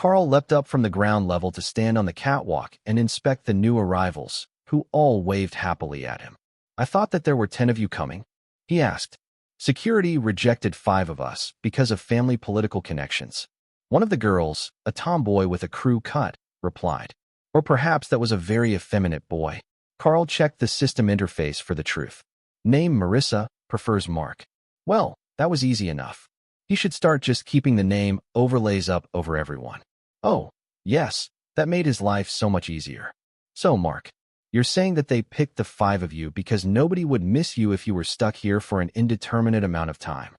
Karl leapt up from the ground level to stand on the catwalk and inspect the new arrivals, who all waved happily at him. "I thought that there were 10 of you coming?" he asked. "Security rejected 5 of us because of family political connections." One of the girls, a tomboy with a crew cut, replied. Or perhaps that was a very effeminate boy. Karl checked the system interface for the truth. Name Marissa, prefers Mark. Well, that was easy enough. He should start just keeping the name overlays up over everyone. Oh, yes, that made his life so much easier. So, Mark, you're saying that they picked the 5 of you because nobody would miss you if you were stuck here for an indeterminate amount of time.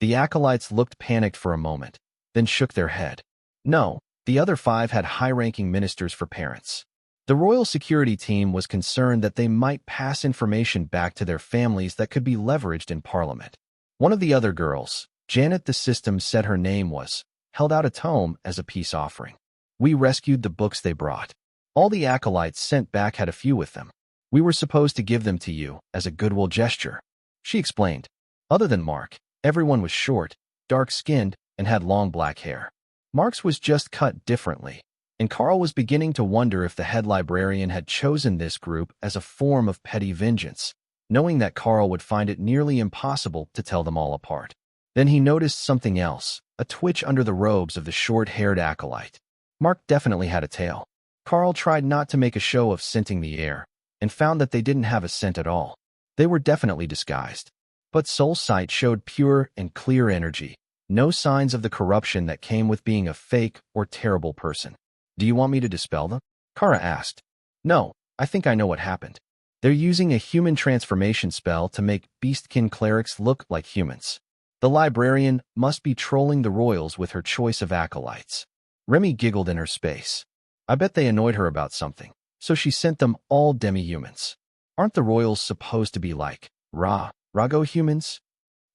The acolytes looked panicked for a moment, then shook their head. No, the other 5 had high-ranking ministers for parents. The royal security team was concerned that they might pass information back to their families that could be leveraged in Parliament. One of the other girls, Janet the system said her name was, held out a tome as a peace offering. We rescued the books they brought. All the acolytes sent back had a few with them. We were supposed to give them to you as a goodwill gesture, she explained. Other than Mark, everyone was short, dark-skinned, and had long black hair. Mark's was just cut differently, and Karl was beginning to wonder if the head librarian had chosen this group as a form of petty vengeance, knowing that Karl would find it nearly impossible to tell them all apart. Then he noticed something else, a twitch under the robes of the short-haired acolyte. Mark definitely had a tail. Karl tried not to make a show of scenting the air, and found that they didn't have a scent at all. They were definitely disguised. But Soul's sight showed pure and clear energy, no signs of the corruption that came with being a fake or terrible person. Do you want me to dispel them? Kara asked. No, I think I know what happened. They're using a human transformation spell to make beastkin clerics look like humans. The librarian must be trolling the royals with her choice of acolytes. Remy giggled in her space. I bet they annoyed her about something, so she sent them all demi-humans. Aren't the royals supposed to be like Rago humans?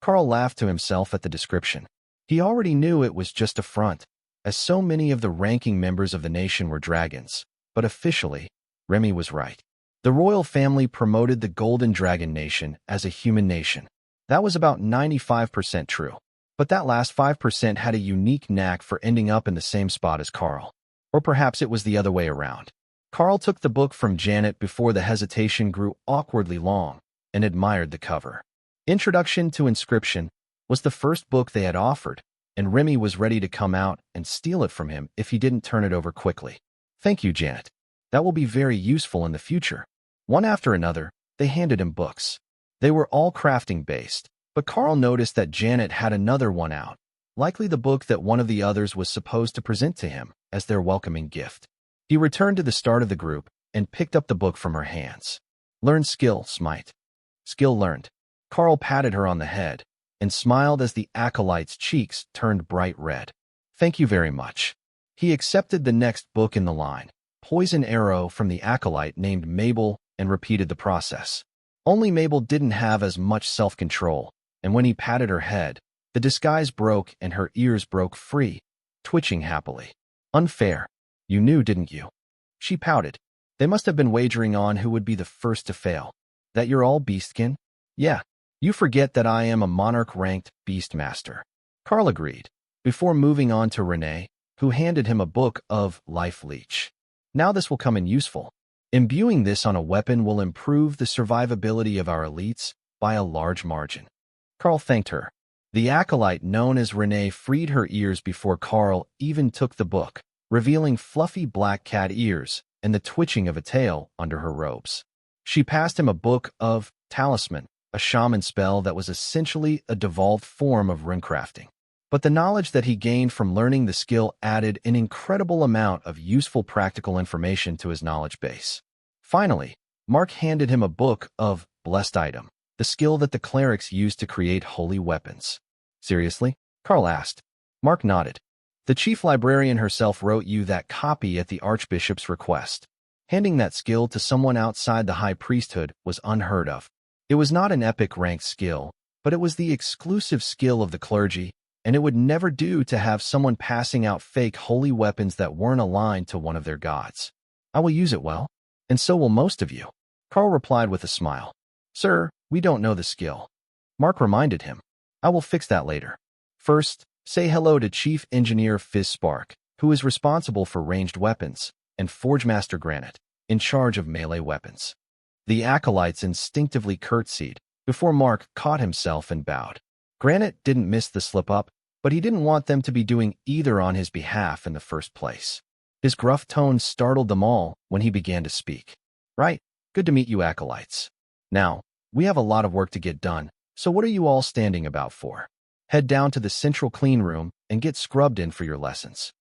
Karl laughed to himself at the description. He already knew it was just a front, as so many of the ranking members of the nation were dragons, but officially, Remy was right. The royal family promoted the Golden Dragon Nation as a human nation. That was about 95% true, but that last 5% had a unique knack for ending up in the same spot as Karl. Or perhaps it was the other way around. Karl took the book from Janet before the hesitation grew awkwardly long and admired the cover. Introduction to Inscription was the first book they had offered, and Remy was ready to come out and steal it from him if he didn't turn it over quickly. Thank you, Janet. That will be very useful in the future. One after another, they handed him books. They were all crafting-based, but Karl noticed that Janet had another one out, likely the book that one of the others was supposed to present to him as their welcoming gift. He returned to the start of the group and picked up the book from her hands. Learn skill, Smite. Skill learned. Karl patted her on the head and smiled as the acolyte's cheeks turned bright red. Thank you very much. He accepted the next book in the line, Poison Arrow from the acolyte named Mabel, and repeated the process. Only Mabel didn't have as much self-control, and when he patted her head, the disguise broke and her ears broke free, twitching happily. Unfair. You knew, didn't you? She pouted. They must have been wagering on who would be the first to fail. That you're all beastkin? Yeah. You forget that I am a monarch-ranked beastmaster. Karl agreed, before moving on to Renee, who handed him a book of Life Leech. Now this will come in useful. Imbuing this on a weapon will improve the survivability of our elites by a large margin. Karl thanked her. The acolyte known as Renee freed her ears before Karl even took the book, revealing fluffy black cat ears and the twitching of a tail under her robes. She passed him a book of Talisman, a shaman spell that was essentially a devolved form of runecrafting. But the knowledge that he gained from learning the skill added an incredible amount of useful practical information to his knowledge base. Finally, Mark handed him a book of Blessed Item, the skill that the clerics used to create holy weapons. Seriously? Karl asked. Mark nodded. The chief librarian herself wrote you that copy at the archbishop's request. Handing that skill to someone outside the high priesthood was unheard of. It was not an epic ranked skill, but it was the exclusive skill of the clergy, and it would never do to have someone passing out fake holy weapons that weren't aligned to one of their gods. I will use it well, and so will most of you. Karl replied with a smile. Sir, we don't know the skill. Mark reminded him. I will fix that later. First, say hello to Chief Engineer Fizz Spark, who is responsible for ranged weapons, and Forge Master Granite, in charge of melee weapons. The acolytes instinctively curtsied before Mark caught himself and bowed. Granite didn't miss the slip-up, but he didn't want them to be doing either on his behalf in the first place. His gruff tone startled them all when he began to speak. Right, good to meet you, acolytes. Now, we have a lot of work to get done, so what are you all standing about for? Head down to the central clean room and get scrubbed in for your lessons.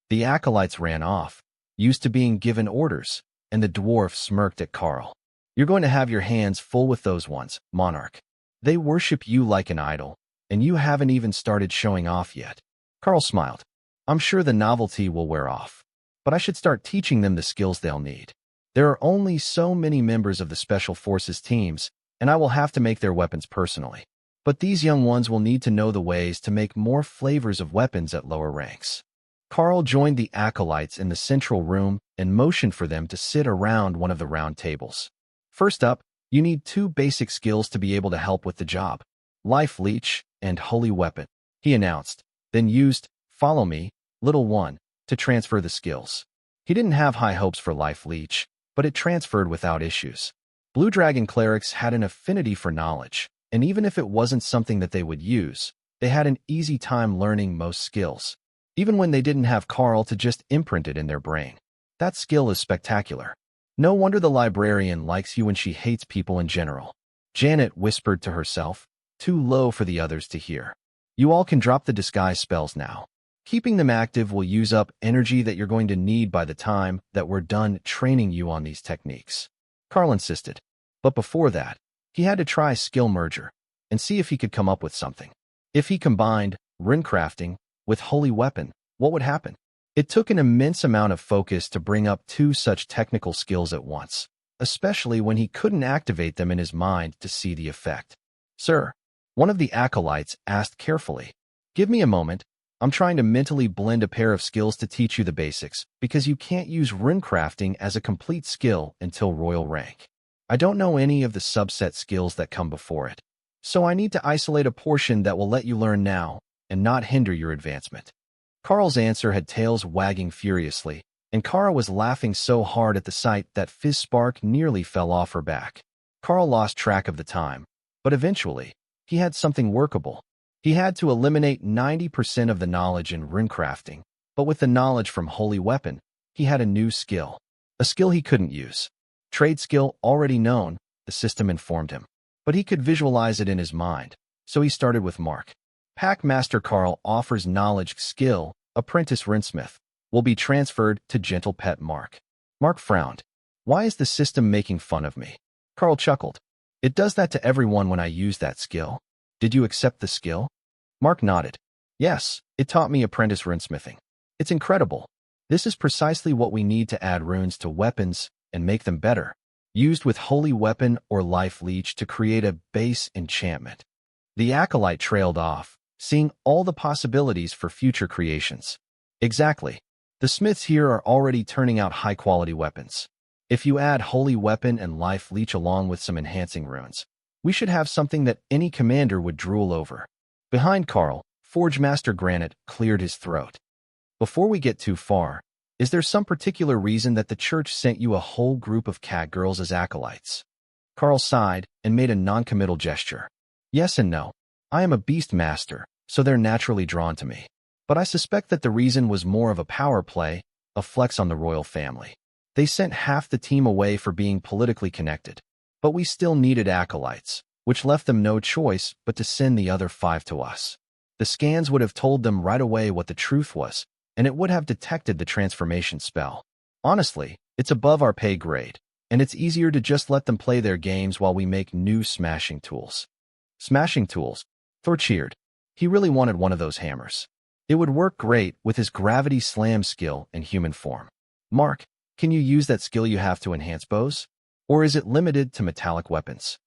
The acolytes ran off, used to being given orders, and the dwarf smirked at Karl. You're going to have your hands full with those ones, Monarch. They worship you like an idol, and you haven't even started showing off yet. Karl smiled. I'm sure the novelty will wear off, but I should start teaching them the skills they'll need. There are only so many members of the Special Forces teams, and I will have to make their weapons personally. But these young ones will need to know the ways to make more flavors of weapons at lower ranks. Karl joined the acolytes in the central room and motioned for them to sit around one of the round tables. First up, you need 2 basic skills to be able to help with the job. Life Leech and Holy Weapon, he announced, then used Follow Me, Little One, to transfer the skills. He didn't have high hopes for Life Leech, but it transferred without issues. Blue Dragon clerics had an affinity for knowledge, and even if it wasn't something that they would use, they had an easy time learning most skills, even when they didn't have Karl to just imprint it in their brain. That skill is spectacular. No wonder the librarian likes you when she hates people in general. Janet whispered to herself, too low for the others to hear. You all can drop the disguise spells now. Keeping them active will use up energy that you're going to need by the time that we're done training you on these techniques. Karl insisted. But before that, he had to try skill merger and see if he could come up with something. If he combined runecrafting with Holy Weapon, what would happen? It took an immense amount of focus to bring up 2 such technical skills at once, especially when he couldn't activate them in his mind to see the effect. Sir, one of the acolytes asked carefully, give me a moment. I'm trying to mentally blend a pair of skills to teach you the basics, because you can't use runecrafting as a complete skill until royal rank. I don't know any of the subset skills that come before it, so I need to isolate a portion that will let you learn now and not hinder your advancement. Karl's answer had tails wagging furiously, and Kara was laughing so hard at the sight that Fizzspark nearly fell off her back. Karl lost track of the time, but eventually, he had something workable. He had to eliminate 90% of the knowledge in runecrafting, but with the knowledge from Holy Weapon, he had a new skill. A skill he couldn't use. Trade skill already known, the system informed him. But he could visualize it in his mind, so he started with Mark. Pack Master Karl offers knowledge skill, Apprentice Rinsmith, will be transferred to Gentle Pet Mark. Mark frowned. Why is the system making fun of me? Karl chuckled. It does that to everyone when I use that skill. Did you accept the skill? Mark nodded. Yes, it taught me Apprentice Runesmithing. It's incredible. This is precisely what we need to add runes to weapons and make them better, used with Holy Weapon or Life Leech to create a base enchantment. The acolyte trailed off, seeing all the possibilities for future creations. Exactly. The smiths here are already turning out high-quality weapons. If you add Holy Weapon and Life Leech along with some enhancing runes, we should have something that any commander would drool over. Behind Karl, Forge Master Granite cleared his throat. Before we get too far, is there some particular reason that the church sent you a whole group of cat girls as acolytes? Karl sighed and made a non-committal gesture. Yes and no. I am a beast master, so they're naturally drawn to me. But I suspect that the reason was more of a power play, a flex on the royal family. They sent half the team away for being politically connected. But we still needed acolytes, which left them no choice but to send the other 5 to us. The scans would have told them right away what the truth was, and it would have detected the transformation spell. Honestly, it's above our pay grade, and it's easier to just let them play their games while we make new smashing tools. Smashing tools? Thor cheered. He really wanted one of those hammers. It would work great with his gravity slam skill in human form. Mark, can you use that skill you have to enhance bows? Or is it limited to metallic weapons?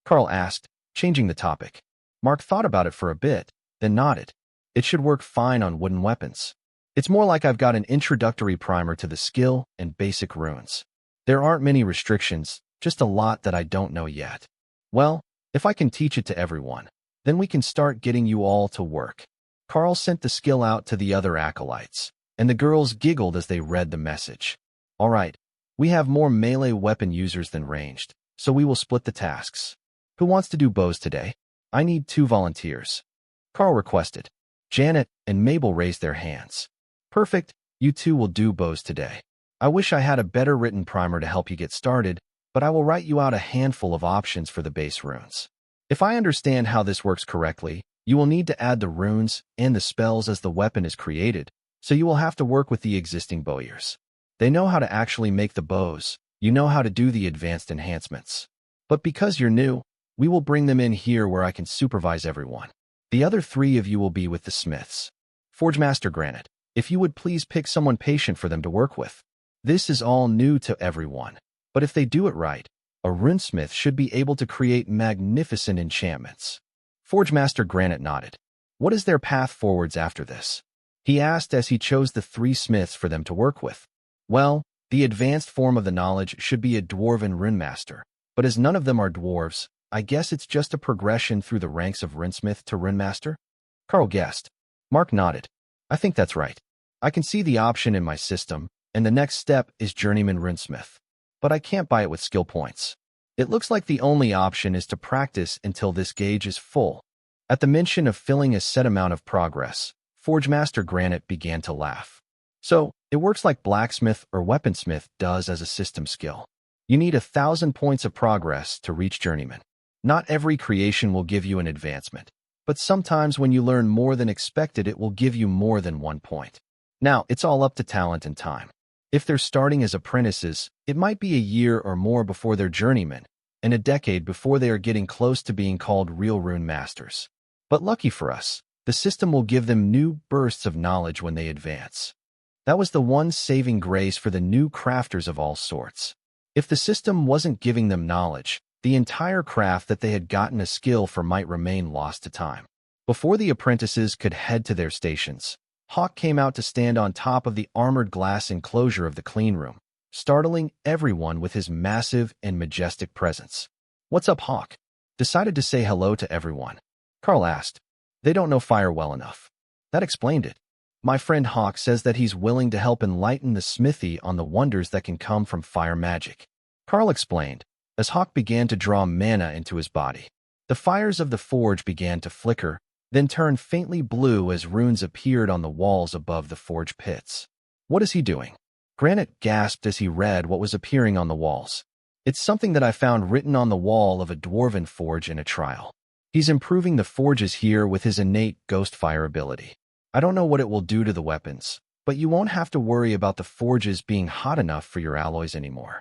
Karl asked, changing the topic. Mark thought about it for a bit, then nodded. It should work fine on wooden weapons. It's more like I've got an introductory primer to the skill and basic runes. There aren't many restrictions, just a lot that I don't know yet. Well, if I can teach it to everyone, then we can start getting you all to work. Karl sent the skill out to the other acolytes, and the girls giggled as they read the message. All right, we have more melee weapon users than ranged, so we will split the tasks. Who wants to do bows today? I need 2 volunteers. Karl requested. Janet and Mabel raised their hands. Perfect, you 2 will do bows today. I wish I had a better written primer to help you get started, but I will write you out a handful of options for the base runes. If I understand how this works correctly, you will need to add the runes and the spells as the weapon is created, so you will have to work with the existing bowyers. They know how to actually make the bows, you know how to do the advanced enhancements. But because you're new, we will bring them in here where I can supervise everyone. The other 3 of you will be with the smiths. Forge Master Granite, if you would please pick someone patient for them to work with. This is all new to everyone, but if they do it right, a runesmith should be able to create magnificent enchantments. Forge Master Granite nodded. What is their path forwards after this? He asked as he chose the 3 smiths for them to work with. Well, the advanced form of the knowledge should be a dwarven runemaster, but as none of them are dwarves, I guess it's just a progression through the ranks of runesmith to runemaster? Karl guessed. Mark nodded. I think that's right. I can see the option in my system, and the next step is journeyman runesmith. But I can't buy it with skill points. It looks like the only option is to practice until this gauge is full. At the mention of filling a set amount of progress, Forge Master Granite began to laugh. So, it works like blacksmith or weaponsmith does as a system skill. You need 1,000 points of progress to reach journeyman. Not every creation will give you an advancement, but sometimes when you learn more than expected, it will give you more than 1 point. Now, it's all up to talent and time. If they're starting as apprentices, it might be a year or more before they're journeymen, and a decade before they are getting close to being called real rune masters. But lucky for us, the system will give them new bursts of knowledge when they advance. That was the one saving grace for the new crafters of all sorts. If the system wasn't giving them knowledge, the entire craft that they had gotten a skill for might remain lost to time. Before the apprentices could head to their stations, Hawk came out to stand on top of the armored glass enclosure of the clean room, startling everyone with his massive and majestic presence. What's up, Hawk? Decided to say hello to everyone. Karl asked. They don't know fire well enough. That explained it. My friend Hawk says that he's willing to help enlighten the smithy on the wonders that can come from fire magic. Karl explained, as Hawk began to draw mana into his body. The fires of the forge began to flicker, then turned faintly blue as runes appeared on the walls above the forge pits. What is he doing? Granite gasped as he read what was appearing on the walls. It's something that I found written on the wall of a dwarven forge in a trial. He's improving the forges here with his innate ghost fire ability. I don't know what it will do to the weapons, but you won't have to worry about the forges being hot enough for your alloys anymore.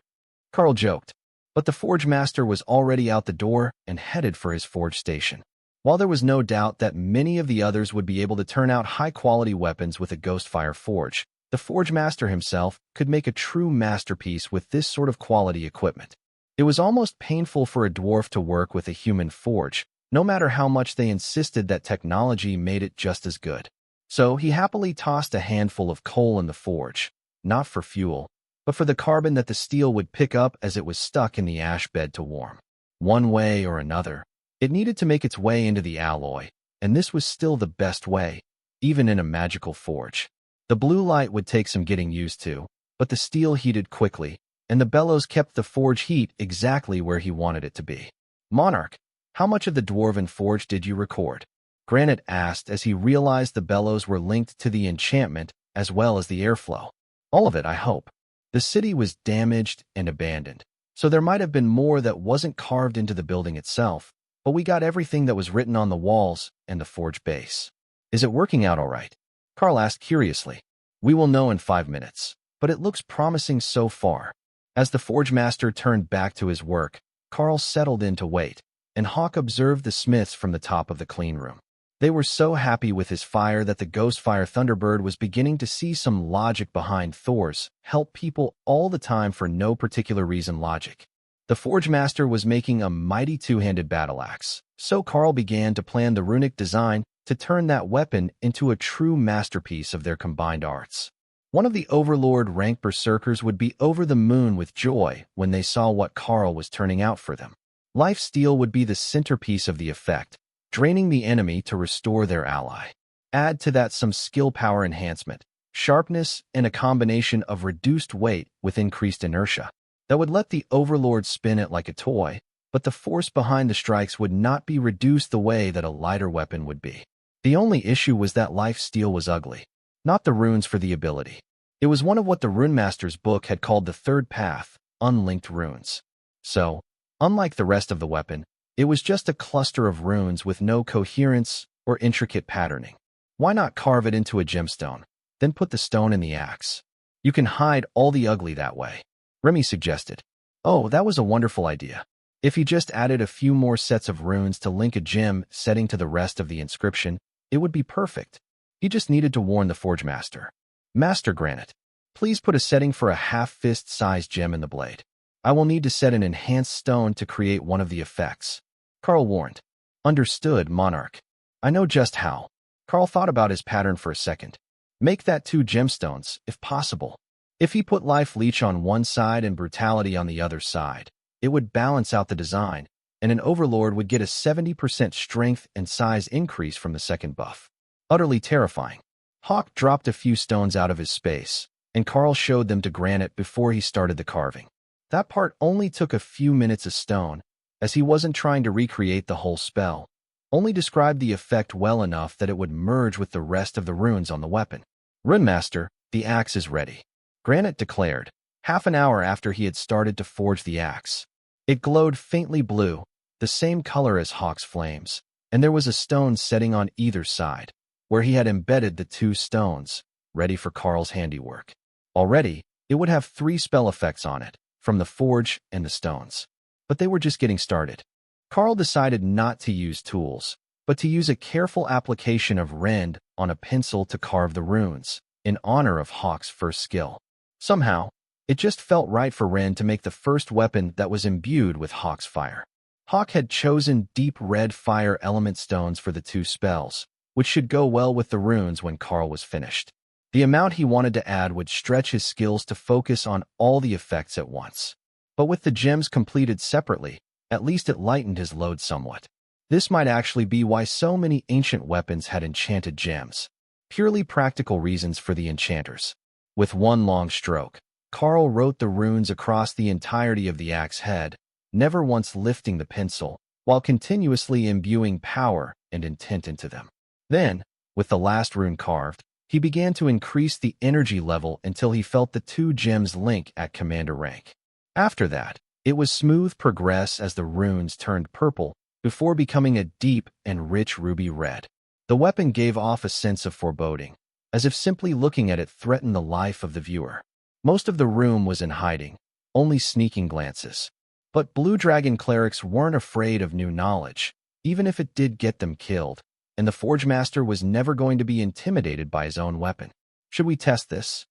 Karl joked, but the forge master was already out the door and headed for his forge station. While there was no doubt that many of the others would be able to turn out high-quality weapons with a ghost fire forge, the forge master himself could make a true masterpiece with this sort of quality equipment. It was almost painful for a dwarf to work with a human forge, no matter how much they insisted that technology made it just as good. So he happily tossed a handful of coal in the forge, not for fuel, but for the carbon that the steel would pick up as it was stuck in the ash bed to warm. One way or another, it needed to make its way into the alloy, and this was still the best way, even in a magical forge. The blue light would take some getting used to, but the steel heated quickly, and the bellows kept the forge heat exactly where he wanted it to be. Monarch, how much of the dwarven forge did you record? Granite asked as he realized the bellows were linked to the enchantment as well as the airflow. All of it, I hope. The city was damaged and abandoned, so there might have been more that wasn't carved into the building itself, but we got everything that was written on the walls and the forge base. Is it working out all right? Karl asked curiously. We will know in 5 minutes, but it looks promising so far. As the forge master turned back to his work, Karl settled in to wait, and Hawk observed the smiths from the top of the clean room. They were so happy with his fire that the ghost fire Thunderbird was beginning to see some logic behind Thor's help people all the time for no particular reason logic. The forge master was making a mighty two-handed battle axe, so Karl began to plan the runic design to turn that weapon into a true masterpiece of their combined arts. One of the overlord rank berserkers would be over the moon with joy when they saw what Karl was turning out for them. Life steal would be the centerpiece of the effect, draining the enemy to restore their ally. Add to that some skill power enhancement, sharpness, and a combination of reduced weight with increased inertia that would let the overlord spin it like a toy, but the force behind the strikes would not be reduced the way that a lighter weapon would be. The only issue was that life steal was ugly, not the runes for the ability. It was one of what the Runemaster's book had called the third path, unlinked runes. So, unlike the rest of the weapon, it was just a cluster of runes with no coherence or intricate patterning. Why not carve it into a gemstone, then put the stone in the axe? You can hide all the ugly that way, Remy suggested. Oh, that was a wonderful idea. If he just added a few more sets of runes to link a gem setting to the rest of the inscription, it would be perfect. He just needed to warn the Forge Master. Master Granite, please put a setting for a half-fist-sized gem in the blade. I will need to set an enhanced stone to create one of the effects. Karl warned. Understood, Monarch. I know just how. Karl thought about his pattern for a second. Make that 2 gemstones, if possible. If he put Life Leech on one side and Brutality on the other side, it would balance out the design, and an Overlord would get a 70% strength and size increase from the second buff. Utterly terrifying. Hawk dropped a few stones out of his space, and Karl showed them to Granite before he started the carving. That part only took a few minutes of stone, as he wasn't trying to recreate the whole spell, only described the effect well enough that it would merge with the rest of the runes on the weapon. Runemaster, the axe is ready, Granite declared, half an hour after he had started to forge the axe. It glowed faintly blue, the same color as Hawk's flames, and there was a stone setting on either side, where he had embedded the 2 stones, ready for Karl's handiwork. Already, it would have 3 spell effects on it, from the forge and the stones. But they were just getting started. Karl decided not to use tools, but to use a careful application of rend on a pencil to carve the runes, in honor of Hawk's first skill. Somehow, it just felt right for Rend to make the first weapon that was imbued with Hawk's fire. Hawk had chosen deep red fire element stones for the 2 spells, which should go well with the runes when Karl was finished. The amount he wanted to add would stretch his skills to focus on all the effects at once. But with the gems completed separately, at least it lightened his load somewhat. This might actually be why so many ancient weapons had enchanted gems. Purely practical reasons for the enchanters. With one long stroke, Karl wrote the runes across the entirety of the axe head, never once lifting the pencil, while continuously imbuing power and intent into them. Then, with the last rune carved, he began to increase the energy level until he felt the 2 gems link at commander rank. After that, it was smooth progress as the runes turned purple, before becoming a deep and rich ruby red. The weapon gave off a sense of foreboding, as if simply looking at it threatened the life of the viewer. Most of the room was in hiding, only sneaking glances. But Blue Dragon clerics weren't afraid of new knowledge, even if it did get them killed, and the Forge Master was never going to be intimidated by his own weapon. Should we test this?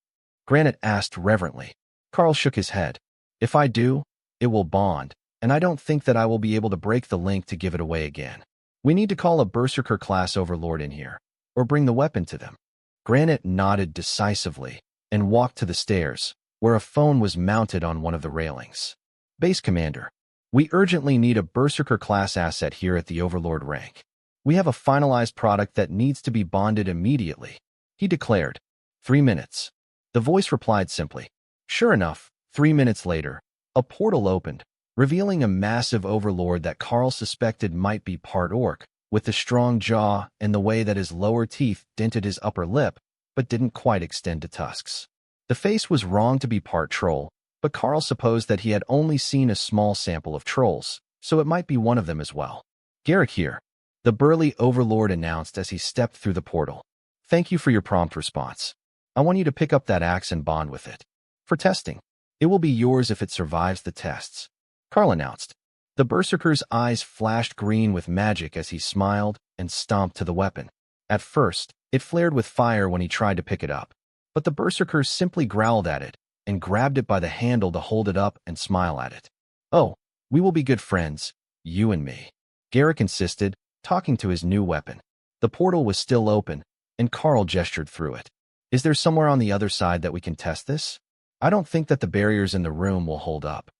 Granite asked reverently. Karl shook his head. If I do, it will bond, and I don't think that I will be able to break the link to give it away again. We need to call a Berserker class overlord in here, or bring the weapon to them. Granite nodded decisively and walked to the stairs, where a phone was mounted on one of the railings. Base Commander, we urgently need a Berserker class asset here at the Overlord rank. We have a finalized product that needs to be bonded immediately, he declared. 3 minutes. The voice replied simply. Sure enough, 3 minutes later, a portal opened, revealing a massive overlord that Karl suspected might be part orc, with the strong jaw and the way that his lower teeth dented his upper lip, but didn't quite extend to tusks. The face was wrong to be part troll, but Karl supposed that he had only seen a small sample of trolls, so it might be one of them as well. Garrick here, the burly overlord announced as he stepped through the portal. Thank you for your prompt response. I want you to pick up that axe and bond with it. For testing. It will be yours if it survives the tests. Karl announced. The Berserker's eyes flashed green with magic as he smiled and stomped to the weapon. At first, it flared with fire when he tried to pick it up, but the Berserker simply growled at it and grabbed it by the handle to hold it up and smile at it. Oh, we will be good friends, you and me, Garrick insisted, talking to his new weapon. The portal was still open, and Karl gestured through it. Is there somewhere on the other side that we can test this? I don't think that the barriers in the room will hold up.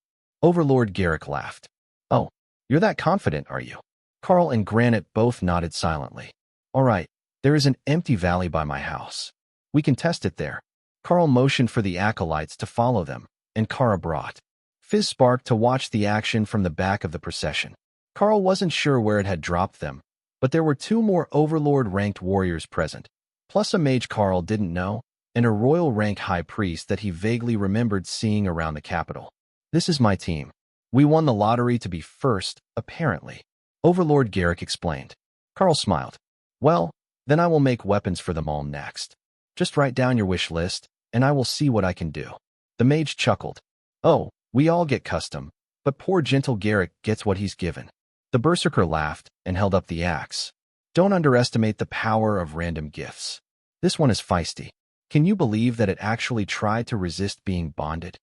Overlord Garrick laughed. Oh, you're that confident, are you? Karl and Granite both nodded silently. All right, there is an empty valley by my house. We can test it there. Karl motioned for the acolytes to follow them, and Kara brought Fizz Spark to watch the action from the back of the procession. Karl wasn't sure where it had dropped them, but there were 2 more Overlord-ranked warriors present, plus a mage Karl didn't know, and a royal-rank high priest that he vaguely remembered seeing around the capital. This is my team. We won the lottery to be first, apparently. Overlord Garrick explained. Karl smiled. Well, then I will make weapons for them all next. Just write down your wish list, and I will see what I can do. The mage chuckled. Oh, we all get custom, but poor gentle Garrick gets what he's given. The berserker laughed and held up the axe. Don't underestimate the power of random gifts. This one is feisty. Can you believe that it actually tried to resist being bonded?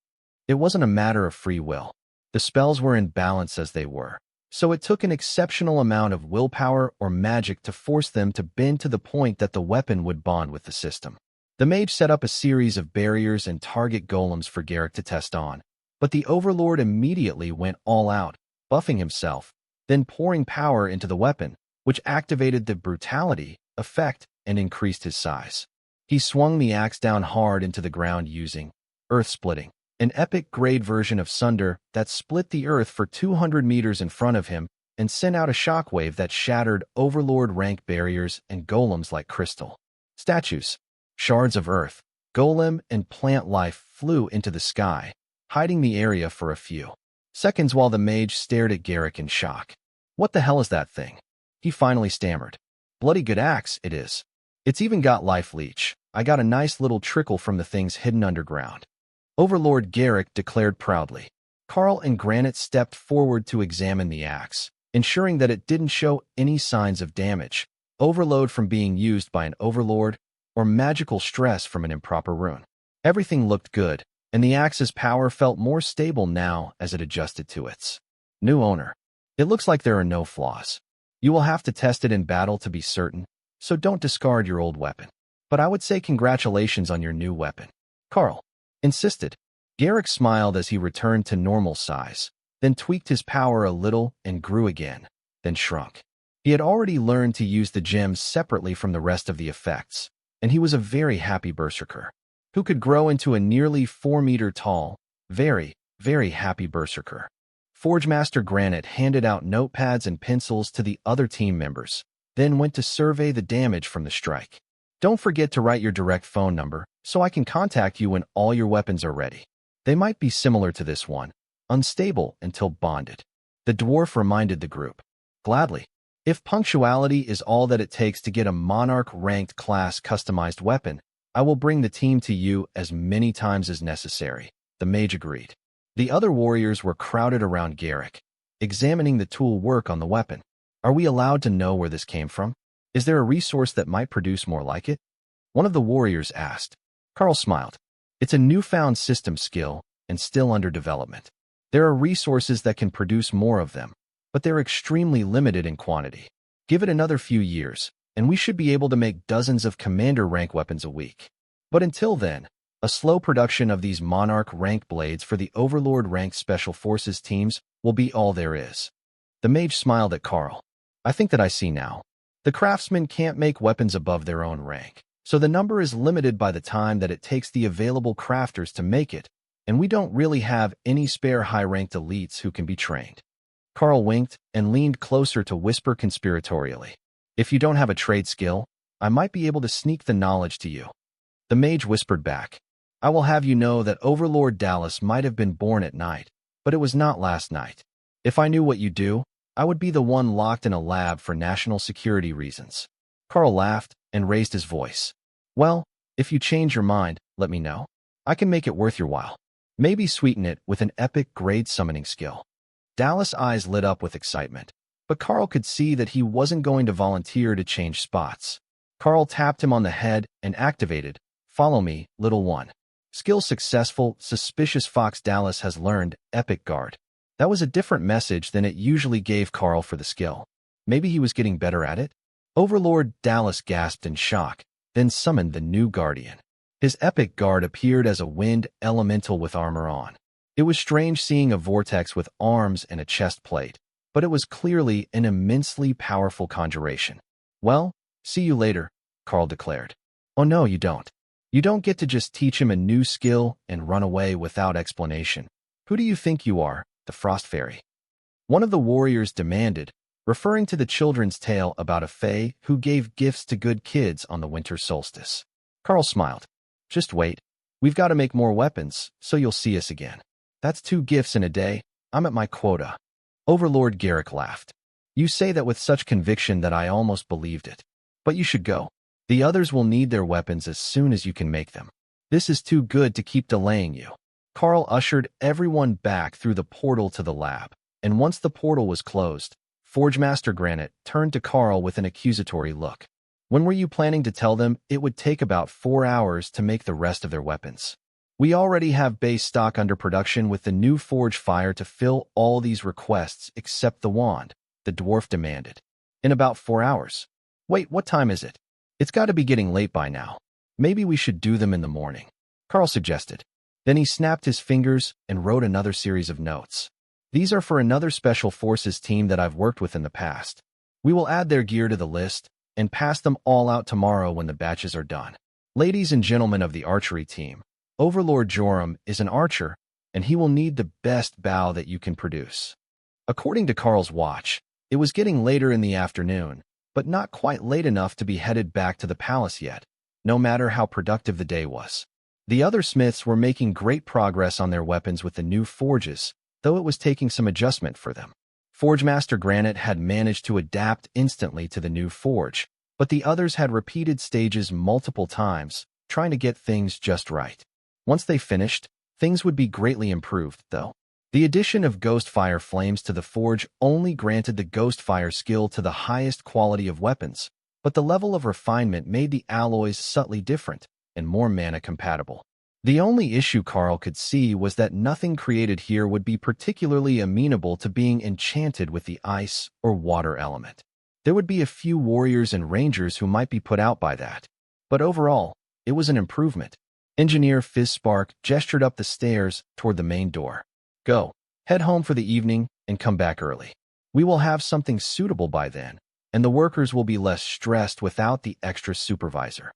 It wasn't a matter of free will. The spells were in balance as they were, so it took an exceptional amount of willpower or magic to force them to bend to the point that the weapon would bond with the system. The mage set up a series of barriers and target golems for Garrick to test on, but the Overlord immediately went all out, buffing himself, then pouring power into the weapon, which activated the brutality effect and increased his size. He swung the axe down hard into the ground using earth-splitting, an epic-grade version of Sunder that split the earth for 200 meters in front of him and sent out a shockwave that shattered Overlord-rank barriers and golems like crystal statues. Shards of earth, golem, and plant life flew into the sky, hiding the area for a few seconds while the mage stared at Garrick in shock. What the hell is that thing? He finally stammered. Bloody good axe, it is. It's even got life leech. I got a nice little trickle from the things hidden underground. Overlord Garrick declared proudly. Karl and Granite stepped forward to examine the axe, ensuring that it didn't show any signs of damage, overload from being used by an overlord, or magical stress from an improper rune. Everything looked good, and the axe's power felt more stable now as it adjusted to its new owner. It looks like there are no flaws. You will have to test it in battle to be certain, so don't discard your old weapon. But I would say congratulations on your new weapon. Karl insisted. Garrick smiled as he returned to normal size, then tweaked his power a little and grew again, then shrunk. He had already learned to use the gems separately from the rest of the effects, and he was a very happy berserker, who could grow into a nearly 4-meter-tall, very, very happy berserker. Forgemaster Granite handed out notepads and pencils to the other team members, then went to survey the damage from the strike. Don't forget to write your direct phone number, so I can contact you when all your weapons are ready. They might be similar to this one, unstable until bonded. The dwarf reminded the group. Gladly. If punctuality is all that it takes to get a monarch-ranked class customized weapon, I will bring the team to you as many times as necessary, the mage agreed. The other warriors were crowded around Garrick, examining the tool work on the weapon. Are we allowed to know where this came from? Is there a resource that might produce more like it? One of the warriors asked. Karl smiled. It's a newfound system skill and still under development. There are resources that can produce more of them, but they're extremely limited in quantity. Give it another few years, and we should be able to make dozens of commander-rank weapons a week. But until then, a slow production of these monarch-rank blades for the Overlord-ranked Special Forces teams will be all there is. The mage smiled at Karl. I think that I see now. The craftsmen can't make weapons above their own rank, so the number is limited by the time that it takes the available crafters to make it, and we don't really have any spare high-ranked elites who can be trained. Karl winked and leaned closer to whisper conspiratorially. If you don't have a trade skill, I might be able to sneak the knowledge to you. The mage whispered back. I will have you know that Overlord Dallas might have been born at night, but it was not last night. If I knew what you do, I would be the one locked in a lab for national security reasons. Karl laughed and raised his voice. Well, if you change your mind, let me know. I can make it worth your while. Maybe sweeten it with an epic grade summoning skill. Dallas' eyes lit up with excitement, but Karl could see that he wasn't going to volunteer to change spots. Karl tapped him on the head and activated, Follow me, little one. Skill successful, suspicious fox. Dallas has learned, Epic Guard. That was a different message than it usually gave Karl for the skill. Maybe he was getting better at it? Overlord Dallas gasped in shock, then summoned the new Guardian. His Epic Guard appeared as a wind elemental with armor on. It was strange seeing a vortex with arms and a chest plate, but it was clearly an immensely powerful conjuration. Well, see you later, Karl declared. Oh no, you don't. You don't get to just teach him a new skill and run away without explanation. Who do you think you are, the Frost Fairy? One of the warriors demanded, referring to the children's tale about a fae who gave gifts to good kids on the winter solstice. Karl smiled. Just wait. We've got to make more weapons, so you'll see us again. That's 2 gifts in a day. I'm at my quota. Overlord Garrick laughed. You say that with such conviction that I almost believed it. But you should go. The others will need their weapons as soon as you can make them. This is too good to keep delaying you. Karl ushered everyone back through the portal to the lab, and once the portal was closed, Forge Master Granite turned to Karl with an accusatory look. When were you planning to tell them it would take about 4 hours to make the rest of their weapons? We already have base stock under production with the new forge fire to fill all these requests except the wand, the dwarf demanded. In about 4 hours. Wait, what time is it? It's got to be getting late by now. Maybe we should do them in the morning, Karl suggested. Then he snapped his fingers and wrote another series of notes. These are for another Special Forces team that I've worked with in the past. We will add their gear to the list and pass them all out tomorrow when the batches are done. Ladies and gentlemen of the archery team, Overlord Joram is an archer, and he will need the best bow that you can produce. According to Karl's watch, it was getting later in the afternoon, but not quite late enough to be headed back to the palace yet, no matter how productive the day was. The other smiths were making great progress on their weapons with the new forges, though it was taking some adjustment for them. Forge Master Granite had managed to adapt instantly to the new forge, but the others had repeated stages multiple times, trying to get things just right. Once they finished, things would be greatly improved, though. The addition of Ghost Fire Flames to the forge only granted the Ghost Fire skill to the highest quality of weapons, but the level of refinement made the alloys subtly different and more mana-compatible. The only issue Karl could see was that nothing created here would be particularly amenable to being enchanted with the ice or water element. There would be a few warriors and rangers who might be put out by that, but overall, it was an improvement. Engineer Fizzspark gestured up the stairs toward the main door. Go, head home for the evening and come back early. We will have something suitable by then, and the workers will be less stressed without the extra supervisor.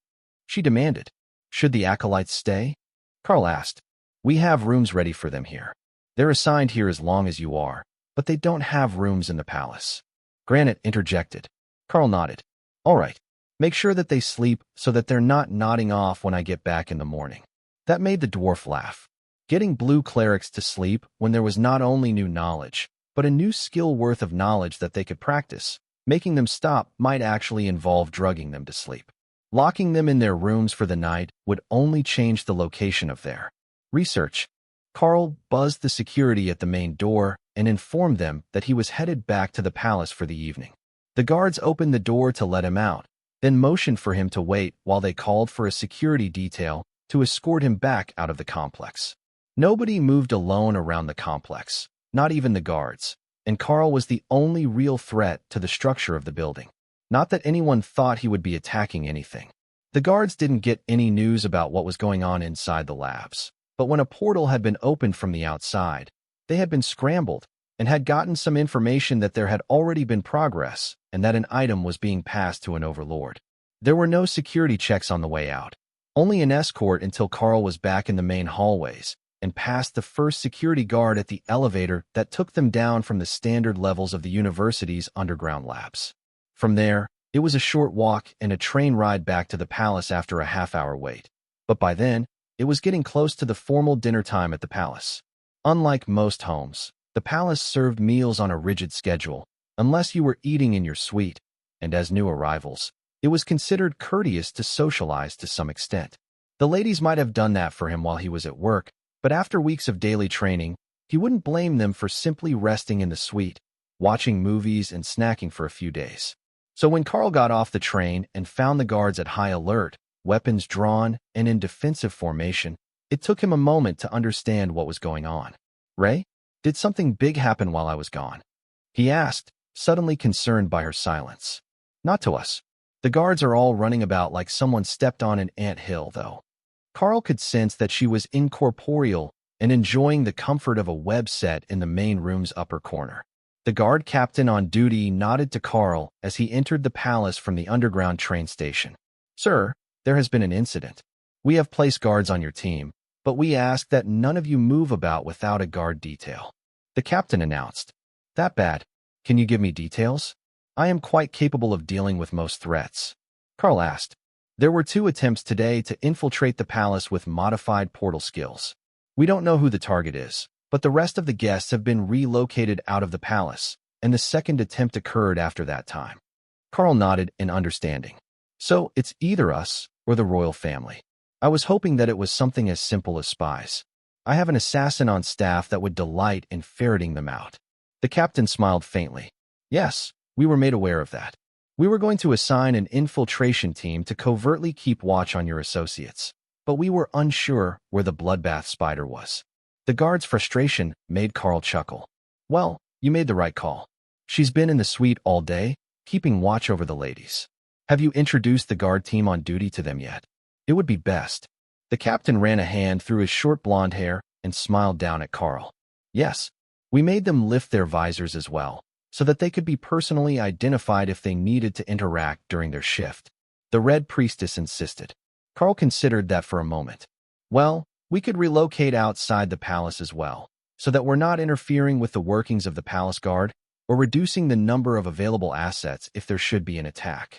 She demanded. Should the acolytes stay? Karl asked. We have rooms ready for them here. They're assigned here as long as you are, but they don't have rooms in the palace. Granite interjected. Karl nodded. All right. Make sure that they sleep so that they're not nodding off when I get back in the morning. That made the dwarf laugh. Getting blue clerics to sleep when there was not only new knowledge, but a new skill worth of knowledge that they could practice, making them stop might actually involve drugging them to sleep. Locking them in their rooms for the night would only change the location of their research. Karl buzzed the security at the main door and informed them that he was headed back to the palace for the evening. The guards opened the door to let him out, then motioned for him to wait while they called for a security detail to escort him back out of the complex. Nobody moved alone around the complex, not even the guards, and Karl was the only real threat to the structure of the building. Not that anyone thought he would be attacking anything. The guards didn't get any news about what was going on inside the labs, but when a portal had been opened from the outside, they had been scrambled and had gotten some information that there had already been progress and that an item was being passed to an overlord. There were no security checks on the way out, only an escort until Karl was back in the main hallways and passed the first security guard at the elevator that took them down from the standard levels of the university's underground labs. From there, it was a short walk and a train ride back to the palace after a half-hour wait. But by then, it was getting close to the formal dinner time at the palace. Unlike most homes, the palace served meals on a rigid schedule, unless you were eating in your suite, and as new arrivals, it was considered courteous to socialize to some extent. The ladies might have done that for him while he was at work, but after weeks of daily training, he wouldn't blame them for simply resting in the suite, watching movies and snacking for a few days. So when Karl got off the train and found the guards at high alert, weapons drawn and in defensive formation, it took him a moment to understand what was going on. Ray, did something big happen while I was gone? He asked, suddenly concerned by her silence. Not to us. The guards are all running about like someone stepped on an anthill, though. Karl could sense that she was incorporeal and enjoying the comfort of a web set in the main room's upper corner. The guard captain on duty nodded to Karl as he entered the palace from the underground train station. Sir, there has been an incident. We have placed guards on your team, but we ask that none of you move about without a guard detail. The captain announced. That bad? Can you give me details? I am quite capable of dealing with most threats. Karl asked. There were 2 attempts today to infiltrate the palace with modified portal skills. We don't know who the target is, but the rest of the guests have been relocated out of the palace, and the second attempt occurred after that time. Karl nodded in understanding. So it's either us or the royal family. I was hoping that it was something as simple as spies. I have an assassin on staff that would delight in ferreting them out. The captain smiled faintly. Yes, we were made aware of that. We were going to assign an infiltration team to covertly keep watch on your associates, but we were unsure where the bloodbath spider was. The guard's frustration made Karl chuckle. Well, you made the right call. She's been in the suite all day, keeping watch over the ladies. Have you introduced the guard team on duty to them yet? It would be best. The captain ran a hand through his short blonde hair and smiled down at Karl. Yes, we made them lift their visors as well, so that they could be personally identified if they needed to interact during their shift. The Red Priestess insisted. Karl considered that for a moment. Well, we could relocate outside the palace as well, so that we're not interfering with the workings of the palace guard or reducing the number of available assets if there should be an attack.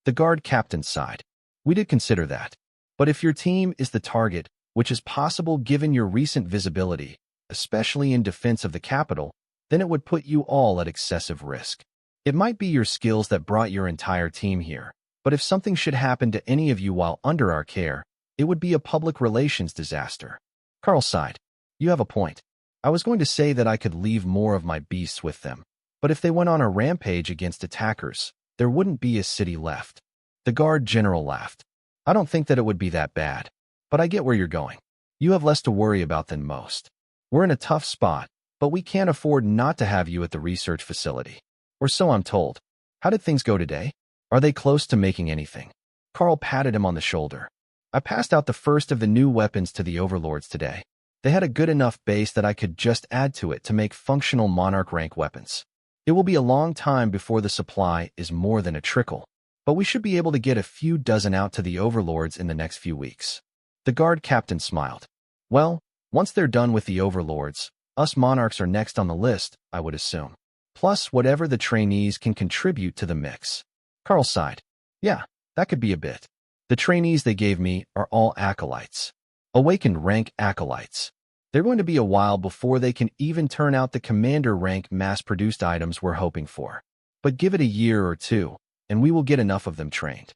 The guard captain sighed. We did consider that. But if your team is the target, which is possible given your recent visibility, especially in defense of the capital, then it would put you all at excessive risk. It might be your skills that brought your entire team here, but if something should happen to any of you while under our care, it would be a public relations disaster. Karl sighed. You have a point. I was going to say that I could leave more of my beasts with them, but if they went on a rampage against attackers, there wouldn't be a city left. The guard general laughed. I don't think that it would be that bad, but I get where you're going. You have less to worry about than most. We're in a tough spot, but we can't afford not to have you at the research facility. Or so I'm told. How did things go today? Are they close to making anything? Karl patted him on the shoulder. I passed out the first of the new weapons to the overlords today. They had a good enough base that I could just add to it to make functional monarch rank weapons. It will be a long time before the supply is more than a trickle, but we should be able to get a few dozen out to the overlords in the next few weeks. The guard captain smiled. Well, once they're done with the overlords, us monarchs are next on the list, I would assume. Plus whatever the trainees can contribute to the mix. Karl sighed. Yeah, that could be a bit. The trainees they gave me are all acolytes. Awakened rank acolytes. They're going to be a while before they can even turn out the commander rank mass-produced items we're hoping for. But give it a year or two, and we will get enough of them trained.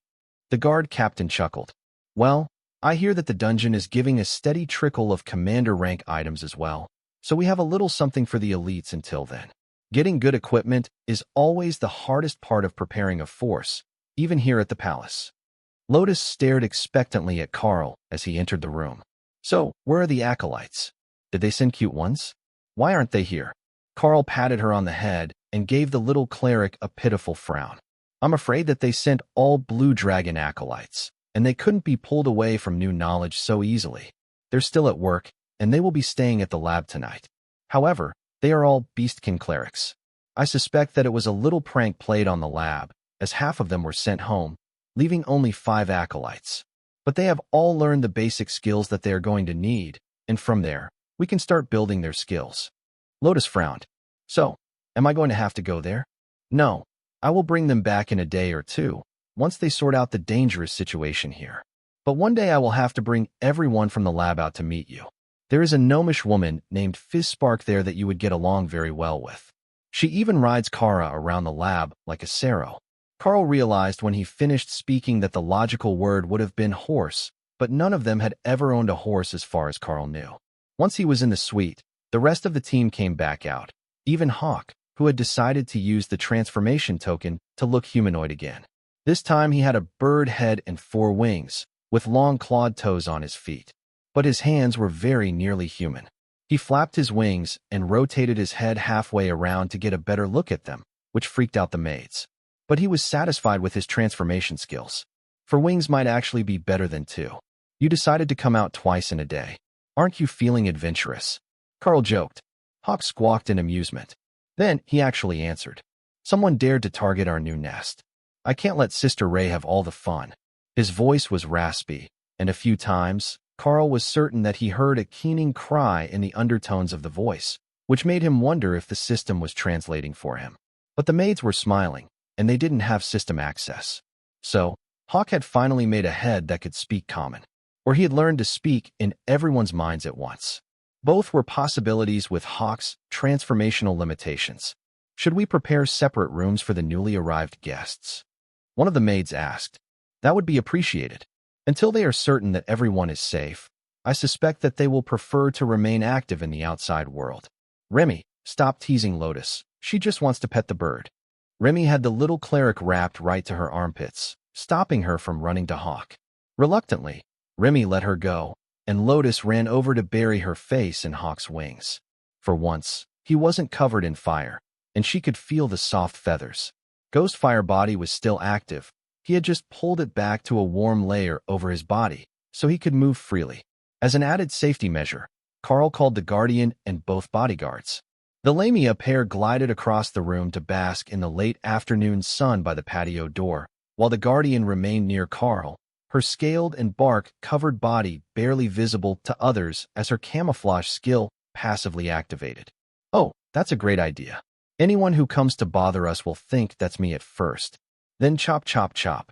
The guard captain chuckled. Well, I hear that the dungeon is giving a steady trickle of commander rank items as well, so we have a little something for the elites until then. Getting good equipment is always the hardest part of preparing a force, even here at the palace. Lotus stared expectantly at Karl as he entered the room. So, where are the acolytes? Did they send cute ones? Why aren't they here? Karl patted her on the head and gave the little cleric a pitiful frown. I'm afraid that they sent all blue dragon acolytes, and they couldn't be pulled away from new knowledge so easily. They're still at work, and they will be staying at the lab tonight. However, they are all beastkin clerics. I suspect that it was a little prank played on the lab, as half of them were sent home, leaving only 5 acolytes. But they have all learned the basic skills that they are going to need, and from there, we can start building their skills. Lotus frowned. So, am I going to have to go there? No, I will bring them back in a day or two, once they sort out the dangerous situation here. But one day I will have to bring everyone from the lab out to meet you. There is a gnomish woman named Fizzspark there that you would get along very well with. She even rides Kara around the lab like a Sero. Karl realized when he finished speaking that the logical word would have been horse, but none of them had ever owned a horse as far as Karl knew. Once he was in the suite, the rest of the team came back out, even Hawk, who had decided to use the transformation token to look humanoid again. This time he had a bird head and 4 wings, with long clawed toes on his feet. But his hands were very nearly human. He flapped his wings and rotated his head halfway around to get a better look at them, which freaked out the maids. But he was satisfied with his transformation skills. For wings might actually be better than 2. You decided to come out twice in a day. Aren't you feeling adventurous? Karl joked. Hawk squawked in amusement. Then he actually answered. Someone dared to target our new nest. I can't let Sister Ray have all the fun. His voice was raspy, and a few times, Karl was certain that he heard a keening cry in the undertones of the voice, which made him wonder if the system was translating for him. But the maids were smiling, and they didn't have system access. So, Hawk had finally made a head that could speak common, or he had learned to speak in everyone's minds at once. Both were possibilities with Hawk's transformational limitations. Should we prepare separate rooms for the newly arrived guests? One of the maids asked. That would be appreciated. Until they are certain that everyone is safe, I suspect that they will prefer to remain active in the outside world. Remy, stop teasing Lotus. She just wants to pet the bird. Remy had the little cleric wrapped right to her armpits, stopping her from running to Hawk. Reluctantly, Remy let her go, and Lotus ran over to bury her face in Hawk's wings. For once, he wasn't covered in fire, and she could feel the soft feathers. Ghostfire body was still active. He had just pulled it back to a warm layer over his body, so he could move freely. As an added safety measure, Karl called the guardian and both bodyguards. The Lamia pair glided across the room to bask in the late afternoon sun by the patio door, while the guardian remained near Karl, her scaled and bark-covered body barely visible to others as her camouflage skill passively activated. Oh, that's a great idea. Anyone who comes to bother us will think that's me at first. Then chop chop chop.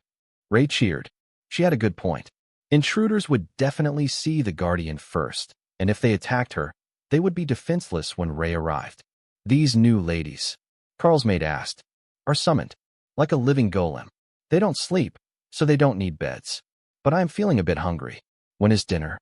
Ray cheered. She had a good point. Intruders would definitely see the guardian first, and if they attacked her, they would be defenseless when Ray arrived. These new ladies, Karl's maid asked, are summoned, like a living golem. They don't sleep, so they don't need beds. But I am feeling a bit hungry. When is dinner?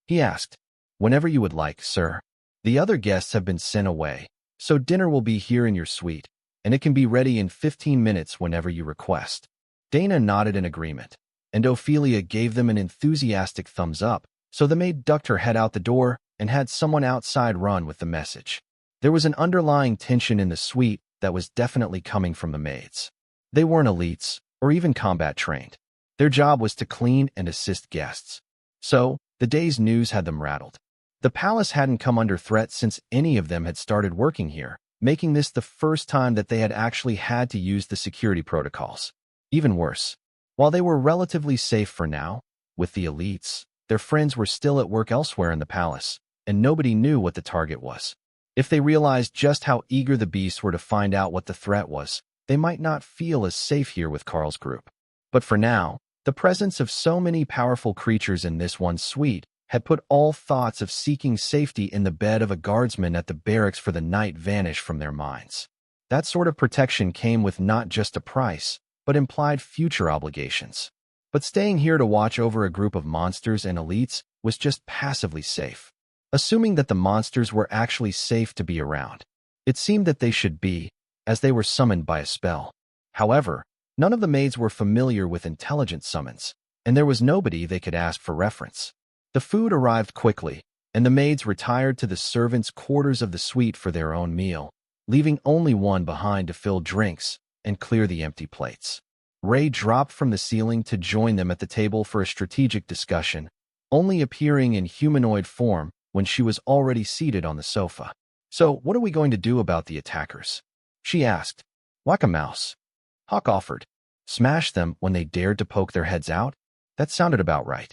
He asked. Whenever you would like, sir. The other guests have been sent away, so dinner will be here in your suite, and it can be ready in 15 minutes whenever you request. Dana nodded in agreement, and Ophelia gave them an enthusiastic thumbs up, so the maid ducked her head out the door and had someone outside run with the message. There was an underlying tension in the suite that was definitely coming from the maids. They weren't elites, or even combat trained. Their job was to clean and assist guests. So, the day's news had them rattled. The palace hadn't come under threat since any of them had started working here, making this the first time that they had actually had to use the security protocols. Even worse, while they were relatively safe for now, with the elites, their friends were still at work elsewhere in the palace, and nobody knew what the target was. If they realized just how eager the beasts were to find out what the threat was, they might not feel as safe here with Karl's group. But for now, the presence of so many powerful creatures in this one suite had put all thoughts of seeking safety in the bed of a guardsman at the barracks for the night vanish from their minds. That sort of protection came with not just a price, but implied future obligations. But staying here to watch over a group of monsters and elites was just passively safe. Assuming that the monsters were actually safe to be around. It seemed that they should be, as they were summoned by a spell. However, none of the maids were familiar with intelligent summons, and there was nobody they could ask for reference. The food arrived quickly, and the maids retired to the servants' quarters of the suite for their own meal, leaving only one behind to fill drinks and clear the empty plates. Ray dropped from the ceiling to join them at the table for a strategic discussion, only appearing in humanoid form when she was already seated on the sofa. So, what are we going to do about the attackers? She asked. Like a mouse. Hawk offered. Smash them when they dared to poke their heads out? That sounded about right.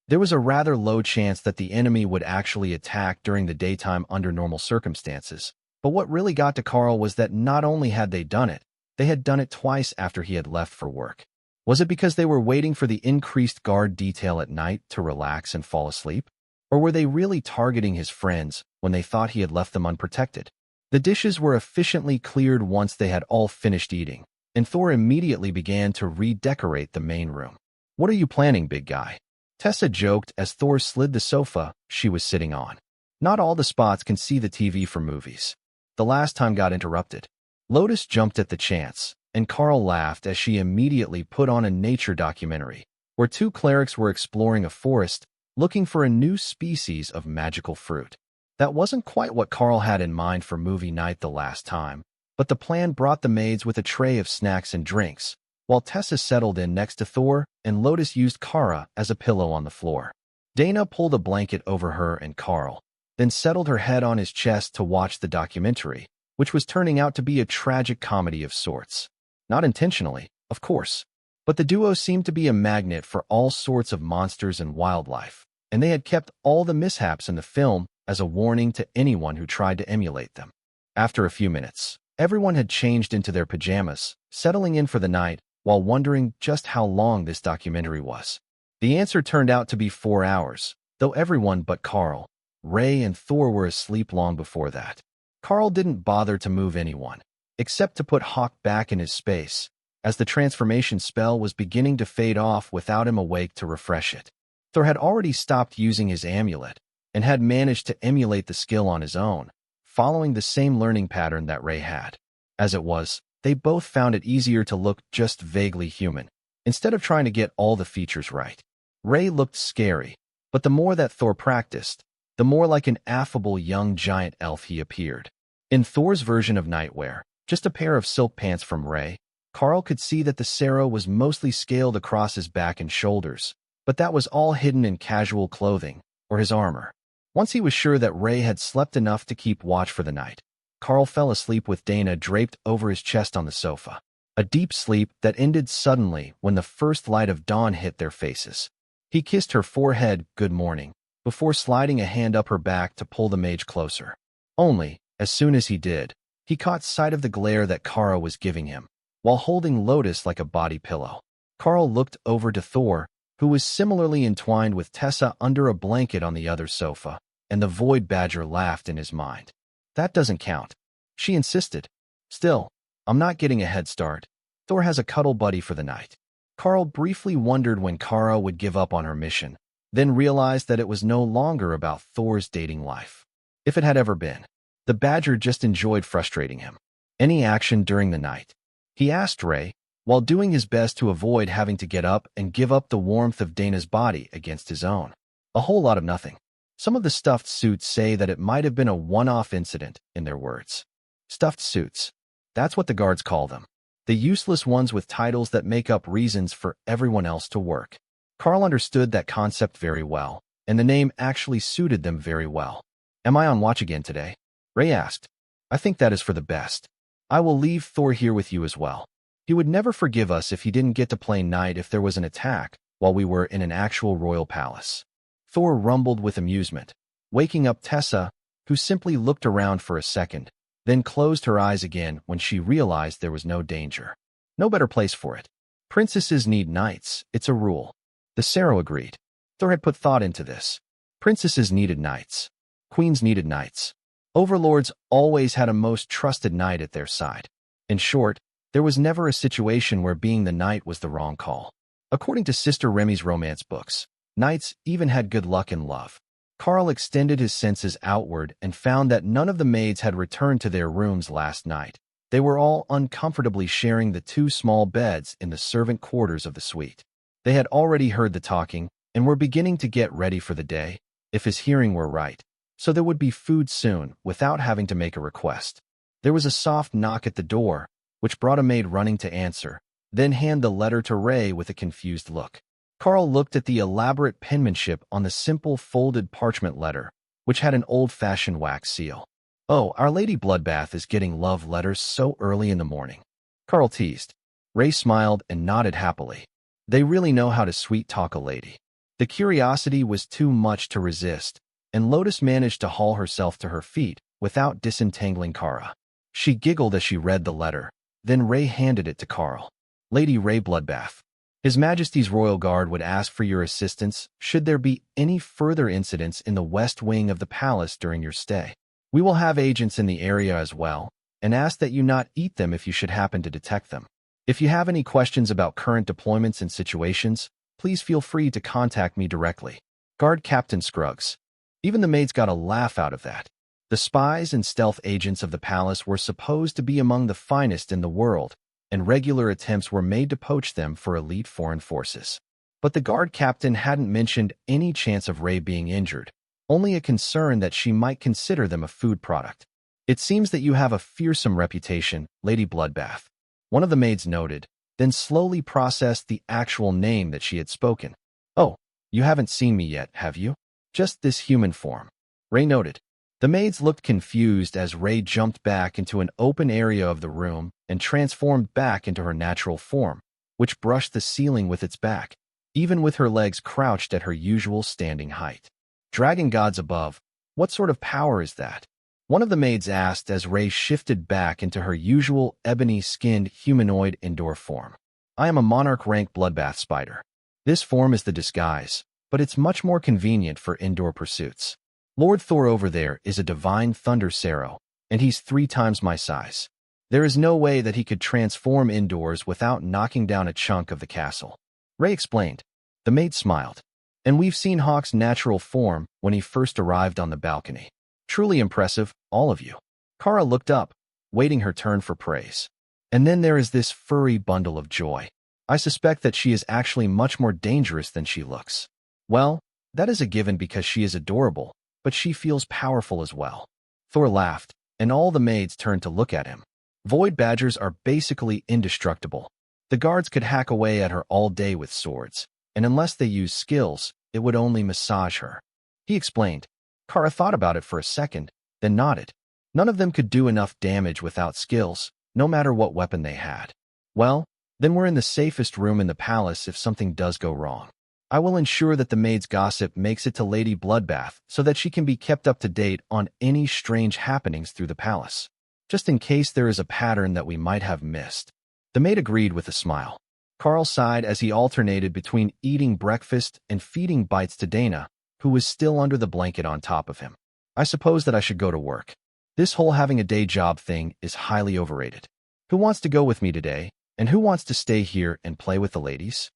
There was a rather low chance that the enemy would actually attack during the daytime under normal circumstances, but what really got to Karl was that not only had they done it twice after he had left for work. Was it because they were waiting for the increased guard detail at night to relax and fall asleep? Or were they really targeting his friends when they thought he had left them unprotected? The dishes were efficiently cleared once they had all finished eating, and Thor immediately began to redecorate the main room. What are you planning, big guy? Tessa joked as Thor slid the sofa she was sitting on. Not all the spots can see the TV for movies. The last time got interrupted. Lotus jumped at the chance, and Karl laughed as she immediately put on a nature documentary, where two clerics were exploring a forest looking for a new species of magical fruit. That wasn't quite what Karl had in mind for movie night the last time, but the plan brought the maids with a tray of snacks and drinks, while Tessa settled in next to Thor and Lotus used Kara as a pillow on the floor. Dana pulled a blanket over her and Karl, then settled her head on his chest to watch the documentary, which was turning out to be a tragic comedy of sorts. Not intentionally, of course. But the duo seemed to be a magnet for all sorts of monsters and wildlife, and they had kept all the mishaps in the film as a warning to anyone who tried to emulate them. After a few minutes, everyone had changed into their pajamas, settling in for the night while wondering just how long this documentary was. The answer turned out to be 4 hours, though everyone but Karl, Ray, and Thor were asleep long before that. Karl didn't bother to move anyone, except to put Hawk back in his space, as the transformation spell was beginning to fade off without him awake to refresh it. Thor had already stopped using his amulet and had managed to emulate the skill on his own, following the same learning pattern that Ray had. As it was, they both found it easier to look just vaguely human, instead of trying to get all the features right. Ray looked scary, but the more that Thor practiced, the more like an affable young giant elf he appeared. In Thor's version of nightwear, just a pair of silk pants from Ray, Karl could see that the serum was mostly scaled across his back and shoulders, but that was all hidden in casual clothing, or his armor. Once he was sure that Ray had slept enough to keep watch for the night, Karl fell asleep with Dana draped over his chest on the sofa, a deep sleep that ended suddenly when the first light of dawn hit their faces. He kissed her forehead good morning, before sliding a hand up her back to pull the mage closer. Only, as soon as he did, he caught sight of the glare that Kara was giving him, while holding Lotus like a body pillow. Karl looked over to Thor, who was similarly entwined with Tessa under a blanket on the other sofa, and the Void Badger laughed in his mind. That doesn't count, she insisted. Still, I'm not getting a head start. Thor has a cuddle buddy for the night. Karl briefly wondered when Kara would give up on her mission, then realized that it was no longer about Thor's dating life. If it had ever been, the Badger just enjoyed frustrating him. Any action during the night? He asked Ray, while doing his best to avoid having to get up and give up the warmth of Dana's body against his own. A whole lot of nothing. Some of the stuffed suits say that it might have been a one-off incident, in their words. Stuffed suits. That's what the guards call them. The useless ones with titles that make up reasons for everyone else to work. Karl understood that concept very well, and the name actually suited them very well. Am I on watch again today? Ray asked. I think that is for the best. I will leave Thor here with you as well. He would never forgive us if he didn't get to play knight if there was an attack while we were in an actual royal palace. Thor rumbled with amusement, waking up Tessa, who simply looked around for a second, then closed her eyes again when she realized there was no danger. No better place for it. Princesses need knights, it's a rule. The Sero agreed. Thor had put thought into this. Princesses needed knights. Queens needed knights. Overlords always had a most trusted knight at their side. In short, there was never a situation where being the knight was the wrong call. According to Sister Remy's romance books, knights even had good luck in love. Karl extended his senses outward and found that none of the maids had returned to their rooms last night. They were all uncomfortably sharing the 2 small beds in the servant quarters of the suite. They had already heard the talking and were beginning to get ready for the day, if his hearing were right, so there would be food soon without having to make a request. There was a soft knock at the door, which brought a maid running to answer, then hand the letter to Ray with a confused look. Karl looked at the elaborate penmanship on the simple folded parchment letter, which had an old-fashioned wax seal. Oh, Our Lady Bloodbath is getting love letters so early in the morning. Karl teased. Ray smiled and nodded happily. They really know how to sweet-talk a lady. The curiosity was too much to resist, and Lotus managed to haul herself to her feet without disentangling Kara. She giggled as she read the letter, then Ray handed it to Karl. Lady Ray Bloodbath. His Majesty's Royal Guard would ask for your assistance should there be any further incidents in the west wing of the palace during your stay. We will have agents in the area as well, and ask that you not eat them if you should happen to detect them. If you have any questions about current deployments and situations, please feel free to contact me directly. Guard Captain Scruggs. Even the maids got a laugh out of that. The spies and stealth agents of the palace were supposed to be among the finest in the world, and regular attempts were made to poach them for elite foreign forces. But the guard captain hadn't mentioned any chance of Ray being injured, only a concern that she might consider them a food product. It seems that you have a fearsome reputation, Lady Bloodbath. One of the maids noted, then slowly processed the actual name that she had spoken. Oh, you haven't seen me yet, have you? Just this human form. Ray noted. The maids looked confused as Ray jumped back into an open area of the room and transformed back into her natural form, which brushed the ceiling with its back, even with her legs crouched at her usual standing height. Dragon gods above, what sort of power is that? One of the maids asked as Rei shifted back into her usual ebony-skinned humanoid indoor form. I am a monarch-rank bloodbath spider. This form is the disguise, but it's much more convenient for indoor pursuits. Lord Thor over there is a divine thunder Sero, and he's 3 times my size. There is no way that he could transform indoors without knocking down a chunk of the castle. Rei explained. The maid smiled. And we've seen Hawk's natural form when he first arrived on the balcony. Truly impressive, all of you. Kara looked up, waiting her turn for praise. And then there is this furry bundle of joy. I suspect that she is actually much more dangerous than she looks. Well, that is a given because she is adorable, but she feels powerful as well. Thor laughed, and all the maids turned to look at him. Void badgers are basically indestructible. The guards could hack away at her all day with swords, and unless they use skills, it would only massage her. He explained. Kara thought about it for a second, then nodded. None of them could do enough damage without skills, no matter what weapon they had. Well, then we're in the safest room in the palace if something does go wrong. I will ensure that the maid's gossip makes it to Lady Bloodbath so that she can be kept up to date on any strange happenings through the palace, just in case there is a pattern that we might have missed. The maid agreed with a smile. Karl sighed as he alternated between eating breakfast and feeding bites to Dana, who was still under the blanket on top of him. I suppose that I should go to work. This whole having a day job thing is highly overrated. Who wants to go with me today, and who wants to stay here and play with the ladies?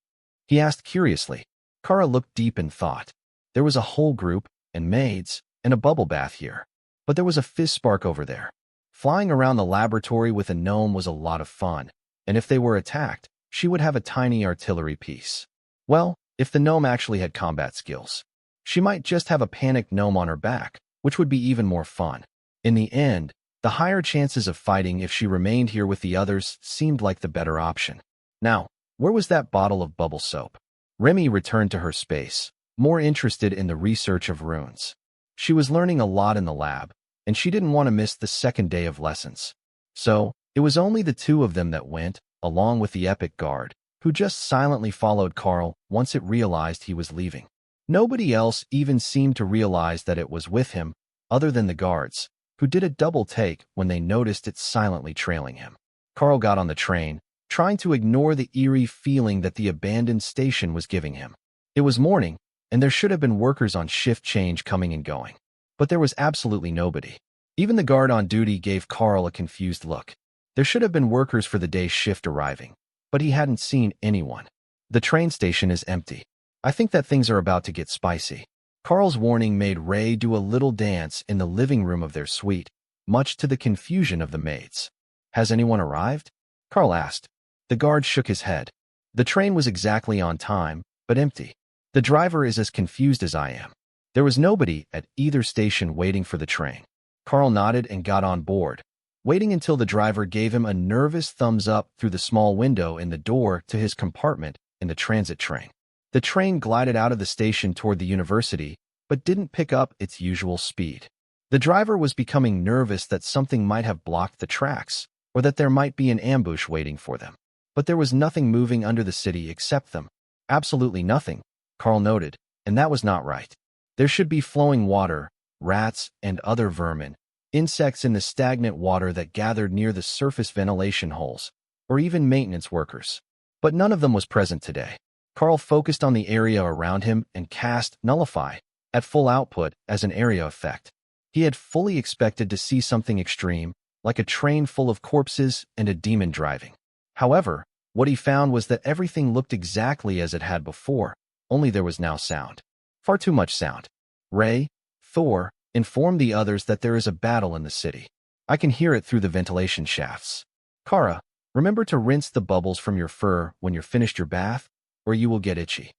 He asked curiously. Kara looked deep in thought. There was a whole group, and maids, and a bubble bath here. But there was a fizz spark over there. Flying around the laboratory with a gnome was a lot of fun, and if they were attacked, she would have a tiny artillery piece. Well, if the gnome actually had combat skills. She might just have a panicked gnome on her back, which would be even more fun. In the end, the higher chances of fighting if she remained here with the others seemed like the better option. Now, where was that bottle of bubble soap? Remy returned to her space, more interested in the research of runes. She was learning a lot in the lab, and she didn't want to miss the second day of lessons. So, it was only the 2 of them that went, along with the epic guard, who just silently followed Karl once it realized he was leaving. Nobody else even seemed to realize that it was with him, other than the guards, who did a double take when they noticed it silently trailing him. Karl got on the train, trying to ignore the eerie feeling that the abandoned station was giving him. It was morning, and there should have been workers on shift change coming and going. But there was absolutely nobody. Even the guard on duty gave Karl a confused look. There should have been workers for the day's shift arriving, but he hadn't seen anyone. The train station is empty. I think that things are about to get spicy. Karl's warning made Rei do a little dance in the living room of their suite, much to the confusion of the maids. Has anyone arrived? Karl asked. The guard shook his head. The train was exactly on time, but empty. The driver is as confused as I am. There was nobody at either station waiting for the train. Karl nodded and got on board, waiting until the driver gave him a nervous thumbs up through the small window in the door to his compartment in the transit train. The train glided out of the station toward the university, but didn't pick up its usual speed. The driver was becoming nervous that something might have blocked the tracks, or that there might be an ambush waiting for them. But there was nothing moving under the city except them. Absolutely nothing, Karl noted, and that was not right. There should be flowing water, rats, and other vermin, insects in the stagnant water that gathered near the surface ventilation holes, or even maintenance workers. But none of them was present today. Karl focused on the area around him and cast Nullify at full output as an area effect. He had fully expected to see something extreme, like a train full of corpses and a demon driving. However, what he found was that everything looked exactly as it had before, only there was now sound. Far too much sound. Rei, Thor, informed the others that there is a battle in the city. I can hear it through the ventilation shafts. Kara, remember to rinse the bubbles from your fur when you're finished your bath, or you will get itchy.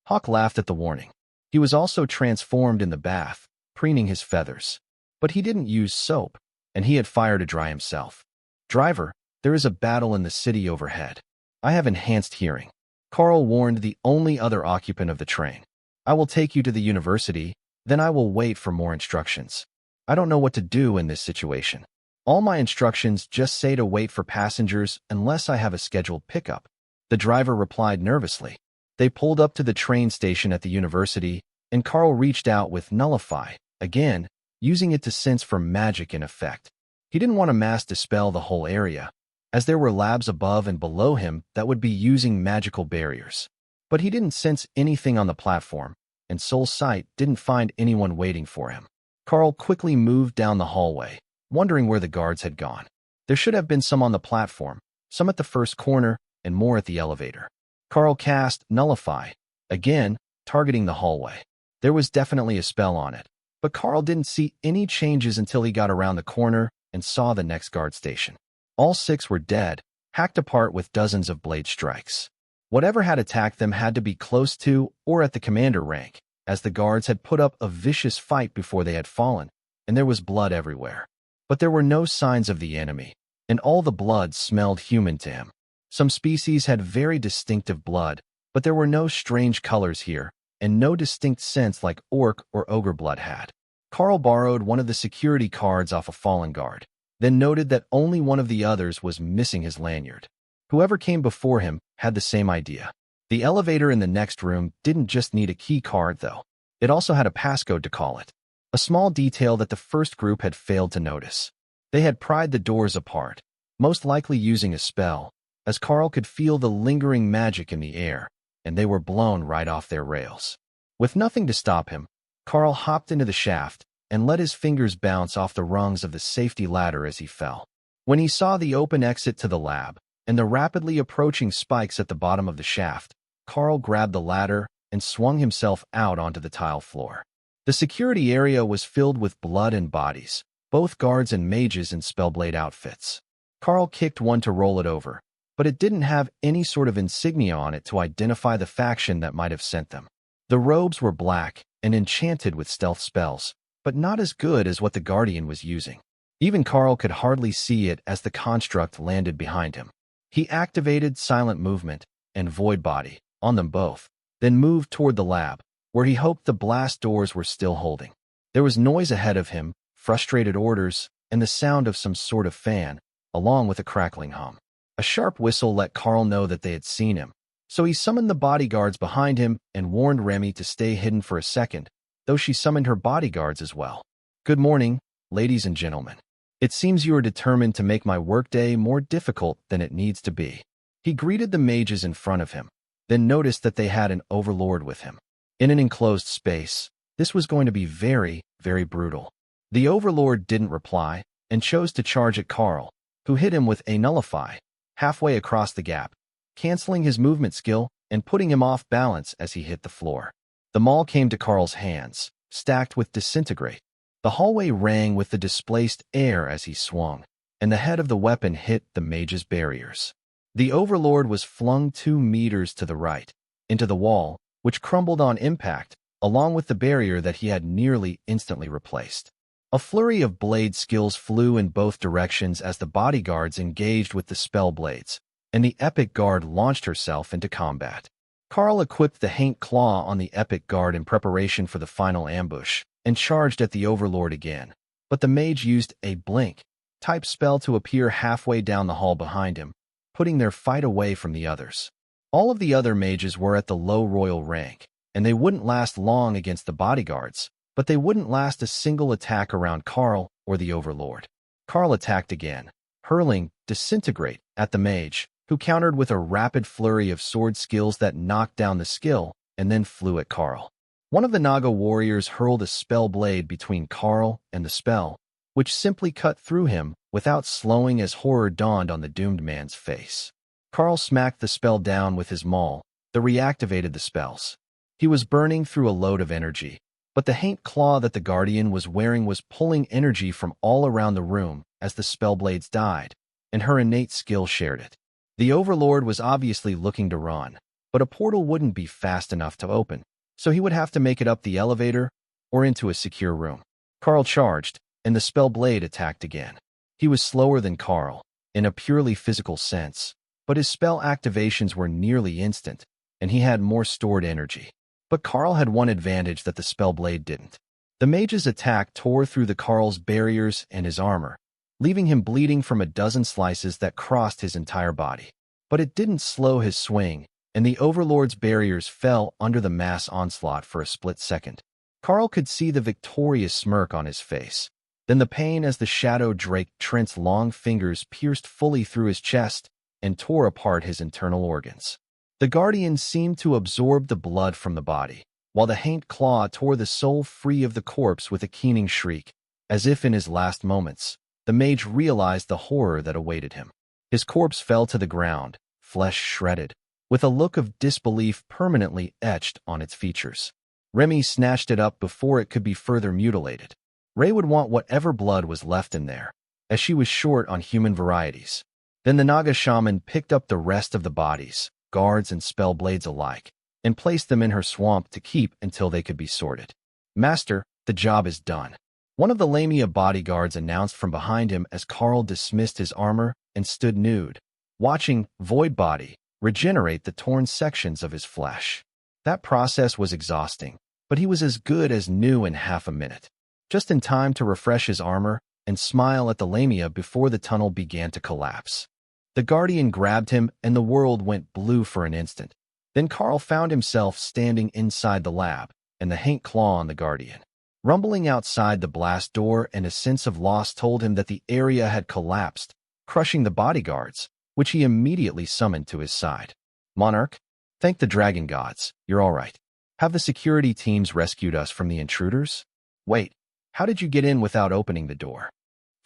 Hawk laughed at the warning. He was also transformed in the bath, preening his feathers. But he didn't use soap, and he had fire to dry himself. Driver, there is a battle in the city overhead. I have enhanced hearing. Karl warned the only other occupant of the train. I will take you to the university, then I will wait for more instructions. I don't know what to do in this situation. All my instructions just say to wait for passengers unless I have a scheduled pickup. The driver replied nervously. They pulled up to the train station at the university, and Karl reached out with Nullify, again, using it to sense for magic in effect. He didn't want to mass dispel the whole area, as there were labs above and below him that would be using magical barriers. But he didn't sense anything on the platform, and Soul's sight didn't find anyone waiting for him. Karl quickly moved down the hallway, wondering where the guards had gone. There should have been some on the platform, some at the first corner, and more at the elevator. Karl cast Nullify, again, targeting the hallway. There was definitely a spell on it, but Karl didn't see any changes until he got around the corner and saw the next guard station. All 6 were dead, hacked apart with dozens of blade strikes. Whatever had attacked them had to be close to or at the commander rank, as the guards had put up a vicious fight before they had fallen, and there was blood everywhere. But there were no signs of the enemy, and all the blood smelled human to him. Some species had very distinctive blood, but there were no strange colors here, and no distinct scents like orc or ogre blood had. Karl borrowed one of the security cards off a fallen guard, then noted that only one of the others was missing his lanyard. Whoever came before him had the same idea. The elevator in the next room didn't just need a key card, though. It also had a passcode to call it, a small detail that the first group had failed to notice. They had pried the doors apart, most likely using a spell, as Karl could feel the lingering magic in the air, and they were blown right off their rails. With nothing to stop him, Karl hopped into the shaft and let his fingers bounce off the rungs of the safety ladder as he fell. When he saw the open exit to the lab and the rapidly approaching spikes at the bottom of the shaft, Karl grabbed the ladder and swung himself out onto the tile floor. The security area was filled with blood and bodies, both guards and mages in Spellblade outfits. Karl kicked one to roll it over, but it didn't have any sort of insignia on it to identify the faction that might have sent them. The robes were black and enchanted with stealth spells, but not as good as what the Guardian was using. Even Karl could hardly see it as the construct landed behind him. He activated Silent Movement and Void Body on them both, then moved toward the lab, where he hoped the blast doors were still holding. There was noise ahead of him, frustrated orders, and the sound of some sort of fan, along with a crackling hum. A sharp whistle let Karl know that they had seen him, so he summoned the bodyguards behind him and warned Remy to stay hidden for a second, though she summoned her bodyguards as well. "Good morning, ladies and gentlemen. It seems you are determined to make my workday more difficult than it needs to be." He greeted the mages in front of him, then noticed that they had an overlord with him. In an enclosed space, this was going to be very, very brutal. The overlord didn't reply and chose to charge at Karl, who hit him with a Nullify halfway across the gap, canceling his movement skill and putting him off balance as he hit the floor. The maul came to Karl's hands, stacked with Disintegrate. The hallway rang with the displaced air as he swung, and the head of the weapon hit the mage's barriers. The overlord was flung 2 meters to the right, into the wall, which crumbled on impact, along with the barrier that he had nearly instantly replaced. A flurry of blade skills flew in both directions as the bodyguards engaged with the spell blades, and the Epic Guard launched herself into combat. Karl equipped the Haint Claw on the Epic Guard in preparation for the final ambush, and charged at the Overlord again, but the mage used a blink-type spell to appear halfway down the hall behind him, putting their fight away from the others. All of the other mages were at the low royal rank, and they wouldn't last long against the bodyguards, but they wouldn't last a single attack around Karl or the Overlord. Karl attacked again, hurling Disintegrate at the mage, who countered with a rapid flurry of sword skills that knocked down the skill and then flew at Karl. One of the Naga warriors hurled a spell blade between Karl and the spell, which simply cut through him without slowing as horror dawned on the doomed man's face. Karl smacked the spell down with his maul that reactivated the spells. He was burning through a load of energy, but the Haint Claw that the Guardian was wearing was pulling energy from all around the room as the spellblades died, and her innate skill shared it. The Overlord was obviously looking to run, but a portal wouldn't be fast enough to open, so he would have to make it up the elevator or into a secure room. Karl charged, and the spellblade attacked again. He was slower than Karl, in a purely physical sense, but his spell activations were nearly instant, and he had more stored energy. But Karl had one advantage that the spellblade didn't. The mage's attack tore through the Karl's barriers and his armor, leaving him bleeding from a dozen slices that crossed his entire body. But it didn't slow his swing, and the Overlord's barriers fell under the mass onslaught for a split second. Karl could see the victorious smirk on his face, then the pain as the shadow drake Trent's long fingers pierced fully through his chest and tore apart his internal organs. The Guardian seemed to absorb the blood from the body, while the haint claw tore the soul free of the corpse with a keening shriek. As if in his last moments, the mage realized the horror that awaited him. His corpse fell to the ground, flesh shredded, with a look of disbelief permanently etched on its features. Remy snatched it up before it could be further mutilated. Ray would want whatever blood was left in there, as she was short on human varieties. Then the Naga shaman picked up the rest of the bodies, guards and spell blades alike, and placed them in her swamp to keep until they could be sorted. "Master, the job is done," one of the Lamia bodyguards announced from behind him as Karl dismissed his armor and stood nude, watching Void Body regenerate the torn sections of his flesh. That process was exhausting, but he was as good as new in half a minute, just in time to refresh his armor and smile at the Lamia before the tunnel began to collapse. The Guardian grabbed him and the world went blue for an instant. Then Karl found himself standing inside the lab, and the haint claw on the Guardian, rumbling outside the blast door, and a sense of loss told him that the area had collapsed, crushing the bodyguards, which he immediately summoned to his side. "Monarch, thank the dragon gods, you're all right. Have the security teams rescued us from the intruders?" "Wait, how did you get in without opening the door?"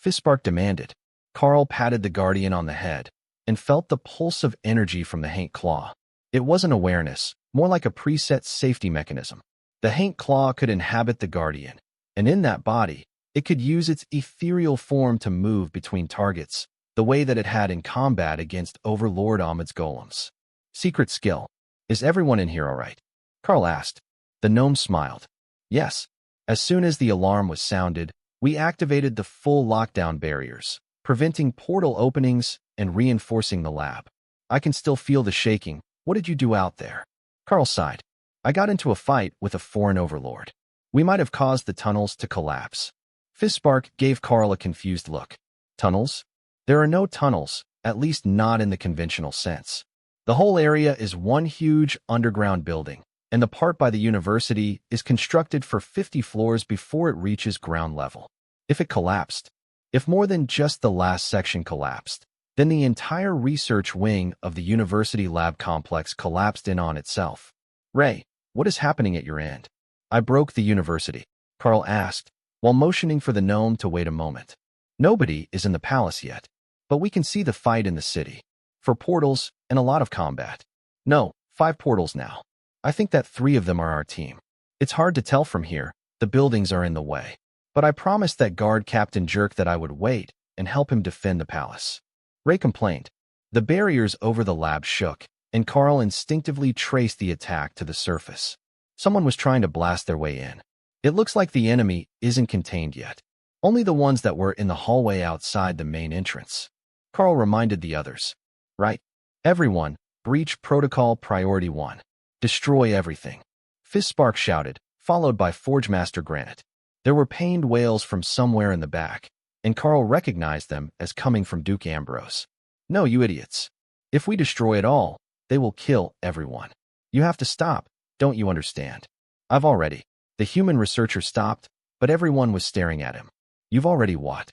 Fispark demanded. Karl patted the Guardian on the head and felt the pulse of energy from the haint claw. It wasn't awareness, more like a preset safety mechanism. The haint claw could inhabit the Guardian, and in that body, it could use its ethereal form to move between targets, the way that it had in combat against Overlord Ahmed's golems. "Secret skill. Is everyone in here all right?" Karl asked. The gnome smiled. "Yes. As soon as the alarm was sounded, we activated the full lockdown barriers, preventing portal openings and reinforcing the lab. I can still feel the shaking. What did you do out there?" Karl sighed. "I got into a fight with a foreign overlord. We might have caused the tunnels to collapse." Fispark gave Karl a confused look. "Tunnels? There are no tunnels, at least not in the conventional sense. The whole area is one huge underground building, and the part by the university is constructed for 50 floors before it reaches ground level. If it collapsed, if more than just the last section collapsed, then the entire research wing of the university lab complex collapsed in on itself." "Ray, what is happening at your end?" "I broke the university," Karl asked, while motioning for the gnome to wait a moment. "Nobody is in the palace yet, but we can see the fight in the city. For portals and a lot of combat. No, 5 portals now. I think that 3 of them are our team. It's hard to tell from here, the buildings are in the way. But I promised that guard Captain Jerk that I would wait and help him defend the palace." Ray complained. The barriers over the lab shook, and Karl instinctively traced the attack to the surface. Someone was trying to blast their way in. "It looks like the enemy isn't contained yet. Only the ones that were in the hallway outside the main entrance." Karl reminded the others. "Right. Everyone, breach protocol priority 1. Destroy everything." Fispark shouted, followed by Forgemaster Granite. There were pained wails from somewhere in the back, and Karl recognized them as coming from Duke Ambrose. "No, you idiots. If we destroy it all, they will kill everyone. You have to stop, don't you understand?" "I've already." The human researcher stopped, but everyone was staring at him. "You've already what?"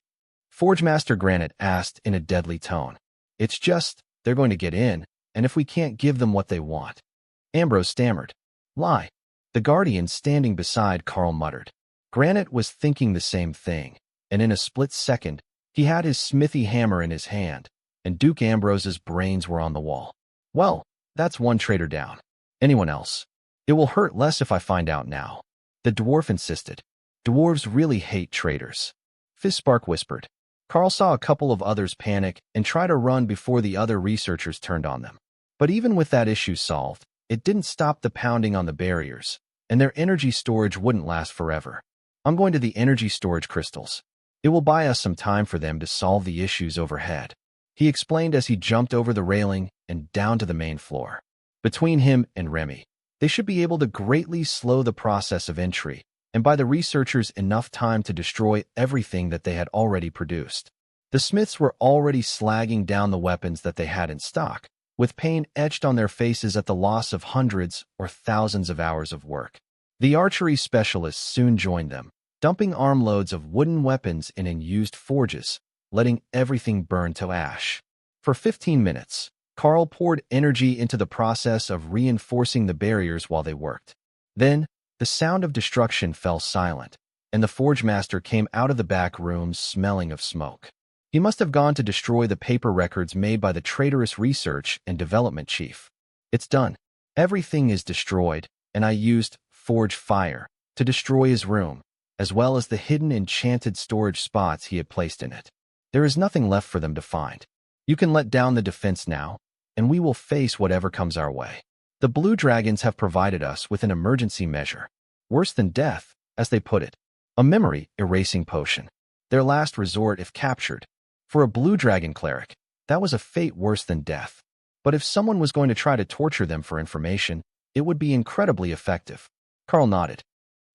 Forgemaster Granite asked in a deadly tone. "It's just, they're going to get in, and if we can't give them what they want." Ambrose stammered. "Lie." The Guardian standing beside Karl muttered. Granite was thinking the same thing, and in a split second, he had his smithy hammer in his hand, and Duke Ambrose's brains were on the wall. "Well, that's one traitor down. Anyone else? It will hurt less if I find out now." The dwarf insisted. "Dwarves really hate traitors." Fispark whispered. Karl saw a couple of others panic and try to run before the other researchers turned on them. But even with that issue solved, it didn't stop the pounding on the barriers, and their energy storage wouldn't last forever. "I'm going to the energy storage crystals. It will buy us some time for them to solve the issues overhead," he explained as he jumped over the railing and down to the main floor. Between him and Remy, they should be able to greatly slow the process of entry and buy the researchers enough time to destroy everything that they had already produced. The smiths were already slagging down the weapons that they had in stock, with pain etched on their faces at the loss of hundreds or thousands of hours of work. The archery specialists soon joined them, dumping armloads of wooden weapons in unused forges, letting everything burn to ash. For 15 minutes, Karl poured energy into the process of reinforcing the barriers while they worked. Then, the sound of destruction fell silent, and the forge master came out of the back rooms smelling of smoke. He must have gone to destroy the paper records made by the traitorous research and development chief. It's done. Everything is destroyed, and I used forge fire to destroy his room, as well as the hidden enchanted storage spots he had placed in it. There is nothing left for them to find. You can let down the defense now, and we will face whatever comes our way. The Blue Dragons have provided us with an emergency measure. Worse than death, as they put it. A memory-erasing potion. Their last resort if captured. For a Blue Dragon cleric, that was a fate worse than death. But if someone was going to try to torture them for information, it would be incredibly effective. Karl nodded.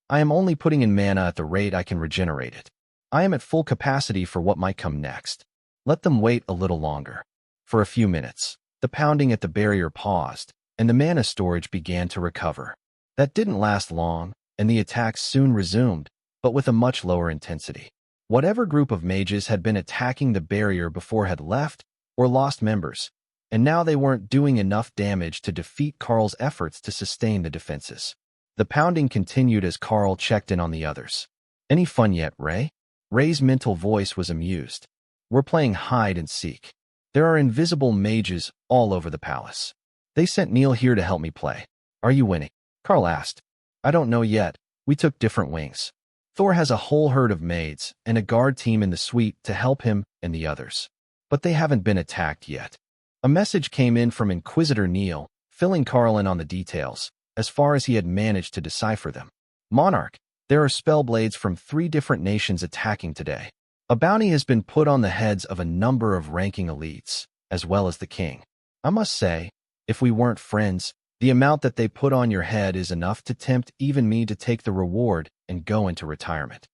I am only putting in mana at the rate I can regenerate it. I am at full capacity for what might come next. Let them wait a little longer. For a few minutes, the pounding at the barrier paused, and the mana storage began to recover. That didn't last long, and the attacks soon resumed, but with a much lower intensity. Whatever group of mages had been attacking the barrier before had left or lost members, and now they weren't doing enough damage to defeat Karl's efforts to sustain the defenses. The pounding continued as Karl checked in on the others. Any fun yet, Ray? Ray's mental voice was amused. We're playing hide and seek. There are invisible mages all over the palace. They sent Neil here to help me play. Are you winning? Karl asked. I don't know yet. We took different wings. Thor has a whole herd of maids and a guard team in the suite to help him and the others. But they haven't been attacked yet. A message came in from Inquisitor Neil, filling Karl in on the details, as far as he had managed to decipher them. Monarch, there are spellblades from 3 different nations attacking today. A bounty has been put on the heads of a number of ranking elites, as well as the king. I must say, if we weren't friends, the amount that they put on your head is enough to tempt even me to take the reward and go into retirement.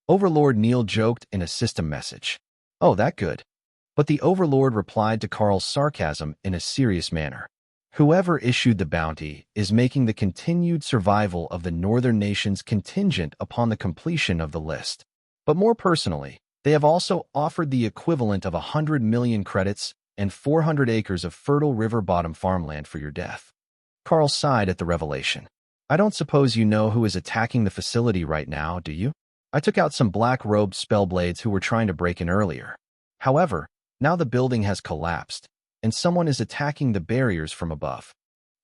Overlord Neil joked in a system message. Oh, that good. But the Overlord replied to Karl's sarcasm in a serious manner. Whoever issued the bounty is making the continued survival of the northern nations contingent upon the completion of the list. But more personally, they have also offered the equivalent of 100 million credits and 400 acres of fertile river bottom farmland for your death. Karl sighed at the revelation. I don't suppose you know who is attacking the facility right now, do you? I took out some black-robed spellblades who were trying to break in earlier. However, now the building has collapsed, and someone is attacking the barriers from above.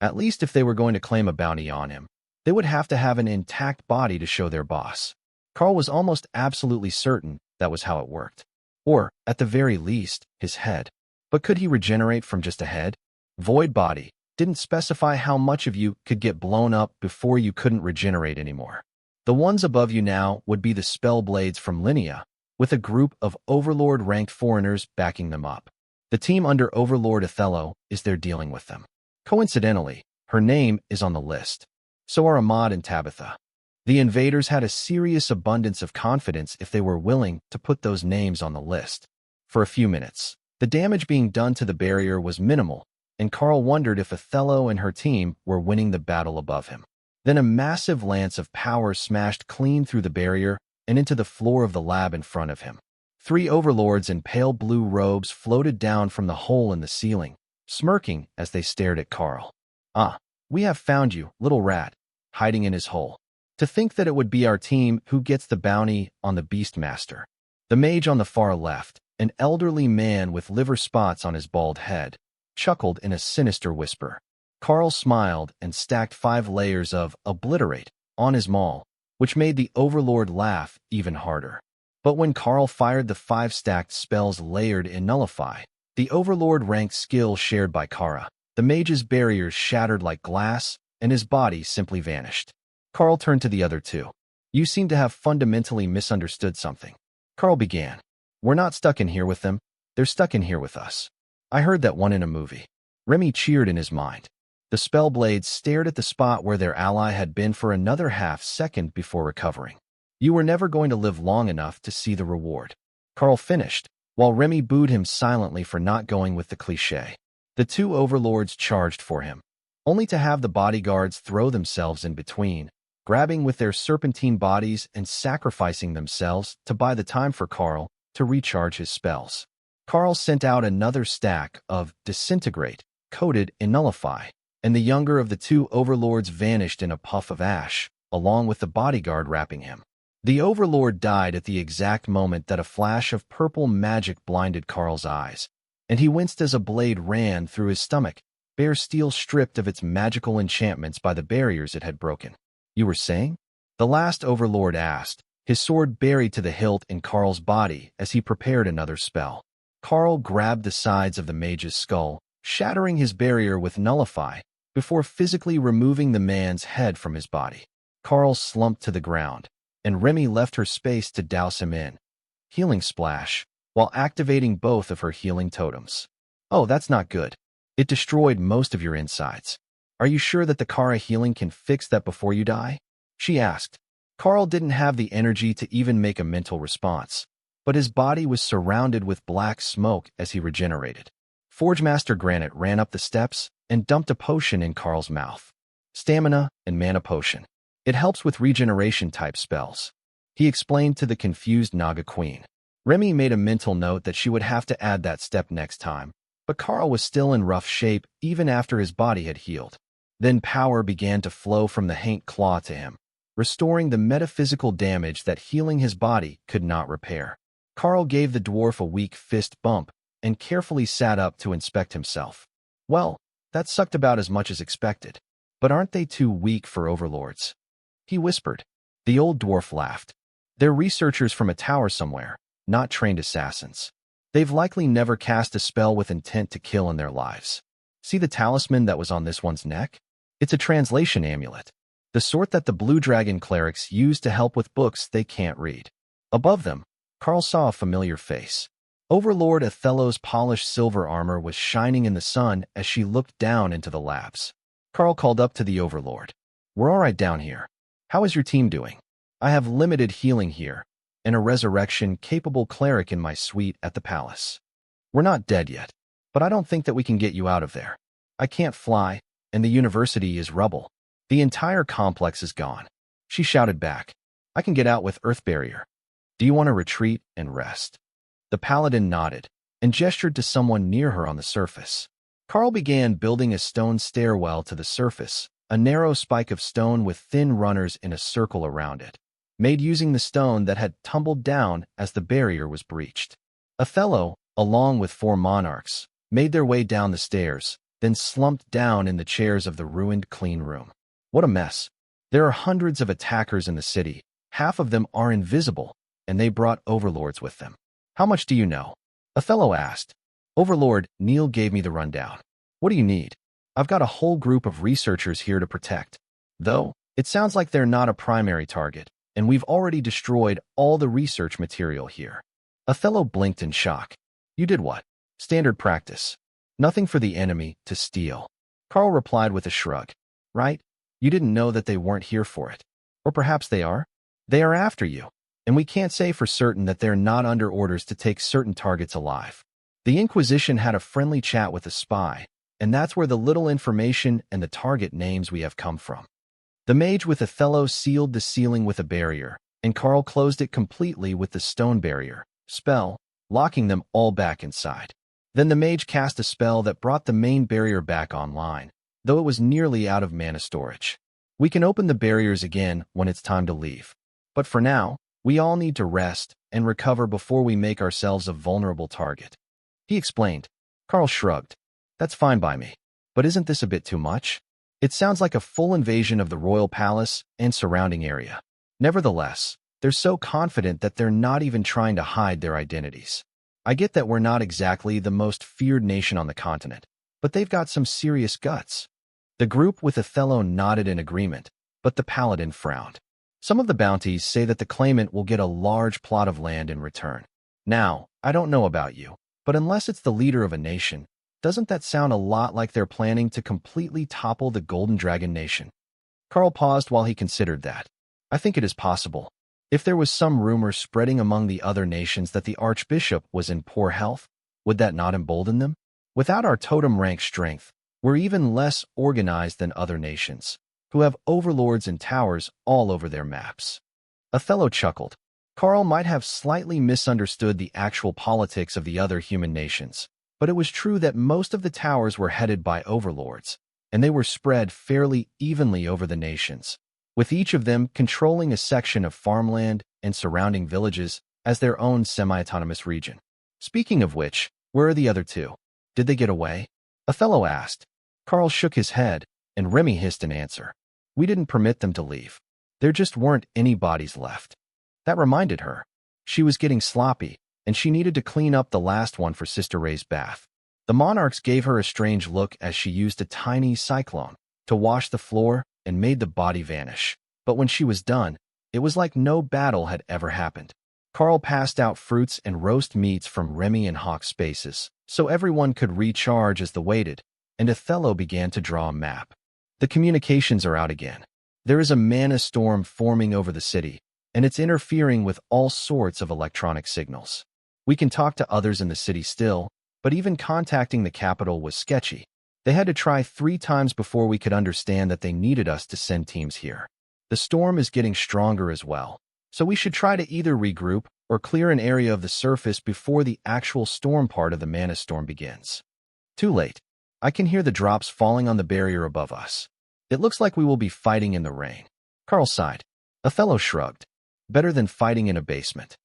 At least if they were going to claim a bounty on him, they would have to have an intact body to show their boss. Karl was almost absolutely certain that was how it worked. Or, at the very least, his head. But could he regenerate from just a head? Void body didn't specify how much of you could get blown up before you couldn't regenerate anymore. The ones above you now would be the spellblades from Linnea, with a group of Overlord-ranked foreigners backing them up. The team under Overlord Othello is there dealing with them. Coincidentally, her name is on the list. So are Ahmad and Tabitha. The invaders had a serious abundance of confidence if they were willing to put those names on the list. For a few minutes, the damage being done to the barrier was minimal, and Karl wondered if Othello and her team were winning the battle above him. Then a massive lance of power smashed clean through the barrier and into the floor of the lab in front of him. 3 overlords in pale blue robes floated down from the hole in the ceiling, smirking as they stared at Karl. Ah, we have found you, little rat, hiding in his hole. To think that it would be our team who gets the bounty on the Beastmaster. The mage on the far left, an elderly man with liver spots on his bald head, chuckled in a sinister whisper. Karl smiled and stacked 5 layers of obliterate on his maul, which made the Overlord laugh even harder. But when Karl fired the 5 stacked spells layered in Nullify, the Overlord-ranked skill shared by Kara, the mage's barriers shattered like glass, and his body simply vanished. Karl turned to the other 2. You seem to have fundamentally misunderstood something. Karl began. We're not stuck in here with them. They're stuck in here with us. I heard that one in a movie. Remy cheered in his mind. The spellblades stared at the spot where their ally had been for another half-second before recovering. You were never going to live long enough to see the reward. Karl finished, while Remy booed him silently for not going with the cliché. The two overlords charged for him, only to have the bodyguards throw themselves in between, grabbing with their serpentine bodies and sacrificing themselves to buy the time for Karl to recharge his spells. Karl sent out another stack of disintegrate, coated in nullify, and the younger of the two overlords vanished in a puff of ash, along with the bodyguard wrapping him. The overlord died at the exact moment that a flash of purple magic blinded Karl's eyes, and he winced as a blade ran through his stomach, bare steel stripped of its magical enchantments by the barriers it had broken. "You were saying?" the last overlord asked, his sword buried to the hilt in Karl's body as he prepared another spell. Karl grabbed the sides of the mage's skull, shattering his barrier with nullify, before physically removing the man's head from his body. Karl slumped to the ground, and Remy left her space to douse him in healing splash, while activating both of her healing totems. "Oh, that's not good. It destroyed most of your insides. Are you sure that the Kara healing can fix that before you die?" she asked. Karl didn't have the energy to even make a mental response, but his body was surrounded with black smoke as he regenerated. Forgemaster Granite ran up the steps and dumped a potion in Karl's mouth. Stamina and mana potion. It helps with regeneration-type spells, he explained to the confused Naga Queen. Remy made a mental note that she would have to add that step next time, but Karl was still in rough shape even after his body had healed. Then power began to flow from the Haint Claw to him, restoring the metaphysical damage that healing his body could not repair. Karl gave the dwarf a weak fist bump and carefully sat up to inspect himself. "Well, that sucked about as much as expected. But aren't they too weak for overlords?" he whispered. The old dwarf laughed. "They're researchers from a tower somewhere, not trained assassins. They've likely never cast a spell with intent to kill in their lives. See the talisman that was on this one's neck? It's a translation amulet, the sort that the Blue Dragon clerics use to help with books they can't read." Above them, Karl saw a familiar face. Overlord Othello's polished silver armor was shining in the sun as she looked down into the labs. Karl called up to the Overlord. "We're all right down here. How is your team doing? I have limited healing here, and a resurrection-capable cleric in my suite at the palace. We're not dead yet, but I don't think that we can get you out of there. I can't fly, and the university is rubble. The entire complex is gone." She shouted back. "I can get out with Earth Barrier. Do you want to retreat and rest?" The paladin nodded and gestured to someone near her on the surface. Karl began building a stone stairwell to the surface, a narrow spike of stone with thin runners in a circle around it, made using the stone that had tumbled down as the barrier was breached. Othello, along with 4 monarchs, made their way down the stairs, then slumped down in the chairs of the ruined clean room. What a mess. There are hundreds of attackers in the city. Half of them are invisible, and they brought overlords with them. "How much do you know?" Othello asked. "Overlord Neil gave me the rundown. What do you need?" "I've got a whole group of researchers here to protect. Though, it sounds like they're not a primary target, and we've already destroyed all the research material here." Othello blinked in shock. "You did what?" "Standard practice. Nothing for the enemy to steal." Karl replied with a shrug. "Right? You didn't know that they weren't here for it. Or perhaps they are? They are after you, and we can't say for certain that they're not under orders to take certain targets alive." The Inquisition had a friendly chat with a spy, and that's where the little information and the target names we have come from. The mage with Othello sealed the ceiling with a barrier, and Karl closed it completely with the stone barrier spell, locking them all back inside. Then the mage cast a spell that brought the main barrier back online, though it was nearly out of mana storage. "We can open the barriers again when it's time to leave. But for now, we all need to rest and recover before we make ourselves a vulnerable target," he explained. Karl shrugged. "That's fine by me. But isn't this a bit too much? It sounds like a full invasion of the royal palace and surrounding area." Nevertheless, they're so confident that they're not even trying to hide their identities. "I get that we're not exactly the most feared nation on the continent, but they've got some serious guts." The group with Othello nodded in agreement, but the paladin frowned. "Some of the bounties say that the claimant will get a large plot of land in return. Now, I don't know about you, but unless it's the leader of a nation, doesn't that sound a lot like they're planning to completely topple the Golden Dragon Nation?" Karl paused while he considered that. "I think it is possible. If there was some rumor spreading among the other nations that the Archbishop was in poor health, would that not embolden them?" Without our totem rank strength, we're even less organized than other nations, who have overlords and towers all over their maps. Othello chuckled. Karl might have slightly misunderstood the actual politics of the other human nations, but it was true that most of the towers were headed by overlords, and they were spread fairly evenly over the nations, with each of them controlling a section of farmland and surrounding villages as their own semi-autonomous region. Speaking of which, where are the other two? Did they get away? Othello asked. Karl shook his head, and Remy hissed an answer. We didn't permit them to leave. There just weren't any bodies left. That reminded her. She was getting sloppy, and she needed to clean up the last one for Sister Ray's bath. The monarchs gave her a strange look as she used a tiny cyclone to wash the floor and made the body vanish. But when she was done, it was like no battle had ever happened. Karl passed out fruits and roast meats from Remy and Hawk's spaces, so everyone could recharge as they waited, and Othello began to draw a map. The communications are out again. There is a mana storm forming over the city, and it's interfering with all sorts of electronic signals. We can talk to others in the city still, but even contacting the capital was sketchy. They had to try 3 times before we could understand that they needed us to send teams here. The storm is getting stronger as well, so we should try to either regroup or clear an area of the surface before the actual storm part of the mana storm begins. Too late. I can hear the drops falling on the barrier above us. It looks like we will be fighting in the rain. Karl sighed. Othello shrugged. Better than fighting in a basement.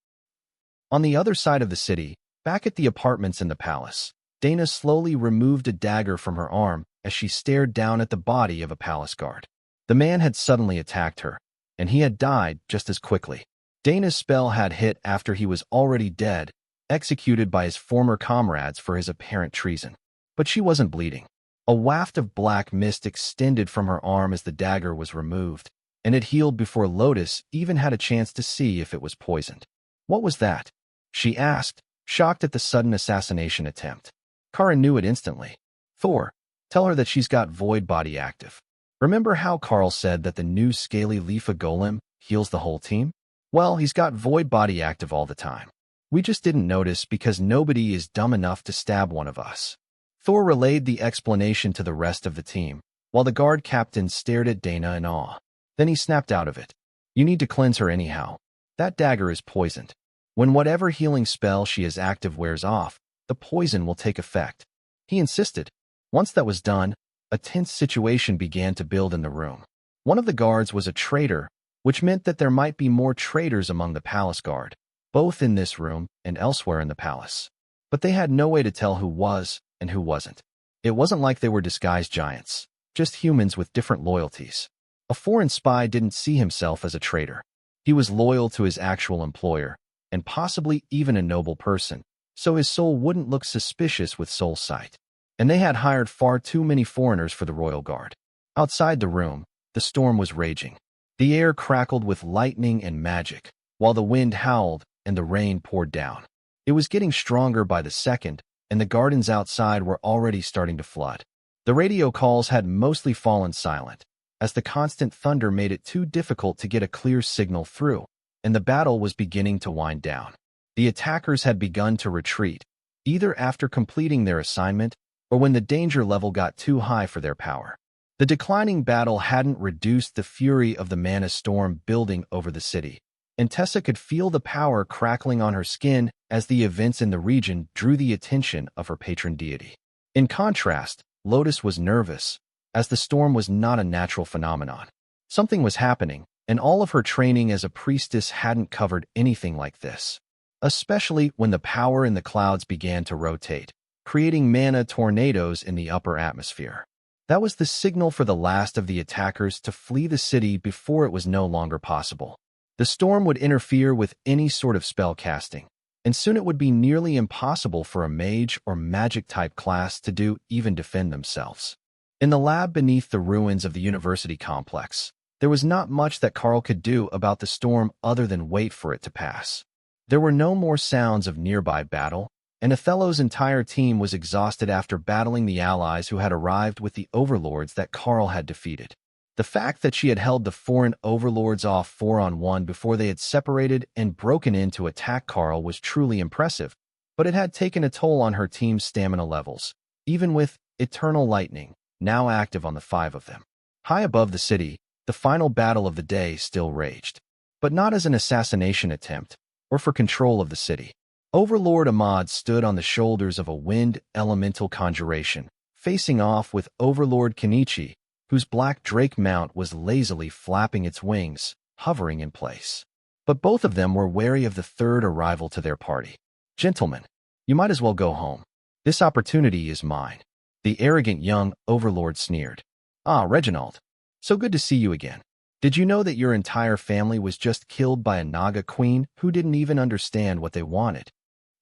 On the other side of the city, back at the apartments in the palace, Dana slowly removed a dagger from her arm as she stared down at the body of a palace guard. The man had suddenly attacked her, and he had died just as quickly. Dana's spell had hit after he was already dead, executed by his former comrades for his apparent treason. But she wasn't bleeding. A waft of black mist extended from her arm as the dagger was removed, and it healed before Lotus even had a chance to see if it was poisoned. What was that? She asked, shocked at the sudden assassination attempt. Kara knew it instantly. Thor, tell her that she's got void body active. Remember how Karl said that the new scaly Leafa golem heals the whole team? Well, he's got void body active all the time. We just didn't notice because nobody is dumb enough to stab one of us. Thor relayed the explanation to the rest of the team, while the guard captain stared at Dana in awe. Then he snapped out of it. You need to cleanse her anyhow. That dagger is poisoned. When whatever healing spell she has active wears off, the poison will take effect. He insisted. Once that was done, a tense situation began to build in the room. One of the guards was a traitor, which meant that there might be more traitors among the palace guard, both in this room and elsewhere in the palace. But they had no way to tell who was and who wasn't. It wasn't like they were disguised giants, just humans with different loyalties. A foreign spy didn't see himself as a traitor. He was loyal to his actual employer, and possibly even a noble person, so his soul wouldn't look suspicious with soul sight. And they had hired far too many foreigners for the royal guard. Outside the room, the storm was raging. The air crackled with lightning and magic, while the wind howled and the rain poured down. It was getting stronger by the second, and the gardens outside were already starting to flood. The radio calls had mostly fallen silent, as the constant thunder made it too difficult to get a clear signal through, and the battle was beginning to wind down. The attackers had begun to retreat, either after completing their assignment or when the danger level got too high for their power. The declining battle hadn't reduced the fury of the mana storm building over the city, and Tessa could feel the power crackling on her skin as the events in the region drew the attention of her patron deity. In contrast, Lotus was nervous, as the storm was not a natural phenomenon. Something was happening, and all of her training as a priestess hadn't covered anything like this, especially when the power in the clouds began to rotate, creating mana tornadoes in the upper atmosphere. That was the signal for the last of the attackers to flee the city before it was no longer possible. The storm would interfere with any sort of spell casting, and soon it would be nearly impossible for a mage or magic-type class to do even defend themselves. In the lab beneath the ruins of the university complex, there was not much that Karl could do about the storm other than wait for it to pass. There were no more sounds of nearby battle, and Othello's entire team was exhausted after battling the allies who had arrived with the overlords that Karl had defeated. The fact that she had held the foreign overlords off 4-on-1 before they had separated and broken in to attack Karl was truly impressive, but it had taken a toll on her team's stamina levels, even with eternal lightning now active on the 5 of them. High above the city, the final battle of the day still raged, but not as an assassination attempt or for control of the city. Overlord Ahmad stood on the shoulders of a wind elemental conjuration, facing off with Overlord Kenichi, whose black drake mount was lazily flapping its wings, hovering in place. But both of them were wary of the third arrival to their party. "Gentlemen, you might as well go home. This opportunity is mine," the arrogant young overlord sneered. "Ah, Reginald, so good to see you again. Did you know that your entire family was just killed by a Naga queen who didn't even understand what they wanted?"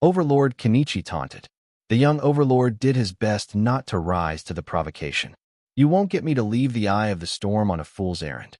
Overlord Kenichi taunted. The young overlord did his best not to rise to the provocation. "You won't get me to leave the eye of the storm on a fool's errand,"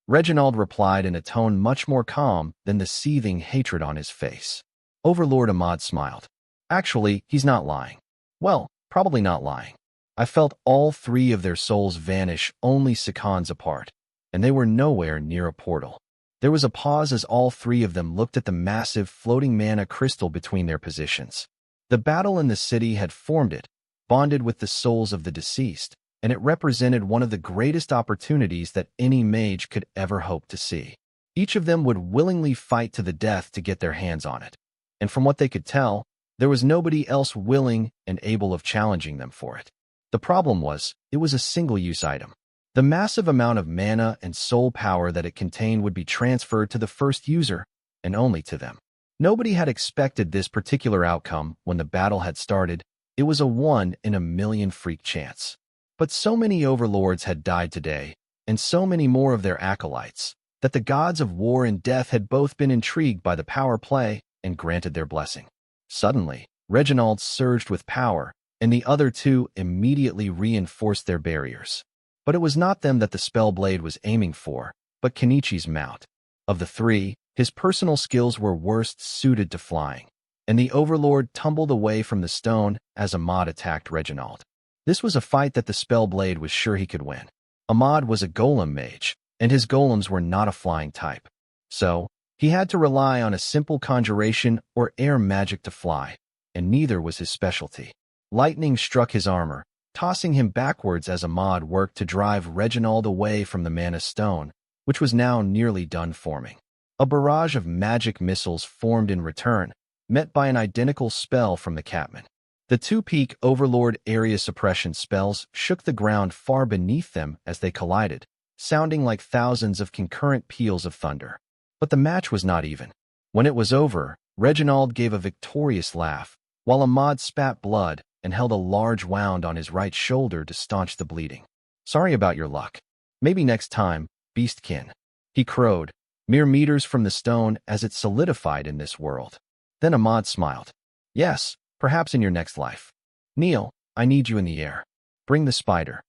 Reginald replied in a tone much more calm than the seething hatred on his face. Overlord Ahmad smiled. "Actually, he's not lying. Well, probably not lying. I felt all 3 of their souls vanish only seconds apart, and they were nowhere near a portal." There was a pause as all 3 of them looked at the massive floating mana crystal between their positions. The battle in the city had formed it, bonded with the souls of the deceased, and it represented one of the greatest opportunities that any mage could ever hope to see. Each of them would willingly fight to the death to get their hands on it, and from what they could tell, there was nobody else willing and able of challenging them for it. The problem was, it was a single-use item. The massive amount of mana and soul power that it contained would be transferred to the first user, and only to them. Nobody had expected this particular outcome when the battle had started. It was a 1 in a million freak chance. But so many overlords had died today, and so many more of their acolytes, that the gods of war and death had both been intrigued by the power play and granted their blessing. Suddenly, Reginald surged with power, and the other 2 immediately reinforced their barriers. But it was not them that the spell blade was aiming for, but Kenichi's mount. Of the 3, his personal skills were worst suited to flying, and the overlord tumbled away from the stone as Ahmad attacked Reginald. This was a fight that the spell blade was sure he could win. Ahmad was a golem mage, and his golems were not a flying type. So, he had to rely on a simple conjuration or air magic to fly, and neither was his specialty. Lightning struck his armor, tossing him backwards as Ahmad worked to drive Reginald away from the mana stone, which was now nearly done forming. A barrage of magic missiles formed in return, met by an identical spell from the Catman. The 2-peak Overlord area suppression spells shook the ground far beneath them as they collided, sounding like thousands of concurrent peals of thunder. But the match was not even. When it was over, Reginald gave a victorious laugh, while Ahmad spat blood and held a large wound on his right shoulder to staunch the bleeding. "Sorry about your luck. Maybe next time, beastkin," he crowed, mere meters from the stone as it solidified in this world. Then Ahmad smiled. "Yes, perhaps in your next life. Neil, I need you in the air. Bring the spider."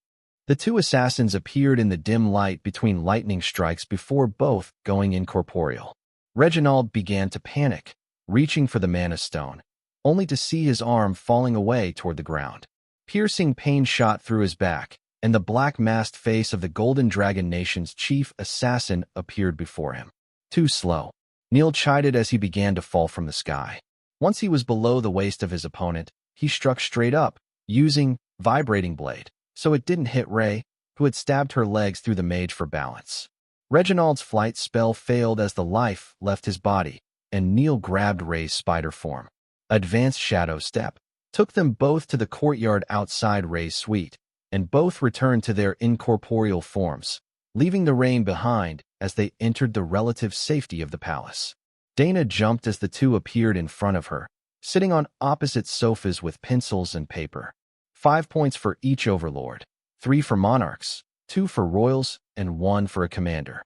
The 2 assassins appeared in the dim light between lightning strikes before both going incorporeal. Reginald began to panic, reaching for the mana stone, only to see his arm falling away toward the ground. Piercing pain shot through his back, and the black-masked face of the Golden Dragon Nation's chief assassin appeared before him. "Too slow," Neil chided as he began to fall from the sky. Once he was below the waist of his opponent, he struck straight up, using Vibrating Blade, so it didn't hit Ray, who had stabbed her legs through the mage for balance. Reginald's flight spell failed as the life left his body, and Neil grabbed Ray's spider form. Advanced Shadow Step took them both to the courtyard outside Ray's suite, and both returned to their incorporeal forms, leaving the rain behind as they entered the relative safety of the palace. Dana jumped as the 2 appeared in front of her, sitting on opposite sofas with pencils and paper. 5 points for each overlord, 3 for monarchs, 2 for royals, and 1 for a commander.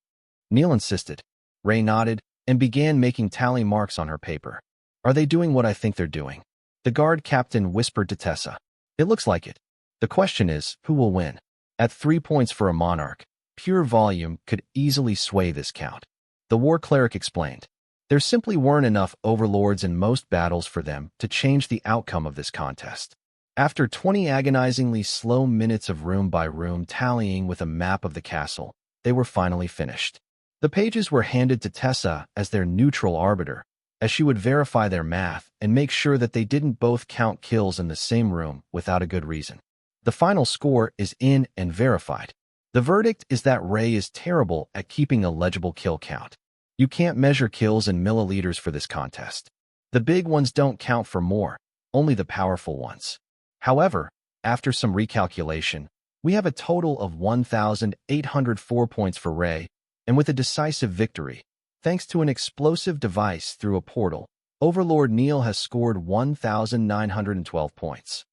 Neil insisted. Ray nodded and began making tally marks on her paper. "Are they doing what I think they're doing?" the guard captain whispered to Tessa. "It looks like it. The question is, who will win?" At 3 points for a monarch, pure volume could easily sway this count. The war cleric explained. There simply weren't enough overlords in most battles for them to change the outcome of this contest. After 20 agonizingly slow minutes of room-by-room tallying with a map of the castle, they were finally finished. The pages were handed to Tessa as their neutral arbiter, as she would verify their math and make sure that they didn't both count kills in the same room without a good reason. The final score is in and verified. The verdict is that Ray is terrible at keeping a legible kill count. You can't measure kills in milliliters for this contest. The big ones don't count for more, only the powerful ones. However, after some recalculation, we have a total of 1,804 points for Ray, and with a decisive victory, thanks to an explosive device through a portal, Overlord Neil has scored 1,912 points.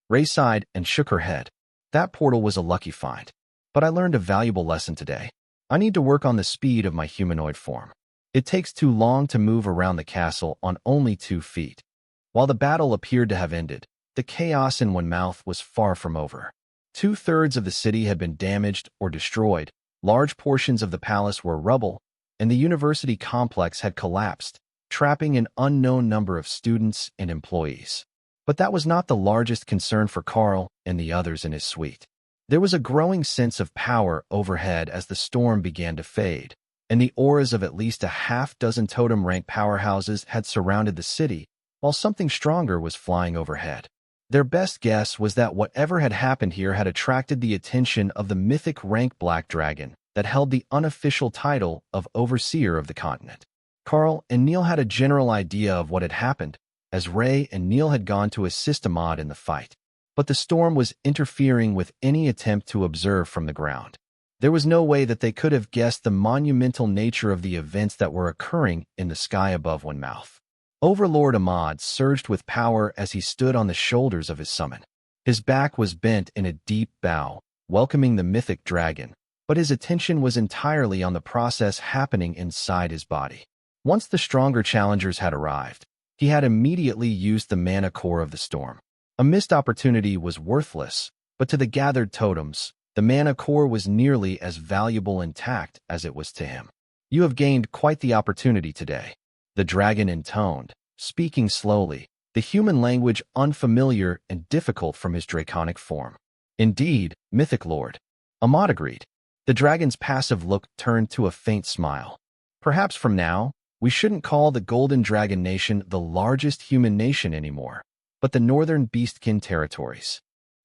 Ray sighed and shook her head. That portal was a lucky find. But I learned a valuable lesson today. I need to work on the speed of my humanoid form. It takes too long to move around the castle on only 2 feet. While the battle appeared to have ended, the chaos in Weymouth was far from over. 2/3 of the city had been damaged or destroyed, large portions of the palace were rubble, and the university complex had collapsed, trapping an unknown number of students and employees. But that was not the largest concern for Karl and the others in his suite. There was a growing sense of power overhead as the storm began to fade, and the auras of at least a half-dozen totem-rank powerhouses had surrounded the city, while something stronger was flying overhead. Their best guess was that whatever had happened here had attracted the attention of the mythic rank Black Dragon that held the unofficial title of Overseer of the continent. Karl and Neil had a general idea of what had happened, as Ray and Neil had gone to assist Ahmad in the fight. But the storm was interfering with any attempt to observe from the ground. There was no way that they could have guessed the monumental nature of the events that were occurring in the sky above Weymouth. Overlord Ahmad surged with power as he stood on the shoulders of his summon. His back was bent in a deep bow, welcoming the mythic dragon, but his attention was entirely on the process happening inside his body. Once the stronger challengers had arrived, he had immediately used the mana core of the storm. A missed opportunity was worthless, but to the gathered totems, the mana core was nearly as valuable intact as it was to him. You have gained quite the opportunity today, the dragon intoned, speaking slowly, the human language unfamiliar and difficult from his draconic form. Indeed, mythic lord. Ahmad agreed. The dragon's passive look turned to a faint smile. Perhaps from now, we shouldn't call the Golden Dragon Nation the largest human nation anymore, but the Northern Beastkin territories.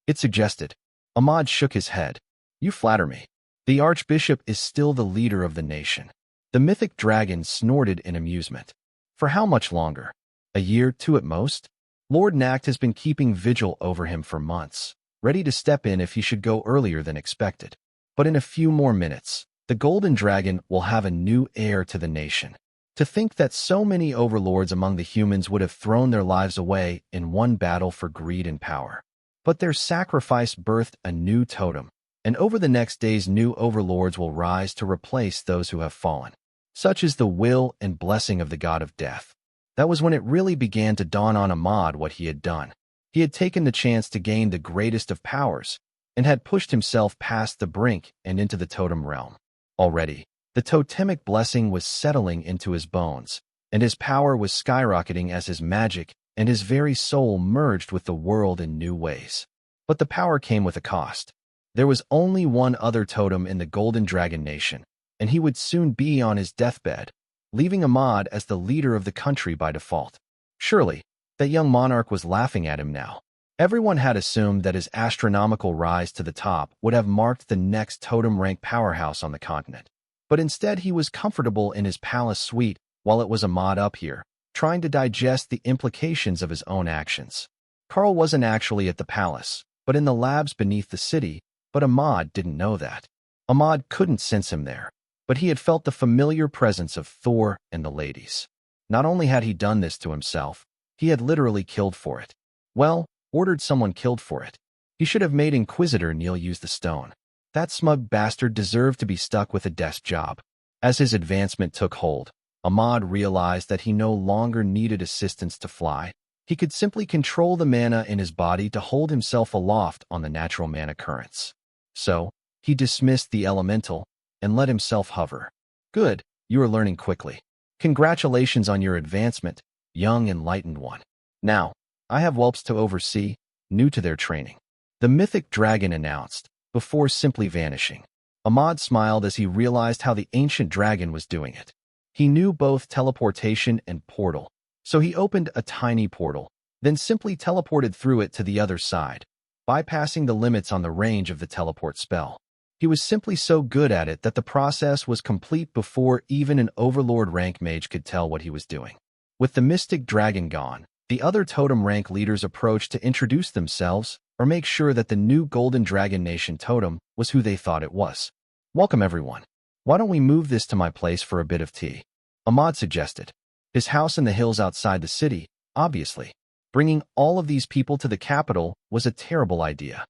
It suggested. Ahmad shook his head. You flatter me. The Archbishop is still the leader of the nation. The mythic dragon snorted in amusement. For how much longer? A year, 2 at most? Lord Nacht has been keeping vigil over him for months, ready to step in if he should go earlier than expected. But in a few more minutes, the Golden Dragon will have a new heir to the nation. To think that so many overlords among the humans would have thrown their lives away in one battle for greed and power. But their sacrifice birthed a new totem, and over the next days new overlords will rise to replace those who have fallen. Such is the will and blessing of the god of death. That was when it really began to dawn on Ahmad what he had done. He had taken the chance to gain the greatest of powers, and had pushed himself past the brink and into the totem realm. Already, the totemic blessing was settling into his bones, and his power was skyrocketing as his magic and his very soul merged with the world in new ways. But the power came with a cost. There was only one other totem in the Golden Dragon Nation, and he would soon be on his deathbed, leaving Ahmad as the leader of the country by default. Surely, that young monarch was laughing at him now. Everyone had assumed that his astronomical rise to the top would have marked the next totem-rank powerhouse on the continent. But instead he was comfortable in his palace suite while it was Ahmad up here, trying to digest the implications of his own actions. Karl wasn't actually at the palace, but in the labs beneath the city, but Ahmad didn't know that. Ahmad couldn't sense him there, but he had felt the familiar presence of Thor and the ladies. Not only had he done this to himself, he had literally killed for it. Well, ordered someone killed for it. He should have made Inquisitor Neil use the stone. That smug bastard deserved to be stuck with a desk job. As his advancement took hold, Ahmad realized that he no longer needed assistance to fly. He could simply control the mana in his body to hold himself aloft on the natural mana currents. So, he dismissed the elemental and let himself hover. Good, you are learning quickly. Congratulations on your advancement, young enlightened one. Now, I have whelps to oversee, new to their training. The mythic dragon announced, before simply vanishing. Ahmad smiled as he realized how the ancient dragon was doing it. He knew both teleportation and portal, So he opened a tiny portal, then simply teleported through it to the other side, bypassing the limits on the range of the teleport spell. He was simply so good at it that the process was complete before even an Overlord rank mage could tell what he was doing. With the Mystic Dragon gone, the other totem rank leaders approached to introduce themselves or make sure that the new Golden Dragon Nation totem was who they thought it was. Welcome everyone. Why don't we move this to my place for a bit of tea? Ahmad suggested. His house in the hills outside the city, obviously. Bringing all of these people to the capital was a terrible idea.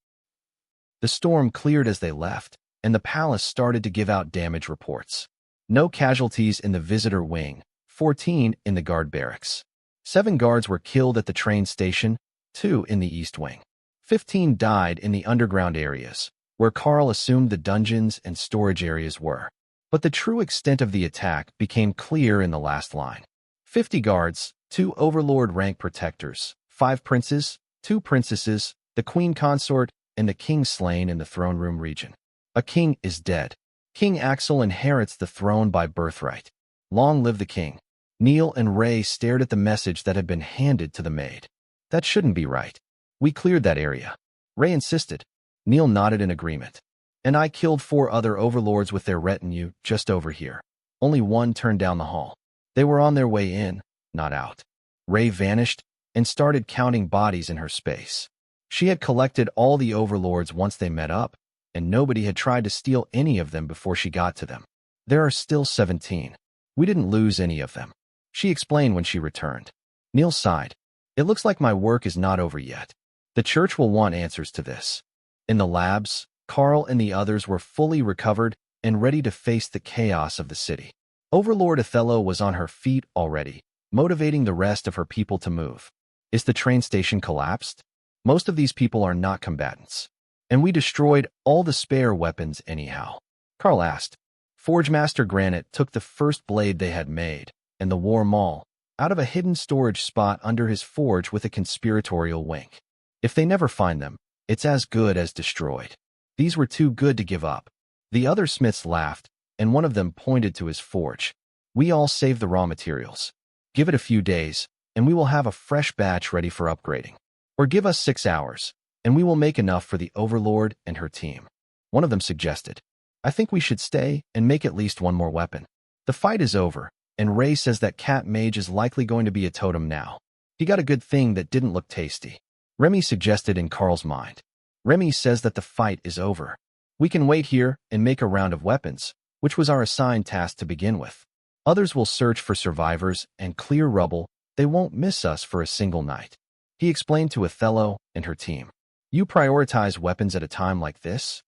The storm cleared as they left, and the palace started to give out damage reports. No casualties in the visitor wing, 14 in the guard barracks. 7 guards were killed at the train station, 2 in the east wing. 15 died in the underground areas, where Karl assumed the dungeons and storage areas were. But the true extent of the attack became clear in the last line. 50 guards, 2 overlord rank protectors, 5 princes, 2 princesses, the queen consort, and the king slain in the throne room region. A king is dead. King Axel inherits the throne by birthright. Long live the king. Neil and Ray stared at the message that had been handed to the maid. That shouldn't be right. We cleared that area. Ray insisted. Neil nodded in agreement. And I killed 4 other overlords with their retinue just over here. Only one turned down the hall. They were on their way in, not out. Ray vanished and started counting bodies in her space. She had collected all the overlords once they met up, and nobody had tried to steal any of them before she got to them. There are still 17. We didn't lose any of them, she explained when she returned. Neil sighed. It looks like my work is not over yet. The church will want answers to this. In the labs, Karl and the others were fully recovered and ready to face the chaos of the city. Overlord Othello was on her feet already, motivating the rest of her people to move. Is the train station collapsed? Most of these people are not combatants. And we destroyed all the spare weapons anyhow. Karl asked. Forge Master Granite took the first blade they had made, and the War Maul, out of a hidden storage spot under his forge with a conspiratorial wink. If they never find them, it's as good as destroyed. These were too good to give up. The other smiths laughed, and one of them pointed to his forge. We all saved the raw materials. Give it a few days, and we will have a fresh batch ready for upgrading. Or give us 6 hours, and we will make enough for the Overlord and her team. One of them suggested. I think we should stay and make at least one more weapon. The fight is over, and Ray says that Cat Mage is likely going to be a totem now. He got a good thing that didn't look tasty. Remy suggested in Karl's mind. Remy says that the fight is over. We can wait here and make a round of weapons, which was our assigned task to begin with. Others will search for survivors and clear rubble. They won't miss us for a single night. He explained to Othello and her team. You prioritize weapons at a time like this?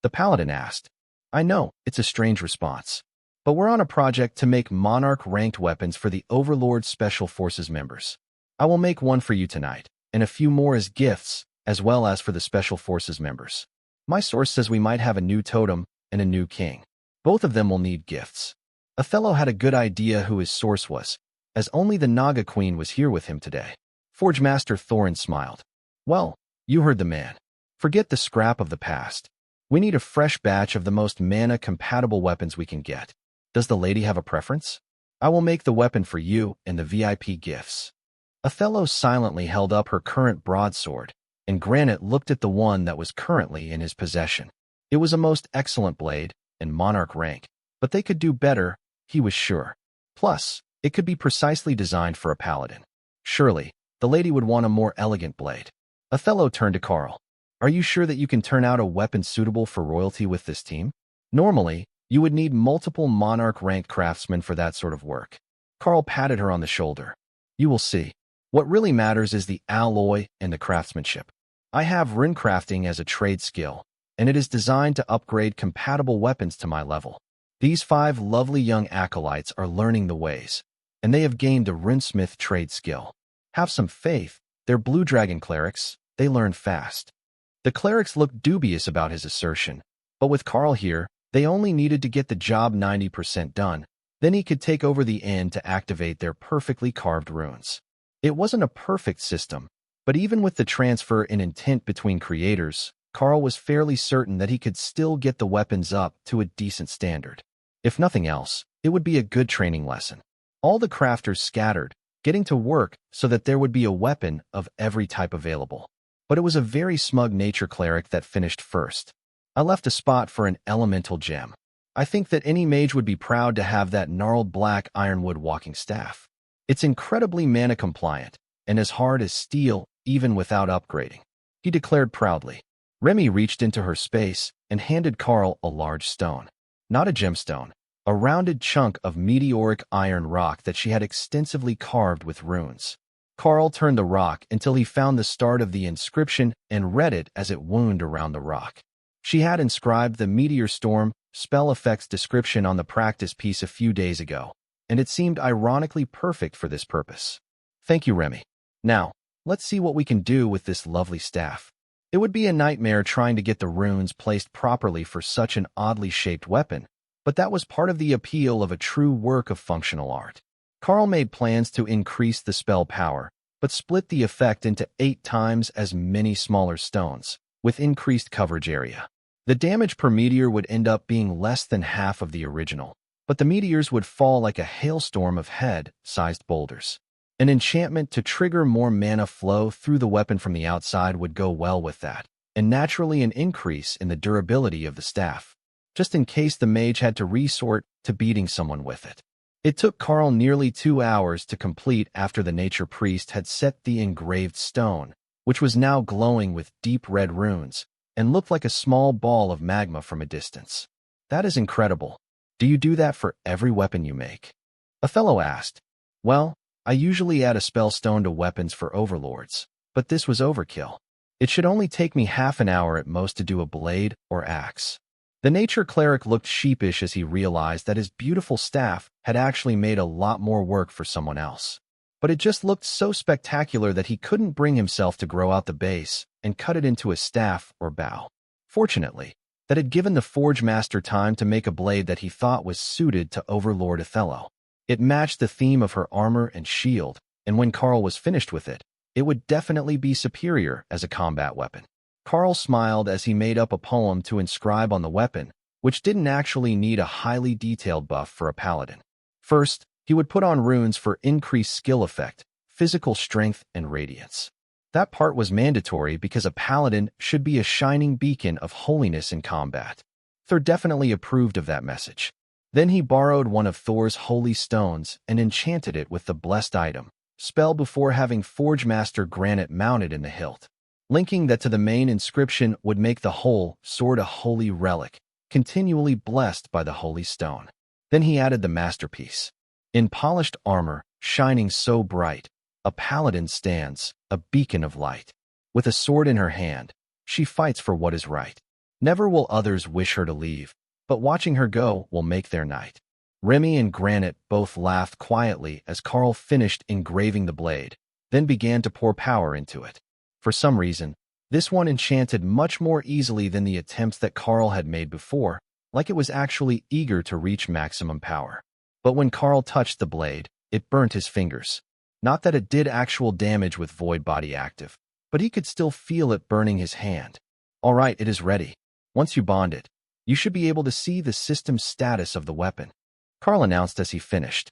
The paladin asked. I know, it's a strange response. But we're on a project to make monarch-ranked weapons for the Overlord Special Forces members. I will make one for you tonight, and a few more as gifts, as well as for the Special Forces members. My source says we might have a new totem and a new king. Both of them will need gifts. Othello had a good idea who his source was, as only the Naga Queen was here with him today. Forge Master Thorin smiled. Well, you heard the man. Forget the scrap of the past. We need a fresh batch of the most mana-compatible weapons we can get. Does the lady have a preference? I will make the weapon for you and the VIP gifts. Othello silently held up her current broadsword, and Granite looked at the one that was currently in his possession. It was a most excellent blade, and monarch rank, but they could do better, he was sure. Plus, it could be precisely designed for a paladin. Surely, the lady would want a more elegant blade. Othello turned to Karl. Are you sure that you can turn out a weapon suitable for royalty with this team? Normally, you would need multiple monarch-ranked craftsmen for that sort of work. Karl patted her on the shoulder. You will see. What really matters is the alloy and the craftsmanship. I have rune crafting as a trade skill, and it is designed to upgrade compatible weapons to my level. These 5 lovely young acolytes are learning the ways, and they have gained a runesmith trade skill. Have some faith, they're Blue Dragon clerics, they learn fast. The clerics looked dubious about his assertion, but with Karl here, they only needed to get the job 90% done, then he could take over the end to activate their perfectly carved runes. It wasn't a perfect system, but even with the transfer in intent between creators, Karl was fairly certain that he could still get the weapons up to a decent standard. If nothing else, it would be a good training lesson. All the crafters scattered, getting to work so that there would be a weapon of every type available. But it was a very smug nature cleric that finished first. I left a spot for an elemental gem. I think that any mage would be proud to have that gnarled black ironwood walking staff. It's incredibly mana compliant and as hard as steel even without upgrading, he declared proudly. Remy reached into her space and handed Karl a large stone. Not a gemstone, a rounded chunk of meteoric iron rock that she had extensively carved with runes. Karl turned the rock until he found the start of the inscription and read it as it wound around the rock. She had inscribed the meteor storm spell effects description on the practice piece a few days ago, and it seemed ironically perfect for this purpose. Thank you, Remy. Now, let's see what we can do with this lovely staff. It would be a nightmare trying to get the runes placed properly for such an oddly shaped weapon, but that was part of the appeal of a true work of functional art. Karl made plans to increase the spell power, but split the effect into 8 times as many smaller stones, with increased coverage area. The damage per meteor would end up being less than half of the original, but the meteors would fall like a hailstorm of head-sized boulders. An enchantment to trigger more mana flow through the weapon from the outside would go well with that, and naturally an increase in the durability of the staff, just in case the mage had to resort to beating someone with it. It took Karl nearly 2 hours to complete after the nature priest had set the engraved stone, which was now glowing with deep red runes, and looked like a small ball of magma from a distance. That is incredible. Do you do that for every weapon you make? Othello asked. Well, I usually add a spell stone to weapons for overlords, but this was overkill. It should only take me half an hour at most to do a blade or axe. The nature cleric looked sheepish as he realized that his beautiful staff had actually made a lot more work for someone else. But it just looked so spectacular that he couldn't bring himself to grow out the base and cut it into a staff or bow. Fortunately, that had given the Forge Master time to make a blade that he thought was suited to Overlord Othello. It matched the theme of her armor and shield, and when Karl was finished with it, it would definitely be superior as a combat weapon. Karl smiled as he made up a poem to inscribe on the weapon, which didn't actually need a highly detailed buff for a paladin. First, he would put on runes for increased skill effect, physical strength, and radiance. That part was mandatory because a paladin should be a shining beacon of holiness in combat. Thor definitely approved of that message. Then he borrowed one of Thor's holy stones and enchanted it with the blessed item, spell before having Forge Master granite mounted in the hilt. Linking that to the main inscription would make the whole sword a holy relic, continually blessed by the holy stone. Then he added the masterpiece. In polished armor, shining so bright, a paladin stands, a beacon of light. With a sword in her hand, she fights for what is right. Never will others wish her to leave, but watching her go will make their night. Remy and Granite both laughed quietly as Karl finished engraving the blade, then began to pour power into it. For some reason, this one enchanted much more easily than the attempts that Karl had made before, like it was actually eager to reach maximum power. But when Karl touched the blade, it burnt his fingers. Not that it did actual damage with Void Body active, but he could still feel it burning his hand. All right, it is ready. Once you bond it, you should be able to see the system status of the weapon, Karl announced as he finished.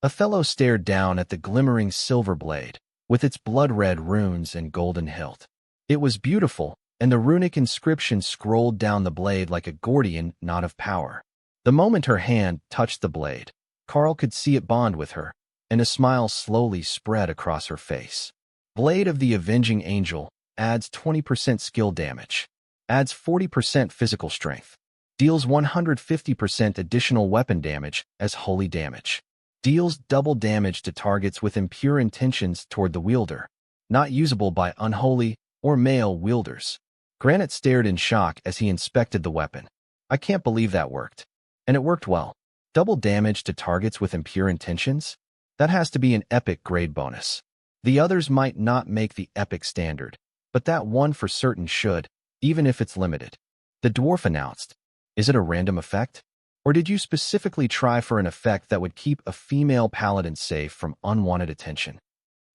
Othello stared down at the glimmering silver blade, with its blood-red runes and golden hilt. It was beautiful, and the runic inscription scrolled down the blade like a Gordian knot of power. The moment her hand touched the blade, Karl could see it bond with her, and a smile slowly spread across her face. Blade of the Avenging Angel adds 20% skill damage, adds 40% physical strength, deals 150% additional weapon damage as holy damage, deals double damage to targets with impure intentions toward the wielder, not usable by unholy or male wielders. Granite stared in shock as he inspected the weapon. I can't believe that worked. And it worked well. Double damage to targets with impure intentions? That has to be an epic grade bonus. The others might not make the epic standard, but that one for certain should, even if it's limited. The dwarf announced. Is it a random effect? Or did you specifically try for an effect that would keep a female paladin safe from unwanted attention?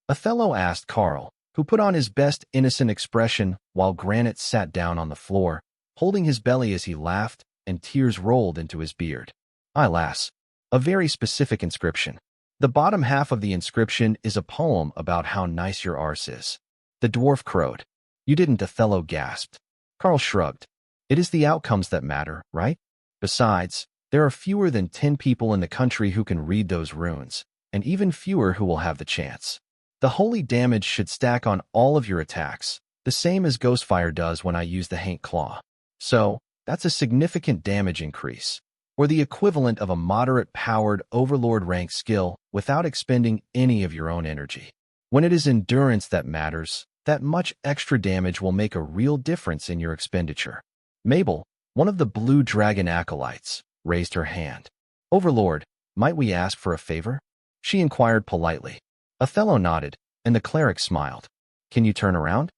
Othello asked Karl, who put on his best innocent expression while Granite sat down on the floor, holding his belly as he laughed, and tears rolled into his beard. Alas, a very specific inscription. The bottom half of the inscription is a poem about how nice your arse is. The dwarf crowed. You didn't, Othello gasped. Karl shrugged. It is the outcomes that matter, right? Besides, there are fewer than 10 people in the country who can read those runes, and even fewer who will have the chance. The holy damage should stack on all of your attacks, the same as Ghostfire does when I use the Haint Claw. So, that's a significant damage increase, or the equivalent of a moderate-powered Overlord rank skill without expending any of your own energy. When it is endurance that matters, that much extra damage will make a real difference in your expenditure. Mabel, one of the Blue Dragon acolytes, raised her hand. Overlord, might we ask for a favor? She inquired politely. Othello nodded, and the cleric smiled. Can you turn around?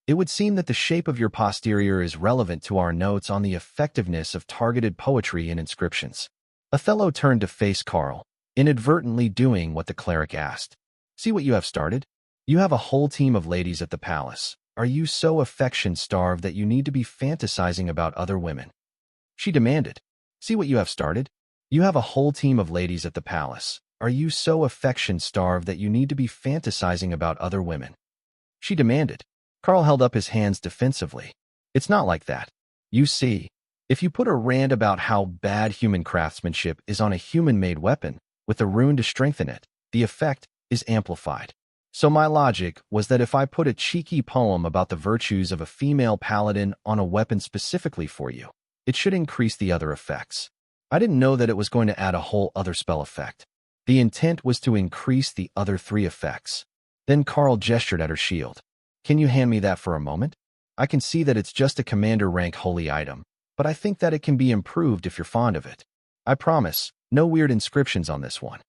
It would seem that the shape of your posterior is relevant to our notes on the effectiveness of targeted poetry and inscriptions. Othello turned to face Karl, inadvertently doing what the cleric asked. See what you have started? You have a whole team of ladies at the palace. Are you so affection-starved that you need to be fantasizing about other women? She demanded. See what you have started? You have a whole team of ladies at the palace. Are you so affection-starved that you need to be fantasizing about other women? She demanded. Karl held up his hands defensively. It's not like that. You see, if you put a rant about how bad human craftsmanship is on a human-made weapon, with a rune to strengthen it, the effect is amplified. So my logic was that if I put a cheeky poem about the virtues of a female paladin on a weapon specifically for you, it should increase the other effects. I didn't know that it was going to add a whole other spell effect. The intent was to increase the other 3 effects. Then Karl gestured at her shield. Can you hand me that for a moment? I can see that it's just a commander rank holy item, but I think that it can be improved if you're fond of it. I promise, no weird inscriptions on this one.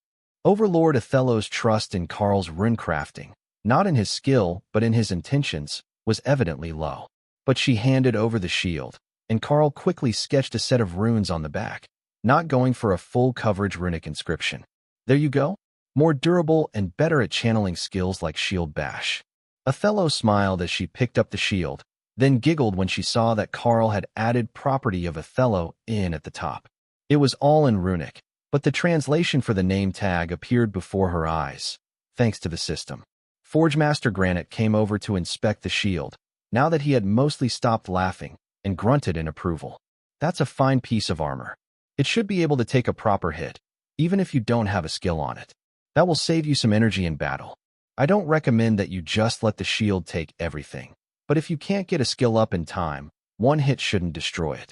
Overlord Othello's trust in Karl's runecrafting, not in his skill but in his intentions, was evidently low. But she handed over the shield, and Karl quickly sketched a set of runes on the back, not going for a full coverage runic inscription. There you go. More durable and better at channeling skills like Shield Bash. Othello smiled as she picked up the shield, then giggled when she saw that Karl had added property of Othello in at the top. It was all in runic, but the translation for the name tag appeared before her eyes, thanks to the system. Forgemaster Granite came over to inspect the shield, now that he had mostly stopped laughing, and grunted in approval. That's a fine piece of armor. It should be able to take a proper hit, even if you don't have a skill on it. That will save you some energy in battle. I don't recommend that you just let the shield take everything, but if you can't get a skill up in time, one hit shouldn't destroy it.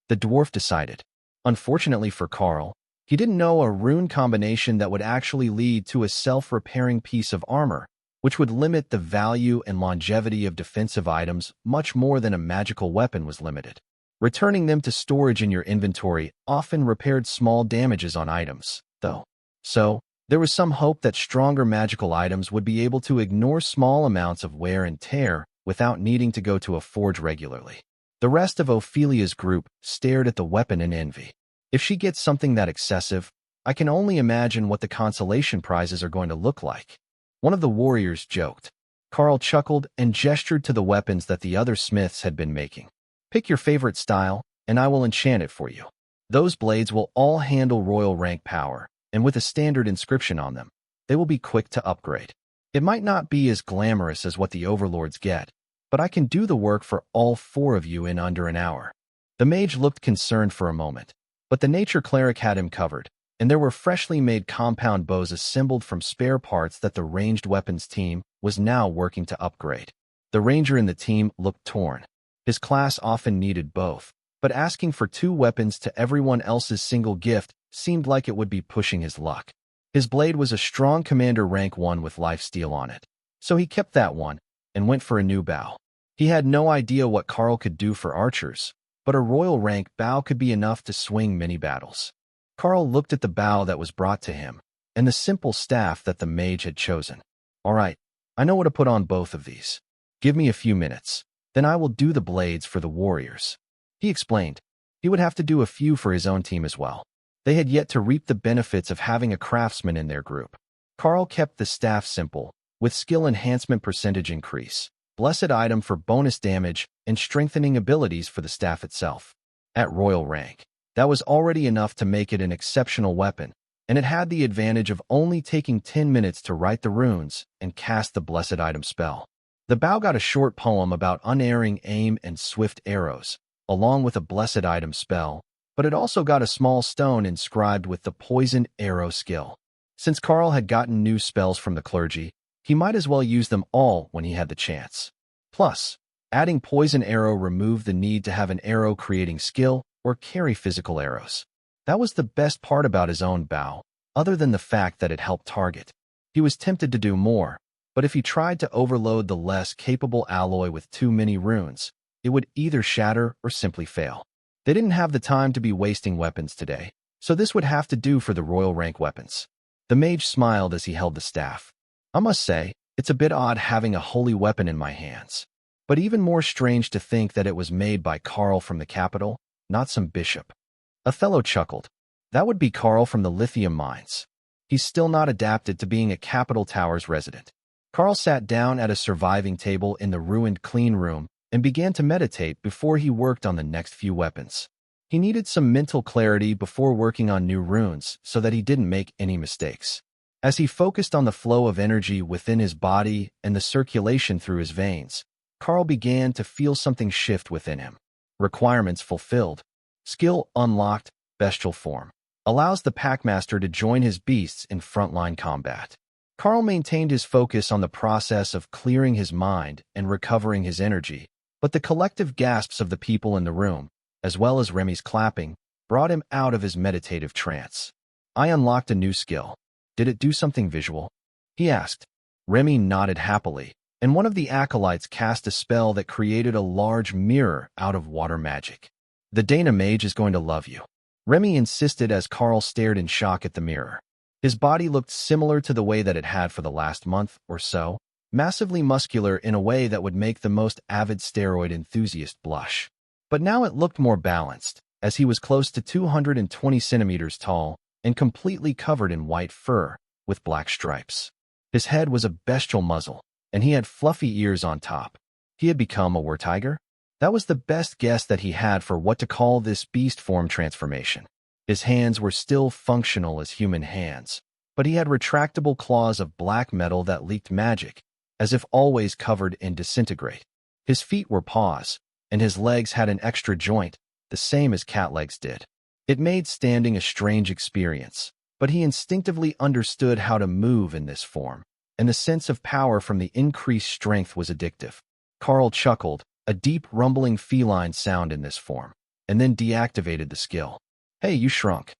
The dwarf decided. Unfortunately for Karl, he didn't know a rune combination that would actually lead to a self-repairing piece of armor, which would limit the value and longevity of defensive items much more than a magical weapon was limited. Returning them to storage in your inventory often repaired small damages on items, though. So, there was some hope that stronger magical items would be able to ignore small amounts of wear and tear without needing to go to a forge regularly. The rest of Ophelia's group stared at the weapon in envy. If she gets something that excessive, I can only imagine what the consolation prizes are going to look like. One of the warriors joked. Karl chuckled and gestured to the weapons that the other smiths had been making. Pick your favorite style, and I will enchant it for you. Those blades will all handle royal rank power, and with a standard inscription on them, they will be quick to upgrade. It might not be as glamorous as what the overlords get, but I can do the work for all 4 of you in under an hour. The mage looked concerned for a moment, but the nature cleric had him covered, and there were freshly made compound bows assembled from spare parts that the ranged weapons team was now working to upgrade. The ranger in the team looked torn. His class often needed both, but asking for 2 weapons to everyone else's single gift seemed like it would be pushing his luck. His blade was a strong commander rank 1 with lifesteal on it, so he kept that one and went for a new bow. He had no idea what Karl could do for archers, but a royal rank bow could be enough to swing many battles. Karl looked at the bow that was brought to him, and the simple staff that the mage had chosen. All right, I know what to put on both of these. Give me a few minutes, then I will do the blades for the warriors. He explained. He would have to do a few for his own team as well. They had yet to reap the benefits of having a craftsman in their group. Karl kept the staff simple, with skill enhancement percentage increase, blessed item for bonus damage, and strengthening abilities for the staff itself. At royal rank, that was already enough to make it an exceptional weapon, and it had the advantage of only taking 10 minutes to write the runes and cast the blessed item spell. The bow got a short poem about unerring aim and swift arrows, along with a blessed item spell, but it also got a small stone inscribed with the poisoned arrow skill. Since Karl had gotten new spells from the clergy, he might as well use them all when he had the chance. Plus, adding poison arrow removed the need to have an arrow creating skill or carry physical arrows. That was the best part about his own bow, other than the fact that it helped target. He was tempted to do more, but if he tried to overload the less capable alloy with too many runes, it would either shatter or simply fail. They didn't have the time to be wasting weapons today, so this would have to do for the royal rank weapons. The mage smiled as he held the staff. I must say, it's a bit odd having a holy weapon in my hands, but even more strange to think that it was made by Karl from the capital, not some bishop. Othello chuckled. That would be Karl from the lithium mines. He's still not adapted to being a capital tower's resident. Karl sat down at a surviving table in the ruined clean room and began to meditate before he worked on the next few weapons. He needed some mental clarity before working on new runes so that he didn't make any mistakes. As he focused on the flow of energy within his body and the circulation through his veins, Karl began to feel something shift within him. Requirements fulfilled. Skill unlocked, bestial form. Allows the Packmaster to join his beasts in frontline combat. Karl maintained his focus on the process of clearing his mind and recovering his energy, but the collective gasps of the people in the room, as well as Remy's clapping, brought him out of his meditative trance. I unlocked a new skill. Did it do something visual? He asked. Remy nodded happily, and one of the acolytes cast a spell that created a large mirror out of water magic. The Dana mage is going to love you, Remy insisted as Karl stared in shock at the mirror. His body looked similar to the way that it had for the last month or so, massively muscular in a way that would make the most avid steroid enthusiast blush. But now it looked more balanced, as he was close to 220 centimeters tall and completely covered in white fur with black stripes. His head was a bestial muzzle, and he had fluffy ears on top. He had become a war-tiger? That was the best guess that he had for what to call this beast form transformation. His hands were still functional as human hands, but he had retractable claws of black metal that leaked magic, as if always covered in disintegrate. His feet were paws, and his legs had an extra joint, the same as cat legs did. It made standing a strange experience, but he instinctively understood how to move in this form, and the sense of power from the increased strength was addictive. Karl chuckled, a deep rumbling feline sound in this form, and then deactivated the skill. Hey, you shrunk.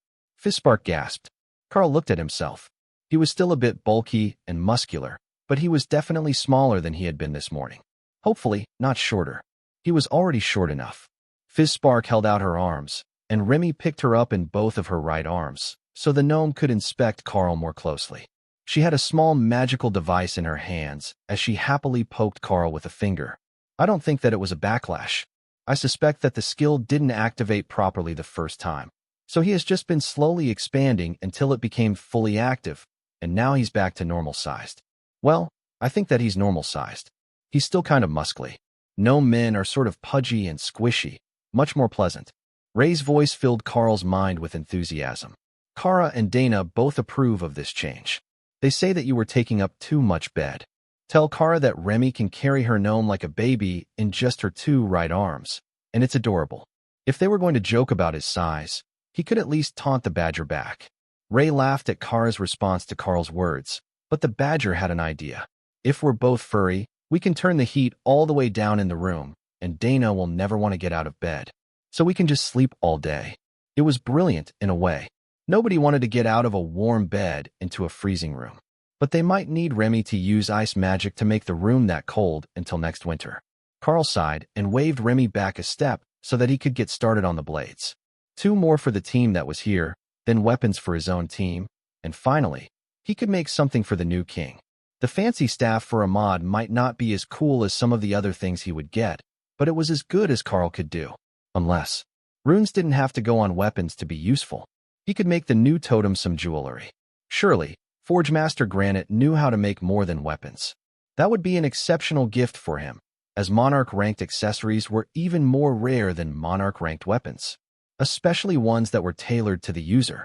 Fistbark gasped. Karl looked at himself. He was still a bit bulky and muscular, but he was definitely smaller than he had been this morning. Hopefully, not shorter. He was already short enough. Fistbark held out her arms, and Remy picked her up in both of her right arms, so the gnome could inspect Karl more closely. She had a small magical device in her hands as she happily poked Karl with a finger. I don't think that it was a backlash. I suspect that the skill didn't activate properly the first time, so he has just been slowly expanding until it became fully active, and now he's back to normal-sized. Well, I think that he's normal-sized. He's still kind of muscly. Gnome men are sort of pudgy and squishy, much more pleasant. Ray's voice filled Karl's mind with enthusiasm. Kara and Dana both approve of this change. They say that you were taking up too much bed. Tell Kara that Remy can carry her gnome like a baby in just her 2 right arms, and it's adorable. If they were going to joke about his size, he could at least taunt the badger back. Ray laughed at Kara's response to Karl's words, but the badger had an idea. If we're both furry, we can turn the heat all the way down in the room, and Dana will never want to get out of bed. So we can just sleep all day. It was brilliant in a way. Nobody wanted to get out of a warm bed into a freezing room. But they might need Remy to use ice magic to make the room that cold until next winter. Karl sighed and waved Remy back a step so that he could get started on the blades. 2 more for the team that was here, then weapons for his own team, and finally, he could make something for the new king. The fancy staff for a mod might not be as cool as some of the other things he would get, but it was as good as Karl could do. Unless runes didn't have to go on weapons to be useful. He could make the new totem some jewelry. Surely, Forge Master Granite knew how to make more than weapons. That would be an exceptional gift for him, as Monarch-ranked accessories were even more rare than Monarch-ranked weapons, especially ones that were tailored to the user.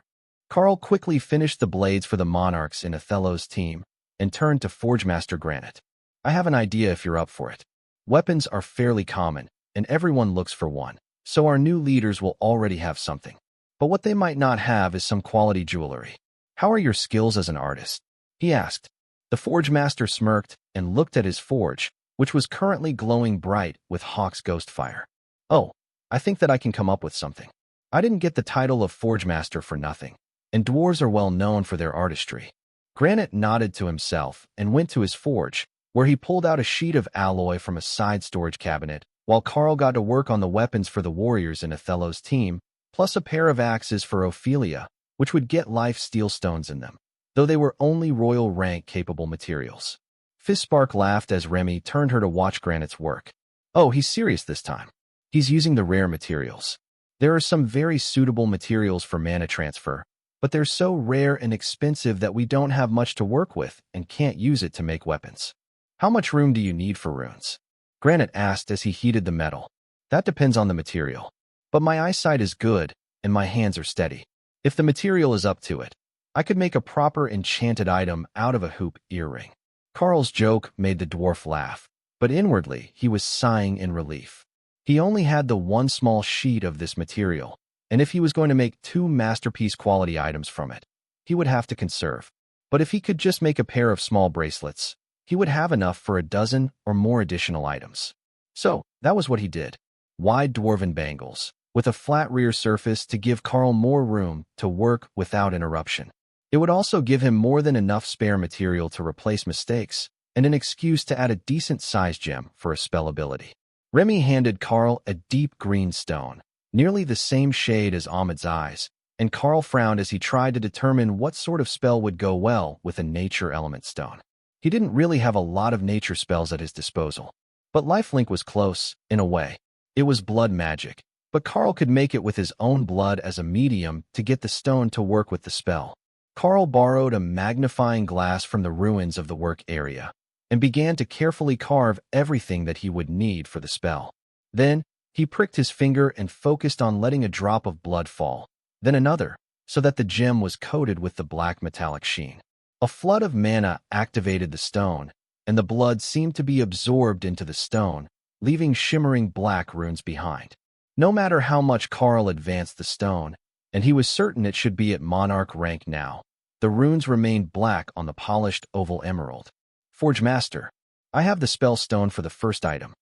Karl quickly finished the blades for the monarchs in Othello's team and turned to Forgemaster Granite. I have an idea if you're up for it. Weapons are fairly common, and everyone looks for one, so our new leaders will already have something. But what they might not have is some quality jewelry. How are your skills as an artist? He asked. The Forge Master smirked and looked at his forge, which was currently glowing bright with Hawk's ghost fire. Oh, I think that I can come up with something. I didn't get the title of Forge Master for nothing, and dwarves are well known for their artistry. Granite nodded to himself and went to his forge, where he pulled out a sheet of alloy from a side storage cabinet, while Karl got to work on the weapons for the warriors in Othello's team, plus a pair of axes for Ophelia, which would get life steel stones in them, though they were only royal rank-capable materials. Fistspark laughed as Remy turned her to watch Granite's work. Oh, he's serious this time. He's using the rare materials. There are some very suitable materials for mana transfer, but they're so rare and expensive that we don't have much to work with and can't use it to make weapons. How much room do you need for runes? Granite asked as he heated the metal. That depends on the material. But my eyesight is good, and my hands are steady. If the material is up to it, I could make a proper enchanted item out of a hoop earring. Karl's joke made the dwarf laugh, but inwardly he was sighing in relief. He only had the one small sheet of this material, and if he was going to make 2 masterpiece quality items from it, he would have to conserve. But if he could just make a pair of small bracelets, he would have enough for a dozen or more additional items. So, that was what he did. Wide dwarven bangles, with a flat rear surface to give Karl more room to work without interruption. It would also give him more than enough spare material to replace mistakes, and an excuse to add a decent-sized gem for a spell ability. Remy handed Karl a deep green stone, nearly the same shade as Ahmed's eyes, and Karl frowned as he tried to determine what sort of spell would go well with a nature element stone. He didn't really have a lot of nature spells at his disposal, but lifelink was close, in a way. It was blood magic, but Karl could make it with his own blood as a medium to get the stone to work with the spell. Karl borrowed a magnifying glass from the ruins of the work area and began to carefully carve everything that he would need for the spell. Then, he pricked his finger and focused on letting a drop of blood fall, then another, so that the gem was coated with the black metallic sheen. A flood of mana activated the stone, and the blood seemed to be absorbed into the stone, leaving shimmering black runes behind. No matter how much Karl advanced the stone, and he was certain it should be at monarch rank now, the runes remained black on the polished oval emerald. Forge Master, I have the spell stone for the first item.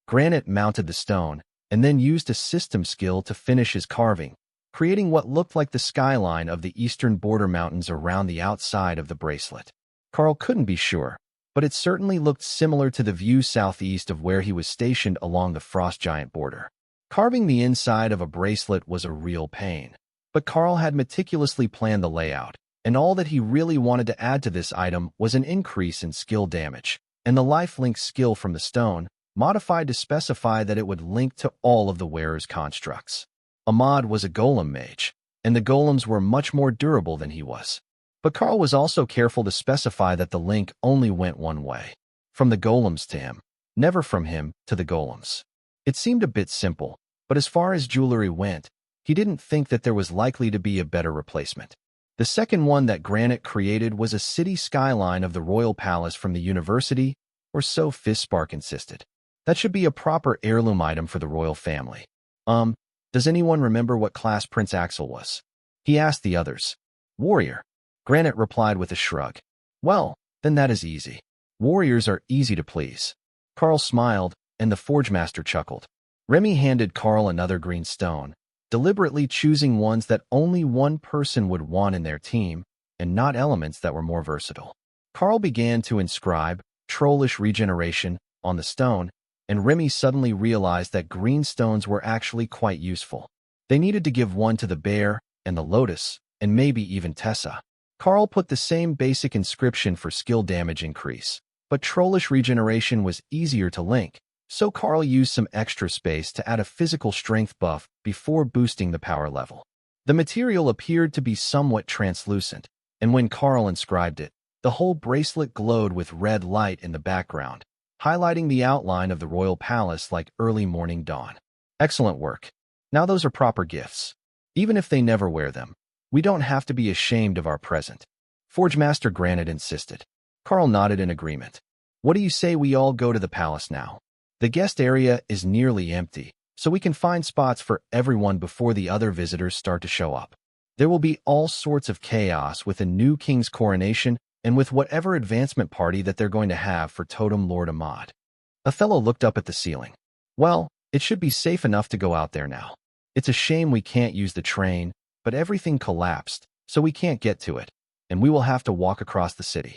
Granite mounted the stone, and then used a system skill to finish his carving, creating what looked like the skyline of the eastern border mountains around the outside of the bracelet. Karl couldn't be sure, but it certainly looked similar to the view southeast of where he was stationed along the frost giant border. Carving the inside of a bracelet was a real pain, but Karl had meticulously planned the layout, and all that he really wanted to add to this item was an increase in skill damage, and the lifelink skill from the stone, modified to specify that it would link to all of the wearer's constructs. Ahmad was a golem mage, and the golems were much more durable than he was. But Karl was also careful to specify that the link only went one way, from the golems to him, never from him to the golems. It seemed a bit simple, but as far as jewelry went, he didn't think that there was likely to be a better replacement. The second one that Granite created was a city skyline of the royal palace from the university, or so Fistspark insisted. That should be a proper heirloom item for the royal family. Does anyone remember what class Prince Axel was? He asked the others. Warrior. Granite replied with a shrug. Well, then that is easy. Warriors are easy to please. Karl smiled, and the Forge Master chuckled. Remy handed Karl another green stone, deliberately choosing ones that only one person would want in their team, and not elements that were more versatile. Karl began to inscribe trollish regeneration on the stone, and Remy suddenly realized that green stones were actually quite useful. They needed to give one to the bear and the lotus, and maybe even Tessa. Karl put the same basic inscription for skill damage increase, but trollish regeneration was easier to link, so Karl used some extra space to add a physical strength buff before boosting the power level. The material appeared to be somewhat translucent, and when Karl inscribed it, the whole bracelet glowed with red light in the background, highlighting the outline of the royal palace like early morning dawn. Excellent work. Now those are proper gifts. Even if they never wear them, We don't have to be ashamed of our present. Forge Master Granite insisted. Karl nodded in agreement. What do you say we all go to the palace now? The guest area is nearly empty, so we can find spots for everyone before the other visitors start to show up. There will be all sorts of chaos with a new king's coronation and with whatever advancement party that they're going to have for Totem Lord Ahmad. Othello looked up at the ceiling. Well, it should be safe enough to go out there now. It's a shame we can't use the train, but everything collapsed, so we can't get to it, and we will have to walk across the city.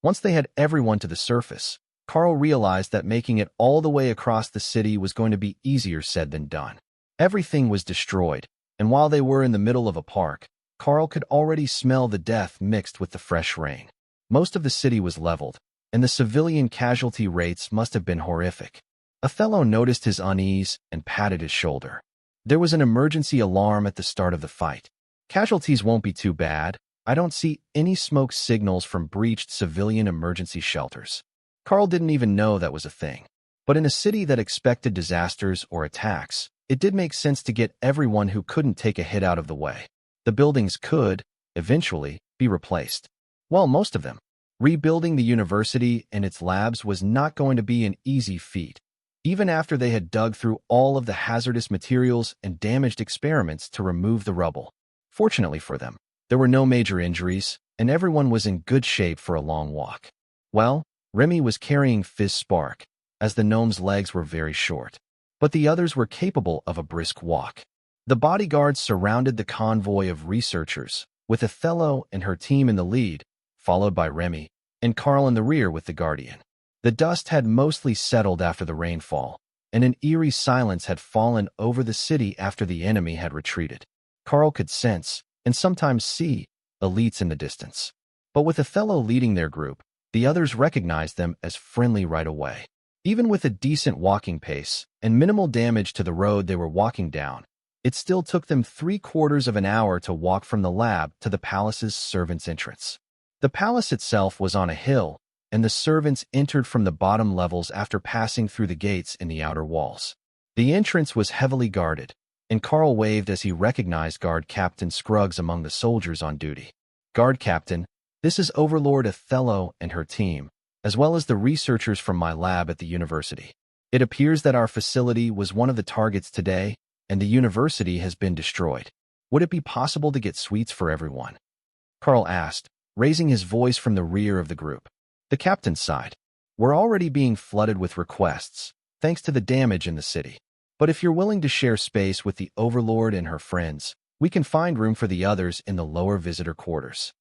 Once they had everyone to the surface, Karl realized that making it all the way across the city was going to be easier said than done. Everything was destroyed, and while they were in the middle of a park, Karl could already smell the death mixed with the fresh rain. Most of the city was leveled, and the civilian casualty rates must have been horrific. Othello noticed his unease and patted his shoulder. There was an emergency alarm at the start of the fight. Casualties won't be too bad. I don't see any smoke signals from breached civilian emergency shelters. Karl didn't even know that was a thing. But in a city that expected disasters or attacks, it did make sense to get everyone who couldn't take a hit out of the way. The buildings could, eventually, be replaced. Well, most of them. Rebuilding the university and its labs was not going to be an easy feat, even after they had dug through all of the hazardous materials and damaged experiments to remove the rubble. Fortunately for them, there were no major injuries, and everyone was in good shape for a long walk. Well, Remy was carrying Fizz Spark, as the gnome's legs were very short, but the others were capable of a brisk walk. The bodyguards surrounded the convoy of researchers, with Othello and her team in the lead, followed by Remy, and Karl in the rear with the Guardian. The dust had mostly settled after the rainfall, and an eerie silence had fallen over the city after the enemy had retreated. Karl could sense, and sometimes see, elites in the distance. But with Othello leading their group, the others recognized them as friendly right away. Even with a decent walking pace and minimal damage to the road they were walking down, it still took them 3/4 of an hour to walk from the lab to the palace's servants' entrance. The palace itself was on a hill, and the servants entered from the bottom levels after passing through the gates in the outer walls. The entrance was heavily guarded, and Karl waved as he recognized Guard Captain Scruggs among the soldiers on duty. Guard Captain, this is Overlord Othello and her team, as well as the researchers from my lab at the university. It appears that our facility was one of the targets today, and the university has been destroyed. Would it be possible to get suites for everyone? Karl asked, raising his voice from the rear of the group. The captain sighed. We're already being flooded with requests, thanks to the damage in the city. But if you're willing to share space with the Overlord and her friends, we can find room for the others in the lower visitor quarters.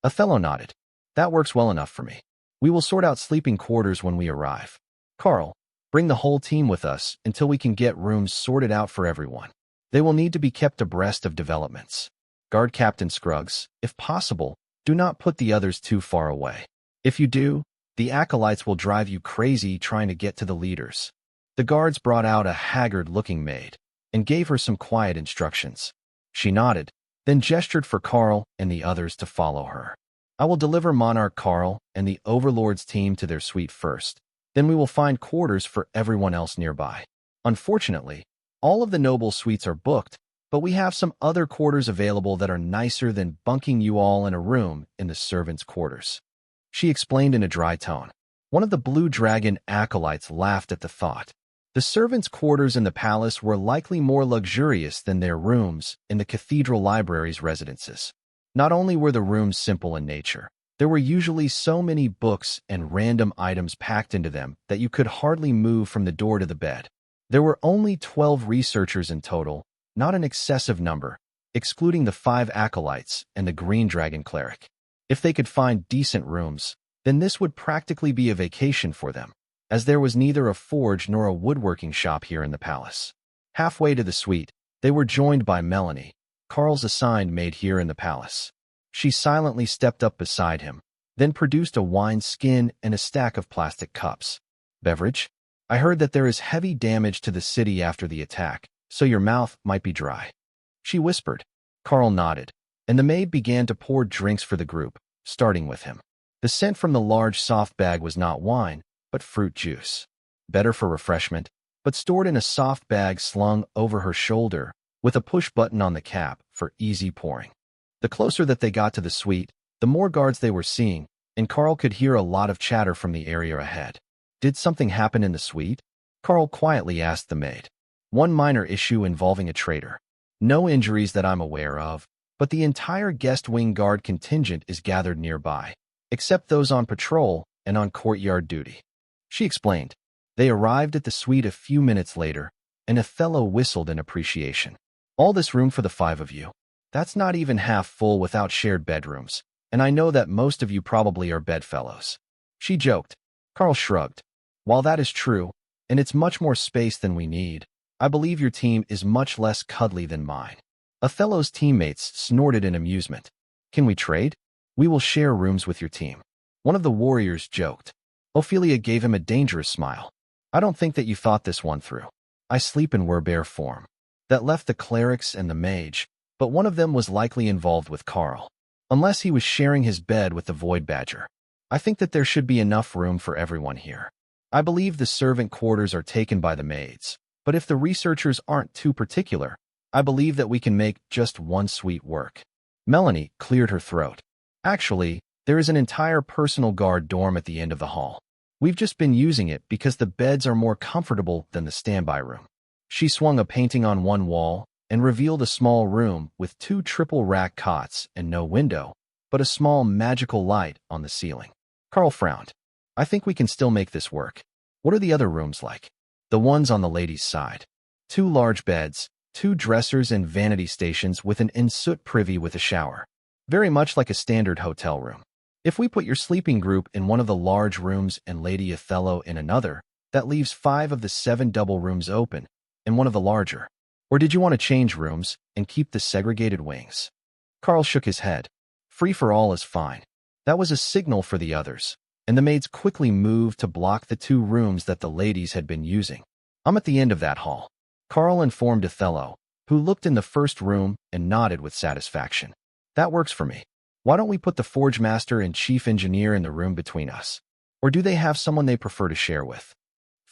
Othello nodded. That works well enough for me. We will sort out sleeping quarters when we arrive. Karl, bring the whole team with us until we can get rooms sorted out for everyone. They will need to be kept abreast of developments. Guard Captain Scruggs, if possible, do not put the others too far away. If you do, the acolytes will drive you crazy trying to get to the leaders. The guards brought out a haggard-looking maid and gave her some quiet instructions. She nodded, then gestured for Karl and the others to follow her. I will deliver Monarch Karl and the Overlord's team to their suite first. Then we will find quarters for everyone else nearby. Unfortunately, all of the noble suites are booked, but we have some other quarters available that are nicer than bunking you all in a room in the servants' quarters. She explained in a dry tone. One of the Blue Dragon acolytes laughed at the thought. The servants' quarters in the palace were likely more luxurious than their rooms in the cathedral library's residences. Not only were the rooms simple in nature, there were usually so many books and random items packed into them that you could hardly move from the door to the bed. There were only 12 researchers in total, not an excessive number, excluding the 5 acolytes and the Green Dragon cleric. If they could find decent rooms, then this would practically be a vacation for them, as there was neither a forge nor a woodworking shop here in the palace. Halfway to the suite, they were joined by Melanie, Karl's assigned maid here in the palace. She silently stepped up beside him, then produced a wine skin and a stack of plastic cups. Beverage? I heard that there is heavy damage to the city after the attack, so your mouth might be dry. She whispered. Karl nodded, and the maid began to pour drinks for the group, starting with him. The scent from the large soft bag was not wine, but fruit juice. Better for refreshment, but stored in a soft bag slung over her shoulder, with a push button on the cap for easy pouring. The closer that they got to the suite, the more guards they were seeing, and Karl could hear a lot of chatter from the area ahead. Did something happen in the suite? Karl quietly asked the maid. One minor issue involving a traitor. No injuries that I'm aware of, but the entire guest wing guard contingent is gathered nearby, except those on patrol and on courtyard duty. She explained. They arrived at the suite a few minutes later, and Othello whistled in appreciation. All this room for the 5 of you. That's not even half full without shared bedrooms, and I know that most of you probably are bedfellows. She joked. Karl shrugged. While that is true, and it's much more space than we need, I believe your team is much less cuddly than mine. Othello's teammates snorted in amusement. Can we trade? We will share rooms with your team. One of the warriors joked. Ophelia gave him a dangerous smile. I don't think that you thought this one through. I sleep in werebear form. That left the clerics and the mage, but one of them was likely involved with Karl. Unless he was sharing his bed with the void badger. I think that there should be enough room for everyone here. I believe the servant quarters are taken by the maids, but if the researchers aren't too particular, I believe that we can make just one suite work. Melanie cleared her throat. Actually, there is an entire personal guard dorm at the end of the hall. We've just been using it because the beds are more comfortable than the standby room. She swung a painting on one wall and revealed a small room with 2 triple-rack cots and no window, but a small magical light on the ceiling. Karl frowned. I think we can still make this work. What are the other rooms like? The ones on the ladies' side. 2 large beds, 2 dressers and vanity stations with an en-suite privy with a shower. Very much like a standard hotel room. If we put your sleeping group in one of the large rooms and Lady Othello in another, that leaves 5 of the 7 double rooms open, and one of the larger. Or did you want to change rooms and keep the segregated wings? Karl shook his head. Free for all is fine. That was a signal for the others, and the maids quickly moved to block the 2 rooms that the ladies had been using. I'm at the end of that hall. Karl informed Othello, who looked in the first room and nodded with satisfaction. That works for me. Why don't we put the forge master and chief engineer in the room between us? Or do they have someone they prefer to share with?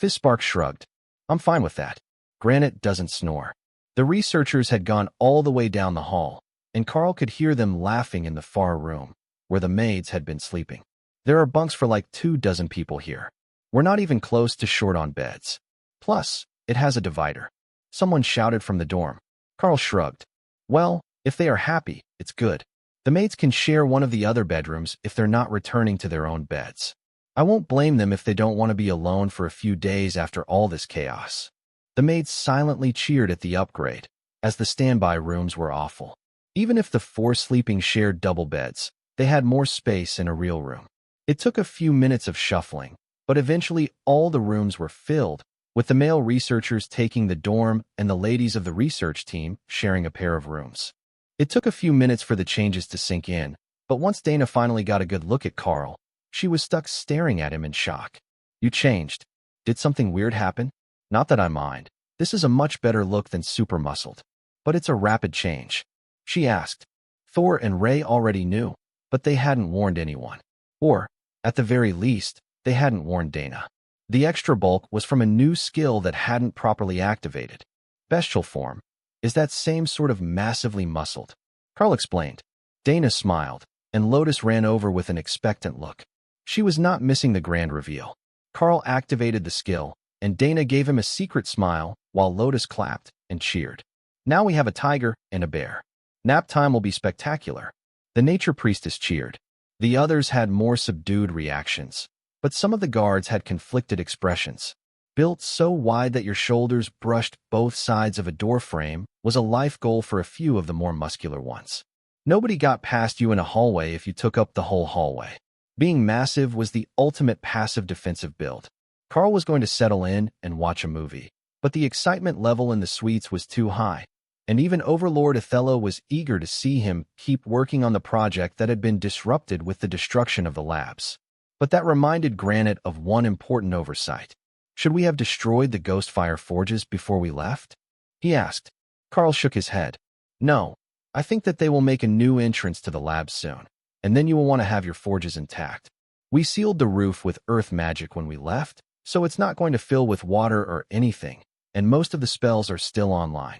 Fistbark shrugged. I'm fine with that. Granite doesn't snore. The researchers had gone all the way down the hall, and Karl could hear them laughing in the far room, where the maids had been sleeping. There are bunks for like 24 people here. We're not even close to short on beds. Plus, it has a divider. Someone shouted from the dorm. Karl shrugged. Well, if they are happy, it's good. The maids can share one of the other bedrooms if they're not returning to their own beds. I won't blame them if they don't want to be alone for a few days after all this chaos. The maids silently cheered at the upgrade, as the standby rooms were awful. Even if the 4 sleeping shared double beds, they had more space in a real room. It took a few minutes of shuffling, but eventually all the rooms were filled, with the male researchers taking the dorm and the ladies of the research team sharing a pair of rooms. It took a few minutes for the changes to sink in, but once Dana finally got a good look at Karl, she was stuck staring at him in shock. You changed. Did something weird happen? Not that I mind. This is a much better look than super muscled. But it's a rapid change. She asked. Thor and Ray already knew, but they hadn't warned anyone. Or, at the very least, they hadn't warned Dana. The extra bulk was from a new skill that hadn't properly activated. Bestial form. Is that same sort of massively muscled? Karl explained. Dana smiled, and Lotus ran over with an expectant look. She was not missing the grand reveal. Karl activated the skill, and Dana gave him a secret smile while Lotus clapped and cheered. Now we have a tiger and a bear. Nap time will be spectacular. The nature priestess cheered. The others had more subdued reactions, but some of the guards had conflicted expressions. Built so wide that your shoulders brushed both sides of a door frame was a life goal for a few of the more muscular ones. Nobody got past you in a hallway if you took up the whole hallway. Being massive was the ultimate passive defensive build. Karl was going to settle in and watch a movie, but the excitement level in the suites was too high, and even Overlord Othello was eager to see him keep working on the project that had been disrupted with the destruction of the labs. But that reminded Granite of one important oversight. Should we have destroyed the Ghostfire forges before we left? He asked. Karl shook his head. No, I think that they will make a new entrance to the labs soon, and then you will want to have your forges intact. We sealed the roof with earth magic when we left, so it's not going to fill with water or anything, and most of the spells are still online.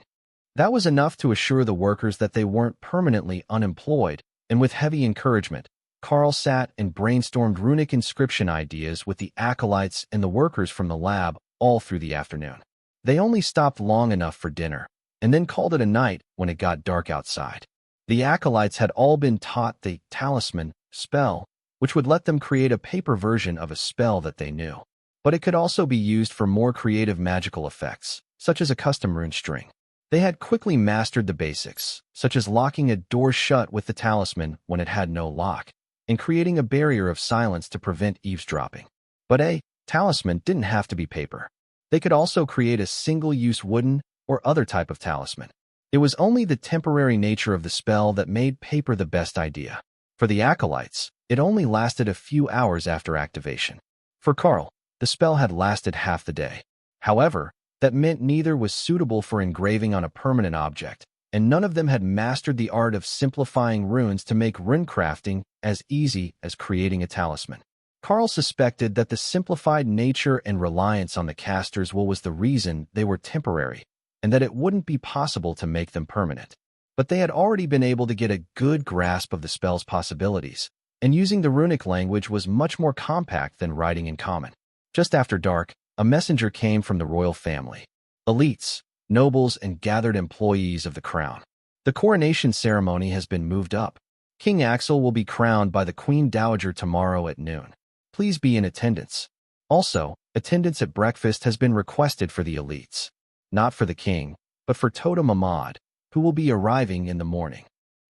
That was enough to assure the workers that they weren't permanently unemployed, and with heavy encouragement, Karl sat and brainstormed runic inscription ideas with the acolytes and the workers from the lab all through the afternoon. They only stopped long enough for dinner, and then called it a night when it got dark outside. The acolytes had all been taught the talisman spell, which would let them create a paper version of a spell that they knew. But it could also be used for more creative magical effects, such as a custom rune string. They had quickly mastered the basics, such as locking a door shut with the talisman when it had no lock, and creating a barrier of silence to prevent eavesdropping. But a talisman didn't have to be paper. They could also create a single-use wooden or other type of talisman. It was only the temporary nature of the spell that made paper the best idea. For the acolytes, it only lasted a few hours after activation. For Karl, the spell had lasted half the day. However, that meant neither was suitable for engraving on a permanent object, and none of them had mastered the art of simplifying runes to make rune crafting as easy as creating a talisman. Karl suspected that the simplified nature and reliance on the caster's will was the reason they were temporary, and that it wouldn't be possible to make them permanent. But they had already been able to get a good grasp of the spell's possibilities, and using the runic language was much more compact than writing in common. Just after dark, a messenger came from the royal family, elites, nobles, and gathered employees of the crown. The coronation ceremony has been moved up. King Axel will be crowned by the Queen Dowager tomorrow at noon. Please be in attendance. Also, attendance at breakfast has been requested for the elites. Not for the king, but for Totem Ahmad, who will be arriving in the morning.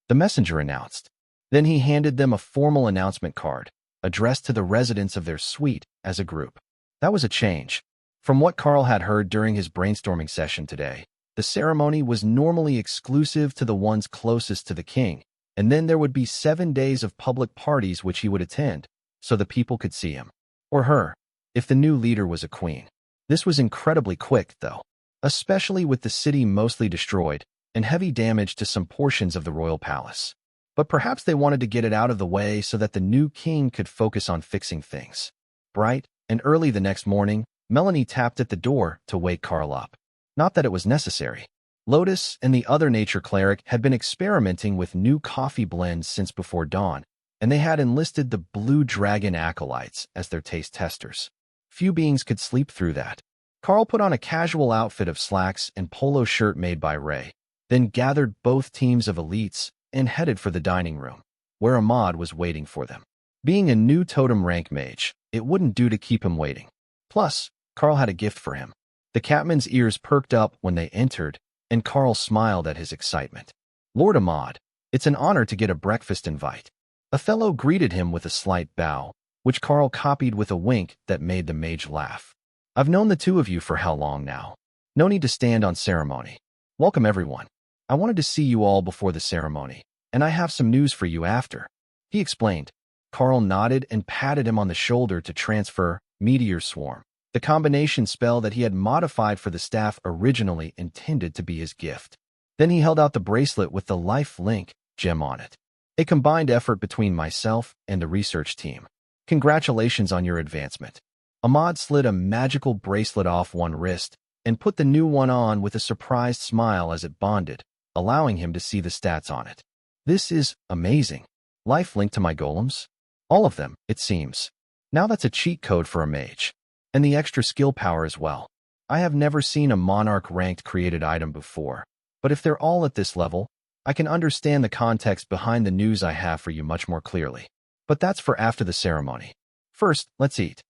The messenger announced. Then he handed them a formal announcement card, addressed to the residents of their suite as a group. That was a change. From what Karl had heard during his brainstorming session today, the ceremony was normally exclusive to the ones closest to the king, and then there would be 7 days of public parties which he would attend, so the people could see him. Or her, if the new leader was a queen. This was incredibly quick, though, especially with the city mostly destroyed and heavy damage to some portions of the royal palace. But perhaps they wanted to get it out of the way so that the new king could focus on fixing things. Bright and early the next morning, Melanie tapped at the door to wake Karl up. Not that it was necessary. Lotus and the other nature cleric had been experimenting with new coffee blends since before dawn, and they had enlisted the Blue Dragon acolytes as their taste testers. Few beings could sleep through that. Karl put on a casual outfit of slacks and polo shirt made by Ray, then gathered both teams of elites and headed for the dining room, where Ahmad was waiting for them. Being a new totem rank mage, it wouldn't do to keep him waiting. Plus, Karl had a gift for him. The Catman's ears perked up when they entered, and Karl smiled at his excitement. Lord Ahmad, it's an honor to get a breakfast invite. Othello greeted him with a slight bow, which Karl copied with a wink that made the mage laugh. I've known the two of you for how long now? No need to stand on ceremony. Welcome everyone. I wanted to see you all before the ceremony, and I have some news for you after. He explained. Karl nodded and patted him on the shoulder to transfer Meteor Swarm, the combination spell that he had modified for the staff originally intended to be his gift. Then he held out the bracelet with the life link gem on it. A combined effort between myself and the research team. Congratulations on your advancement. Ahmad slid a magical bracelet off one wrist and put the new one on with a surprised smile as it bonded, allowing him to see the stats on it. This is amazing. Life linked to my golems? All of them, it seems. Now that's a cheat code for a mage. And the extra skill power as well. I have never seen a monarch-ranked created item before, but if they're all at this level, I can understand the context behind the news I have for you much more clearly. But that's for after the ceremony. First, let's eat.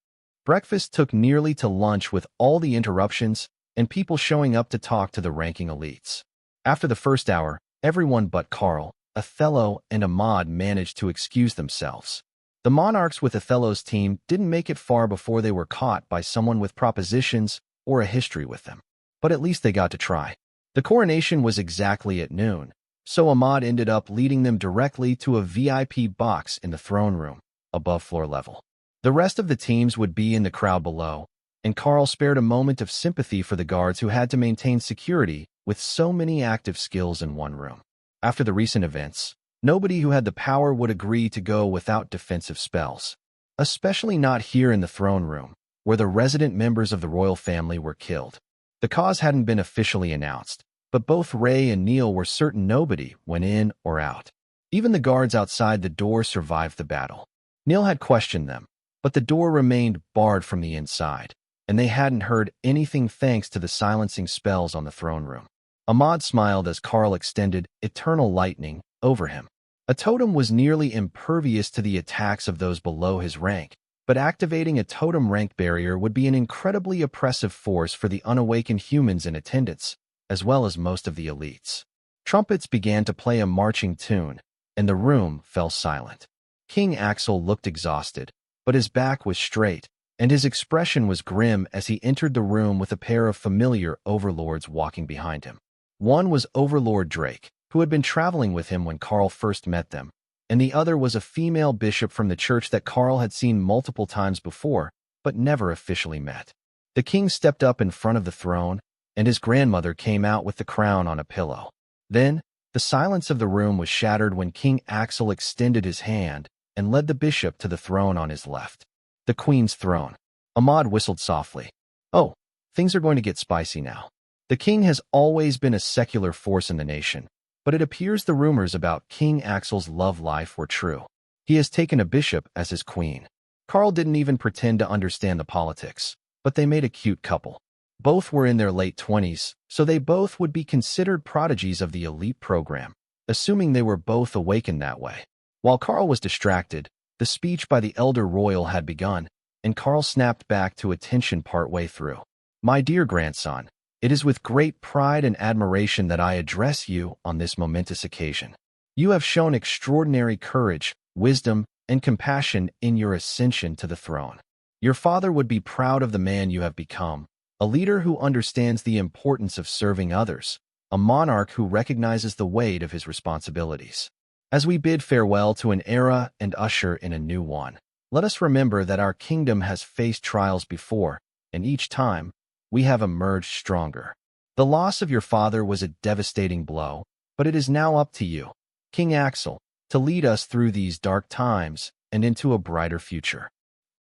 Breakfast took nearly to lunch with all the interruptions and people showing up to talk to the ranking elites. After the first hour, everyone but Karl, Othello, and Ahmad managed to excuse themselves. The monarchs with Othello's team didn't make it far before they were caught by someone with propositions or a history with them. But at least they got to try. The coronation was exactly at noon, so Ahmad ended up leading them directly to a VIP box in the throne room, above floor level. The rest of the teams would be in the crowd below, and Karl spared a moment of sympathy for the guards who had to maintain security with so many active skills in one room. After the recent events, nobody who had the power would agree to go without defensive spells, especially not here in the throne room, where the resident members of the royal family were killed. The cause hadn't been officially announced, but both Ray and Neil were certain nobody went in or out. Even the guards outside the door survived the battle. Neil had questioned them, but the door remained barred from the inside, and they hadn't heard anything thanks to the silencing spells on the throne room. Ahmad smiled as Karl extended eternal lightning over him. A totem was nearly impervious to the attacks of those below his rank, but activating a totem rank barrier would be an incredibly oppressive force for the unawakened humans in attendance, as well as most of the elites. Trumpets began to play a marching tune, and the room fell silent. King Axel looked exhausted, but his back was straight, and his expression was grim as he entered the room with a pair of familiar overlords walking behind him. One was Overlord Drake, who had been traveling with him when Karl first met them, and the other was a female bishop from the church that Karl had seen multiple times before, but never officially met. The king stepped up in front of the throne, and his grandmother came out with the crown on a pillow. Then, the silence of the room was shattered when King Axel extended his hand and led the bishop to the throne on his left. The queen's throne. Ahmad whistled softly. Oh, things are going to get spicy now. The king has always been a secular force in the nation, but it appears the rumors about King Axel's love life were true. He has taken a bishop as his queen. Karl didn't even pretend to understand the politics, but they made a cute couple. Both were in their late 20s, so they both would be considered prodigies of the elite program, assuming they were both awakened that way. While Karl was distracted, the speech by the elder royal had begun, and Karl snapped back to attention partway through. My dear grandson, it is with great pride and admiration that I address you on this momentous occasion. You have shown extraordinary courage, wisdom, and compassion in your ascension to the throne. Your father would be proud of the man you have become, a leader who understands the importance of serving others, a monarch who recognizes the weight of his responsibilities. As we bid farewell to an era and usher in a new one, let us remember that our kingdom has faced trials before, and each time, we have emerged stronger. The loss of your father was a devastating blow, but it is now up to you, King Axel, to lead us through these dark times and into a brighter future.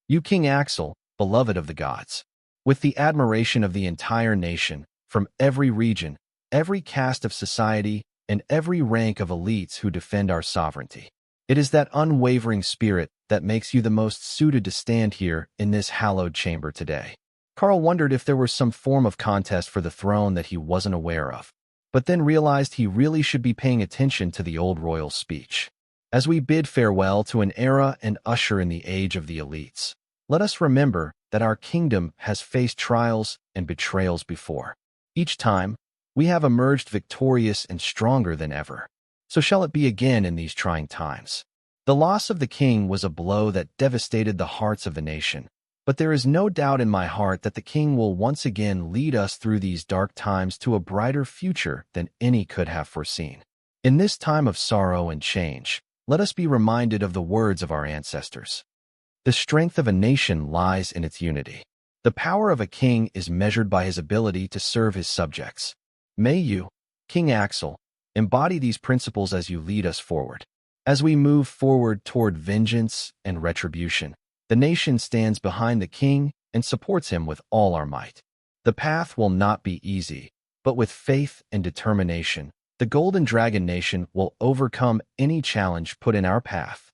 You, King Axel, beloved of the gods, with the admiration of the entire nation, from every region, every caste of society, and every rank of elites who defend our sovereignty. It is that unwavering spirit that makes you the most suited to stand here in this hallowed chamber today. Karl wondered if there was some form of contest for the throne that he wasn't aware of, but then realized he really should be paying attention to the old royal speech. As we bid farewell to an era and usher in the age of the elites, let us remember that our kingdom has faced trials and betrayals before. Each time, we have emerged victorious and stronger than ever. So shall it be again in these trying times. The loss of the king was a blow that devastated the hearts of the nation, but there is no doubt in my heart that the king will once again lead us through these dark times to a brighter future than any could have foreseen. In this time of sorrow and change, let us be reminded of the words of our ancestors. The strength of a nation lies in its unity. The power of a king is measured by his ability to serve his subjects. May you, King Axel, embody these principles as you lead us forward. As we move forward toward vengeance and retribution, the nation stands behind the king and supports him with all our might. The path will not be easy, but with faith and determination, the Golden Dragon Nation will overcome any challenge put in our path.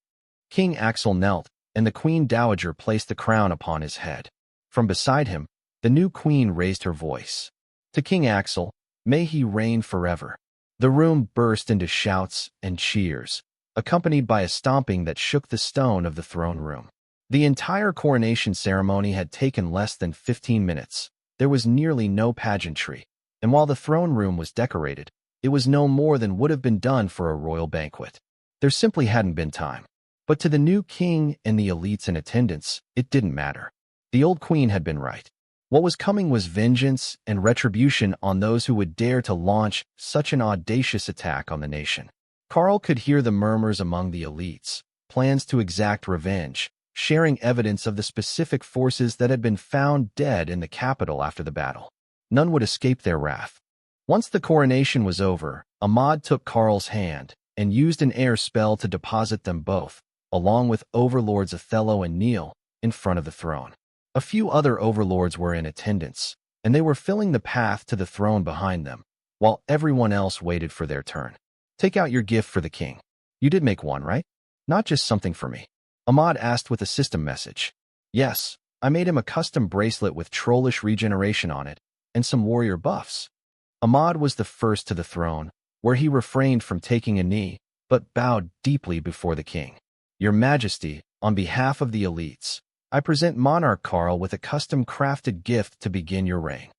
King Axel knelt, and the Queen Dowager placed the crown upon his head. From beside him, the new queen raised her voice. To King Axel, may he reign forever. The room burst into shouts and cheers, accompanied by a stomping that shook the stone of the throne room. The entire coronation ceremony had taken less than 15 minutes. There was nearly no pageantry, and while the throne room was decorated, it was no more than would have been done for a royal banquet. There simply hadn't been time. But to the new king and the elites in attendance, it didn't matter. The old queen had been right. What was coming was vengeance and retribution on those who would dare to launch such an audacious attack on the nation. Karl could hear the murmurs among the elites, plans to exact revenge, sharing evidence of the specific forces that had been found dead in the capital after the battle. None would escape their wrath. Once the coronation was over, Ahmad took Karl's hand and used an air spell to deposit them both, along with overlords Othello and Neil, in front of the throne. A few other overlords were in attendance, and they were filling the path to the throne behind them, while everyone else waited for their turn. Take out your gift for the king. You did make one, right? Not just something for me. Ahmad asked with a system message. Yes, I made him a custom bracelet with trollish regeneration on it and some warrior buffs. Ahmad was the first to the throne, where he refrained from taking a knee, but bowed deeply before the king. Your Majesty, on behalf of the elites, I present Monarch Karl with a custom-crafted gift to begin your reign.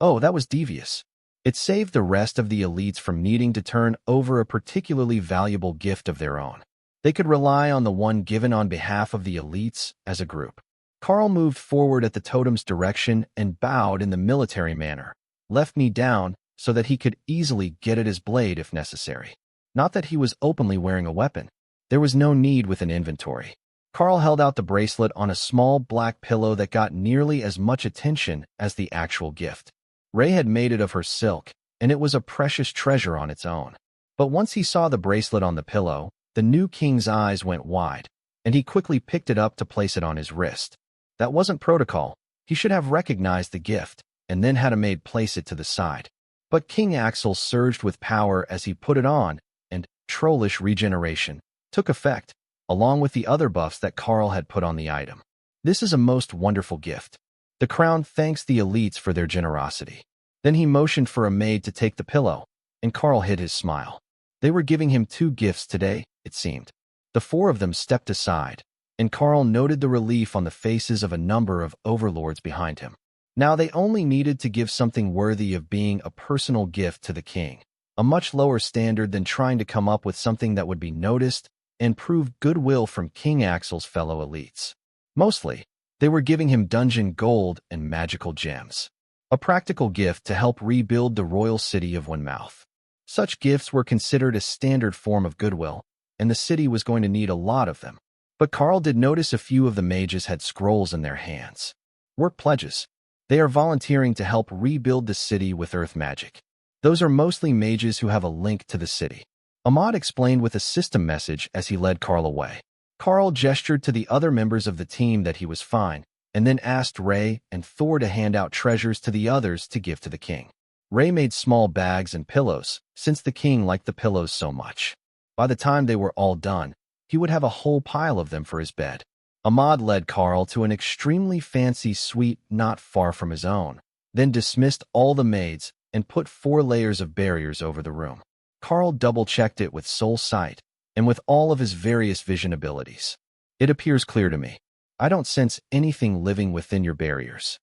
Oh, that was devious. It saved the rest of the elites from needing to turn over a particularly valuable gift of their own. They could rely on the one given on behalf of the elites as a group. Karl moved forward at the totem's direction and bowed in the military manner, left me down so that he could easily get at his blade if necessary. Not that he was openly wearing a weapon. There was no need with an inventory. Karl held out the bracelet on a small black pillow that got nearly as much attention as the actual gift. Ray had made it of her silk, and it was a precious treasure on its own. But once he saw the bracelet on the pillow, the new king's eyes went wide, and he quickly picked it up to place it on his wrist. That wasn't protocol. He should have recognized the gift, and then had a maid place it to the side. But King Axel surged with power as he put it on, and trollish regeneration took effect, along with the other buffs that Karl had put on the item. This is a most wonderful gift. The crown thanks the elites for their generosity. Then he motioned for a maid to take the pillow, and Karl hid his smile. They were giving him 2 gifts today, it seemed. The 4 of them stepped aside, and Karl noted the relief on the faces of a number of overlords behind him. Now they only needed to give something worthy of being a personal gift to the king, a much lower standard than trying to come up with something that would be noticed and prove goodwill from King Axel's fellow elites. Mostly, they were giving him dungeon gold and magical gems, a practical gift to help rebuild the royal city of Weymouth. Such gifts were considered a standard form of goodwill, and the city was going to need a lot of them. But Karl did notice a few of the mages had scrolls in their hands. Work pledges. They are volunteering to help rebuild the city with earth magic. Those are mostly mages who have a link to the city. Ahmad explained with a system message as he led Karl away. Karl gestured to the other members of the team that he was fine, and then asked Ray and Thor to hand out treasures to the others to give to the king. Ray made small bags and pillows, since the king liked the pillows so much. By the time they were all done, he would have a whole pile of them for his bed. Ahmad led Karl to an extremely fancy suite not far from his own, then dismissed all the maids and put 4 layers of barriers over the room. Karl double-checked it with soul sight and with all of his various vision abilities. It appears clear to me. I don't sense anything living within your barriers.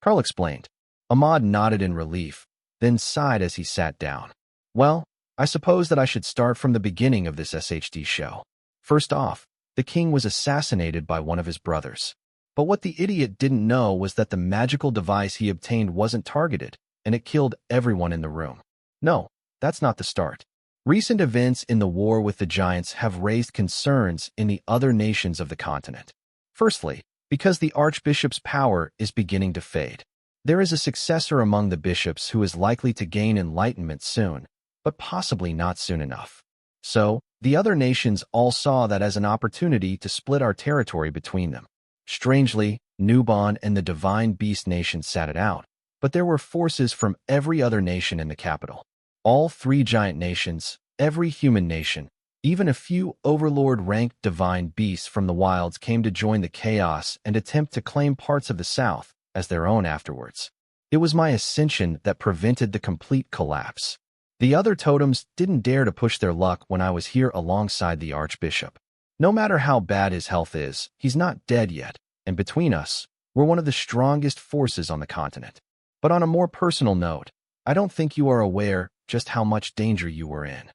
Karl explained. Ahmad nodded in relief, then sighed as he sat down. Well, I suppose that I should start from the beginning of this SHD show. First off, the king was assassinated by one of his brothers. But what the idiot didn't know was that the magical device he obtained wasn't targeted, and it killed everyone in the room. No, that's not the start. Recent events in the war with the giants have raised concerns in the other nations of the continent. Firstly, because the archbishop's power is beginning to fade. There is a successor among the bishops who is likely to gain enlightenment soon, but possibly not soon enough. So, the other nations all saw that as an opportunity to split our territory between them. Strangely, Nuban and the Divine Beast Nation sat it out, but there were forces from every other nation in the capital. All 3 giant nations, every human nation, even a few overlord-ranked divine beasts from the wilds came to join the chaos and attempt to claim parts of the south as their own afterwards. It was my ascension that prevented the complete collapse. The other totems didn't dare to push their luck when I was here alongside the archbishop. No matter how bad his health is, he's not dead yet, and between us, we're one of the strongest forces on the continent. But on a more personal note, I don't think you are aware just how much danger you were in.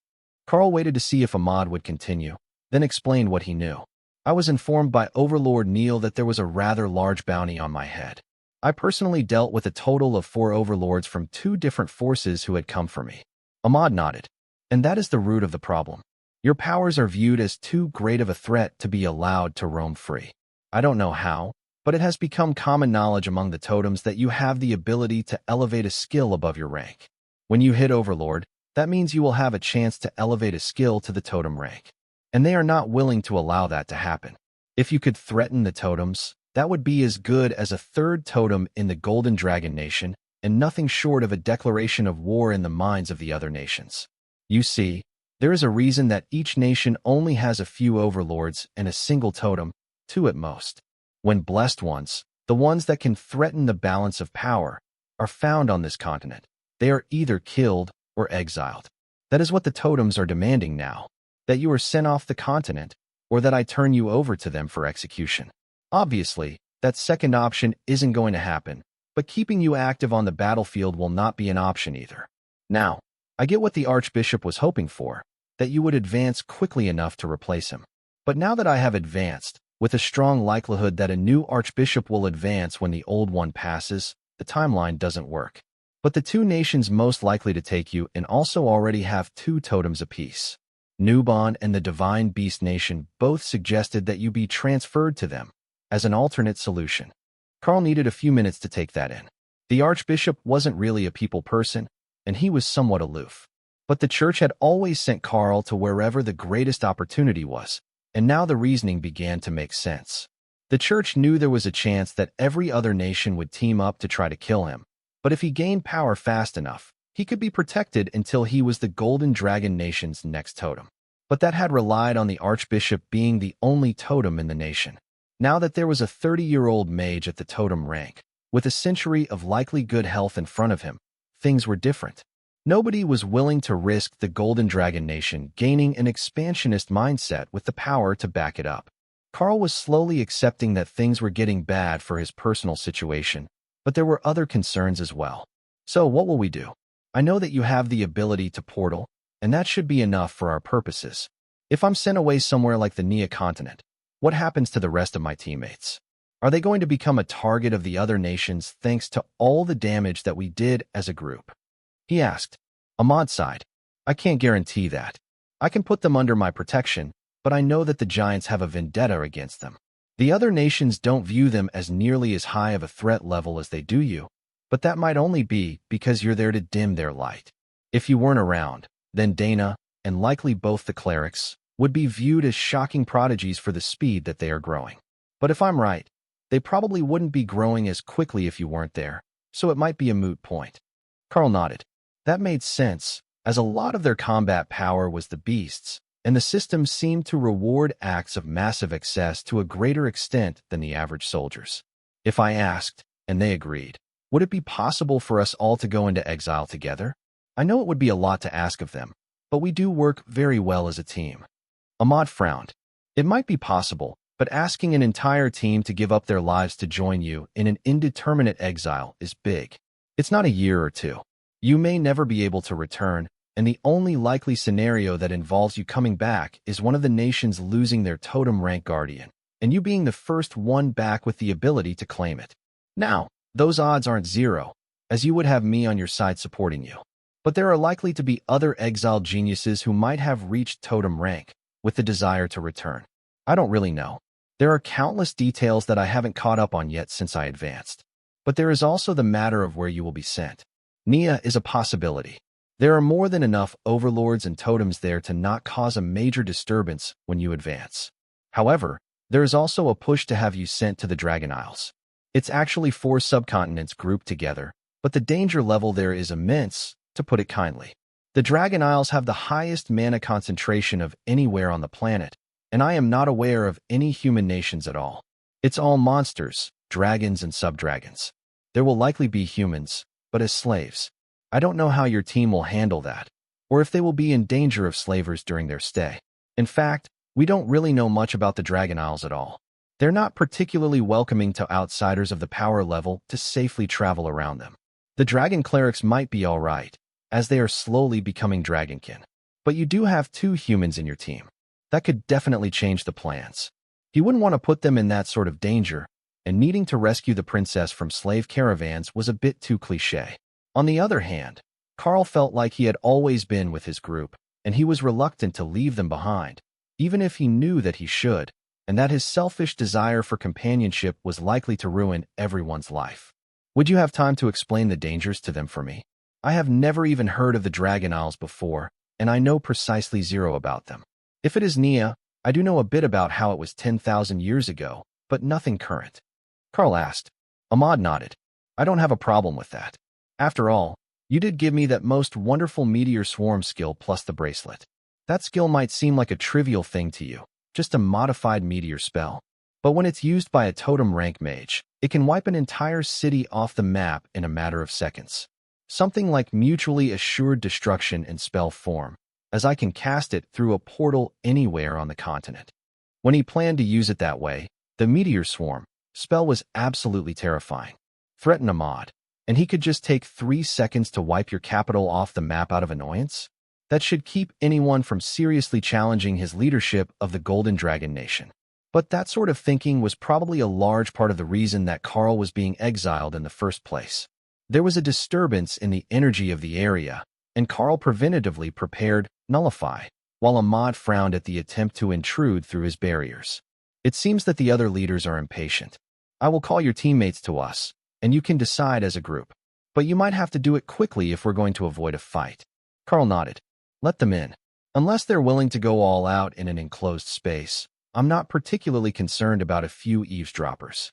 Karl waited to see if Ahmad would continue, then explained what he knew. I was informed by Overlord Neil that there was a rather large bounty on my head. I personally dealt with a total of 4 overlords from 2 different forces who had come for me. Ahmad nodded. And that is the root of the problem. Your powers are viewed as too great of a threat to be allowed to roam free. I don't know how, but it has become common knowledge among the totems that you have the ability to elevate a skill above your rank. When you hit Overlord, that means you will have a chance to elevate a skill to the totem rank. And they are not willing to allow that to happen. If you could threaten the totems, that would be as good as a 3rd totem in the Golden Dragon Nation, and nothing short of a declaration of war in the minds of the other nations. You see, there is a reason that each nation only has a few overlords and a single totem, two at most. When blessed ones, the ones that can threaten the balance of power, are found on this continent, they are either killed or exiled. That is what the totems are demanding now, that you are sent off the continent, or that I turn you over to them for execution. Obviously, that second option isn't going to happen, but keeping you active on the battlefield will not be an option either. Now, I get what the Archbishop was hoping for, that you would advance quickly enough to replace him. But now that I have advanced, with a strong likelihood that a new Archbishop will advance when the old one passes, the timeline doesn't work. But the two nations most likely to take you and also already have two totems apiece. Nubon and the Divine Beast Nation both suggested that you be transferred to them, as an alternate solution. Karl needed a few minutes to take that in. The Archbishop wasn't really a people person, and he was somewhat aloof. But the church had always sent Karl to wherever the greatest opportunity was, and now the reasoning began to make sense. The church knew there was a chance that every other nation would team up to try to kill him, but if he gained power fast enough, he could be protected until he was the Golden Dragon Nation's next totem. But that had relied on the Archbishop being the only totem in the nation. Now that there was a 30-year-old mage at the totem rank, with a century of likely good health in front of him, things were different. Nobody was willing to risk the Golden Dragon Nation gaining an expansionist mindset with the power to back it up. Karl was slowly accepting that things were getting bad for his personal situation, but there were other concerns as well. So what will we do? I know that you have the ability to portal, and that should be enough for our purposes. If I'm sent away somewhere like the Nia continent, what happens to the rest of my teammates? Are they going to become a target of the other nations thanks to all the damage that we did as a group? He asked. Ahmad sighed. I can't guarantee that. I can put them under my protection, but I know that the giants have a vendetta against them. The other nations don't view them as nearly as high of a threat level as they do you, but that might only be because you're there to dim their light. If you weren't around, then Dana, and likely both the clerics, would be viewed as shocking prodigies for the speed that they are growing. But if I'm right, they probably wouldn't be growing as quickly if you weren't there, so it might be a moot point. Karl nodded. That made sense, as a lot of their combat power was the beasts, and the system seemed to reward acts of massive excess to a greater extent than the average soldiers. If I asked, and they agreed, would it be possible for us all to go into exile together? I know it would be a lot to ask of them, but we do work very well as a team. Ahmad frowned. It might be possible, but asking an entire team to give up their lives to join you in an indeterminate exile is big. It's not a year or two. You may never be able to return, and the only likely scenario that involves you coming back is one of the nations losing their totem rank guardian, and you being the first one back with the ability to claim it. Now, those odds aren't zero, as you would have me on your side supporting you. But there are likely to be other exiled geniuses who might have reached totem rank, with the desire to return. I don't really know. There are countless details that I haven't caught up on yet since I advanced. But there is also the matter of where you will be sent. Nia is a possibility. There are more than enough overlords and totems there to not cause a major disturbance when you advance. However, there is also a push to have you sent to the Dragon Isles. It's actually 4 subcontinents grouped together, but the danger level there is immense, to put it kindly. The Dragon Isles have the highest mana concentration of anywhere on the planet, and I am not aware of any human nations at all. It's all monsters, dragons and subdragons. There will likely be humans, but as slaves. I don't know how your team will handle that, or if they will be in danger of slavers during their stay. In fact, we don't really know much about the Dragon Isles at all. They're not particularly welcoming to outsiders of the power level to safely travel around them. The dragon clerics might be all right, as they are slowly becoming dragonkin. But you do have 2 humans in your team. That could definitely change the plans. You wouldn't want to put them in that sort of danger, and needing to rescue the princess from slave caravans was a bit too cliché. On the other hand, Karl felt like he had always been with his group, and he was reluctant to leave them behind, even if he knew that he should, and that his selfish desire for companionship was likely to ruin everyone's life. Would you have time to explain the dangers to them for me? I have never even heard of the Dragon Isles before, and I know precisely 0 about them. If it is Nia, I do know a bit about how it was 10,000 years ago, but nothing current. Karl asked. Ahmad nodded. I don't have a problem with that. After all, you did give me that most wonderful meteor swarm skill plus the bracelet. That skill might seem like a trivial thing to you, just a modified meteor spell. But when it's used by a totem rank mage, it can wipe an entire city off the map in a matter of seconds. Something like mutually assured destruction in spell form, as I can cast it through a portal anywhere on the continent. When he planned to use it that way, the meteor swarm spell was absolutely terrifying. Threaten Ahmad, and he could just take 3 seconds to wipe your capital off the map out of annoyance? That should keep anyone from seriously challenging his leadership of the Golden Dragon Nation. But that sort of thinking was probably a large part of the reason that Karl was being exiled in the first place. There was a disturbance in the energy of the area, and Karl preventatively prepared Nullify, while Ahmad frowned at the attempt to intrude through his barriers. It seems that the other leaders are impatient. I will call your teammates to us, and you can decide as a group. But you might have to do it quickly if we're going to avoid a fight. Karl nodded. Let them in. Unless they're willing to go all out in an enclosed space, I'm not particularly concerned about a few eavesdroppers.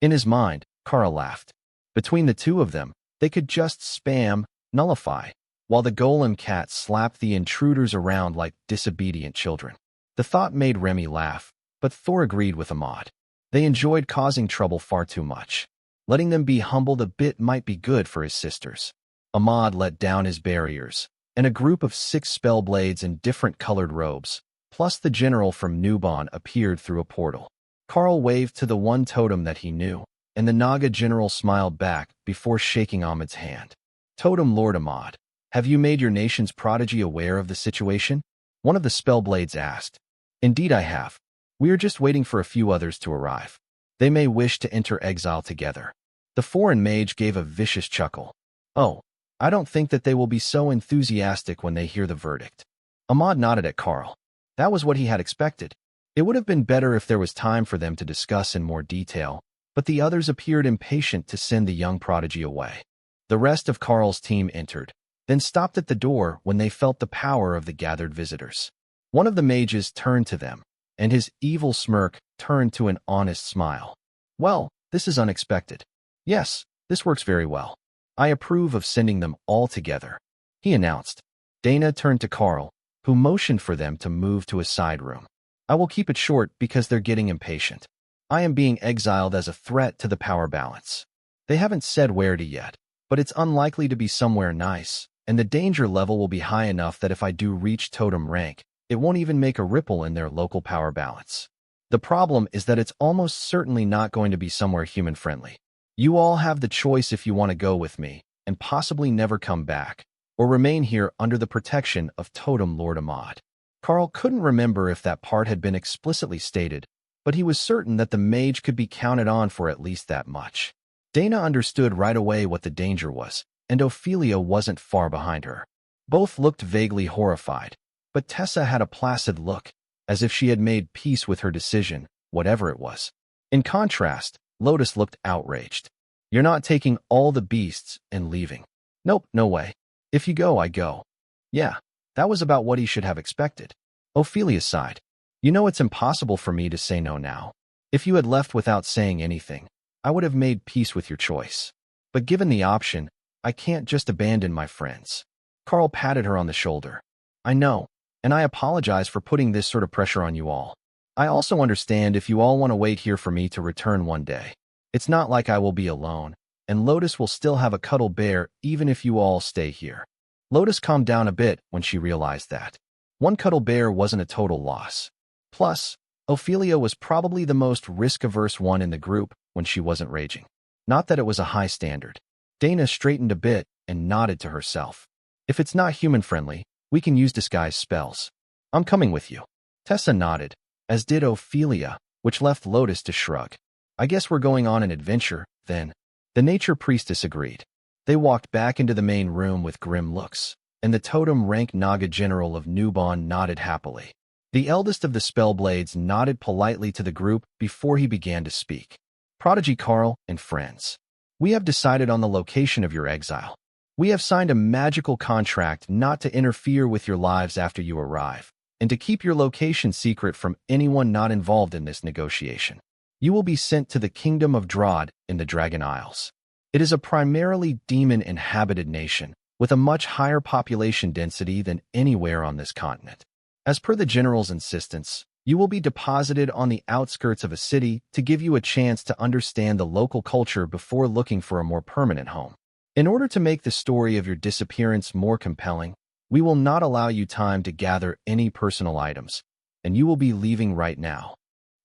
In his mind, Karl laughed. Between the two of them, they could just spam Nullify, while the golem cat slapped the intruders around like disobedient children. The thought made Remy laugh, but Thor agreed with Ahmad. They enjoyed causing trouble far too much. Letting them be humbled a bit might be good for his sisters. Ahmad let down his barriers, and a group of 6 spellblades in different colored robes, plus the general from Nubon, appeared through a portal. Karl waved to the one totem that he knew, and the Naga general smiled back before shaking Ahmad's hand. Totem Lord Ahmad, have you made your nation's prodigy aware of the situation? One of the spellblades asked. Indeed I have. We are just waiting for a few others to arrive. They may wish to enter exile together. The foreign mage gave a vicious chuckle. Oh, I don't think that they will be so enthusiastic when they hear the verdict. Ahmad nodded at Karl. That was what he had expected. It would have been better if there was time for them to discuss in more detail, but the others appeared impatient to send the young prodigy away. The rest of Karl's team entered, then stopped at the door when they felt the power of the gathered visitors. One of the mages turned to them, and his evil smirk turned to an honest smile. Well, this is unexpected. Yes, this works very well. I approve of sending them all together, he announced. Dana turned to Karl, who motioned for them to move to a side room. I will keep it short because they're getting impatient. I am being exiled as a threat to the power balance. They haven't said where to yet, but it's unlikely to be somewhere nice, and the danger level will be high enough that if I do reach totem rank, it won't even make a ripple in their local power balance. The problem is that it's almost certainly not going to be somewhere human-friendly. You all have the choice if you want to go with me, and possibly never come back, or remain here under the protection of Totem Lord Ahmad. Karl couldn't remember if that part had been explicitly stated, but he was certain that the mage could be counted on for at least that much. Dana understood right away what the danger was, and Ophelia wasn't far behind her. Both looked vaguely horrified, but Tessa had a placid look, as if she had made peace with her decision, whatever it was. In contrast, Lotus looked outraged. You're not taking all the beasts and leaving. Nope, no way. If you go, I go. Yeah, that was about what he should have expected. Ophelia sighed. You know it's impossible for me to say no now. If you had left without saying anything, I would have made peace with your choice. But given the option, I can't just abandon my friends. Karl patted her on the shoulder. I know, and I apologize for putting this sort of pressure on you all. I also understand if you all want to wait here for me to return one day. It's not like I will be alone, and Lotus will still have a cuddle bear even if you all stay here. Lotus calmed down a bit when she realized that. One cuddle bear wasn't a total loss. Plus, Ophelia was probably the most risk-averse one in the group when she wasn't raging. Not that it was a high standard. Dana straightened a bit and nodded to herself. If it's not human-friendly, we can use disguise spells. I'm coming with you. Tessa nodded, as did Ophelia, which left Lotus to shrug. I guess we're going on an adventure, then. The nature priestess agreed. They walked back into the main room with grim looks, and the totem rank Naga general of Nubon nodded happily. The eldest of the spellblades nodded politely to the group before he began to speak. Prodigy Karl and friends, we have decided on the location of your exile. We have signed a magical contract not to interfere with your lives after you arrive, and to keep your location secret from anyone not involved in this negotiation. You will be sent to the Kingdom of Drod in the Dragon Isles. It is a primarily demon-inhabited nation, with a much higher population density than anywhere on this continent. As per the general's insistence, you will be deposited on the outskirts of a city to give you a chance to understand the local culture before looking for a more permanent home. In order to make the story of your disappearance more compelling, we will not allow you time to gather any personal items, and you will be leaving right now.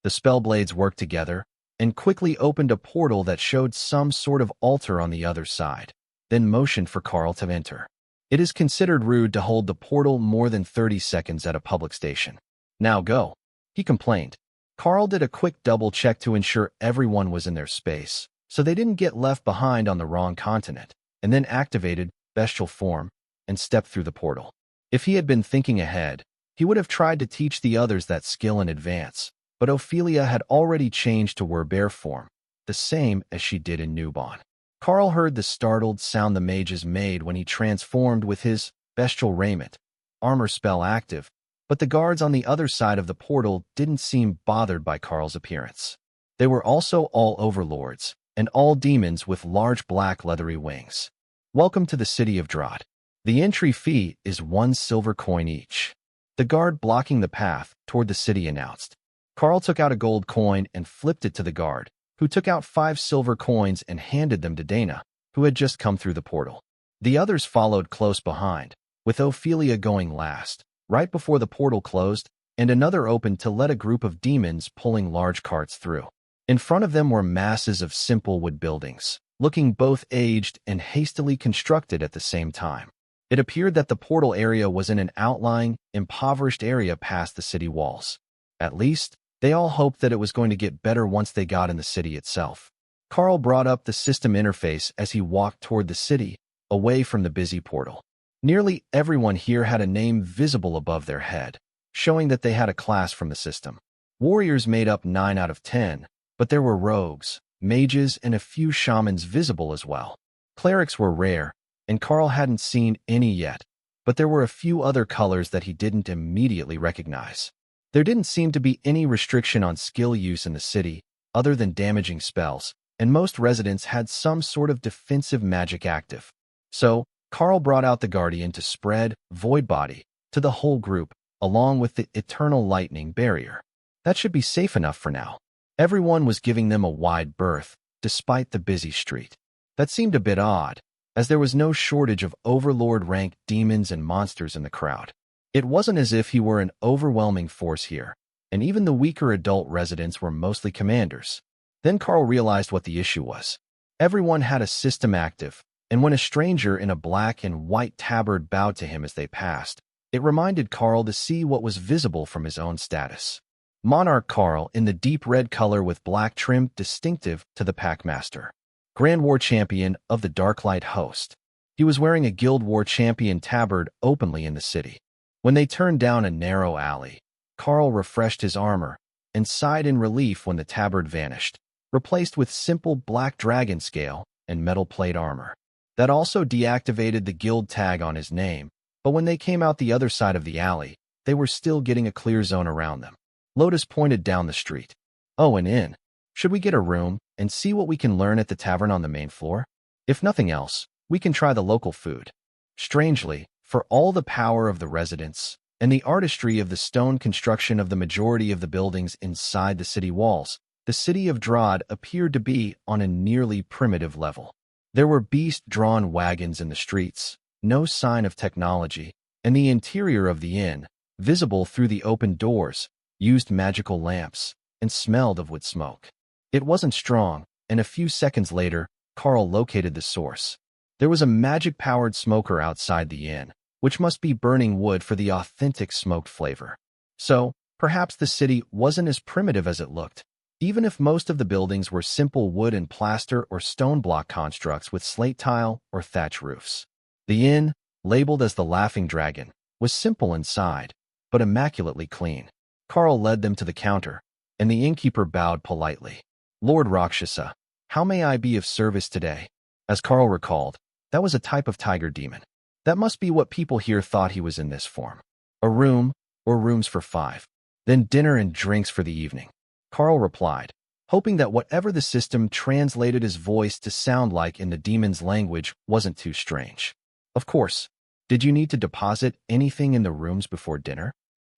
The spellblades worked together and quickly opened a portal that showed some sort of altar on the other side, then motioned for Karl to enter. It is considered rude to hold the portal more than 30 seconds at a public station. Now go, he complained. Karl did a quick double check to ensure everyone was in their space, so they didn't get left behind on the wrong continent, and then activated bestial form and stepped through the portal. If he had been thinking ahead, he would have tried to teach the others that skill in advance, but Ophelia had already changed to werebear form, the same as she did in Newborn. Karl heard the startled sound the mages made when he transformed with his bestial raiment, armor spell active, but the guards on the other side of the portal didn't seem bothered by Karl's appearance. They were also all overlords, and all demons with large black leathery wings. Welcome to the city of Drod. The entry fee is 1 silver coin each. The guard blocking the path toward the city announced. Karl took out a gold coin and flipped it to the guard, who took out 5 silver coins and handed them to Dana, who had just come through the portal. The others followed close behind, with Ophelia going last, right before the portal closed, and another opened to let a group of demons pulling large carts through. In front of them were masses of simple wood buildings, looking both aged and hastily constructed at the same time. It appeared that the portal area was in an outlying, impoverished area past the city walls. At least, they all hoped that it was going to get better once they got in the city itself. Karl brought up the system interface as he walked toward the city, away from the busy portal. Nearly everyone here had a name visible above their head, showing that they had a class from the system. Warriors made up 9 out of 10, but there were rogues, mages, and a few shamans visible as well. Clerics were rare, and Karl hadn't seen any yet, but there were a few other colors that he didn't immediately recognize. There didn't seem to be any restriction on skill use in the city, other than damaging spells, and most residents had some sort of defensive magic active. So, Karl brought out the Guardian to spread Void Body to the whole group, along with the Eternal Lightning Barrier. That should be safe enough for now. Everyone was giving them a wide berth, despite the busy street. That seemed a bit odd, as there was no shortage of overlord-ranked demons and monsters in the crowd. It wasn't as if he were an overwhelming force here, and even the weaker adult residents were mostly commanders. Then Karl realized what the issue was. Everyone had a system active, and when a stranger in a black and white tabard bowed to him as they passed, it reminded Karl to see what was visible from his own status. Monarch Karl in the deep red color with black trim distinctive to the Packmaster. Grand War Champion of the Darklight Host. He was wearing a Guild War Champion tabard openly in the city. When they turned down a narrow alley, Karl refreshed his armor and sighed in relief when the tabard vanished, replaced with simple black dragon scale and metal plate armor. That also deactivated the guild tag on his name, but when they came out the other side of the alley, they were still getting a clear zone around them. Lotus pointed down the street. Oh, an inn. Should we get a room and see what we can learn at the tavern on the main floor? If nothing else, we can try the local food. Strangely, for all the power of the residents and the artistry of the stone construction of the majority of the buildings inside the city walls, the city of Drod appeared to be on a nearly primitive level. There were beast-drawn wagons in the streets, no sign of technology, and the interior of the inn, visible through the open doors, used magical lamps and smelled of wood smoke. It wasn't strong, and a few seconds later, Karl located the source. There was a magic-powered smoker outside the inn, which must be burning wood for the authentic smoked flavor. So, perhaps the city wasn't as primitive as it looked, even if most of the buildings were simple wood and plaster or stone block constructs with slate tile or thatch roofs. The inn, labeled as the Laughing Dragon, was simple inside, but immaculately clean. Karl led them to the counter, and the innkeeper bowed politely. Lord Rakshasa, how may I be of service today? As Karl recalled, that was a type of tiger demon. That must be what people here thought he was in this form. A room, or rooms for 5. Then dinner and drinks for the evening. Karl replied. hoping that whatever the system translated his voice to sound like in the demon's language wasn't too strange. Of course. Did you need to deposit anything in the rooms before dinner?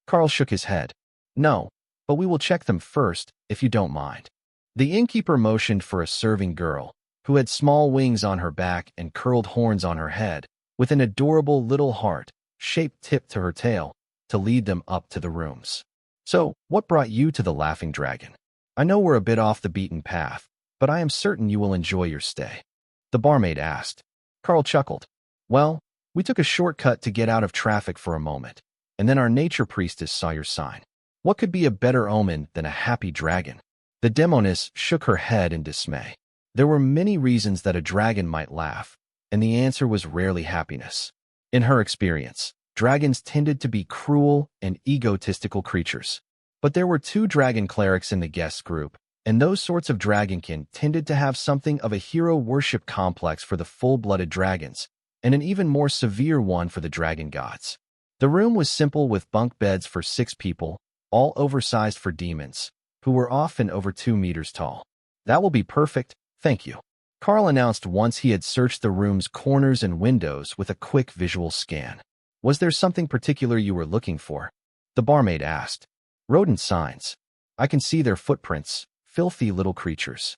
Karl shook his head. No, but we will check them first, if you don't mind. The innkeeper motioned for a serving girl, who had small wings on her back and curled horns on her head, with an adorable little heart-shaped tip to her tail, to lead them up to the rooms. So, what brought you to the Laughing Dragon? I know we're a bit off the beaten path, but I am certain you will enjoy your stay. The barmaid asked. Karl chuckled. Well, we took a shortcut to get out of traffic for a moment, and then our nature priestess saw your sign. What could be a better omen than a happy dragon? The demoness shook her head in dismay. There were many reasons that a dragon might laugh, and the answer was rarely happiness. In her experience, dragons tended to be cruel and egotistical creatures. But there were 2 dragon clerics in the guest group, and those sorts of dragonkin tended to have something of a hero worship complex for the full-blooded dragons, and an even more severe one for the dragon gods. The room was simple with bunk beds for 6 people, all oversized for demons, who were often over 2 meters tall. That will be perfect, thank you. Karl announced once he had searched the room's corners and windows with a quick visual scan. Was there something particular you were looking for? The barmaid asked. Rodent signs. I can see their footprints, filthy little creatures.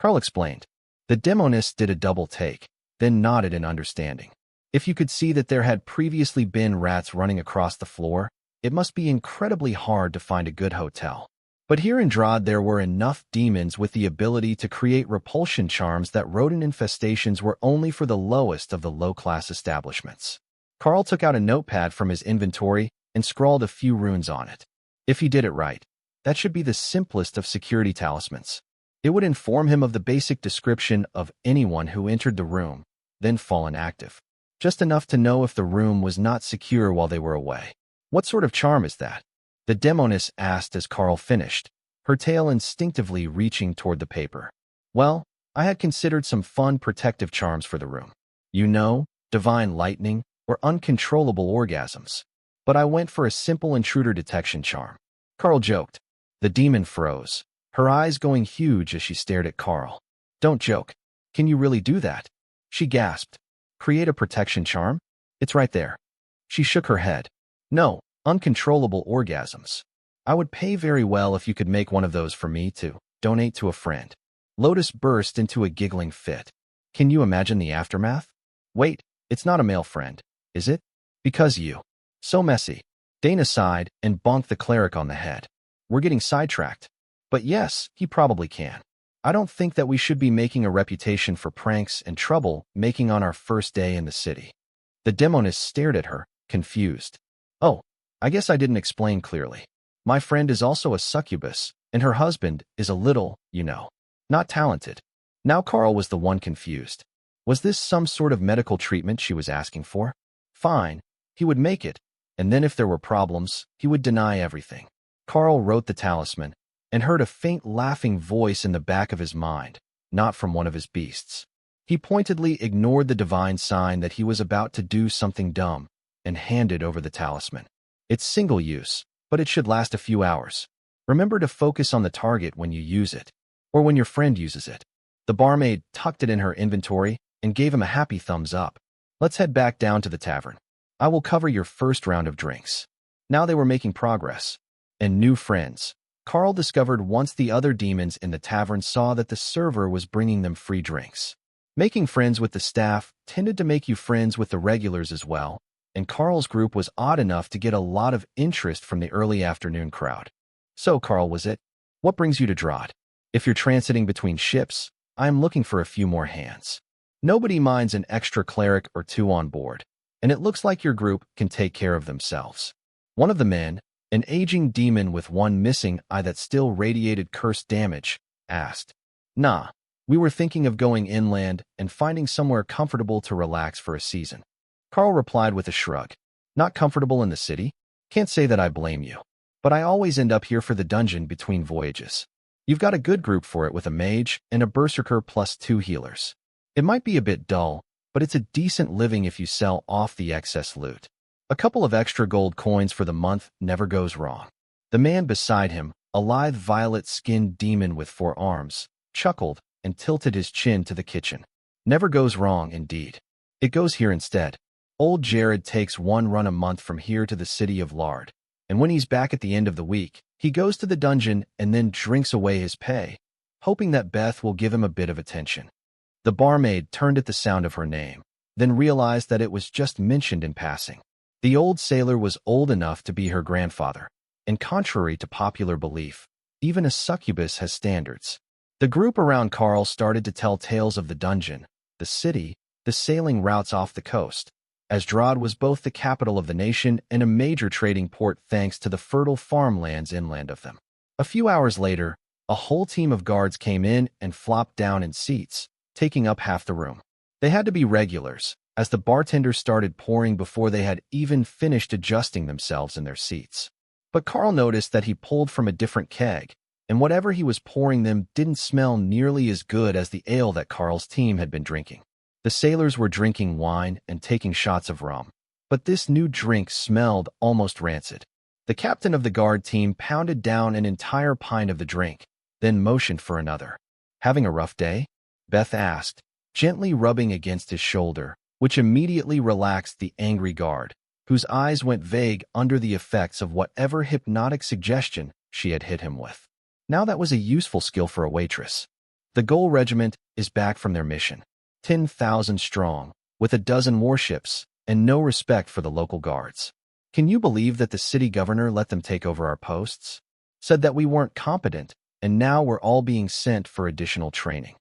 Karl explained. The demoness did a double take, then nodded in understanding. If you could see that there had previously been rats running across the floor, it must be incredibly hard to find a good hotel. But here in Drod there were enough demons with the ability to create repulsion charms that rodent infestations were only for the lowest of the low-class establishments. Karl took out a notepad from his inventory and scrawled a few runes on it. If he did it right, that should be the simplest of security talismans. It would inform him of the basic description of anyone who entered the room, then fall inactive. Just enough to know if the room was not secure while they were away. What sort of charm is that? The demoness asked as Karl finished, her tail instinctively reaching toward the paper. Well, I had considered some fun protective charms for the room. You know, divine lightning or uncontrollable orgasms. But I went for a simple intruder detection charm. Karl joked. The demon froze, her eyes going huge as she stared at Karl. Don't joke. Can you really do that? She gasped. Create a protection charm? It's right there. She shook her head. No, uncontrollable orgasms. I would pay very well if you could make one of those for me to donate to a friend. Lotus burst into a giggling fit. Can you imagine the aftermath? Wait, it's not a male friend, is it? Because you. So messy. Dana sighed and bonked the cleric on the head. We're getting sidetracked. But yes, he probably can. I don't think that we should be making a reputation for pranks and trouble making on our first day in the city. The demoness stared at her, confused. Oh, I guess I didn't explain clearly. My friend is also a succubus, and her husband is a little, not talented. Now Karl was the one confused. Was this some sort of medical treatment she was asking for? Fine, he would make it, and then if there were problems, he would deny everything. Karl wrote the talisman, and heard a faint laughing voice in the back of his mind, not from one of his beasts. He pointedly ignored the divine sign that he was about to do something dumb, and handed over the talisman. It's single use, but it should last a few hours. Remember to focus on the target when you use it, or when your friend uses it. The barmaid tucked it in her inventory and gave him a happy thumbs up. Let's head back down to the tavern. I will cover your first round of drinks. Now they were making progress. And new friends. Karl discovered once the other demons in the tavern saw that the server was bringing them free drinks. Making friends with the staff tended to make you friends with the regulars as well, and Karl's group was odd enough to get a lot of interest from the early afternoon crowd. So, Karl, was it? What brings you to Drod? If you're transiting between ships, I am looking for a few more hands. Nobody minds an extra cleric or 2 on board, and it looks like your group can take care of themselves. One of the men, an aging demon with one missing eye that still radiated cursed damage, asked. Nah, we were thinking of going inland and finding somewhere comfortable to relax for a season. Karl replied with a shrug. Not comfortable in the city? Can't say that I blame you. But I always end up here for the dungeon between voyages. You've got a good group for it with a mage and a berserker plus 2 healers. It might be a bit dull, but it's a decent living if you sell off the excess loot. A couple of extra gold coins for the month never goes wrong. The man beside him, a lithe violet-skinned demon with 4 arms, chuckled and tilted his chin to the kitchen. Never goes wrong, indeed. It goes here instead. Old Jared takes 1 run a month from here to the city of Lard, and when he's back at the end of the week, he goes to the dungeon and then drinks away his pay, hoping that Beth will give him a bit of attention. The barmaid turned at the sound of her name, then realized that it was just mentioned in passing. The old sailor was old enough to be her grandfather, and contrary to popular belief, even a succubus has standards. The group around Karl started to tell tales of the dungeon, the city, the sailing routes off the coast, as Drod was both the capital of the nation and a major trading port thanks to the fertile farmlands inland of them. A few hours later, a whole team of guards came in and flopped down in seats, taking up half the room. They had to be regulars, as the bartender started pouring before they had even finished adjusting themselves in their seats. But Karl noticed that he pulled from a different keg, and whatever he was pouring them didn't smell nearly as good as the ale that Karl's team had been drinking. The sailors were drinking wine and taking shots of rum, but this new drink smelled almost rancid. The captain of the guard team pounded down an entire pint of the drink, then motioned for another. "Having a rough day?" Beth asked, gently rubbing against his shoulder, which immediately relaxed the angry guard, whose eyes went vague under the effects of whatever hypnotic suggestion she had hit him with. Now that was a useful skill for a waitress. The Goal Regiment is back from their mission, 10,000 strong, with a dozen warships, and no respect for the local guards. "Can you believe that the city governor let them take over our posts? Said that we weren't competent, and now we're all being sent for additional training."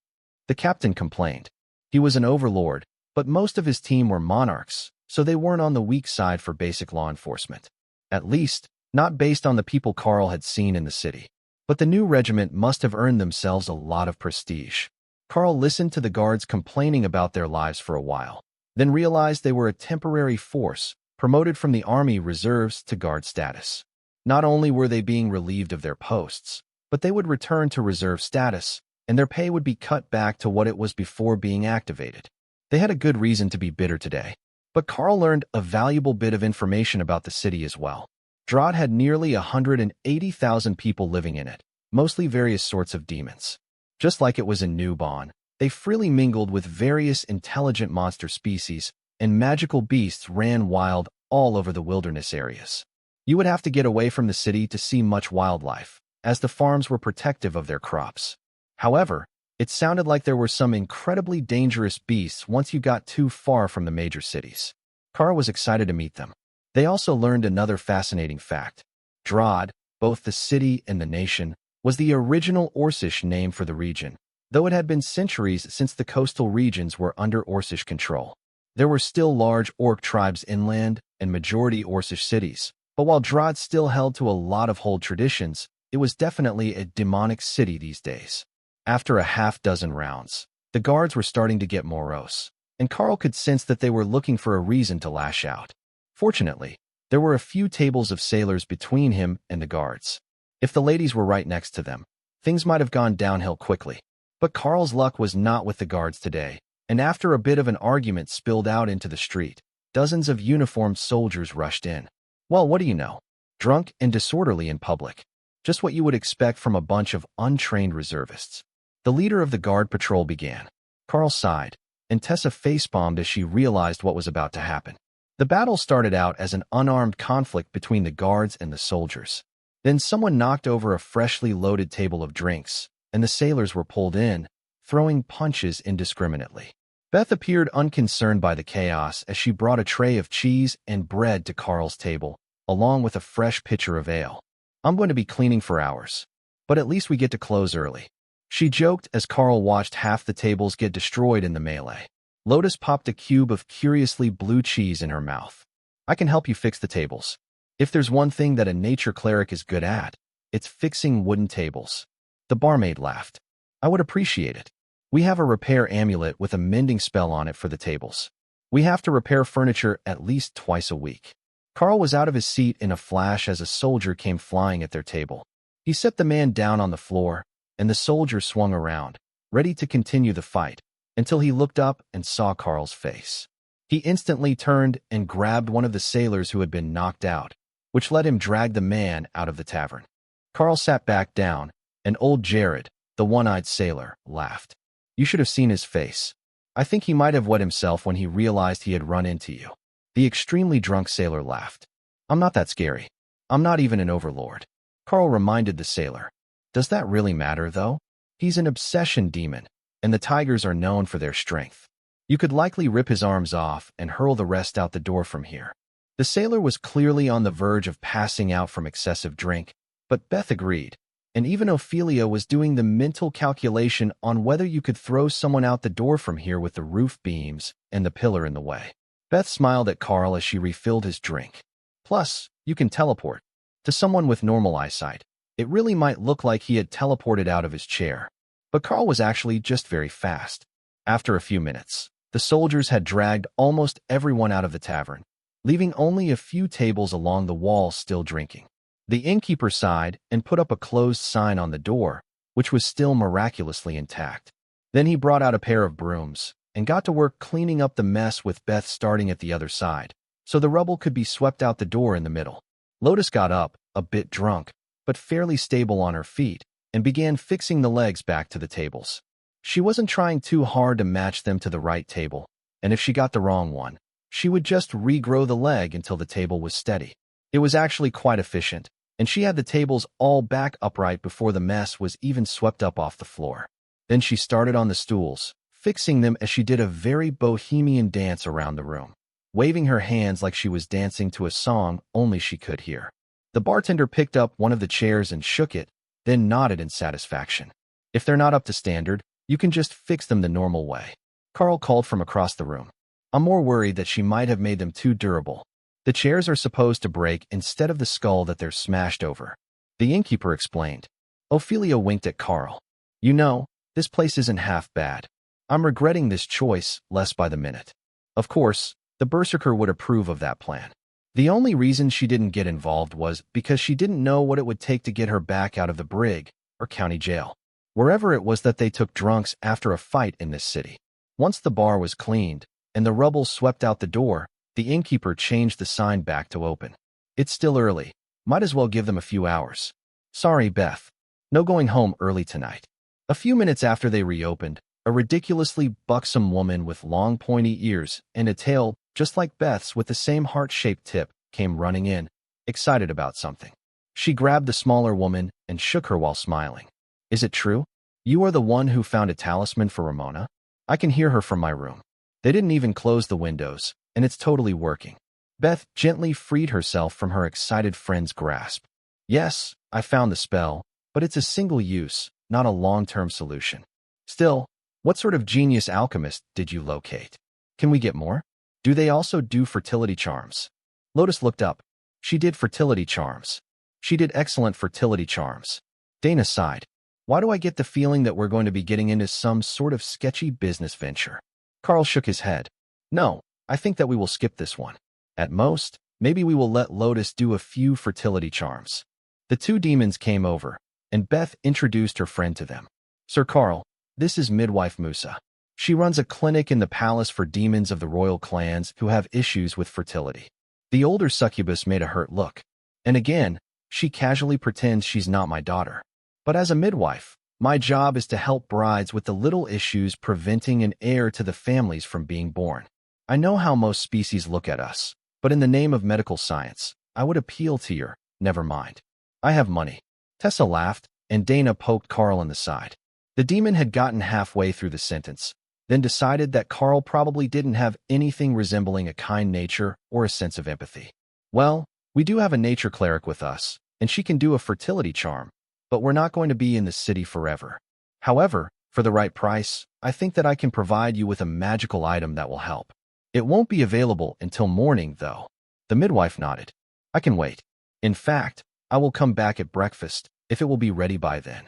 The captain complained. He was an overlord, but most of his team were monarchs, so they weren't on the weak side for basic law enforcement. At least, not based on the people Karl had seen in the city. But the new regiment must have earned themselves a lot of prestige. Karl listened to the guards complaining about their lives for a while, then realized they were a temporary force, promoted from the army reserves to guard status. Not only were they being relieved of their posts, but they would return to reserve status, and their pay would be cut back to what it was before being activated. They had a good reason to be bitter today. But Karl learned a valuable bit of information about the city as well. Drod had nearly 180,000 people living in it, mostly various sorts of demons. Just like it was in New Bond, they freely mingled with various intelligent monster species, and magical beasts ran wild all over the wilderness areas. You would have to get away from the city to see much wildlife, as the farms were protective of their crops. However, it sounded like there were some incredibly dangerous beasts once you got too far from the major cities. Karl was excited to meet them. They also learned another fascinating fact. Drod, both the city and the nation, was the original Orcish name for the region, though it had been centuries since the coastal regions were under Orcish control. There were still large Orc tribes inland and majority Orcish cities, but while Drod still held to a lot of old traditions, it was definitely a demonic city these days. After a half-dozen rounds, the guards were starting to get morose, and Karl could sense that they were looking for a reason to lash out. Fortunately, there were a few tables of sailors between him and the guards. If the ladies were right next to them, things might have gone downhill quickly. But Karl's luck was not with the guards today, and after a bit of an argument spilled out into the street, dozens of uniformed soldiers rushed in. Well, what do you know? Drunk and disorderly in public. Just what you would expect from a bunch of untrained reservists. The leader of the guard patrol began. Karl sighed, and Tessa facepalmed as she realized what was about to happen. The battle started out as an unarmed conflict between the guards and the soldiers. Then someone knocked over a freshly loaded table of drinks, and the sailors were pulled in, throwing punches indiscriminately. Beth appeared unconcerned by the chaos as she brought a tray of cheese and bread to Karl's table, along with a fresh pitcher of ale. "I'm going to be cleaning for hours, but at least we get to close early," she joked as Karl watched half the tables get destroyed in the melee. Lotus popped a cube of curiously blue cheese in her mouth. "I can help you fix the tables. If there's one thing that a nature cleric is good at, it's fixing wooden tables." The barmaid laughed. "I would appreciate it. We have a repair amulet with a mending spell on it for the tables. We have to repair furniture at least twice a week." Karl was out of his seat in a flash as a soldier came flying at their table. He set the man down on the floor, and the soldier swung around, ready to continue the fight, until he looked up and saw Karl's face. He instantly turned and grabbed one of the sailors who had been knocked out, which let him drag the man out of the tavern. Karl sat back down, and old Jared, the one-eyed sailor, laughed. You should have seen his face. I think he might have wet himself when he realized he had run into you. The extremely drunk sailor laughed. I'm not that scary. I'm not even an overlord. Karl reminded the sailor. Does that really matter, though? He's an obsession demon, and the tigers are known for their strength. You could likely rip his arms off and hurl the rest out the door from here. The sailor was clearly on the verge of passing out from excessive drink, but Beth agreed, and even Ophelia was doing the mental calculation on whether you could throw someone out the door from here with the roof beams and the pillar in the way. Beth smiled at Karl as she refilled his drink. Plus, you can teleport. To someone with normal eyesight, it really might look like he had teleported out of his chair. But Karl was actually just very fast. After a few minutes, the soldiers had dragged almost everyone out of the tavern, leaving only a few tables along the wall still drinking. The innkeeper sighed and put up a closed sign on the door, which was still miraculously intact. Then he brought out a pair of brooms and got to work cleaning up the mess, with Beth starting at the other side, so the rubble could be swept out the door in the middle. Lotus got up, a bit drunk, but fairly stable on her feet, and began fixing the legs back to the tables. She wasn't trying too hard to match them to the right table, and if she got the wrong one, she would just regrow the leg until the table was steady. It was actually quite efficient, and she had the tables all back upright before the mess was even swept up off the floor. Then she started on the stools, fixing them as she did a very bohemian dance around the room, waving her hands like she was dancing to a song only she could hear. The bartender picked up one of the chairs and shook it, then nodded in satisfaction. If they're not up to standard, you can just fix them the normal way. Karl called from across the room. I'm more worried that she might have made them too durable. The chairs are supposed to break instead of the skull that they're smashed over. The innkeeper explained. Ophelia winked at Karl. You know, this place isn't half bad. I'm regretting this choice less by the minute. Of course, the berserker would approve of that plan. The only reason she didn't get involved was because she didn't know what it would take to get her back out of the brig, or county jail, wherever it was that they took drunks after a fight in this city. Once the bar was cleaned, and the rubble swept out the door, the innkeeper changed the sign back to open. It's still early. Might as well give them a few hours. Sorry, Beth. No going home early tonight. A few minutes after they reopened, a ridiculously buxom woman with long pointy ears and a tail just like Beth's with the same heart-shaped tip came running in, excited about something. She grabbed the smaller woman and shook her while smiling. Is it true? You are the one who found a talisman for Ramona? I can hear her from my room. They didn't even close the windows, and it's totally working. Beth gently freed herself from her excited friend's grasp. Yes, I found the spell, but it's a single use, not a long-term solution. Still, what sort of genius alchemist did you locate? Can we get more? Do they also do fertility charms? Lotus looked up. She did fertility charms. She did excellent fertility charms. Dana sighed. Why do I get the feeling that we're going to be getting into some sort of sketchy business venture? Karl shook his head. No, I think that we will skip this one. At most, maybe we will let Lotus do a few fertility charms. The two demons came over, and Beth introduced her friend to them. Sir Karl, this is midwife Musa. She runs a clinic in the palace for demons of the royal clans who have issues with fertility. The older succubus made a hurt look. And again, she casually pretends she's not my daughter. But as a midwife, my job is to help brides with the little issues preventing an heir to the families from being born. I know how most species look at us, but in the name of medical science, I would appeal to your, never mind. I have money. Tessa laughed, and Dana poked Karl in the side. The demon had gotten halfway through the sentence, then decided that Karl probably didn't have anything resembling a kind nature or a sense of empathy. Well, we do have a nature cleric with us, and she can do a fertility charm, but we're not going to be in the city forever. However, for the right price, I think that I can provide you with a magical item that will help. It won't be available until morning, though. The midwife nodded. I can wait. In fact, I will come back at breakfast, if it will be ready by then.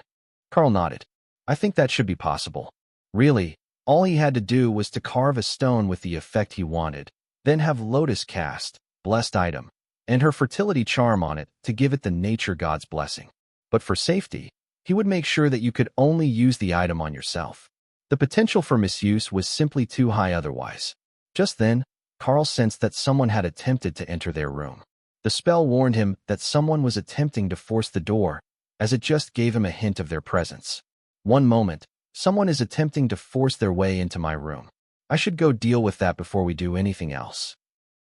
Karl nodded. I think that should be possible. Really, all he had to do was to carve a stone with the effect he wanted, then have Lotus cast, blessed item, and her fertility charm on it to give it the nature god's blessing. But for safety, he would make sure that you could only use the item on yourself. The potential for misuse was simply too high otherwise. Just then, Karl sensed that someone had attempted to enter their room. The spell warned him that someone was attempting to force the door, as it just gave him a hint of their presence. One moment, someone is attempting to force their way into my room. I should go deal with that before we do anything else.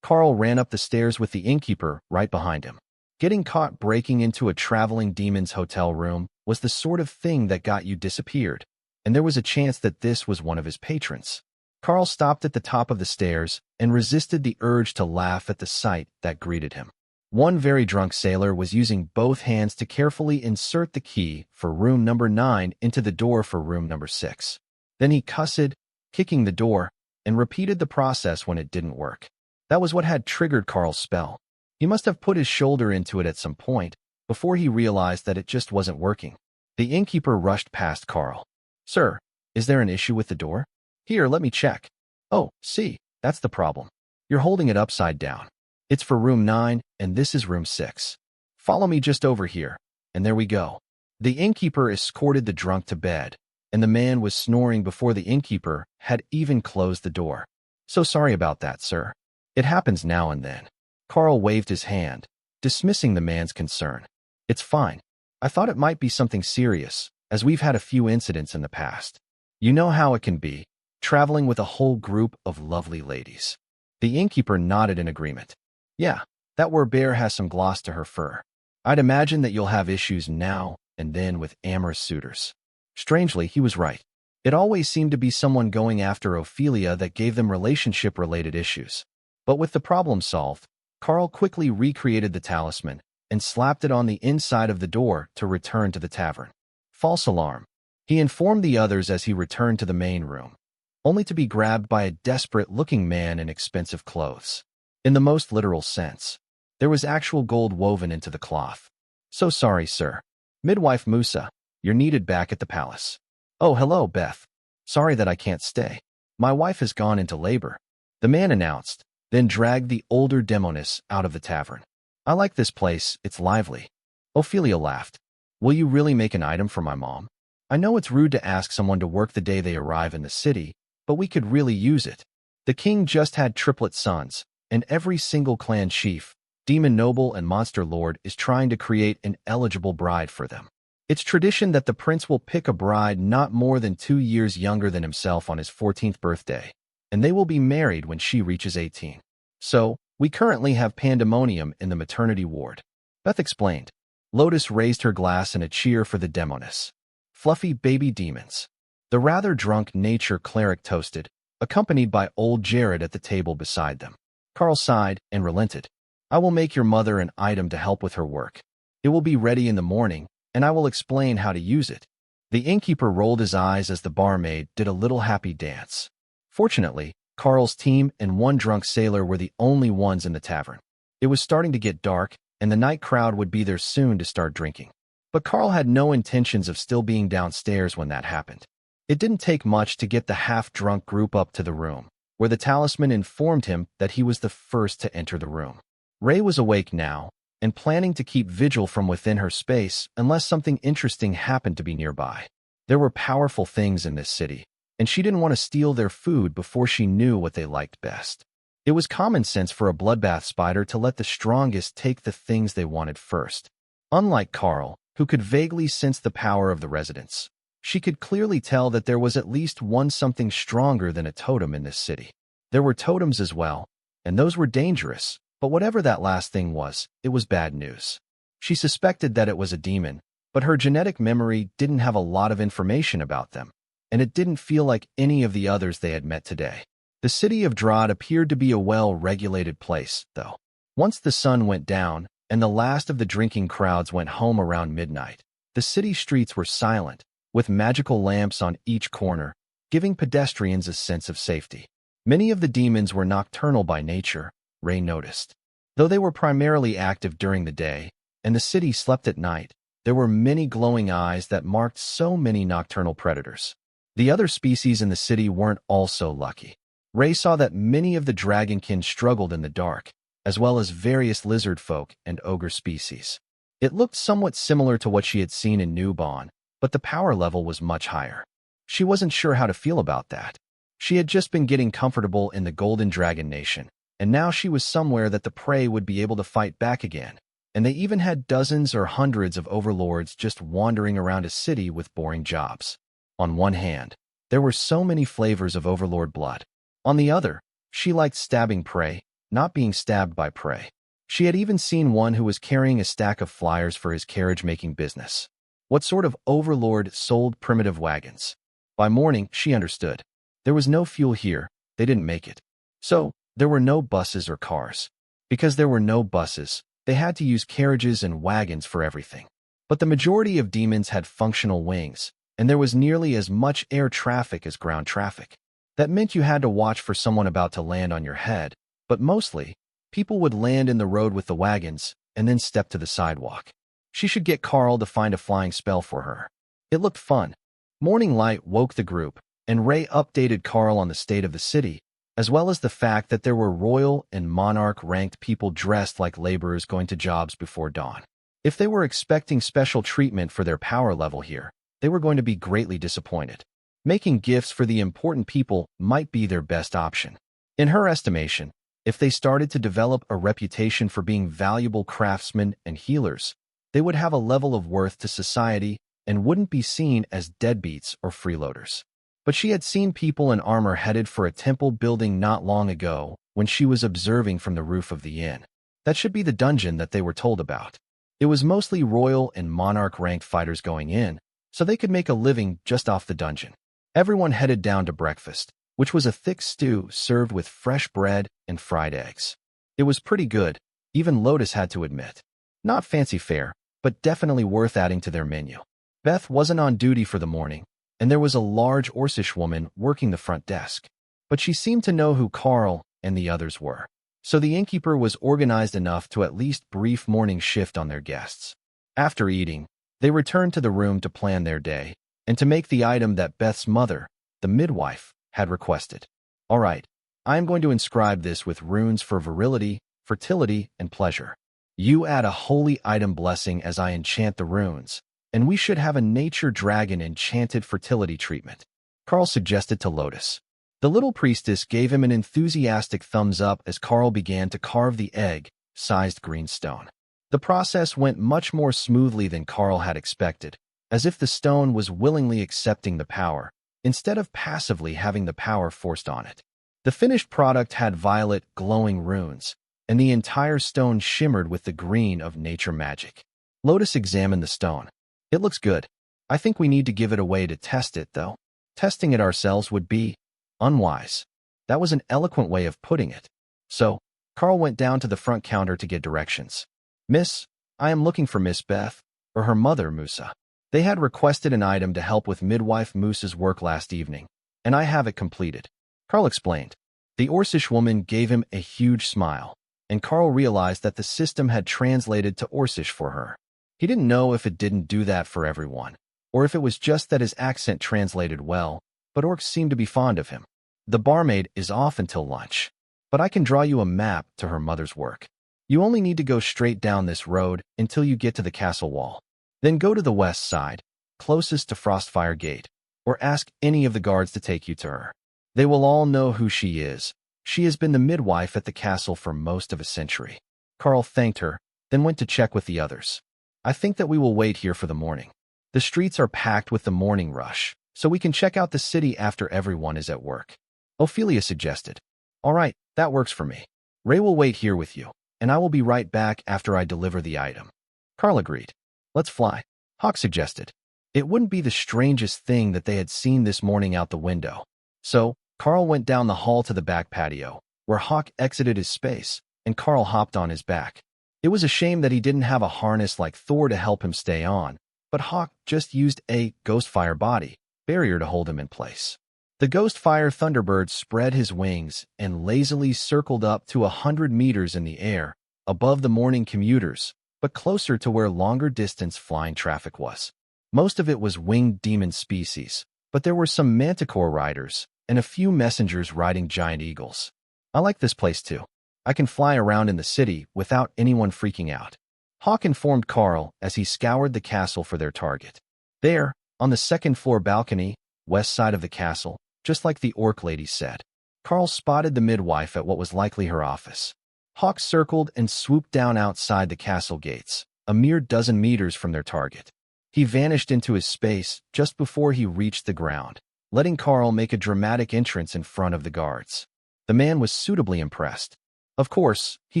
Karl ran up the stairs with the innkeeper right behind him. Getting caught breaking into a traveling demon's hotel room was the sort of thing that got you disappeared, and there was a chance that this was one of his patrons. Karl stopped at the top of the stairs and resisted the urge to laugh at the sight that greeted him. One very drunk sailor was using both hands to carefully insert the key for room number 9 into the door for room number 6. Then he cussed, kicking the door, and repeated the process when it didn't work. That was what had triggered Karl's spell. He must have put his shoulder into it at some point before he realized that it just wasn't working. The innkeeper rushed past Karl. "Sir, is there an issue with the door? Here, let me check." "Oh, see, that's the problem. You're holding it upside down. It's for room 9, and this is room 6. Follow me just over here." And there we go. The innkeeper escorted the drunk to bed, and the man was snoring before the innkeeper had even closed the door. "So sorry about that, sir. It happens now and then." Karl waved his hand, dismissing the man's concern. "It's fine. I thought it might be something serious, as we've had a few incidents in the past. You know how it can be, traveling with a whole group of lovely ladies." The innkeeper nodded in agreement. "Yeah, that bear has some gloss to her fur. I'd imagine that you'll have issues now and then with amorous suitors." Strangely, he was right. It always seemed to be someone going after Ophelia that gave them relationship-related issues. But with the problem solved, Karl quickly recreated the talisman and slapped it on the inside of the door to return to the tavern. False alarm. He informed the others as he returned to the main room, only to be grabbed by a desperate-looking man in expensive clothes. In the most literal sense, there was actual gold woven into the cloth. "So sorry, sir. Midwife Musa, you're needed back at the palace." "Oh, hello, Beth. Sorry that I can't stay. My wife has gone into labor," the man announced, then dragged the older demoness out of the tavern. "I like this place, it's lively." Ophelia laughed. "Will you really make an item for my mom? I know it's rude to ask someone to work the day they arrive in the city, but we could really use it. The king just had triplet sons, and every single clan chief, demon noble and monster lord is trying to create an eligible bride for them. It's tradition that the prince will pick a bride not more than 2 years younger than himself on his 14th birthday, and they will be married when she reaches 18. So, we currently have pandemonium in the maternity ward," Beth explained. Lotus raised her glass in a cheer for the demoness. "Fluffy baby demons." The rather drunk nature cleric toasted, accompanied by old Jared at the table beside them. Karl sighed and relented. "I will make your mother an item to help with her work. It will be ready in the morning, and I will explain how to use it." The innkeeper rolled his eyes as the barmaid did a little happy dance. Fortunately, Karl's team and one drunk sailor were the only ones in the tavern. It was starting to get dark, and the night crowd would be there soon to start drinking. But Karl had no intentions of still being downstairs when that happened. It didn't take much to get the half-drunk group up to the room, where the talisman informed him that he was the first to enter the room. Ray was awake now, and planning to keep vigil from within her space unless something interesting happened to be nearby. There were powerful things in this city, and she didn't want to steal their food before she knew what they liked best. It was common sense for a bloodbath spider to let the strongest take the things they wanted first. Unlike Karl, who could vaguely sense the power of the residents, she could clearly tell that there was at least one something stronger than a totem in this city. There were totems as well, and those were dangerous, but whatever that last thing was, it was bad news. She suspected that it was a demon, but her genetic memory didn't have a lot of information about them, and it didn't feel like any of the others they had met today. The city of Drod appeared to be a well-regulated place, though. Once the sun went down, and the last of the drinking crowds went home around midnight, the city streets were silent, with magical lamps on each corner, giving pedestrians a sense of safety. Many of the demons were nocturnal by nature, Ray noticed. Though they were primarily active during the day, and the city slept at night, there were many glowing eyes that marked so many nocturnal predators. The other species in the city weren't all so lucky. Ray saw that many of the dragonkin struggled in the dark, as well as various lizard folk and ogre species. It looked somewhat similar to what she had seen in Newbon, but the power level was much higher. She wasn't sure how to feel about that. She had just been getting comfortable in the Golden Dragon Nation, and now she was somewhere that the prey would be able to fight back again, and they even had dozens or hundreds of overlords just wandering around a city with boring jobs. On one hand, there were so many flavors of overlord blood. On the other, she liked stabbing prey, not being stabbed by prey. She had even seen one who was carrying a stack of flyers for his carriage-making business. What sort of overlord sold primitive wagons? By morning, she understood. There was no fuel here, they didn't make it. So, there were no buses or cars. Because there were no buses, they had to use carriages and wagons for everything. But the majority of demons had functional wings, and there was nearly as much air traffic as ground traffic. That meant you had to watch for someone about to land on your head, but mostly, people would land in the road with the wagons and then step to the sidewalk. She should get Karl to find a flying spell for her. It looked fun. Morning light woke the group, and Ray updated Karl on the state of the city, as well as the fact that there were royal and monarch-ranked people dressed like laborers going to jobs before dawn. If they were expecting special treatment for their power level here, they were going to be greatly disappointed. Making gifts for the important people might be their best option. In her estimation, if they started to develop a reputation for being valuable craftsmen and healers, they would have a level of worth to society and wouldn't be seen as deadbeats or freeloaders. But she had seen people in armor headed for a temple building not long ago when she was observing from the roof of the inn. That should be the dungeon that they were told about. It was mostly royal and monarch-ranked fighters going in, so they could make a living just off the dungeon. Everyone headed down to breakfast, which was a thick stew served with fresh bread and fried eggs. It was pretty good, even Lotus had to admit. Not fancy fare, but definitely worth adding to their menu. Beth wasn't on duty for the morning, and there was a large Orcish woman working the front desk. But she seemed to know who Karl and the others were. So the innkeeper was organized enough to at least brief morning shift on their guests. After eating, they returned to the room to plan their day, and to make the item that Beth's mother, the midwife, had requested. All right, I am going to inscribe this with runes for virility, fertility, and pleasure. You add a holy item blessing as I enchant the runes, and we should have a nature dragon enchanted fertility treatment, Karl suggested to Lotus. The little priestess gave him an enthusiastic thumbs up as Karl began to carve the egg-sized green stone. The process went much more smoothly than Karl had expected, as if the stone was willingly accepting the power, instead of passively having the power forced on it. The finished product had violet, glowing runes, and the entire stone shimmered with the green of nature magic. Lotus examined the stone. It looks good. I think we need to give it away to test it, though. Testing it ourselves would be unwise. That was an eloquent way of putting it. So, Karl went down to the front counter to get directions. Miss, I am looking for Miss Beth, or her mother, Musa. They had requested an item to help with midwife Musa's work last evening, and I have it completed. Karl explained. The Orcish woman gave him a huge smile, and Karl realized that the system had translated to Orcish for her. He didn't know if it didn't do that for everyone, or if it was just that his accent translated well, but orcs seemed to be fond of him. The barmaid is off until lunch, but I can draw you a map to her mother's work. You only need to go straight down this road until you get to the castle wall. Then go to the west side, closest to Frostfire Gate, or ask any of the guards to take you to her. They will all know who she is. She has been the midwife at the castle for most of a century. Karl thanked her, then went to check with the others. I think that we will wait here for the morning. The streets are packed with the morning rush, so we can check out the city after everyone is at work. Ophelia suggested. All right, that works for me. Ray will wait here with you, and I will be right back after I deliver the item. Karl agreed. Let's fly, Hawk suggested. It wouldn't be the strangest thing that they had seen this morning out the window. So, Karl went down the hall to the back patio, where Hawk exited his space, and Karl hopped on his back. It was a shame that he didn't have a harness like Thor to help him stay on, but Hawk just used a Ghostfire body barrier to hold him in place. The Ghostfire Thunderbird spread his wings and lazily circled up to 100 meters in the air, above the morning commuters, but closer to where longer-distance flying traffic was. Most of it was winged demon species, but there were some manticore riders and a few messengers riding giant eagles. I like this place too. I can fly around in the city without anyone freaking out. Hawk informed Karl as he scoured the castle for their target. There, on the second-floor balcony, west side of the castle, just like the orc lady said, Karl spotted the midwife at what was likely her office. Hawk circled and swooped down outside the castle gates, a mere dozen meters from their target. He vanished into his space just before he reached the ground, letting Karl make a dramatic entrance in front of the guards. The man was suitably impressed. Of course, he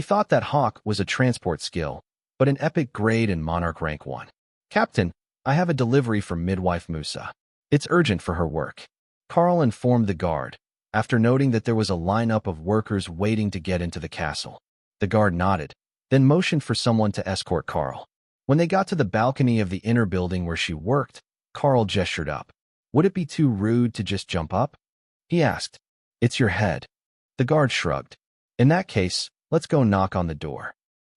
thought that Hawk was a transport skill, but an epic grade in Monarch Rank 1. "Captain, I have a delivery from midwife Musa. It's urgent for her work," Karl informed the guard, after noting that there was a lineup of workers waiting to get into the castle. The guard nodded, then motioned for someone to escort Karl. When they got to the balcony of the inner building where she worked, Karl gestured up. "Would it be too rude to just jump up?" he asked. "It's your head." The guard shrugged. "In that case, let's go knock on the door."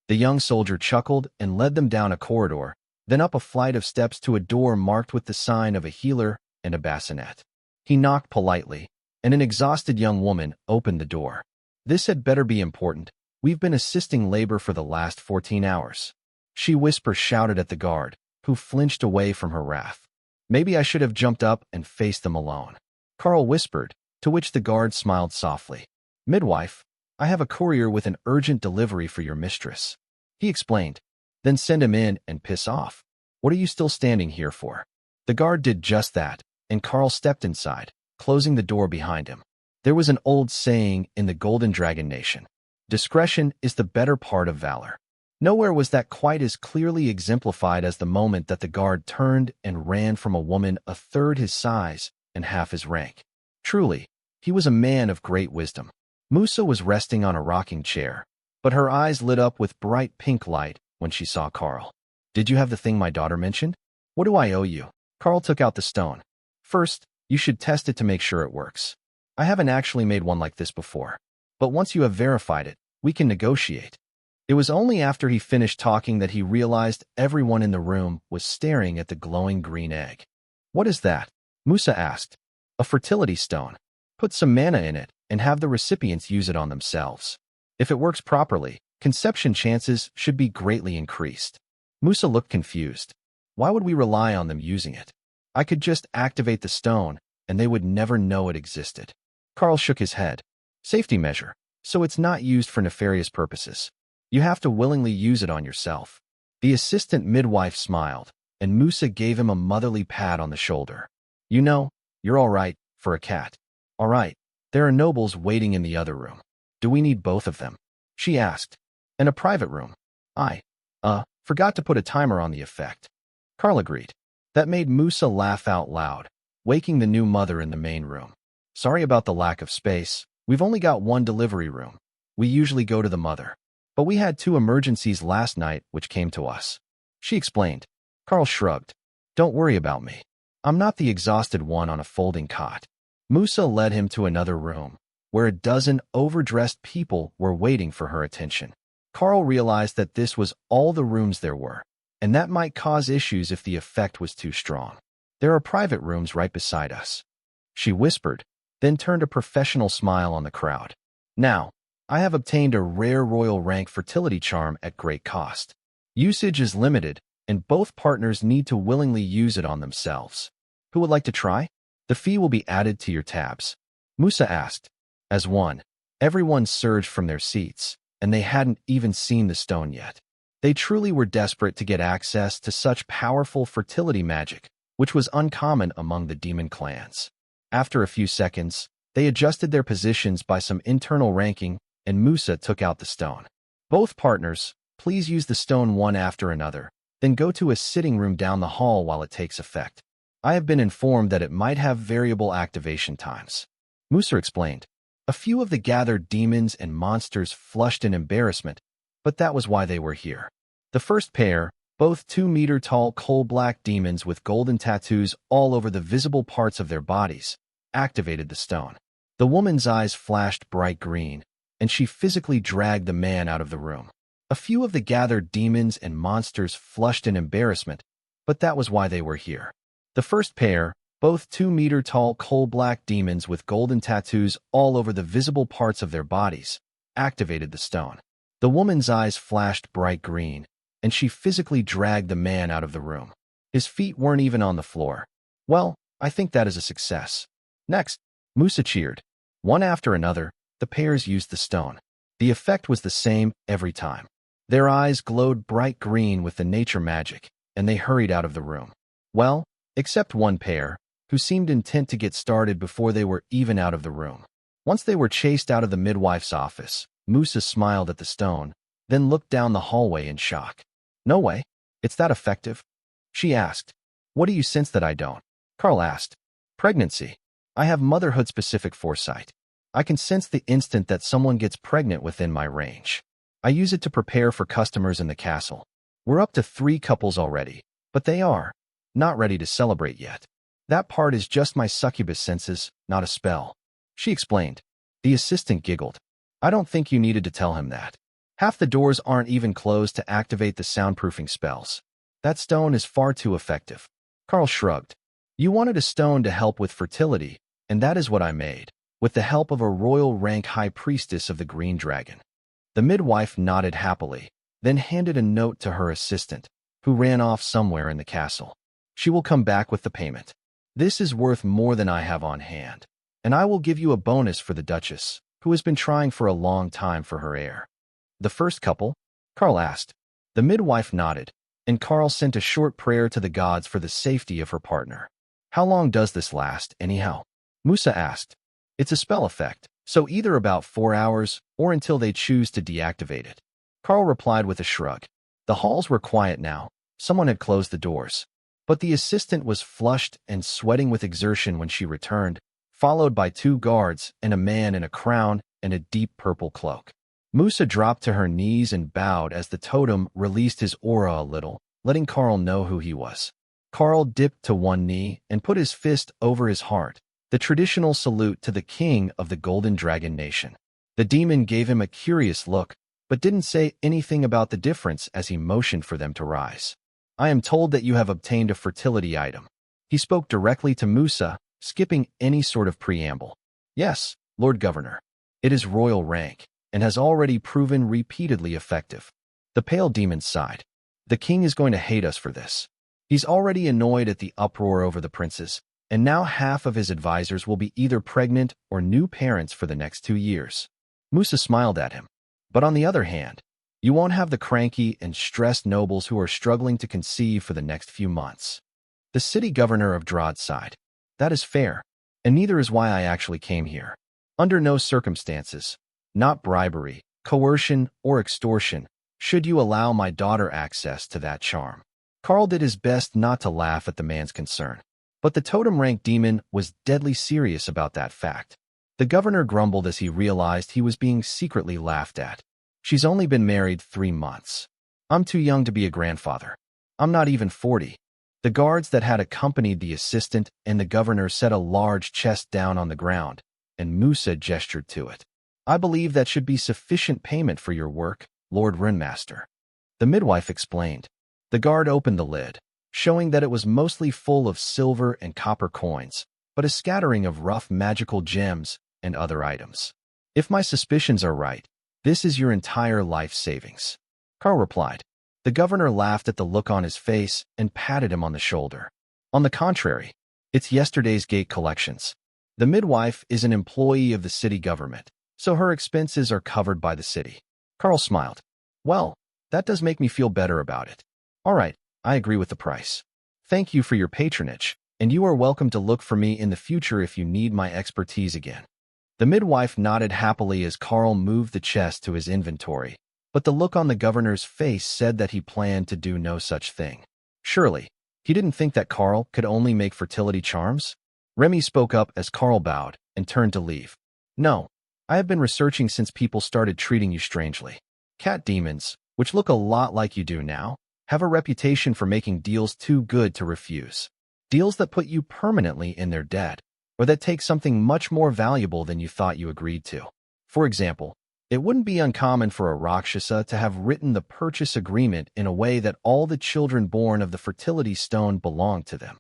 The young soldier chuckled and led them down a corridor, then up a flight of steps to a door marked with the sign of a healer and a bassinet. He knocked politely, and an exhausted young woman opened the door. "This had better be important. We've been assisting labor for the last 14 hours. She shouted at the guard, who flinched away from her wrath. "Maybe I should have jumped up and faced them alone," Karl whispered, to which the guard smiled softly. "Midwife, I have a courier with an urgent delivery for your mistress," he explained. "Then send him in and piss off. What are you still standing here for?" The guard did just that, and Karl stepped inside, closing the door behind him. There was an old saying in the Golden Dragon Nation: "Discretion is the better part of valor." Nowhere was that quite as clearly exemplified as the moment that the guard turned and ran from a woman a third his size and half his rank. Truly, he was a man of great wisdom. Musa was resting on a rocking chair, but her eyes lit up with bright pink light when she saw Karl. "Did you have the thing my daughter mentioned? What do I owe you?" Karl took out the stone. "First, you should test it to make sure it works. I haven't actually made one like this before, but once you have verified it, we can negotiate." It was only after he finished talking that he realized everyone in the room was staring at the glowing green egg. "What is that?" Musa asked. "A fertility stone. Put some mana in it and have the recipients use it on themselves. If it works properly, conception chances should be greatly increased." Musa looked confused. "Why would we rely on them using it? I could just activate the stone, and they would never know it existed." Karl shook his head. "Safety measure, so it's not used for nefarious purposes. You have to willingly use it on yourself." The assistant midwife smiled, and Musa gave him a motherly pat on the shoulder. "You know, you're all right for a cat." "All right, there are nobles waiting in the other room. Do we need both of them?" she asked. "And a private room. I forgot to put a timer on the effect." Karl agreed. That made Musa laugh out loud, waking the new mother in the main room. "Sorry about the lack of space. We've only got one delivery room. We usually go to the mother. But we had 2 emergencies last night which came to us," she explained. Karl shrugged. "Don't worry about me. I'm not the exhausted one on a folding cot." Musa led him to another room, where a dozen overdressed people were waiting for her attention. Karl realized that this was all the rooms there were, and that might cause issues if the effect was too strong. "There are private rooms right beside us," she whispered, then turned a professional smile on the crowd. "Now, I have obtained a rare royal rank fertility charm at great cost. Usage is limited, and both partners need to willingly use it on themselves. Who would like to try? The fee will be added to your tabs," Musa asked. As one, everyone surged from their seats, and they hadn't even seen the stone yet. They truly were desperate to get access to such powerful fertility magic, which was uncommon among the demon clans. After a few seconds, they adjusted their positions by some internal ranking, and Musa took out the stone. "Both partners, please use the stone one after another, then go to a sitting room down the hall while it takes effect. I have been informed that it might have variable activation times," Musa explained. A few of the gathered demons and monsters flushed in embarrassment, but that was why they were here. The first pair, both 2-meter-tall coal-black demons with golden tattoos all over the visible parts of their bodies, activated the stone. The woman's eyes flashed bright green, and she physically dragged the man out of the room. A few of the gathered demons and monsters flushed in embarrassment, but that was why they were here. The first pair, both 2-meter-tall coal-black demons with golden tattoos all over the visible parts of their bodies, activated the stone. The woman's eyes flashed bright green, and she physically dragged the man out of the room. His feet weren't even on the floor. "Well, I think that is a success. Next," Musa cheered. One after another, the pairs used the stone. The effect was the same every time. Their eyes glowed bright green with the nature magic, and they hurried out of the room. Well, except one pair, who seemed intent to get started before they were even out of the room. Once they were chased out of the midwife's office, Musa smiled at the stone, then looked down the hallway in shock. No way. It's that effective? She asked. What do you sense that I don't? Karl asked. Pregnancy. I have motherhood-specific foresight. I can sense the instant that someone gets pregnant within my range. I use it to prepare for customers in the castle. We're up to 3 couples already, but they are not ready to celebrate yet. That part is just my succubus senses, not a spell. She explained. The assistant giggled. I don't think you needed to tell him that. Half the doors aren't even closed to activate the soundproofing spells. That stone is far too effective. Karl shrugged. You wanted a stone to help with fertility, and that is what I made, with the help of a royal rank high priestess of the green dragon. The midwife nodded happily, then handed a note to her assistant, who ran off somewhere in the castle. She will come back with the payment. This is worth more than I have on hand, and I will give you a bonus for the Duchess, who has been trying for a long time for her heir. The first couple? Karl asked. The midwife nodded, and Karl sent a short prayer to the gods for the safety of her partner. How long does this last, anyhow? Musa asked. It's a spell effect, so either about 4 hours or until they choose to deactivate it. Karl replied with a shrug. The halls were quiet now. Someone had closed the doors. But the assistant was flushed and sweating with exertion when she returned, followed by 2 guards and a man in a crown and a deep purple cloak. Musa dropped to her knees and bowed as the totem released his aura a little, letting Karl know who he was. Karl dipped to one knee and put his fist over his heart, the traditional salute to the king of the Golden Dragon Nation. The demon gave him a curious look, but didn't say anything about the difference as he motioned for them to rise. I am told that you have obtained a fertility item. He spoke directly to Musa, skipping any sort of preamble. Yes, Lord Governor. It is royal rank, and has already proven repeatedly effective. The pale demon sighed. The king is going to hate us for this. He's already annoyed at the uproar over the princes, and now half of his advisors will be either pregnant or new parents for the next 2 years. Musa smiled at him. But on the other hand, you won't have the cranky and stressed nobles who are struggling to conceive for the next few months. The city governor of Drod sighed. That is fair, and neither is why I actually came here. Under no circumstances, not bribery, coercion, or extortion, should you allow my daughter access to that charm. Karl did his best not to laugh at the man's concern, but the totem-rank demon was deadly serious about that fact. The governor grumbled as he realized he was being secretly laughed at. She's only been married 3 months. I'm too young to be a grandfather. I'm not even 40. The guards that had accompanied the assistant and the governor set a large chest down on the ground, and Musa gestured to it. I believe that should be sufficient payment for your work, Lord Runemaster. The midwife explained. The guard opened the lid, showing that it was mostly full of silver and copper coins, but a scattering of rough magical gems and other items. If my suspicions are right, this is your entire life savings. Karl replied. The governor laughed at the look on his face and patted him on the shoulder. On the contrary, it's yesterday's gate collections. The midwife is an employee of the city government, so her expenses are covered by the city. Karl smiled. Well, that does make me feel better about it. All right, I agree with the price. Thank you for your patronage, and you are welcome to look for me in the future if you need my expertise again. The midwife nodded happily as Karl moved the chest to his inventory, but the look on the governor's face said that he planned to do no such thing. Surely, he didn't think that Karl could only make fertility charms? Remy spoke up as Karl bowed and turned to leave. No, I have been researching since people started treating you strangely. Cat demons, which look a lot like you do now, have a reputation for making deals too good to refuse. Deals that put you permanently in their debt, or that take something much more valuable than you thought you agreed to. For example, it wouldn't be uncommon for a Rakshasa to have written the purchase agreement in a way that all the children born of the fertility stone belonged to them.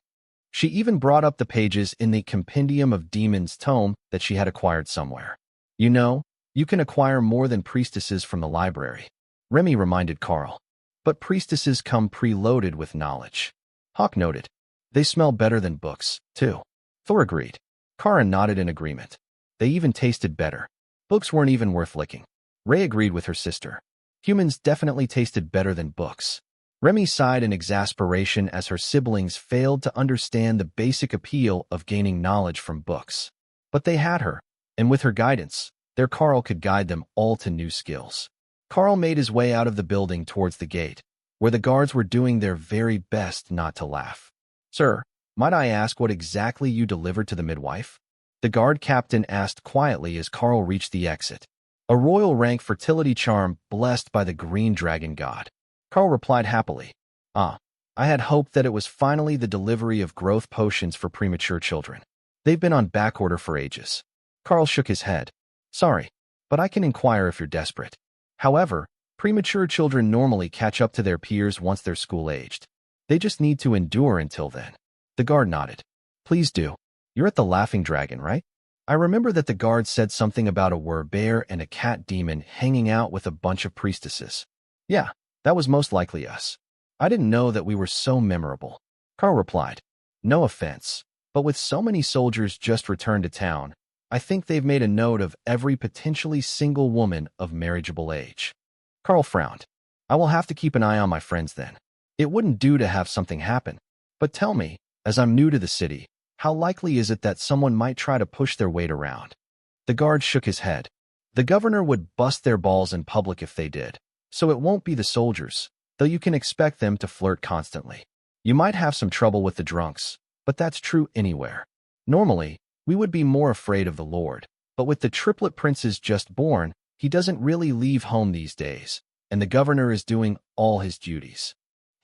She even brought up the pages in the Compendium of Demons tome that she had acquired somewhere. You know, you can acquire more than priestesses from the library. Remy reminded Karl. But priestesses come preloaded with knowledge. Hawk noted. They smell better than books, too. Thor agreed. Kara nodded in agreement. They even tasted better. Books weren't even worth licking. Ray agreed with her sister. Humans definitely tasted better than books. Remy sighed in exasperation as her siblings failed to understand the basic appeal of gaining knowledge from books. But they had her, and with her guidance, their Karl could guide them all to new skills. Karl made his way out of the building towards the gate, where the guards were doing their very best not to laugh. "Sir, might I ask what exactly you delivered to the midwife?" The guard captain asked quietly as Karl reached the exit. "A royal rank fertility charm blessed by the green dragon god." Karl replied happily. "Ah, I had hoped that it was finally the delivery of growth potions for premature children. They've been on backorder for ages." Karl shook his head. "Sorry, but I can inquire if you're desperate. However, premature children normally catch up to their peers once they're school-aged. They just need to endure until then." The guard nodded. "Please do. You're at the Laughing Dragon, right? I remember that the guard said something about a were-bear and a cat demon hanging out with a bunch of priestesses." "Yeah, that was most likely us. I didn't know that we were so memorable." Karl replied. "No offense, but with so many soldiers just returned to town, I think they've made a note of every potentially single woman of marriageable age." Karl frowned. "I will have to keep an eye on my friends then. It wouldn't do to have something happen. But tell me, as I'm new to the city, how likely is it that someone might try to push their weight around?" The guard shook his head. "The governor would bust their balls in public if they did, so it won't be the soldiers, though you can expect them to flirt constantly. You might have some trouble with the drunks, but that's true anywhere. Normally, we would be more afraid of the Lord, but with the triplet princes just born, he doesn't really leave home these days, and the governor is doing all his duties."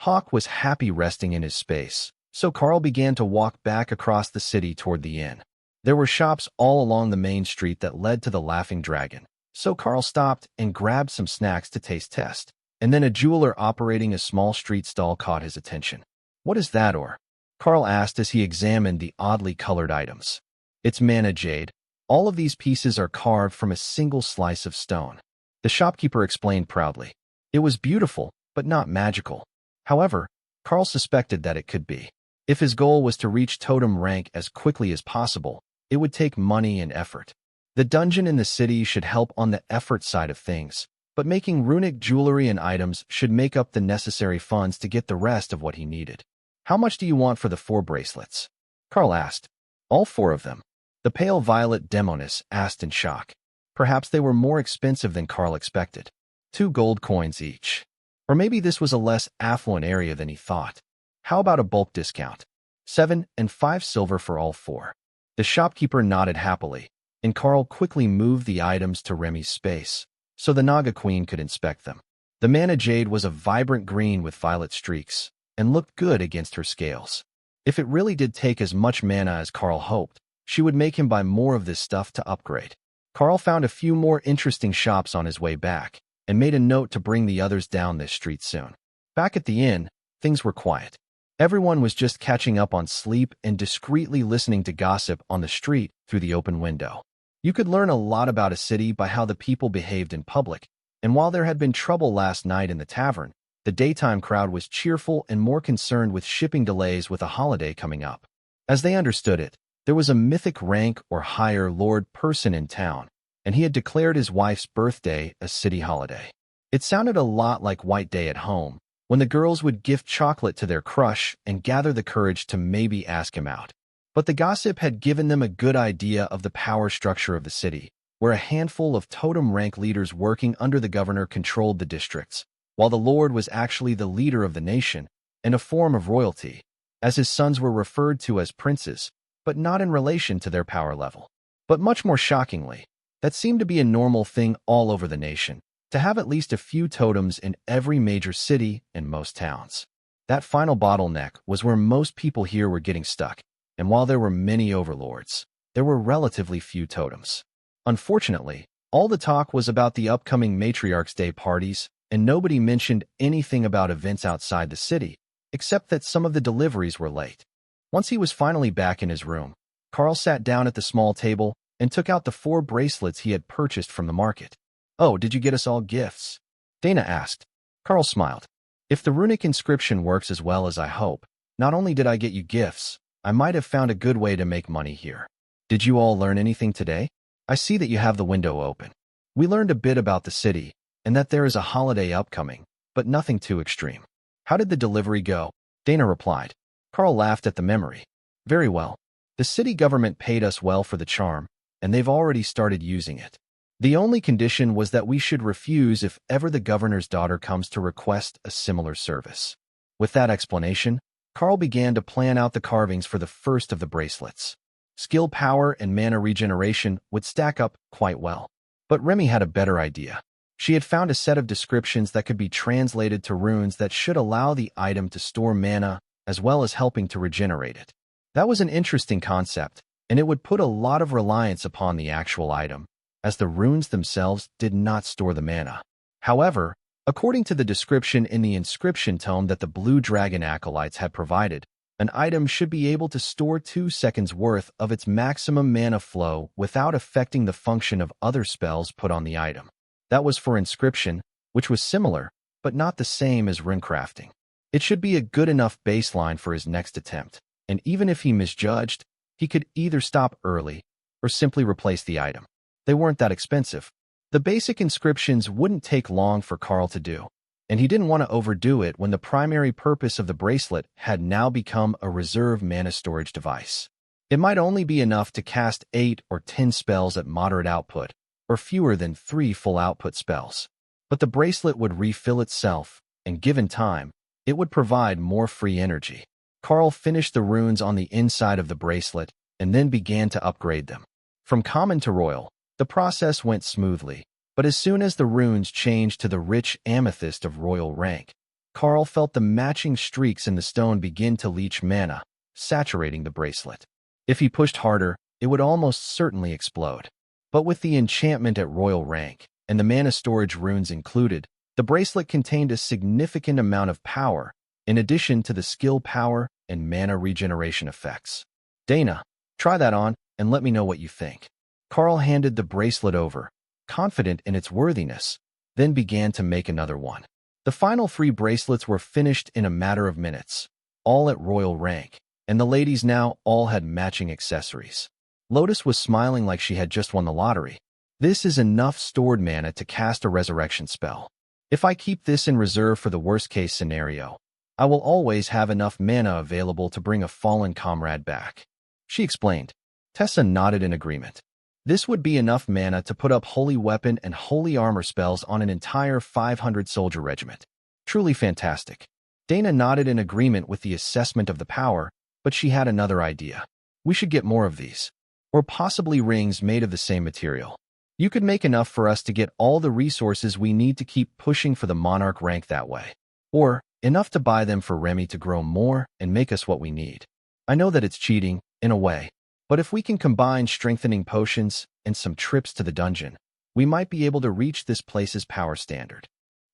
Hawk was happy resting in his space, so Karl began to walk back across the city toward the inn. There were shops all along the main street that led to the Laughing Dragon, so Karl stopped and grabbed some snacks to taste test, and then a jeweler operating a small street stall caught his attention. "What is that or?" Karl asked as he examined the oddly colored items. "It's manna jade. All of these pieces are carved from a single slice of stone." The shopkeeper explained proudly. It was beautiful, but not magical. However, Karl suspected that it could be. If his goal was to reach totem rank as quickly as possible, it would take money and effort. The dungeon in the city should help on the effort side of things, but making runic jewelry and items should make up the necessary funds to get the rest of what he needed. "How much do you want for the 4 bracelets?" Karl asked. "All 4 of them?" The pale violet demoness asked in shock. Perhaps they were more expensive than Karl expected. 2 gold coins each. Or maybe this was a less affluent area than he thought. "How about a bulk discount? 7 and 5 silver for all 4. The shopkeeper nodded happily, and Karl quickly moved the items to Remy's space, so the Naga Queen could inspect them. The manna jade was a vibrant green with violet streaks, and looked good against her scales. If it really did take as much mana as Karl hoped, she would make him buy more of this stuff to upgrade. Karl found a few more interesting shops on his way back, and made a note to bring the others down this street soon. Back at the inn, things were quiet. Everyone was just catching up on sleep and discreetly listening to gossip on the street through the open window. You could learn a lot about a city by how the people behaved in public, and while there had been trouble last night in the tavern, the daytime crowd was cheerful and more concerned with shipping delays with a holiday coming up. As they understood it, there was a mythic rank or higher lord person in town, and he had declared his wife's birthday a city holiday. It sounded a lot like White Day at home, when the girls would gift chocolate to their crush and gather the courage to maybe ask him out. But the gossip had given them a good idea of the power structure of the city, where a handful of totem rank leaders working under the governor controlled the districts, while the lord was actually the leader of the nation and a form of royalty, as his sons were referred to as princes, but not in relation to their power level. But much more shockingly, that seemed to be a normal thing all over the nation, to have at least a few totems in every major city and most towns. That final bottleneck was where most people here were getting stuck, and while there were many overlords, there were relatively few totems. Unfortunately, all the talk was about the upcoming Matriarch's Day parties, and nobody mentioned anything about events outside the city, except that some of the deliveries were late. Once he was finally back in his room, Karl sat down at the small table and took out the 4 bracelets he had purchased from the market. "Oh, did you get us all gifts?" Dana asked. Karl smiled. "If the runic inscription works as well as I hope, not only did I get you gifts, I might have found a good way to make money here. Did you all learn anything today? I see that you have the window open." We learned a bit about the city, and that there is a holiday upcoming, but nothing too extreme. How did the delivery go? Dana replied. Karl laughed at the memory. Very well. The city government paid us well for the charm, and they've already started using it. The only condition was that we should refuse if ever the governor's daughter comes to request a similar service. With that explanation, Karl began to plan out the carvings for the first of the bracelets. Skill power and mana regeneration would stack up quite well. But Remy had a better idea. She had found a set of descriptions that could be translated to runes that should allow the item to store mana as well as helping to regenerate it. That was an interesting concept, and it would put a lot of reliance upon the actual item, as the runes themselves did not store the mana. However, according to the description in the inscription tome that the Blue Dragon Acolytes had provided, an item should be able to store 2 seconds worth of its maximum mana flow without affecting the function of other spells put on the item. That was for inscription, which was similar, but not the same as runecrafting. It should be a good enough baseline for his next attempt, and even if he misjudged, he could either stop early or simply replace the item. They weren't that expensive. The basic inscriptions wouldn't take long for Karl to do, and he didn't want to overdo it when the primary purpose of the bracelet had now become a reserve mana storage device. It might only be enough to cast 8 or 10 spells at moderate output, or fewer than 3 full output spells. But the bracelet would refill itself, and given time, it would provide more free energy. Karl finished the runes on the inside of the bracelet and then began to upgrade them. From common to royal, the process went smoothly, but as soon as the runes changed to the rich amethyst of royal rank, Karl felt the matching streaks in the stone begin to leach mana, saturating the bracelet. If he pushed harder, it would almost certainly explode. But with the enchantment at royal rank, and the mana storage runes included, the bracelet contained a significant amount of power, in addition to the skill power and mana regeneration effects. Dana, try that on and let me know what you think. Karl handed the bracelet over, confident in its worthiness, then began to make another one. The final 3 bracelets were finished in a matter of minutes, all at royal rank, and the ladies now all had matching accessories. Lotus was smiling like she had just won the lottery. This is enough stored mana to cast a resurrection spell. If I keep this in reserve for the worst-case scenario, I will always have enough mana available to bring a fallen comrade back, she explained. Tessa nodded in agreement. This would be enough mana to put up holy weapon and holy armor spells on an entire 500-soldier regiment. Truly fantastic. Dana nodded in agreement with the assessment of the power, but she had another idea. We should get more of these. Or possibly rings made of the same material. You could make enough for us to get all the resources we need to keep pushing for the monarch rank that way. Or enough to buy them for Remy to grow more and make us what we need. I know that it's cheating, in a way, but if we can combine strengthening potions and some trips to the dungeon, we might be able to reach this place's power standard,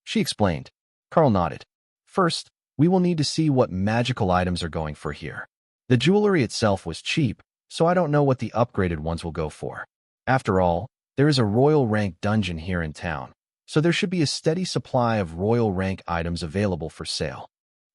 she explained. Karl nodded. First, we will need to see what magical items are going for here. The jewelry itself was cheap, so I don't know what the upgraded ones will go for. After all, there is a royal rank dungeon here in town, so there should be a steady supply of royal rank items available for sale.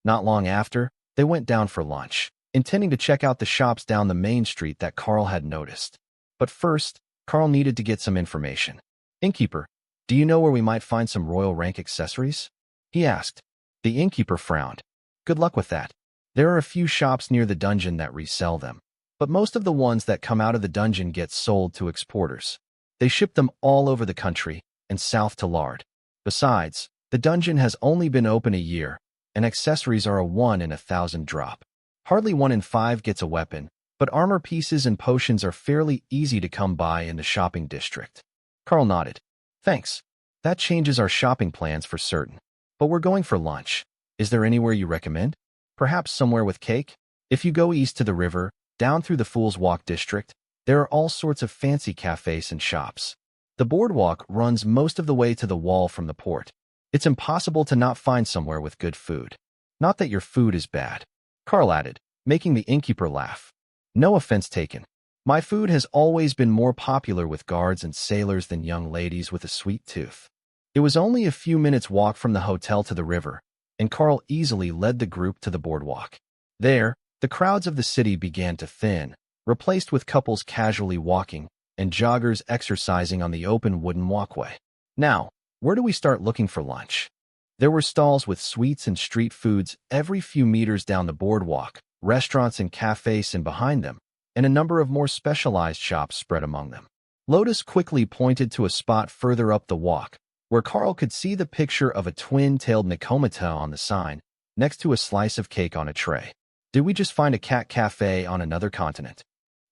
Not long after, they went down for lunch, intending to check out the shops down the main street that Karl had noticed. But first, Karl needed to get some information. Innkeeper, do you know where we might find some royal rank accessories? He asked. The innkeeper frowned. Good luck with that. There are a few shops near the dungeon that resell them, but most of the ones that come out of the dungeon get sold to exporters. They ship them all over the country and south to Lard. Besides, the dungeon has only been open a year, and accessories are a 1 in 1,000 drop. Hardly 1 in 5 gets a weapon, but armor pieces and potions are fairly easy to come by in the shopping district. Karl nodded. Thanks. That changes our shopping plans for certain. But we're going for lunch. Is there anywhere you recommend? Perhaps somewhere with cake? If you go east to the river, down through the Fool's Walk district, there are all sorts of fancy cafes and shops. The boardwalk runs most of the way to the wall from the port. It's impossible to not find somewhere with good food. Not that your food is bad, Karl added, making the innkeeper laugh. No offense taken. My food has always been more popular with guards and sailors than young ladies with a sweet tooth. It was only a few minutes' walk from the hotel to the river, and Karl easily led the group to the boardwalk. There, the crowds of the city began to thin, replaced with couples casually walking and joggers exercising on the open wooden walkway. Now, where do we start looking for lunch? There were stalls with sweets and street foods every few meters down the boardwalk, restaurants and cafes in behind them, and a number of more specialized shops spread among them. Lotus quickly pointed to a spot further up the walk, where Karl could see the picture of a twin-tailed Nikomata on the sign, next to a slice of cake on a tray. Did we just find a cat cafe on another continent?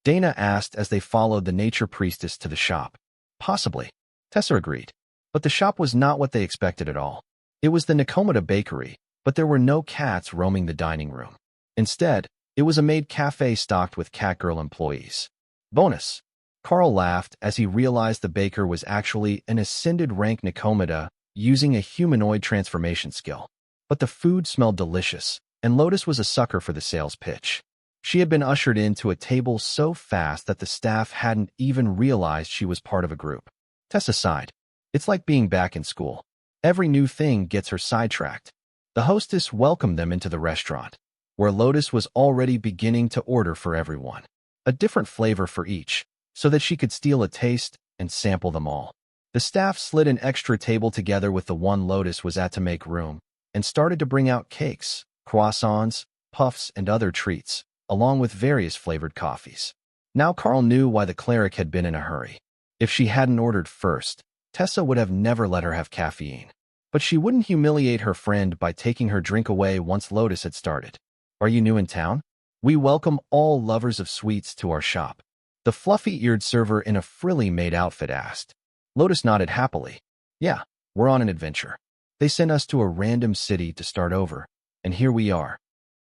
Dana asked as they followed the nature priestess to the shop. Possibly, Tessa agreed. But the shop was not what they expected at all. It was the Nikomata bakery, but there were no cats roaming the dining room. Instead, it was a maid cafe stocked with catgirl employees. Bonus. Karl laughed as he realized the baker was actually an ascended rank Nikomata using a humanoid transformation skill. But the food smelled delicious, and Lotus was a sucker for the sales pitch. She had been ushered into a table so fast that the staff hadn't even realized she was part of a group. Tessa sighed. It's like being back in school. Every new thing gets her sidetracked. The hostess welcomed them into the restaurant, where Lotus was already beginning to order for everyone. A different flavor for each, so that she could steal a taste and sample them all. The staff slid an extra table together with the one Lotus was at to make room, and started to bring out cakes, croissants, puffs, and other treats, along with various flavored coffees. Now Karl knew why the cleric had been in a hurry. If she hadn't ordered first, Tessa would have never let her have caffeine. But she wouldn't humiliate her friend by taking her drink away once Lotus had started. Are you new in town? We welcome all lovers of sweets to our shop. The fluffy-eared server in a frilly-made outfit asked. Lotus nodded happily. Yeah, we're on an adventure. They sent us to a random city to start over, and here we are.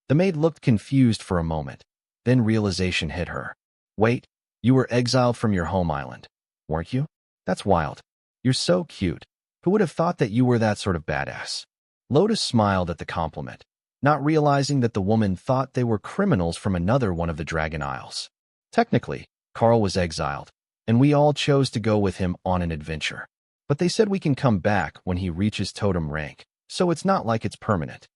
The maid looked confused for a moment. Then realization hit her. Wait, you were exiled from your home island, weren't you? That's wild. You're so cute. Who would have thought that you were that sort of badass? Lotus smiled at the compliment, not realizing that the woman thought they were criminals from another one of the Dragon Isles. Technically, Karl was exiled, and we all chose to go with him on an adventure. But they said we can come back when he reaches totem rank, so it's not like it's permanent.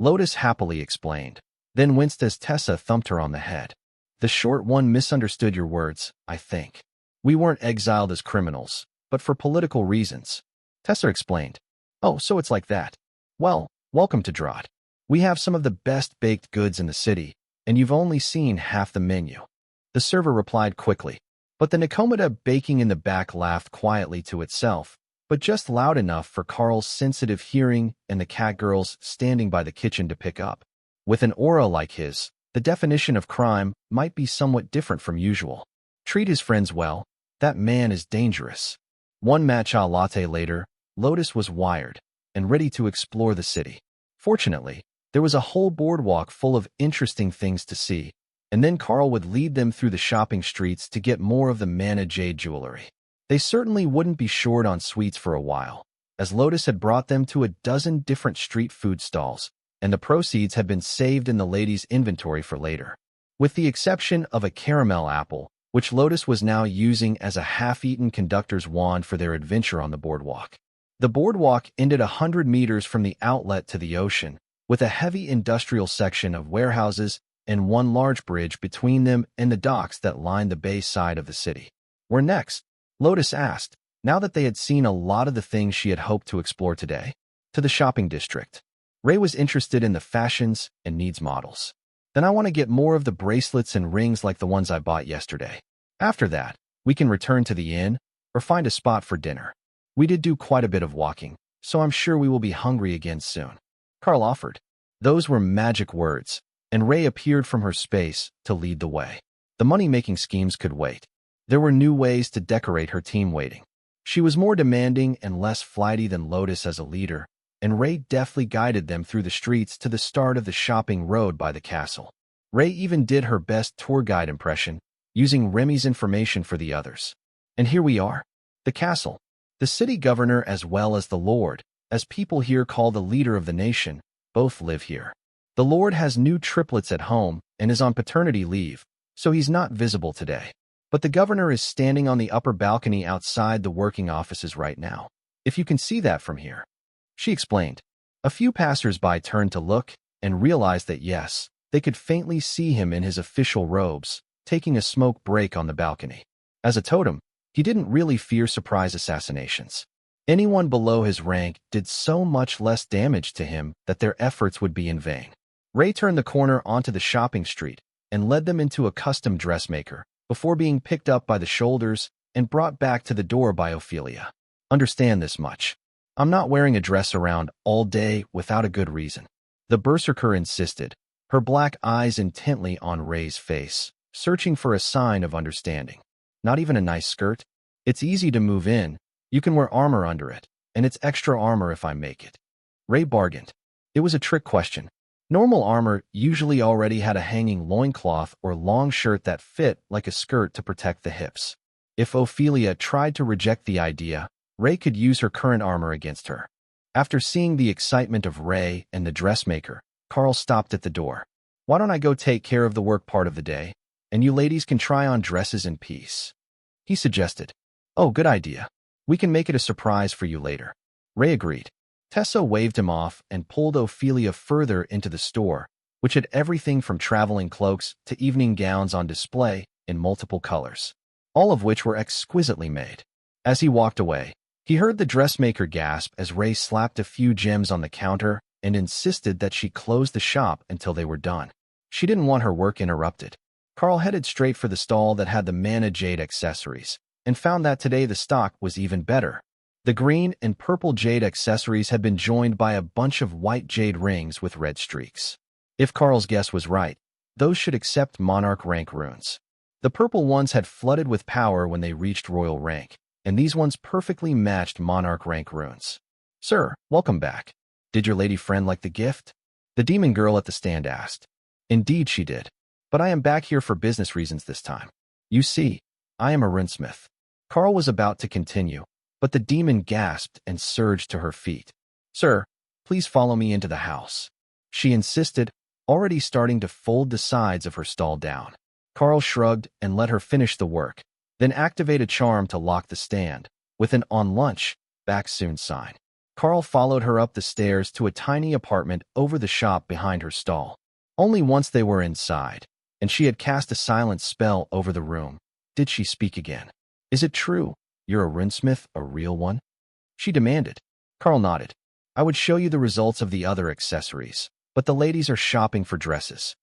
Lotus happily explained, then winced as Tessa thumped her on the head. The short one misunderstood your words, I think. We weren't exiled as criminals, but for political reasons. Tessa explained. Oh, so it's like that. Well, welcome to Drot. We have some of the best baked goods in the city, and you've only seen half the menu. The server replied quickly, but the Nikomata baking in the back laughed quietly to itself, but just loud enough for Karl's sensitive hearing and the catgirls standing by the kitchen to pick up. With an aura like his, the definition of crime might be somewhat different from usual. Treat his friends well. That man is dangerous. One matcha latte later, Lotus was wired and ready to explore the city. Fortunately, there was a whole boardwalk full of interesting things to see, and then Karl would lead them through the shopping streets to get more of the Mana Jade jewelry. They certainly wouldn't be short on sweets for a while, as Lotus had brought them to a dozen different street food stalls, and the proceeds had been saved in the ladies' inventory for later. With the exception of a caramel apple, which Lotus was now using as a half-eaten conductor's wand for their adventure on the boardwalk. The boardwalk ended 100 meters from the outlet to the ocean, with a heavy industrial section of warehouses and one large bridge between them and the docks that lined the bay side of the city. Where next? Lotus asked, now that they had seen a lot of the things she had hoped to explore today. To the shopping district. Ray was interested in the fashions and needs models. Then I want to get more of the bracelets and rings like the ones I bought yesterday. After that, we can return to the inn or find a spot for dinner. We did do quite a bit of walking, so I'm sure we will be hungry again soon. Karl offered. Those were magic words, and Ray appeared from her space to lead the way. The money-making schemes could wait. There were new ways to decorate her team waiting. She was more demanding and less flighty than Lotus as a leader, and Ray deftly guided them through the streets to the start of the shopping road by the castle. Ray even did her best tour guide impression, using Remy's information for the others. And here we are. The castle. The city governor as well as the lord, as people here call the leader of the nation, both live here. The lord has new triplets at home and is on paternity leave, so he's not visible today. But the governor is standing on the upper balcony outside the working offices right now. If you can see that from here. She explained. A few passers-by turned to look and realized that yes, they could faintly see him in his official robes, taking a smoke break on the balcony. As a totem, He didn't really fear surprise assassinations. Anyone below his rank did so much less damage to him that their efforts would be in vain. Ray turned the corner onto the shopping street and led them into a custom dressmaker before being picked up by the shoulders and brought back to the door by Ophelia. Understand this much. I'm not wearing a dress around all day without a good reason. The berserker insisted, her black eyes intently on Ray's face, searching for a sign of understanding. Not even a nice skirt? It's easy to move in. You can wear armor under it, and it's extra armor if I make it. Ray bargained. It was a trick question. Normal armor usually already had a hanging loincloth or long shirt that fit like a skirt to protect the hips. If Ophelia tried to reject the idea, Ray could use her current armor against her. After seeing the excitement of Ray and the dressmaker, Karl stopped at the door. Why don't I go take care of the work part of the day, and you ladies can try on dresses in peace? He suggested. Oh, good idea. We can make it a surprise for you later. Ray agreed. Tessa waved him off and pulled Ophelia further into the store, which had everything from traveling cloaks to evening gowns on display in multiple colors, all of which were exquisitely made. As he walked away, he heard the dressmaker gasp as Ray slapped a few gems on the counter and insisted that she close the shop until they were done. She didn't want her work interrupted. Karl headed straight for the stall that had the mana jade accessories, and found that today the stock was even better. The green and purple jade accessories had been joined by a bunch of white jade rings with red streaks. If Karl's guess was right, those should accept monarch rank runes. The purple ones had flooded with power when they reached royal rank, and these ones perfectly matched monarch rank runes. Sir, welcome back. Did your lady friend like the gift? The demon girl at the stand asked. Indeed she did. But I am back here for business reasons this time. You see, I am a runesmith. Karl was about to continue, but the demon gasped and surged to her feet. Sir, please follow me into the house. She insisted, already starting to fold the sides of her stall down. Karl shrugged and let her finish the work, then activate a charm to lock the stand, with an "on lunch, back soon" sign. Karl followed her up the stairs to a tiny apartment over the shop behind her stall. Only once they were inside, and she had cast a silent spell over the room, did she speak again. Is it true? You're a runesmith, a real one? She demanded. Karl nodded. I would show you the results of the other accessories, but the ladies are shopping for dresses.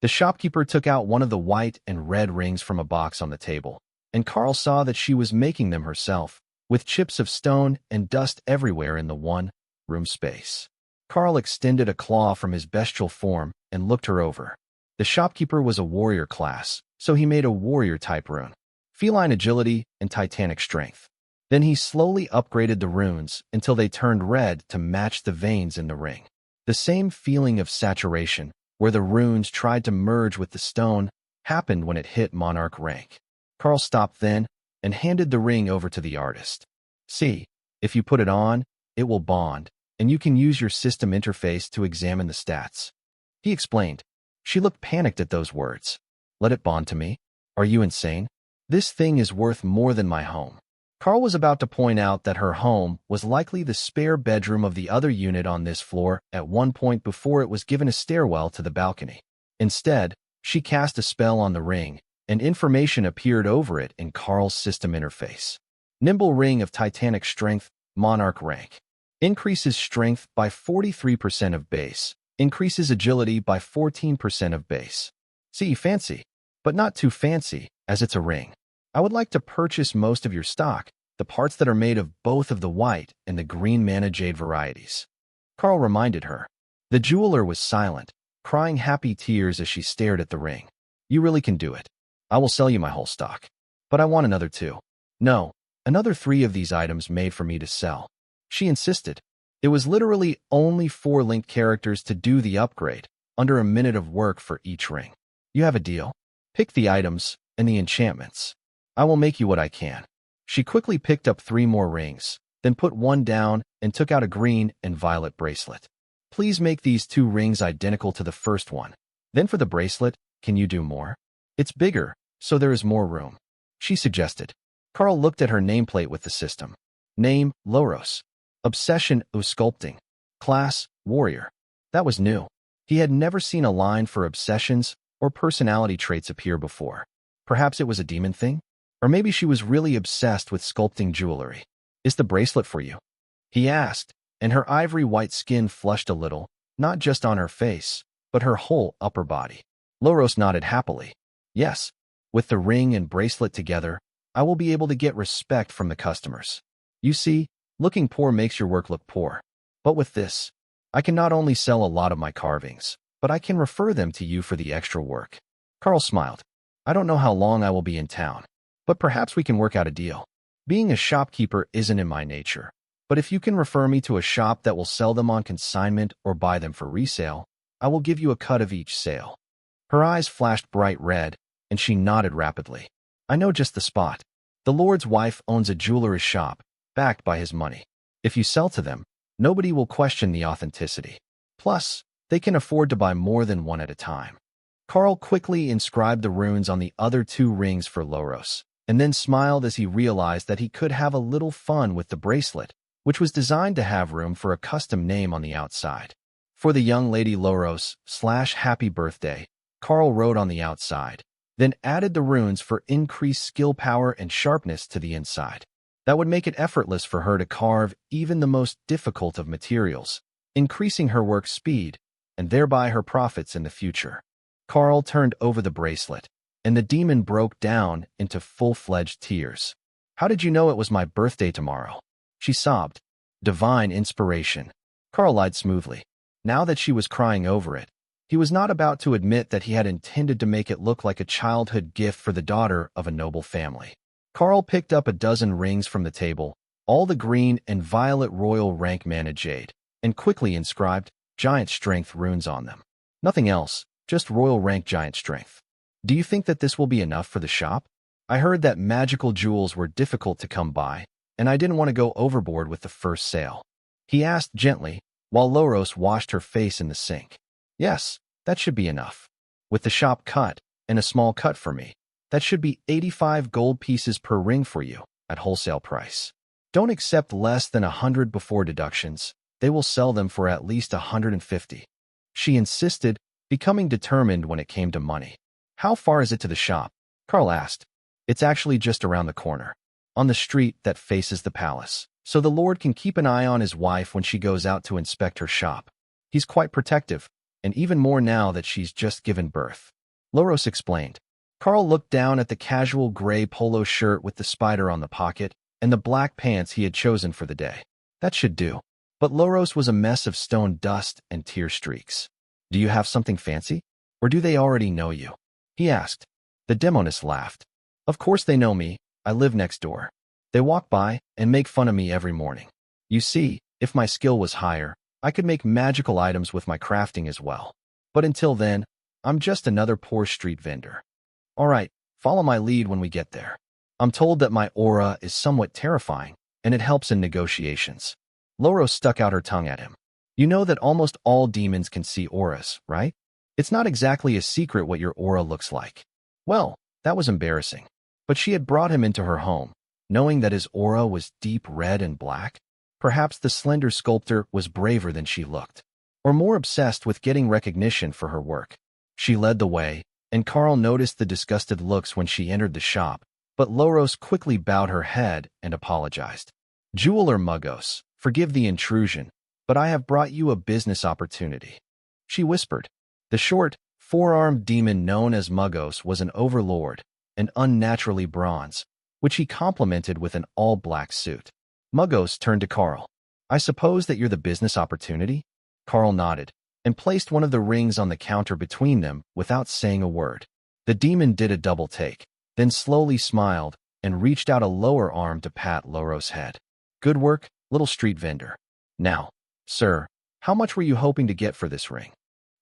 The shopkeeper took out one of the white and red rings from a box on the table, and Karl saw that she was making them herself, with chips of stone and dust everywhere in the one-room space. Karl extended a claw from his bestial form and looked her over. The shopkeeper was a warrior class, so he made a warrior-type rune. Feline agility and titanic strength. Then he slowly upgraded the runes until they turned red to match the veins in the ring. The same feeling of saturation, where the runes tried to merge with the stone, happened when it hit monarch rank. Karl stopped then and handed the ring over to the artist. See, if you put it on, it will bond, and you can use your system interface to examine the stats. He explained. She looked panicked at those words. Let it bond to me? Are you insane? This thing is worth more than my home. Karl was about to point out that her home was likely the spare bedroom of the other unit on this floor at one point before it was given a stairwell to the balcony. Instead, she cast a spell on the ring, and information appeared over it in Karl's system interface. Nimble ring of titanic strength, monarch rank. Increases strength by 43% of base. Increases agility by 14% of base. See, fancy, but not too fancy, as it's a ring. I would like to purchase most of your stock, the parts that are made of both of the white and the green mana jade varieties. Karl reminded her. The jeweler was silent, crying happy tears as she stared at the ring. You really can do it. I will sell you my whole stock. But I want another 2. No, another 3 of these items made for me to sell. She insisted. It was literally only 4 linked characters to do the upgrade, under a minute of work for each ring. You have a deal. Pick the items and the enchantments. I will make you what I can. She quickly picked up 3 more rings, then put one down and took out a green and violet bracelet. Please make these 2 rings identical to the first one. Then for the bracelet, can you do more? It's bigger, so there is more room. She suggested. Karl looked at her nameplate with the system. Name, Loros. Obsession, sculpting. Class, warrior. That was new. He had never seen a line for obsessions or personality traits appear before. Perhaps it was a demon thing? Or maybe she was really obsessed with sculpting jewelry. Is the bracelet for you? He asked, and her ivory white skin flushed a little, not just on her face, but her whole upper body. Loros nodded happily. Yes, with the ring and bracelet together, I will be able to get respect from the customers. You see, looking poor makes your work look poor. But with this, I can not only sell a lot of my carvings, but I can refer them to you for the extra work. Karl smiled. I don't know how long I will be in town, but perhaps we can work out a deal. Being a shopkeeper isn't in my nature, but if you can refer me to a shop that will sell them on consignment or buy them for resale, I will give you a cut of each sale. Her eyes flashed bright red, and she nodded rapidly. I know just the spot. The Lord's wife owns a jeweler's shop, backed by his money. If you sell to them, nobody will question the authenticity. Plus, they can afford to buy more than one at a time. Karl quickly inscribed the runes on the other 2 rings for Loros, and then smiled as he realized that he could have a little fun with the bracelet, which was designed to have room for a custom name on the outside. For the young lady Loros/Happy Birthday, Karl wrote on the outside, then added the runes for increased skill power and sharpness to the inside. That would make it effortless for her to carve even the most difficult of materials, increasing her work speed and thereby her profits in the future. Karl turned over the bracelet, and the demon broke down into full-fledged tears. How did you know it was my birthday tomorrow? She sobbed. Divine inspiration. Karl lied smoothly. Now that she was crying over it, he was not about to admit that he had intended to make it look like a childhood gift for the daughter of a noble family. Karl picked up a dozen rings from the table, all the green and violet royal rank mana jade, and quickly inscribed giant strength runes on them. Nothing else, just royal rank giant strength. Do you think that this will be enough for the shop? I heard that magical jewels were difficult to come by, and I didn't want to go overboard with the first sale. He asked gently, while Loros washed her face in the sink. Yes, that should be enough. With the shop cut, and a small cut for me, that should be 85 gold pieces per ring for you, at wholesale price. Don't accept less than 100 before deductions. They will sell them for at least 150. She insisted, becoming determined when it came to money. How far is it to the shop? Karl asked. It's actually just around the corner, on the street that faces the palace, so the Lord can keep an eye on his wife when she goes out to inspect her shop. He's quite protective, and even more now that she's just given birth. Loros explained. Karl looked down at the casual gray polo shirt with the spider on the pocket and the black pants he had chosen for the day. That should do. But Loros was a mess of stone dust and tear streaks. Do you have something fancy? Or do they already know you? He asked. The demoness laughed. Of course they know me. I live next door. They walk by and make fun of me every morning. You see, if my skill was higher, I could make magical items with my crafting as well. But until then, I'm just another poor street vendor. All right, follow my lead when we get there. I'm told that my aura is somewhat terrifying, and it helps in negotiations. Loros stuck out her tongue at him. You know that almost all demons can see auras, right? It's not exactly a secret what your aura looks like. Well, that was embarrassing. But she had brought him into her home, knowing that his aura was deep red and black. Perhaps the slender sculptor was braver than she looked, or more obsessed with getting recognition for her work. She led the way, and Karl noticed the disgusted looks when she entered the shop, but Loros quickly bowed her head and apologized. Jeweler Mugos, forgive the intrusion, but I have brought you a business opportunity. She whispered. The short, four-armed demon known as Mugos was an overlord, and unnaturally bronze, which he complemented with an all-black suit. Mugos turned to Karl. I suppose that you're the business opportunity? Karl nodded, and placed one of the rings on the counter between them without saying a word. The demon did a double take, then slowly smiled and reached out a lower arm to pat Loros' head. Good work, little street vendor. Now, sir, how much were you hoping to get for this ring?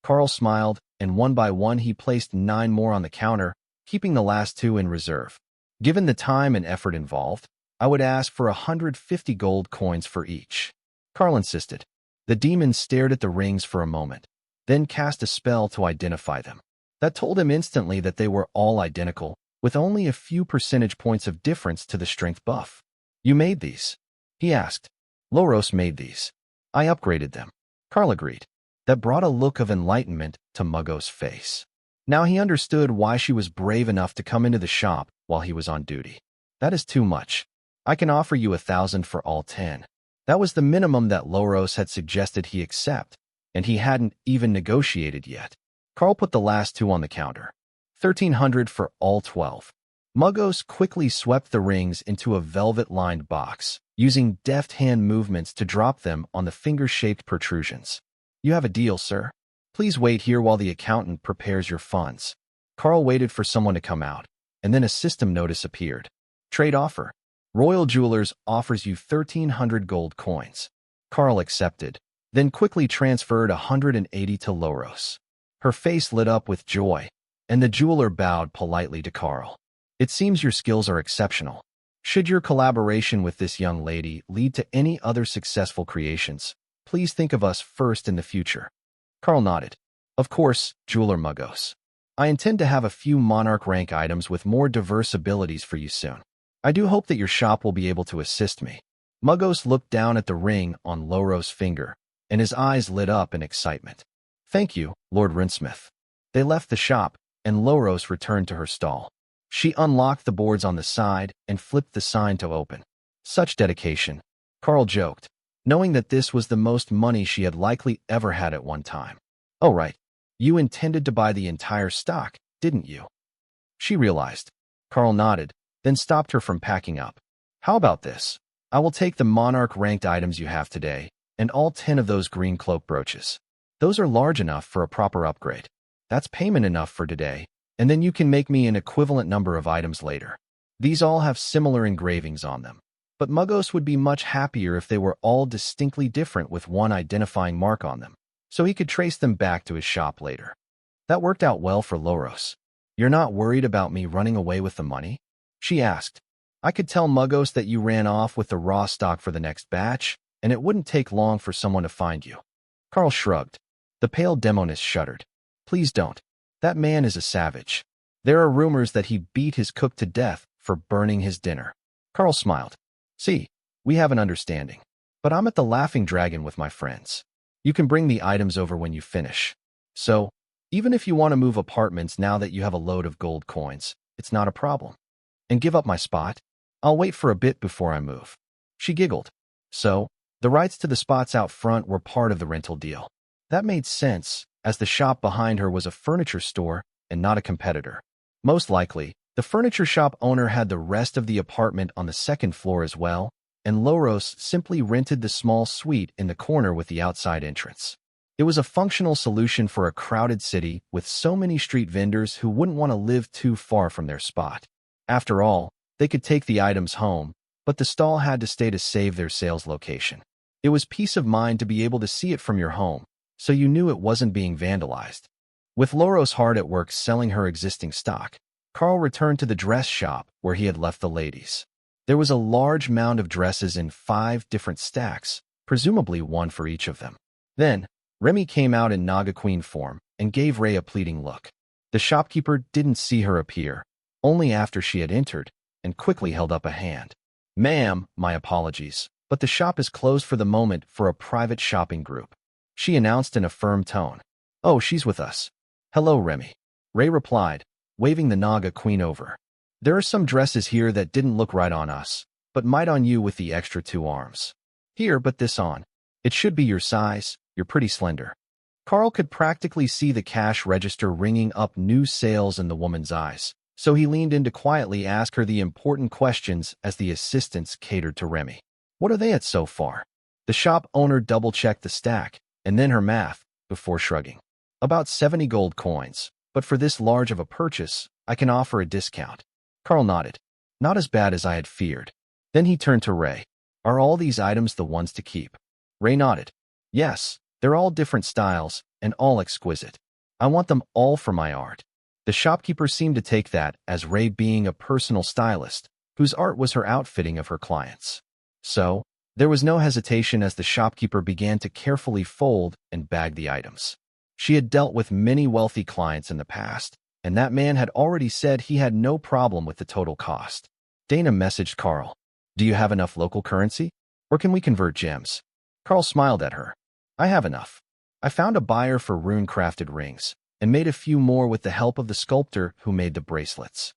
Karl smiled, and one by one he placed 9 more on the counter, keeping the last 2 in reserve. Given the time and effort involved, I would ask for 150 gold coins for each. Karl insisted. The demon stared at the rings for a moment, then cast a spell to identify them. That told him instantly that they were all identical, with only a few percentage points of difference to the strength buff. You made these? He asked. Loros made these. I upgraded them. Karl agreed. That brought a look of enlightenment to Mugos' face. Now he understood why she was brave enough to come into the shop while he was on duty. That is too much. I can offer you 1,000 for all 10. That was the minimum that Loros had suggested he accept, and he hadn't even negotiated yet. Karl put the last two on the counter. 1,300 for all 12. Mugos quickly swept the rings into a velvet-lined box, using deft hand movements to drop them on the finger-shaped protrusions. You have a deal, sir. Please wait here while the accountant prepares your funds. Karl waited for someone to come out, and then a system notice appeared. Trade offer. Royal Jewelers offers you 1,300 gold coins. Karl accepted, then quickly transferred 180 to Loros. Her face lit up with joy, and the jeweler bowed politely to Karl. It seems your skills are exceptional. Should your collaboration with this young lady lead to any other successful creations, please think of us first in the future. Karl nodded. Of course, Jeweler Mugos. I intend to have a few monarch rank items with more diverse abilities for you soon. I do hope that your shop will be able to assist me. Mugos looked down at the ring on Loros' finger, and his eyes lit up in excitement. Thank you, Lord Rinsmith. They left the shop, and Loros returned to her stall. She unlocked the boards on the side and flipped the sign to open. Such dedication, Karl joked, knowing that this was the most money she had likely ever had at one time. Oh right, you intended to buy the entire stock, didn't you? She realized. Karl nodded, then stopped her from packing up. How about this? I will take the monarch-ranked items you have today, and all 10 of those green cloak brooches. Those are large enough for a proper upgrade. That's payment enough for today, and then you can make me an equivalent number of items later. These all have similar engravings on them, but Mugos would be much happier if they were all distinctly different with one identifying mark on them, so he could trace them back to his shop later. That worked out well for Loros. You're not worried about me running away with the money? She asked. I could tell Mugos that you ran off with the raw stock for the next batch, and it wouldn't take long for someone to find you. Karl shrugged. The pale demoness shuddered. Please don't. That man is a savage. There are rumors that he beat his cook to death for burning his dinner. Karl smiled. See, we have an understanding. But I'm at the Laughing Dragon with my friends. You can bring the items over when you finish. So, even if you want to move apartments now that you have a load of gold coins, it's not a problem. And give up my spot? I'll wait for a bit before I move. She giggled. So, the rights to the spots out front were part of the rental deal. That made sense, as the shop behind her was a furniture store and not a competitor. Most likely, the furniture shop owner had the rest of the apartment on the second floor as well, and Loros simply rented the small suite in the corner with the outside entrance. It was a functional solution for a crowded city with so many street vendors who wouldn't want to live too far from their spot. After all, they could take the items home, but the stall had to stay to save their sales location. It was peace of mind to be able to see it from your home, so you knew it wasn't being vandalized. With Loros hard at work selling her existing stock, Karl returned to the dress shop where he had left the ladies. There was a large mound of dresses in 5 different stacks, presumably one for each of them. Then, Remy came out in Naga Queen form and gave Ray a pleading look. The shopkeeper didn't see her appear, only after she had entered, and quickly held up a hand. Ma'am, my apologies, but the shop is closed for the moment for a private shopping group, she announced in a firm tone. Oh, she's with us. Hello, Remy. Ray replied, waving the Naga Queen over. There are some dresses here that didn't look right on us, but might on you with the extra 2 arms. Here, put this on. It should be your size, you're pretty slender. Karl could practically see the cash register ringing up new sales in the woman's eyes, so he leaned in to quietly ask her the important questions as the assistants catered to Remy. What are they at so far? The shop owner double-checked the stack, and then her math, before shrugging. About 70 gold coins, but for this large of a purchase, I can offer a discount. Karl nodded. Not as bad as I had feared. Then he turned to Ray. Are all these items the ones to keep? Ray nodded. Yes, they're all different styles, and all exquisite. I want them all for my art. The shopkeeper seemed to take that as Ray being a personal stylist, whose art was her outfitting of her clients. So, there was no hesitation as the shopkeeper began to carefully fold and bag the items. She had dealt with many wealthy clients in the past, and that man had already said he had no problem with the total cost. Dana messaged Karl. Do you have enough local currency? Or can we convert gems? Karl smiled at her. I have enough. I found a buyer for rune-crafted rings, and made a few more with the help of the sculptor who made the bracelets.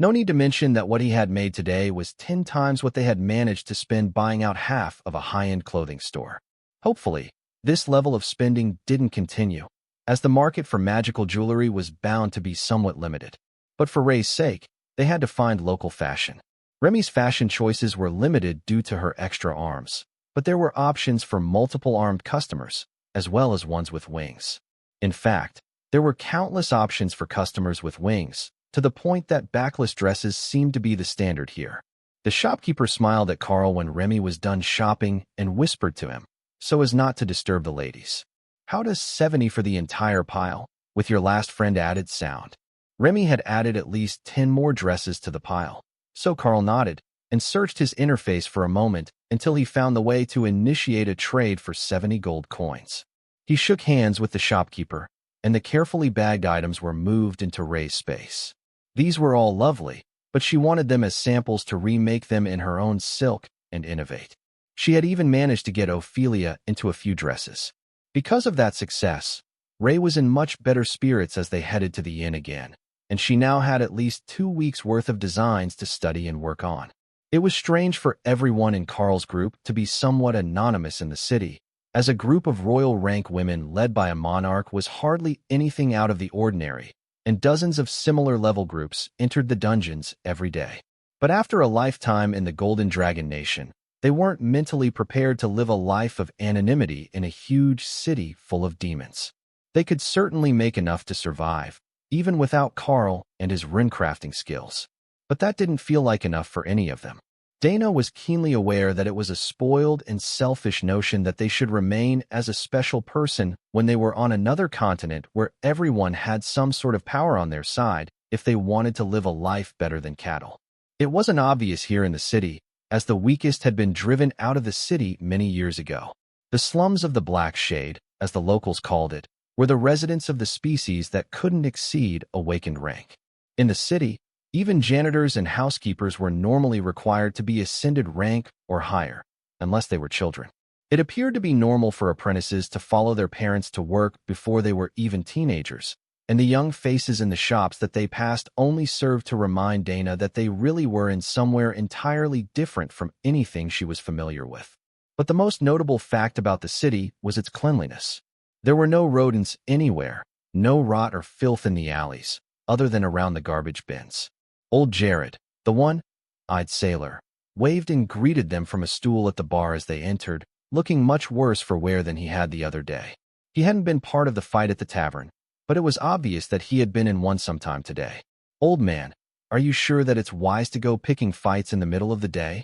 No need to mention that what he had made today was 10 times what they had managed to spend buying out half of a high-end clothing store. Hopefully, this level of spending didn't continue, as the market for magical jewelry was bound to be somewhat limited. But for Ray's sake, they had to find local fashion. Remy's fashion choices were limited due to her extra arms, but there were options for multiple armed customers, as well as ones with wings. In fact, there were countless options for customers with wings, to the point that backless dresses seemed to be the standard here. The shopkeeper smiled at Karl when Remy was done shopping and whispered to him, so as not to disturb the ladies. "How does 70 for the entire pile, with your last friend added sound?" Remy had added at least 10 more dresses to the pile, so Karl nodded and searched his interface for a moment until he found the way to initiate a trade for 70 gold coins. He shook hands with the shopkeeper, and the carefully bagged items were moved into Ray's space. These were all lovely, but she wanted them as samples to remake them in her own silk and innovate. She had even managed to get Ophelia into a few dresses. Because of that success, Ray was in much better spirits as they headed to the inn again, and she now had at least 2 weeks' worth of designs to study and work on. It was strange for everyone in Karl's group to be somewhat anonymous in the city, as a group of royal rank women led by a monarch was hardly anything out of the ordinary, and dozens of similar level groups entered the dungeons every day. But after a lifetime in the Golden Dragon Nation, they weren't mentally prepared to live a life of anonymity in a huge city full of demons. They could certainly make enough to survive, even without Karl and his runecrafting skills. But that didn't feel like enough for any of them. Dana was keenly aware that it was a spoiled and selfish notion that they should remain as a special person when they were on another continent where everyone had some sort of power on their side if they wanted to live a life better than cattle. It wasn't obvious here in the city, as the weakest had been driven out of the city many years ago. The slums of the Black Shade, as the locals called it, were the residents of the species that couldn't exceed awakened rank. In the city, even janitors and housekeepers were normally required to be ascended rank or higher, unless they were children. It appeared to be normal for apprentices to follow their parents to work before they were even teenagers, and the young faces in the shops that they passed only served to remind Dana that they really were in somewhere entirely different from anything she was familiar with. But the most notable fact about the city was its cleanliness. There were no rodents anywhere, no rot or filth in the alleys, other than around the garbage bins. Old Jared, the one-eyed sailor, waved and greeted them from a stool at the bar as they entered, looking much worse for wear than he had the other day. He hadn't been part of the fight at the tavern, but it was obvious that he had been in one sometime today. "Old man, are you sure that it's wise to go picking fights in the middle of the day?"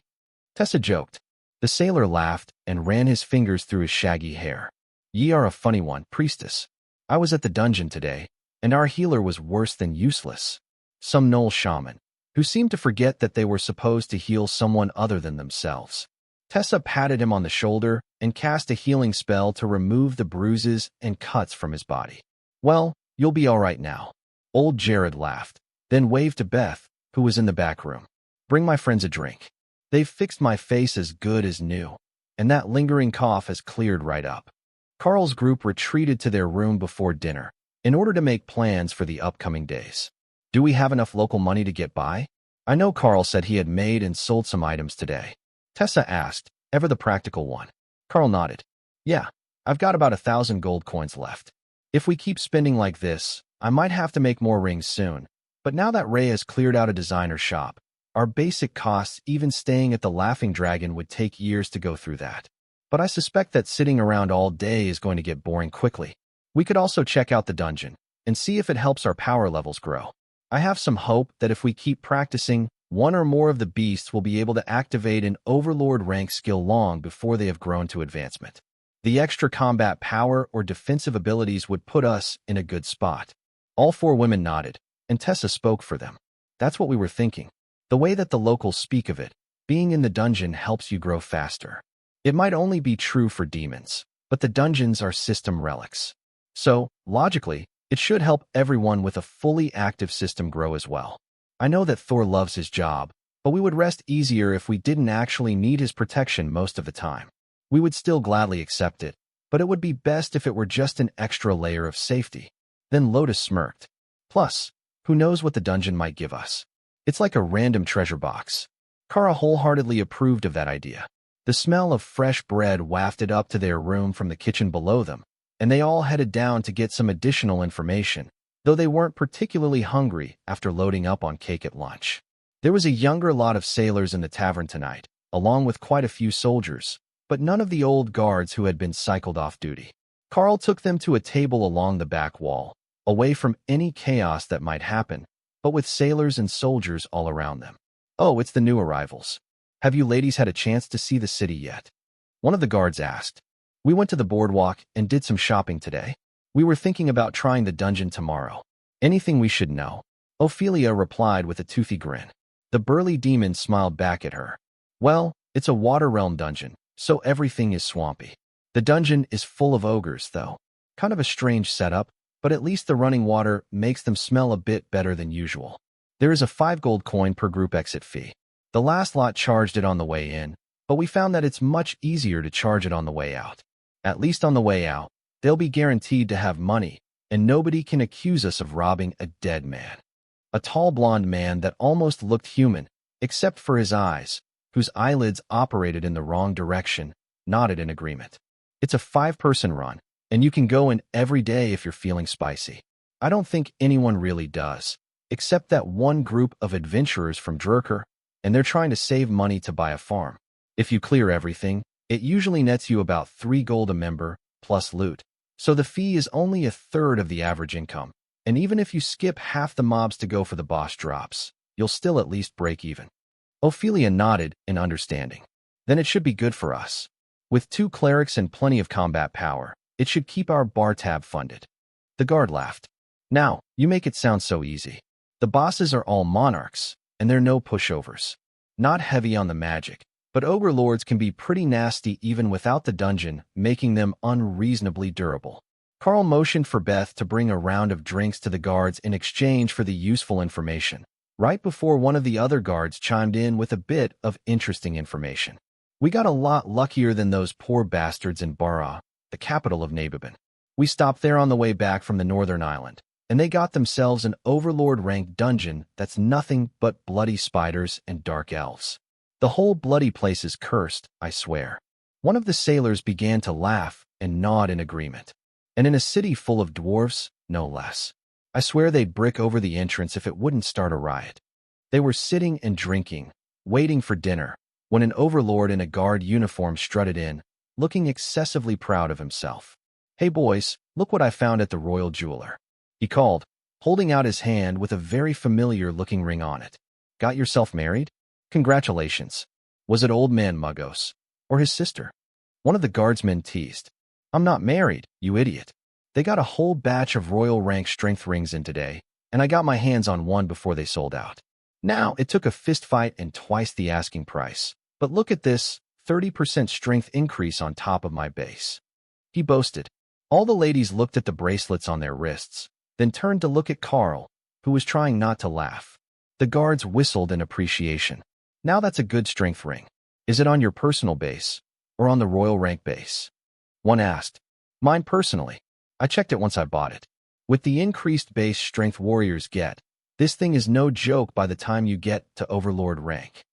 Tessa joked. The sailor laughed and ran his fingers through his shaggy hair. "Ye are a funny one, priestess. I was at the dungeon today, and our healer was worse than useless. Some Knoll shaman, who seemed to forget that they were supposed to heal someone other than themselves." Tessa patted him on the shoulder and cast a healing spell to remove the bruises and cuts from his body. "Well, you'll be all right now." Old Jared laughed, then waved to Beth, who was in the back room. "Bring my friends a drink. They've fixed my face as good as new, and that lingering cough has cleared right up." Karl's group retreated to their room before dinner, in order to make plans for the upcoming days. "Do we have enough local money to get by? I know Karl said he had made and sold some items today." Tessa asked, ever the practical one. Karl nodded. "Yeah, I've got about 1,000 gold coins left. If we keep spending like this, I might have to make more rings soon. But now that Ray has cleared out a designer shop, our basic costs, even staying at the Laughing Dragon, would take years to go through that. But I suspect that sitting around all day is going to get boring quickly. We could also check out the dungeon and see if it helps our power levels grow. I have some hope that if we keep practicing, one or more of the beasts will be able to activate an overlord rank skill long before they have grown to advancement. The extra combat power or defensive abilities would put us in a good spot." All 4 women nodded, and Tessa spoke for them. "That's what we were thinking. The way that the locals speak of it, being in the dungeon helps you grow faster. It might only be true for demons, but the dungeons are system relics. So, logically, it should help everyone with a fully active system grow as well. I know that Thor loves his job, but we would rest easier if we didn't actually need his protection most of the time. We would still gladly accept it, but it would be best if it were just an extra layer of safety." Then Lotus smirked. "Plus, who knows what the dungeon might give us? It's like a random treasure box. Karl wholeheartedly approved of that idea. The smell of fresh bread wafted up to their room from the kitchen below them, and they all headed down to get some additional information, though they weren't particularly hungry after loading up on cake at lunch. There was a younger lot of sailors in the tavern tonight, along with quite a few soldiers, but none of the old guards who had been cycled off duty. Karl took them to a table along the back wall, away from any chaos that might happen, but with sailors and soldiers all around them. "Oh, it's the new arrivals. Have you ladies had a chance to see the city yet?" One of the guards asked. "We went to the boardwalk and did some shopping today. We were thinking about trying the dungeon tomorrow. Anything we should know?" Ophelia replied with a toothy grin. The burly demon smiled back at her. "Well, it's a water realm dungeon, so everything is swampy. The dungeon is full of ogres, though. Kind of a strange setup, but at least the running water makes them smell a bit better than usual. There is a 5 gold coin per group exit fee. The last lot charged it on the way in, but we found that it's much easier to charge it on the way out. At least on the way out, they'll be guaranteed to have money, and nobody can accuse us of robbing a dead man." A tall blonde man that almost looked human, except for his eyes, whose eyelids operated in the wrong direction, nodded in agreement. "It's a 5-person run, and you can go in every day if you're feeling spicy. I don't think anyone really does, except that one group of adventurers from Drurker, and they're trying to save money to buy a farm. If you clear everything, it usually nets you about 3 gold a member, plus loot, so the fee is only a third of the average income, and even if you skip half the mobs to go for the boss drops, you'll still at least break even." Ophelia nodded in understanding. "Then it should be good for us. With 2 clerics and plenty of combat power, it should keep our bar tab funded." The guard laughed. "Now, you make it sound so easy. The bosses are all monarchs, and they're no pushovers. Not heavy on the magic, but ogre lords can be pretty nasty even without the dungeon, making them unreasonably durable." Karl motioned for Beth to bring a round of drinks to the guards in exchange for the useful information, right before one of the other guards chimed in with a bit of interesting information. "We got a lot luckier than those poor bastards in Bara, the capital of Nabibin. We stopped there on the way back from the northern island, and they got themselves an overlord-ranked dungeon that's nothing but bloody spiders and dark elves. The whole bloody place is cursed, I swear." One of the sailors began to laugh and nod in agreement. "And in a city full of dwarves, no less. I swear they'd brick over the entrance if it wouldn't start a riot." They were sitting and drinking, waiting for dinner, when an overlord in a guard uniform strutted in, looking excessively proud of himself. "Hey boys, look what I found at the royal jeweler," he called, holding out his hand with a very familiar-looking ring on it. "Got yourself married? Congratulations. Was it old man Muggos? Or his sister?" One of the guardsmen teased. "I'm not married, you idiot. They got a whole batch of royal rank strength rings in today, and I got my hands on one before they sold out. Now, it took a fist fight and twice the asking price, but look at this, 30% strength increase on top of my base," he boasted. All the ladies looked at the bracelets on their wrists, then turned to look at Karl, who was trying not to laugh. The guards whistled in appreciation. "Now that's a good strength ring. Is it on your personal base, or on the royal rank base?" One asked. "Mine personally. I checked it once I bought it. With the increased base strength warriors get, this thing is no joke by the time you get to overlord rank."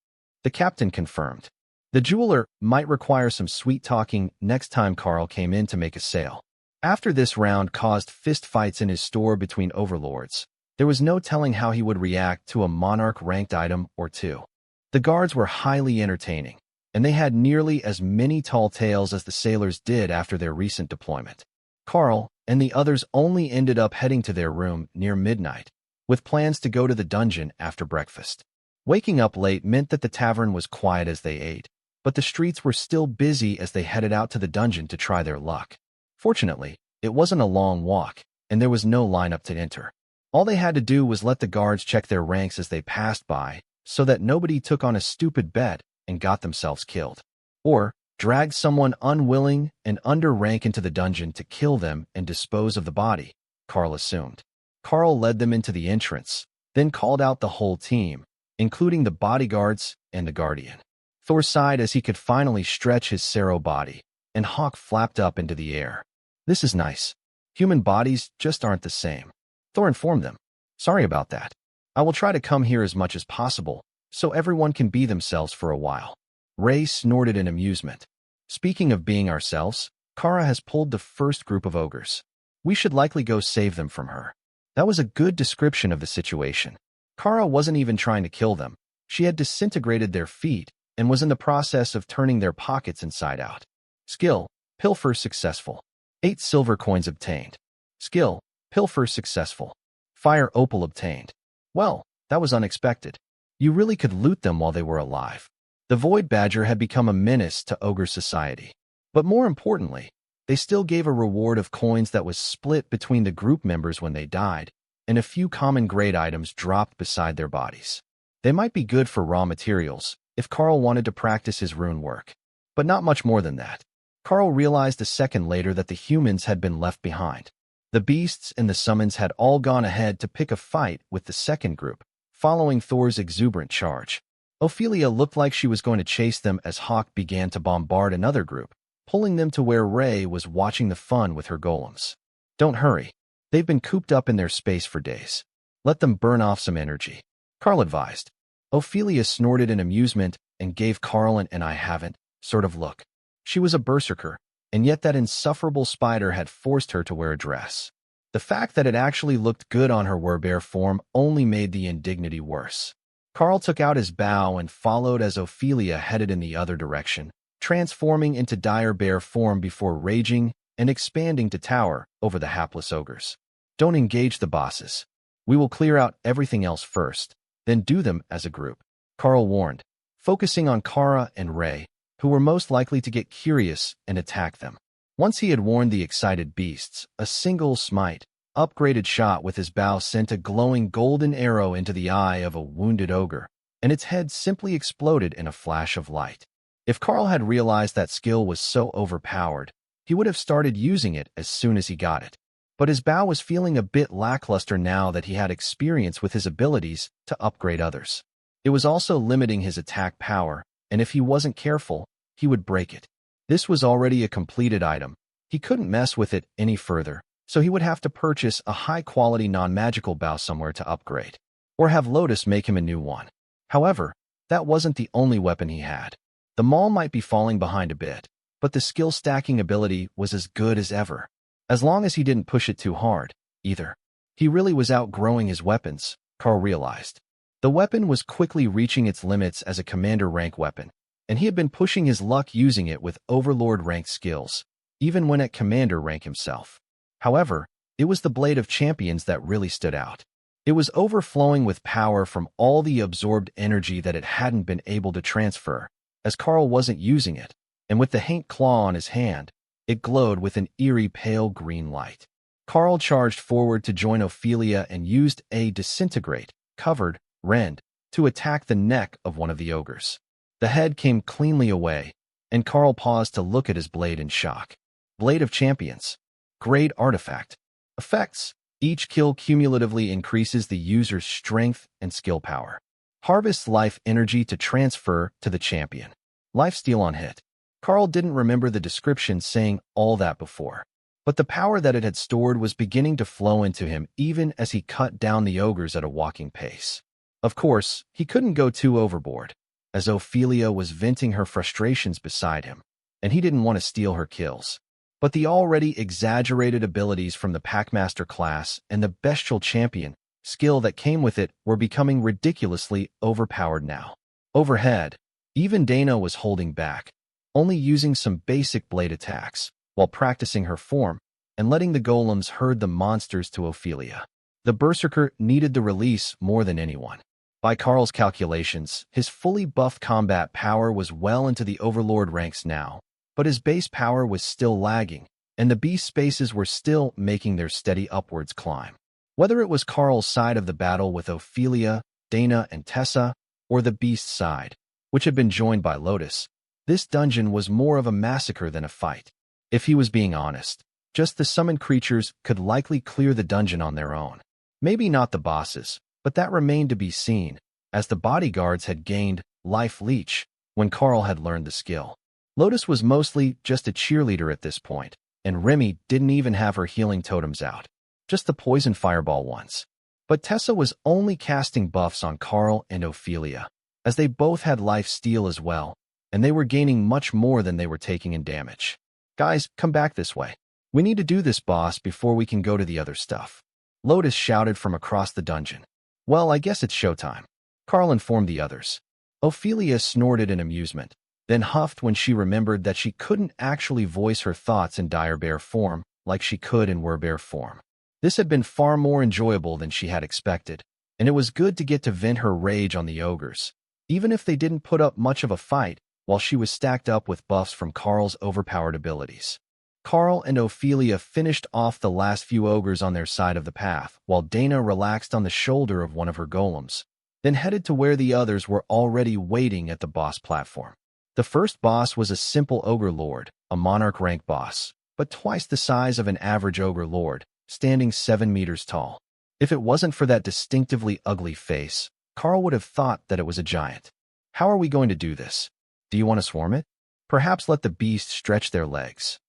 The captain confirmed. The jeweler might require some sweet talking next time Karl came in to make a sale. After this round caused fist fights in his store between overlords, there was no telling how he would react to a monarch-ranked item or two. The guards were highly entertaining, and they had nearly as many tall tales as the sailors did after their recent deployment. Karl and the others only ended up heading to their room near midnight, with plans to go to the dungeon after breakfast. Waking up late meant that the tavern was quiet as they ate, but the streets were still busy as they headed out to the dungeon to try their luck. Fortunately, it wasn't a long walk, and there was no lineup to enter. All they had to do was let the guards check their ranks as they passed by, so that nobody took on a stupid bet and got themselves killed, or dragged someone unwilling and under rank into the dungeon to kill them and dispose of the body, Karl assumed. Karl led them into the entrance, then called out the whole team, including the bodyguards and the guardian. Thor sighed as he could finally stretch his Sero body, and Hawk flapped up into the air. "This is nice. Human bodies just aren't the same." Thor informed them. "Sorry about that. I will try to come here as much as possible, so everyone can be themselves for a while. Ray snorted in amusement. Speaking of being ourselves, Kara has pulled the first group of ogres. We should likely go save them from her. That was a good description of the situation. Kara wasn't even trying to kill them. She had disintegrated their feet and was in the process of turning their pockets inside out. Skill, pilfer successful. 8 silver coins obtained. Skill, pilfer successful. Fire opal obtained. Well, that was unexpected. You really could loot them while they were alive. The Void Badger had become a menace to ogre society. But more importantly, they still gave a reward of coins that was split between the group members when they died, and a few common grade items dropped beside their bodies. They might be good for raw materials if Karl wanted to practice his rune work, but not much more than that. Karl realized a second later that the humans had been left behind. The beasts and the summons had all gone ahead to pick a fight with the second group, following Thor's exuberant charge. Ophelia looked like she was going to chase them as Hawk began to bombard another group, pulling them to where Ray was watching the fun with her golems. Don't hurry. They've been cooped up in their space for days. Let them burn off some energy, Karl advised. Ophelia snorted in amusement and gave Karl an "I haven't" sort of look. She was a berserker, and yet that insufferable spider had forced her to wear a dress. The fact that it actually looked good on her werebear form only made the indignity worse. Karl took out his bow and followed as Ophelia headed in the other direction, transforming into dire bear form before raging and expanding to tower over the hapless ogres. Don't engage the bosses. We will clear out everything else first, then do them as a group, Karl warned, focusing on Kara and Ray, who were most likely to get curious and attack them. Once he had warned the excited beasts, a single smite, upgraded shot with his bow sent a glowing golden arrow into the eye of a wounded ogre, and its head simply exploded in a flash of light. If Karl had realized that skill was so overpowered, he would have started using it as soon as he got it. But his bow was feeling a bit lackluster now that he had experience with his abilities to upgrade others. It was also limiting his attack power, and if he wasn't careful, he would break it. This was already a completed item. He couldn't mess with it any further, so he would have to purchase a high-quality non-magical bow somewhere to upgrade, or have Lotus make him a new one. However, that wasn't the only weapon he had. The Maul might be falling behind a bit, but the skill-stacking ability was as good as ever, as long as he didn't push it too hard, either. He really was outgrowing his weapons, Karl realized. The weapon was quickly reaching its limits as a commander rank weapon, and he had been pushing his luck using it with overlord rank skills, even when at commander rank himself. However, it was the Blade of Champions that really stood out. It was overflowing with power from all the absorbed energy that it hadn't been able to transfer, as Karl wasn't using it, and with the Haint Claw on his hand, it glowed with an eerie pale green light. Karl charged forward to join Ophelia and used a disintegrate, covered, rend, to attack the neck of one of the ogres. The head came cleanly away, and Karl paused to look at his blade in shock. Blade of Champions. Grade Artifact. Effects. Each kill cumulatively increases the user's strength and skill power. Harvests life energy to transfer to the champion. Lifesteal on hit. Karl didn't remember the description saying all that before, but the power that it had stored was beginning to flow into him even as he cut down the ogres at a walking pace. Of course, he couldn't go too overboard, as Ophelia was venting her frustrations beside him, and he didn't want to steal her kills. But the already exaggerated abilities from the Packmaster class and the Bestial Champion skill that came with it were becoming ridiculously overpowered now. Overhead, even Dana was holding back, only using some basic blade attacks, while practicing her form and letting the golems herd the monsters to Ophelia. The Berserker needed the release more than anyone. By Karl's calculations, his fully buffed combat power was well into the Overlord ranks now, but his base power was still lagging, and the beast spaces were still making their steady upwards climb. Whether it was Karl's side of the battle with Ophelia, Dana, and Tessa, or the beast's side, which had been joined by Lotus, this dungeon was more of a massacre than a fight. If he was being honest, just the summoned creatures could likely clear the dungeon on their own. Maybe not the bosses, but that remained to be seen, as the bodyguards had gained Life Leech when Karl had learned the skill. Lotus was mostly just a cheerleader at this point, and Remy didn't even have her healing totems out, just the poison fireball ones. But Tessa was only casting buffs on Karl and Ophelia, as they both had life steal as well, and they were gaining much more than they were taking in damage. Guys, come back this way. We need to do this, boss, before we can go to the other stuff. Lotus shouted from across the dungeon. Well, I guess it's showtime. Karl informed the others. Ophelia snorted in amusement, then huffed when she remembered that she couldn't actually voice her thoughts in dire bear form like she could in were-bear form. This had been far more enjoyable than she had expected, and it was good to get to vent her rage on the ogres, even if they didn't put up much of a fight while she was stacked up with buffs from Karl's overpowered abilities. Karl and Ophelia finished off the last few ogres on their side of the path, while Dana relaxed on the shoulder of one of her golems, then headed to where the others were already waiting at the boss platform. The first boss was a simple ogre lord, a monarch rank boss, but twice the size of an average ogre lord, standing 7 meters tall. If it wasn't for that distinctively ugly face, Karl would have thought that it was a giant. How are we going to do this? Do you want to swarm it? Perhaps let the beast stretch their legs?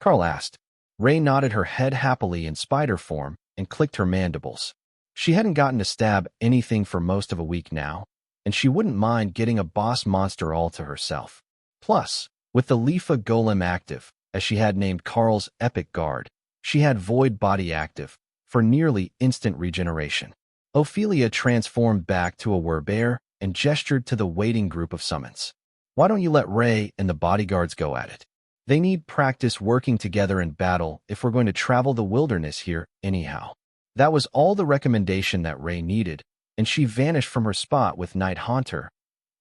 Karl asked. Ray nodded her head happily in spider form and clicked her mandibles. She hadn't gotten to stab anything for most of a week now, and she wouldn't mind getting a boss monster all to herself. Plus, with the Lifa Golem active, as she had named Karl's epic guard, she had Void Body active for nearly instant regeneration. Ophelia transformed back to a were-bear and gestured to the waiting group of summons. Why don't you let Ray and the bodyguards go at it? They need practice working together in battle if we're going to travel the wilderness here anyhow. That was all the recommendation that Ray needed, and she vanished from her spot with Night Haunter,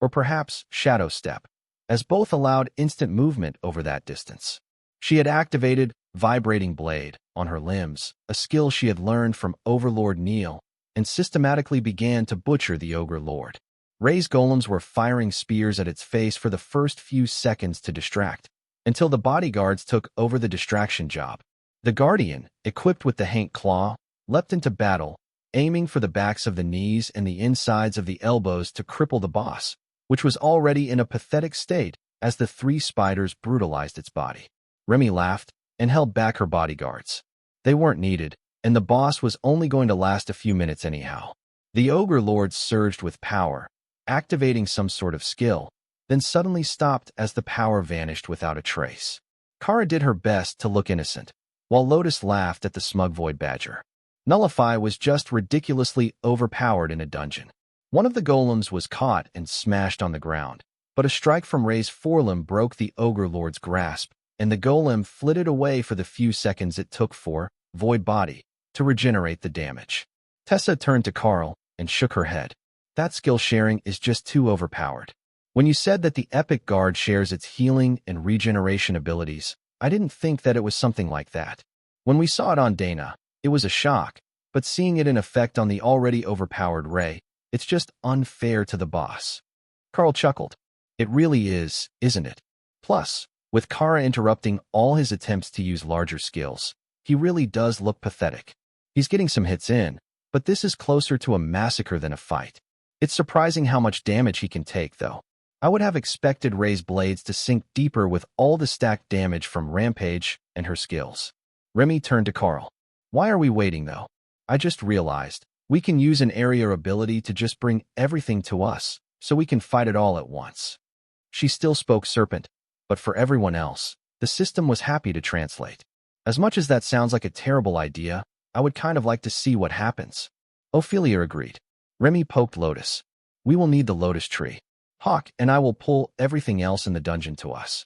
or perhaps Shadow Step, as both allowed instant movement over that distance. She had activated Vibrating Blade on her limbs, a skill she had learned from Overlord Neil, and systematically began to butcher the Ogre Lord. Ray's golems were firing spears at its face for the first few seconds to distract, until the bodyguards took over the distraction job. The Guardian, equipped with the Hank Claw, leapt into battle, aiming for the backs of the knees and the insides of the elbows to cripple the boss, which was already in a pathetic state as the 3 spiders brutalized its body. Remy laughed and held back her bodyguards. They weren't needed, and the boss was only going to last a few minutes anyhow. The Ogre Lord surged with power, activating some sort of skill, then suddenly stopped as the power vanished without a trace. Kara did her best to look innocent, while Lotus laughed at the smug Void Badger. Nullify was just ridiculously overpowered in a dungeon. One of the golems was caught and smashed on the ground, but a strike from Ray's forelimb broke the Ogre Lord's grasp, and the golem flitted away for the few seconds it took for Void Body to regenerate the damage. Tessa turned to Karl and shook her head. That skill sharing is just too overpowered. When you said that the Epic Guard shares its healing and regeneration abilities, I didn't think that it was something like that. When we saw it on Dana, it was a shock, but seeing it in effect on the already overpowered Ray, it's just unfair to the boss. Karl chuckled. It really is, isn't it? Plus, with Kara interrupting all his attempts to use larger skills, he really does look pathetic. He's getting some hits in, but this is closer to a massacre than a fight. It's surprising how much damage he can take, though. I would have expected Ray's blades to sink deeper with all the stacked damage from Rampage and her skills. Remy turned to Karl. Why are we waiting, though? I just realized we can use an area ability to just bring everything to us, so we can fight it all at once. She still spoke Serpent, but for everyone else, the system was happy to translate. As much as that sounds like a terrible idea, I would kind of like to see what happens. Ophelia agreed. Remy poked Lotus. We will need the Lotus Tree. Hawk and I will pull everything else in the dungeon to us.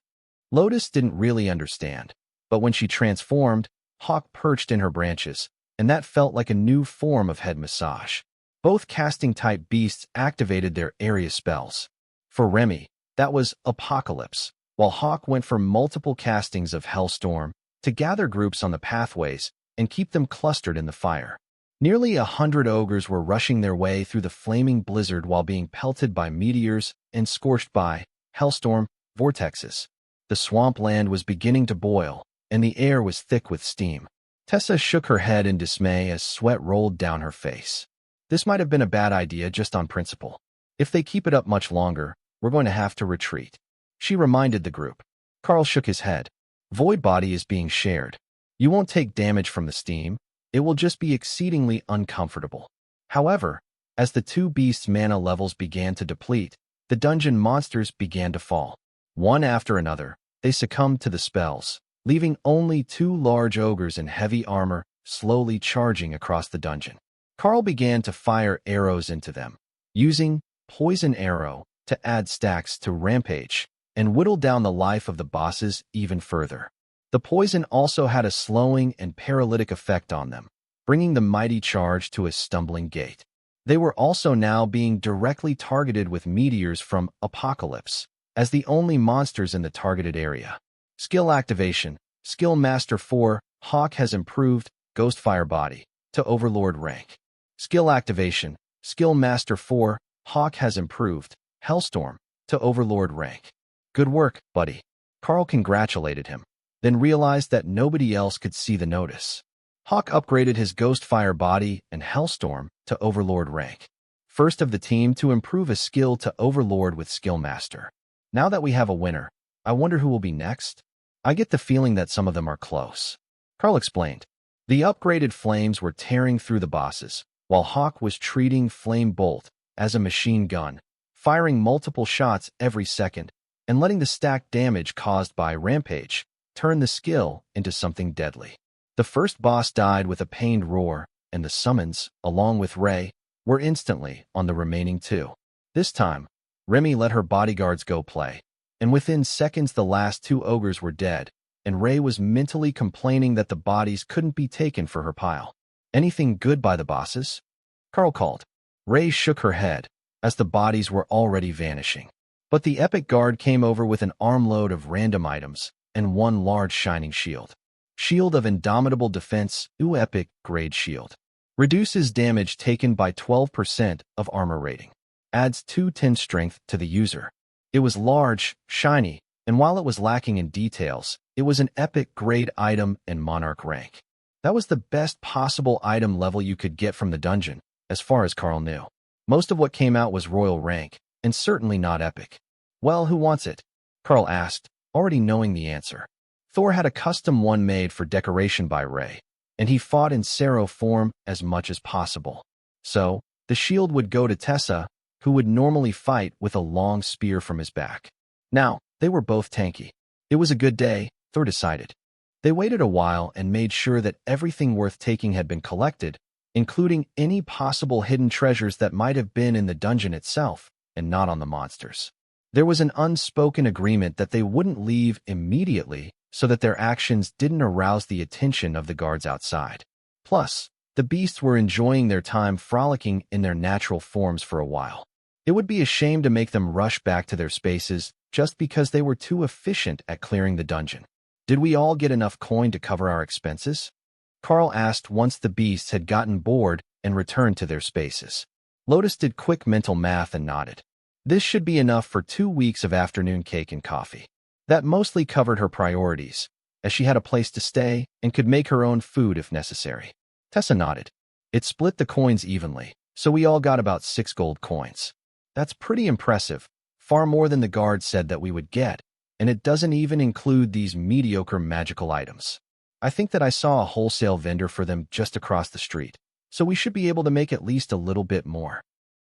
Lotus didn't really understand, but when she transformed, Hawk perched in her branches, and that felt like a new form of head massage. Both casting-type beasts activated their area spells. For Remy, that was Apocalypse, while Hawk went for multiple castings of Hellstorm to gather groups on the pathways and keep them clustered in the fire. Nearly 100 ogres were rushing their way through the flaming blizzard while being pelted by meteors and scorched by Hellstorm vortexes. The swampland was beginning to boil, and the air was thick with steam. Tessa shook her head in dismay as sweat rolled down her face. This might have been a bad idea just on principle. If they keep it up much longer, we're going to have to retreat. She reminded the group. Karl shook his head. Void Body is being shared. You won't take damage from the steam. It will just be exceedingly uncomfortable. However, as the two beasts' mana levels began to deplete, the dungeon monsters began to fall. One after another, they succumbed to the spells, leaving only two large ogres in heavy armor slowly charging across the dungeon. Karl began to fire arrows into them, using Poison Arrow to add stacks to Rampage and whittle down the life of the bosses even further. The poison also had a slowing and paralytic effect on them, bringing the mighty charge to a stumbling gait. They were also now being directly targeted with meteors from Apocalypse, as the only monsters in the targeted area. Skill activation. Skill Master 4, Hawk has improved Ghostfire Body to Overlord rank. Skill activation. Skill Master 4, Hawk has improved Hellstorm to Overlord rank. Good work, buddy. Karl congratulated him, then realized that nobody else could see the notice. Hawk upgraded his Ghostfire Body and Hellstorm to Overlord rank. First of the team to improve a skill to Overlord with Skill Master. Now that we have a winner, I wonder who will be next? I get the feeling that some of them are close. Karl explained. The upgraded flames were tearing through the bosses, while Hawk was treating Flame Bolt as a machine gun, firing multiple shots every second, and letting the stacked damage caused by Rampage turn the skill into something deadly. The first boss died with a pained roar, and the summons, along with Ray, were instantly on the remaining two. This time, Remy let her bodyguards go play, and within seconds the last two ogres were dead, and Ray was mentally complaining that the bodies couldn't be taken for her pile. Anything good by the bosses? Karl called. Ray shook her head, as the bodies were already vanishing. But the epic guard came over with an armload of random items, and one large shining shield. Shield of Indomitable Defense, Epic Grade Shield. Reduces damage taken by 12% of armor rating. Adds 210 strength to the user. It was large, shiny, and while it was lacking in details, it was an epic grade item and monarch rank. That was the best possible item level you could get from the dungeon, as far as Karl knew. Most of what came out was royal rank, and certainly not epic. Well, who wants it? Karl asked, already knowing the answer. Thor had a custom one made for decoration by Ray, and he fought in Sero form as much as possible. So, the shield would go to Tessa, who would normally fight with a long spear from his back. Now, they were both tanky. It was a good day, Thor decided. They waited a while and made sure that everything worth taking had been collected, including any possible hidden treasures that might have been in the dungeon itself and not on the monsters. There was an unspoken agreement that they wouldn't leave immediately so that their actions didn't arouse the attention of the guards outside. Plus, the beasts were enjoying their time frolicking in their natural forms for a while. It would be a shame to make them rush back to their spaces just because they were too efficient at clearing the dungeon. Did we all get enough coin to cover our expenses? Karl asked once the beasts had gotten bored and returned to their spaces. Lotus did quick mental math and nodded. This should be enough for 2 weeks of afternoon cake and coffee. That mostly covered her priorities, as she had a place to stay and could make her own food if necessary. Tessa nodded. It split the coins evenly, so we all got about 6 gold coins. That's pretty impressive, far more than the guard said that we would get, and it doesn't even include these mediocre magical items. I think that I saw a wholesale vendor for them just across the street, so we should be able to make at least a little bit more.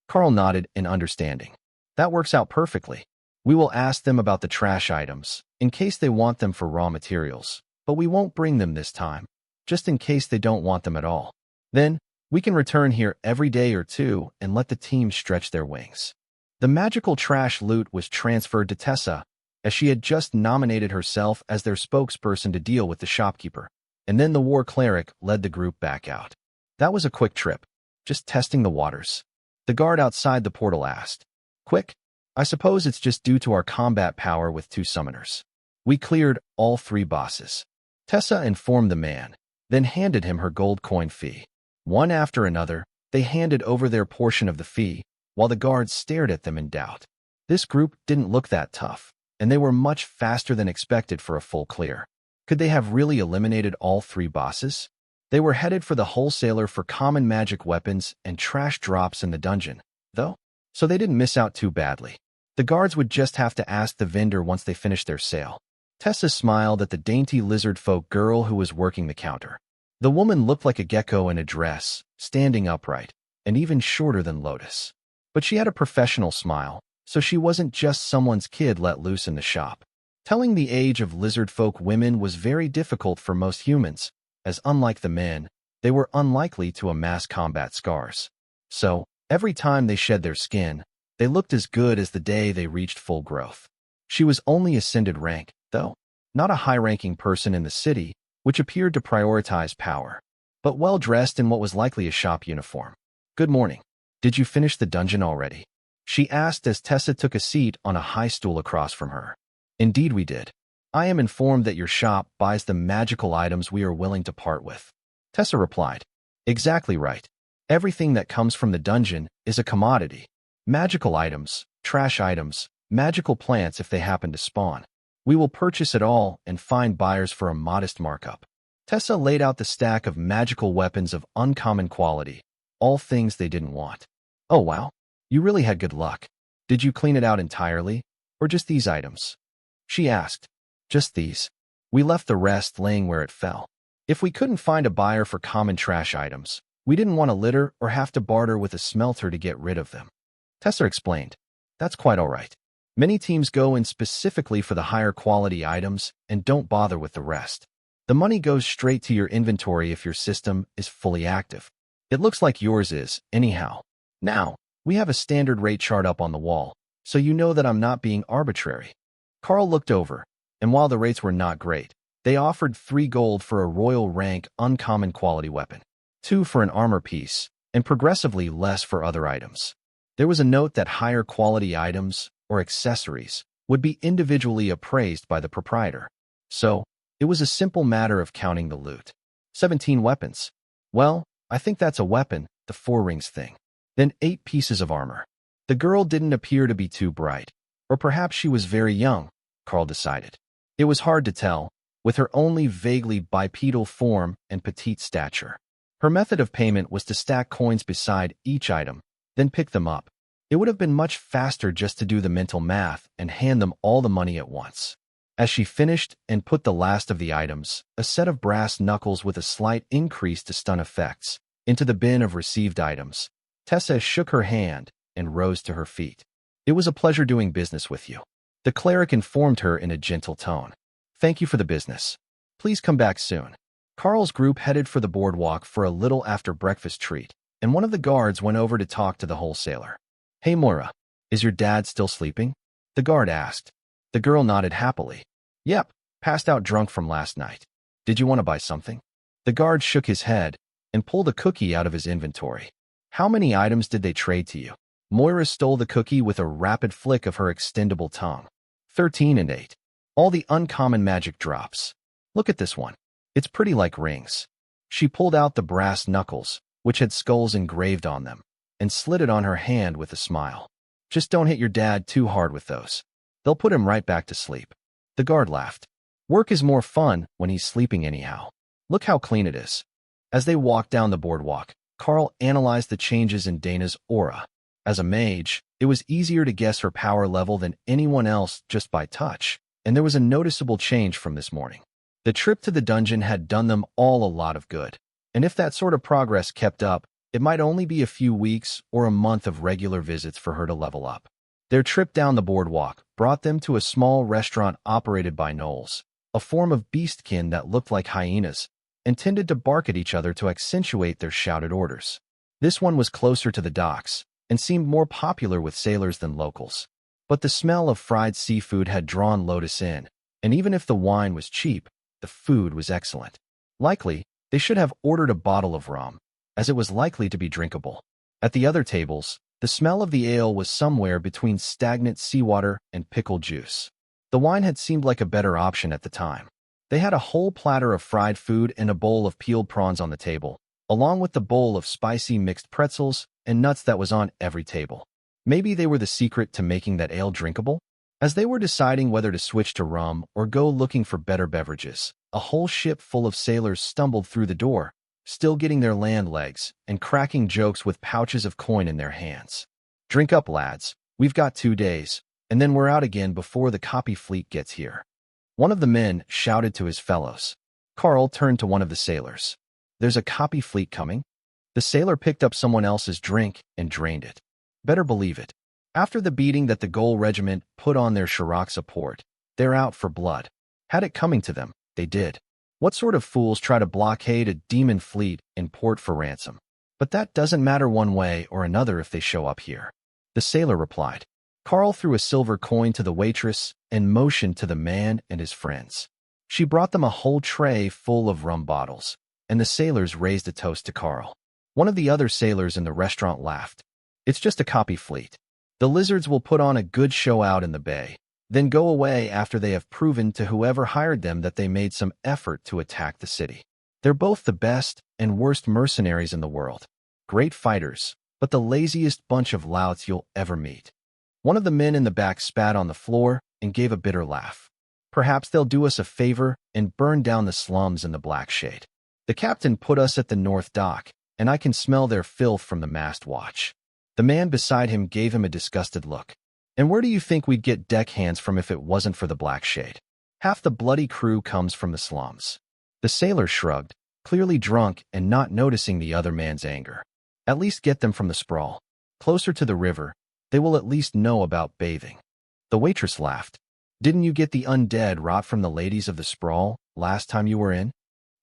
Karl nodded in understanding. That works out perfectly. We will ask them about the trash items, in case they want them for raw materials, but we won't bring them this time, just in case they don't want them at all. Then, we can return here every day or two and let the team stretch their wings. The magical trash loot was transferred to Tessa, as she had just nominated herself as their spokesperson to deal with the shopkeeper, and then the war cleric led the group back out. That was a quick trip, just testing the waters. The guard outside the portal asked. Quick? I suppose it's just due to our combat power with 2 summoners. We cleared all 3 bosses. Tessa informed the man, then handed him her gold coin fee. One after another, they handed over their portion of the fee, while the guards stared at them in doubt. This group didn't look that tough, and they were much faster than expected for a full clear. Could they have really eliminated all 3 bosses? They were headed for the wholesaler for common magic weapons and trash drops in the dungeon, though, so they didn't miss out too badly. The guards would just have to ask the vendor once they finished their sale. Tessa smiled at the dainty lizard folk girl who was working the counter. The woman looked like a gecko in a dress, standing upright, and even shorter than Lotus. But she had a professional smile, so she wasn't just someone's kid let loose in the shop. Telling the age of lizard folk women was very difficult for most humans, as unlike the men, they were unlikely to amass combat scars. So, every time they shed their skin, they looked as good as the day they reached full growth. She was only ascended rank, though, not a high-ranking person in the city, which appeared to prioritize power, but well-dressed in what was likely a shop uniform. "Good morning. Did you finish the dungeon already?" she asked as Tessa took a seat on a high stool across from her. "Indeed we did. I am informed that your shop buys the magical items we are willing to part with," Tessa replied. "Exactly right. Everything that comes from the dungeon is a commodity. Magical items, trash items, magical plants if they happen to spawn. We will purchase it all and find buyers for a modest markup." Tessa laid out the stack of magical weapons of uncommon quality, all things they didn't want. "Oh wow, you really had good luck. Did you clean it out entirely, or just these items?" she asked. "Just these. We left the rest laying where it fell. If we couldn't find a buyer for common trash items, we didn't want to litter or have to barter with a smelter to get rid of them," Tessa explained. "That's quite all right. Many teams go in specifically for the higher quality items and don't bother with the rest. The money goes straight to your inventory if your system is fully active. It looks like yours is, anyhow. Now, we have a standard rate chart up on the wall, so you know that I'm not being arbitrary." Karl looked over, and while the rates were not great, they offered 3 gold for a royal rank uncommon quality weapon, 2 for an armor piece, and progressively less for other items. There was a note that higher quality items, or accessories, would be individually appraised by the proprietor. So, it was a simple matter of counting the loot. 17 weapons. "Well, I think that's a weapon, the 4 rings thing. Then 8 pieces of armor." The girl didn't appear to be too bright, or perhaps she was very young, Karl decided. It was hard to tell, with her only vaguely bipedal form and petite stature. Her method of payment was to stack coins beside each item, then pick them up. It would have been much faster just to do the mental math and hand them all the money at once. As she finished and put the last of the items, a set of brass knuckles with a slight increase to stun effects, into the bin of received items, Tessa shook her hand and rose to her feet. "It was a pleasure doing business with you," the cleric informed her in a gentle tone. "Thank you for the business. Please come back soon." Karl's group headed for the boardwalk for a little after breakfast treat, and one of the guards went over to talk to the wholesaler. "Hey Moira, is your dad still sleeping?" the guard asked. The girl nodded happily. "Yep, passed out drunk from last night. Did you want to buy something?" The guard shook his head and pulled a cookie out of his inventory. "How many items did they trade to you?" Moira stole the cookie with a rapid flick of her extendable tongue. 13 and 8. All the uncommon magic drops. Look at this one. It's pretty like rings." She pulled out the brass knuckles, which had skulls engraved on them, and slid it on her hand with a smile. "Just don't hit your dad too hard with those. They'll put him right back to sleep." The guard laughed. "Work is more fun when he's sleeping anyhow. Look how clean it is." As they walked down the boardwalk, Karl analyzed the changes in Dana's aura. As a mage, it was easier to guess her power level than anyone else just by touch, and there was a noticeable change from this morning. The trip to the dungeon had done them all a lot of good, and if that sort of progress kept up, it might only be a few weeks or a month of regular visits for her to level up. Their trip down the boardwalk brought them to a small restaurant operated by gnolls, a form of beastkin that looked like hyenas, and tended to bark at each other to accentuate their shouted orders. This one was closer to the docks, and seemed more popular with sailors than locals. But the smell of fried seafood had drawn Lotus in, and even if the wine was cheap, the food was excellent. Likely, they should have ordered a bottle of rum, as it was likely to be drinkable. At the other tables, the smell of the ale was somewhere between stagnant seawater and pickled juice. The wine had seemed like a better option at the time. They had a whole platter of fried food and a bowl of peeled prawns on the table, along with the bowl of spicy mixed pretzels and nuts that was on every table. Maybe they were the secret to making that ale drinkable? As they were deciding whether to switch to rum or go looking for better beverages, a whole ship full of sailors stumbled through the door, still getting their land legs and cracking jokes with pouches of coin in their hands. "Drink up, lads. We've got 2 days, and then we're out again before the copy fleet gets here." One of the men shouted to his fellows. Karl turned to one of the sailors. "There's a copy fleet coming?" The sailor picked up someone else's drink and drained it. Better believe it. After the beating that the Gol regiment put on their Shiraksa port, they're out for blood. Had it coming to them, they did. What sort of fools try to blockade a demon fleet in port for ransom? But that doesn't matter one way or another if they show up here. The sailor replied. Karl threw a silver coin to the waitress and motioned to the man and his friends. She brought them a whole tray full of rum bottles, and the sailors raised a toast to Karl. One of the other sailors in the restaurant laughed. It's just a copy fleet. The lizards will put on a good show out in the bay, then go away after they have proven to whoever hired them that they made some effort to attack the city. They're both the best and worst mercenaries in the world. Great fighters, but the laziest bunch of louts you'll ever meet. One of the men in the back spat on the floor and gave a bitter laugh. Perhaps they'll do us a favor and burn down the slums in the Black Shade. The captain put us at the North Dock, and I can smell their filth from the mast watch. The man beside him gave him a disgusted look. And where do you think we'd get deckhands from if it wasn't for the Black Shade? Half the bloody crew comes from the slums. The sailor shrugged, clearly drunk and not noticing the other man's anger. At least get them from the sprawl. Closer to the river, they will at least know about bathing. The waitress laughed. Didn't you get the undead rot from the ladies of the sprawl last time you were in?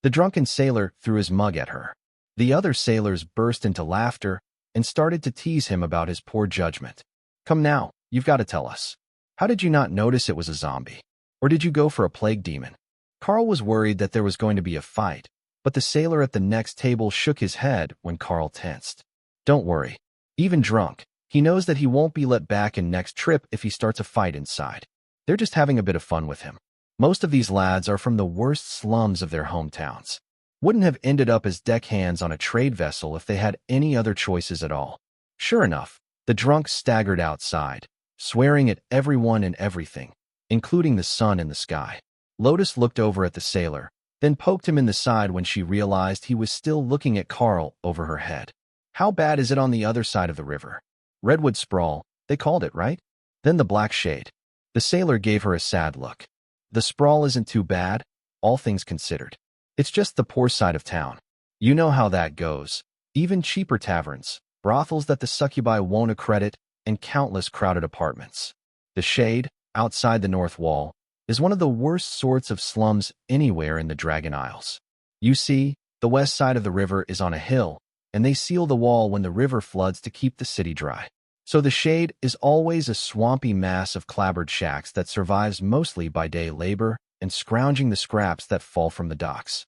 The drunken sailor threw his mug at her. The other sailors burst into laughter and started to tease him about his poor judgment. Come now, you've got to tell us. How did you not notice it was a zombie? Or did you go for a plague demon? Karl was worried that there was going to be a fight, but the sailor at the next table shook his head when Karl tensed. Don't worry. Even drunk, he knows that he won't be let back in next trip if he starts a fight inside. They're just having a bit of fun with him. Most of these lads are from the worst slums of their hometowns. Wouldn't have ended up as deckhands on a trade vessel if they had any other choices at all. Sure enough, the drunk staggered outside, swearing at everyone and everything, including the sun in the sky. Lotus looked over at the sailor, then poked him in the side when she realized he was still looking at Karl over her head. How bad is it on the other side of the river? Redwood Sprawl, they called it, right? Then the Black Shade. The sailor gave her a sad look. The sprawl isn't too bad, all things considered. It's just the poor side of town. You know how that goes. Even cheaper taverns, brothels that the succubi won't accredit, and countless crowded apartments. The Shade, outside the North Wall, is one of the worst sorts of slums anywhere in the Dragon Isles. You see, the west side of the river is on a hill, and they seal the wall when the river floods to keep the city dry. So the Shade is always a swampy mass of clapboard shacks that survives mostly by day labor and scrounging the scraps that fall from the docks.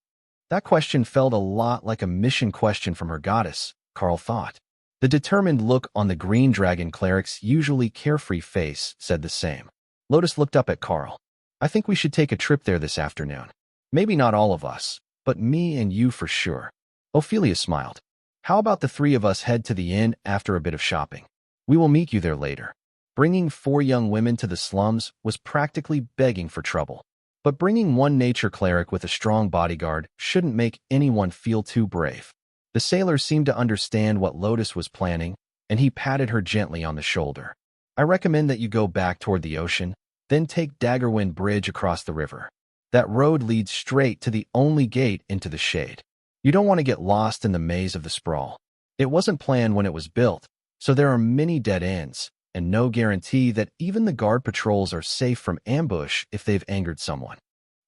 That question felt a lot like a mission question from her goddess, Karl thought. The determined look on the green dragon cleric's usually carefree face said the same. Lotus looked up at Karl. I think we should take a trip there this afternoon. Maybe not all of us, but me and you for sure. Ophelia smiled. How about the three of us head to the inn after a bit of shopping? We will meet you there later. Bringing 4 young women to the slums was practically begging for trouble. But bringing one nature cleric with a strong bodyguard shouldn't make anyone feel too brave. The sailor seemed to understand what Lotus was planning, and he patted her gently on the shoulder. I recommend that you go back toward the ocean, then take Daggerwind Bridge across the river. That road leads straight to the only gate into the Shade. You don't want to get lost in the maze of the sprawl. It wasn't planned when it was built, so there are many dead ends, and no guarantee that even the guard patrols are safe from ambush if they've angered someone.